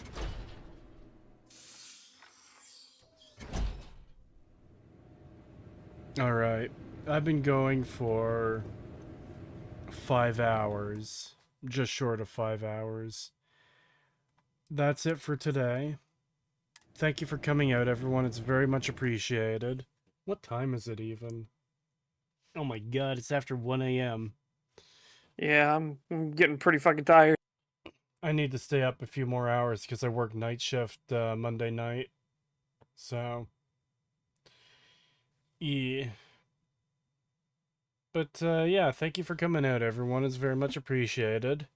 Alright, I've been going for 5 hours. Just short of 5 hours. That's it for today. Thank you for coming out, everyone. It's very much appreciated. What time is it even? Oh my god, it's after 1 a.m. Yeah, I'm getting pretty fucking tired. I need to stay up a few more hours because I work night shift Monday night. So, yeah. But yeah, thank you for coming out, everyone. It's very much appreciated.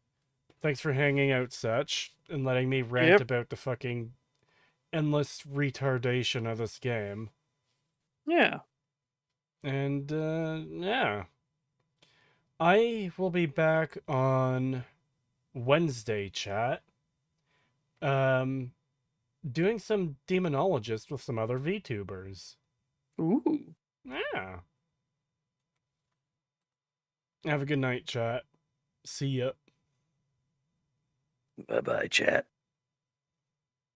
Thanks for hanging out, Such, and letting me rant Yep. about the fucking endless retardation of this game. Yeah. And yeah. I will be back on Wednesday, chat. Doing some demonologist with some other VTubers. Ooh. Yeah. Have a good night, chat. See ya. Bye-bye, chat.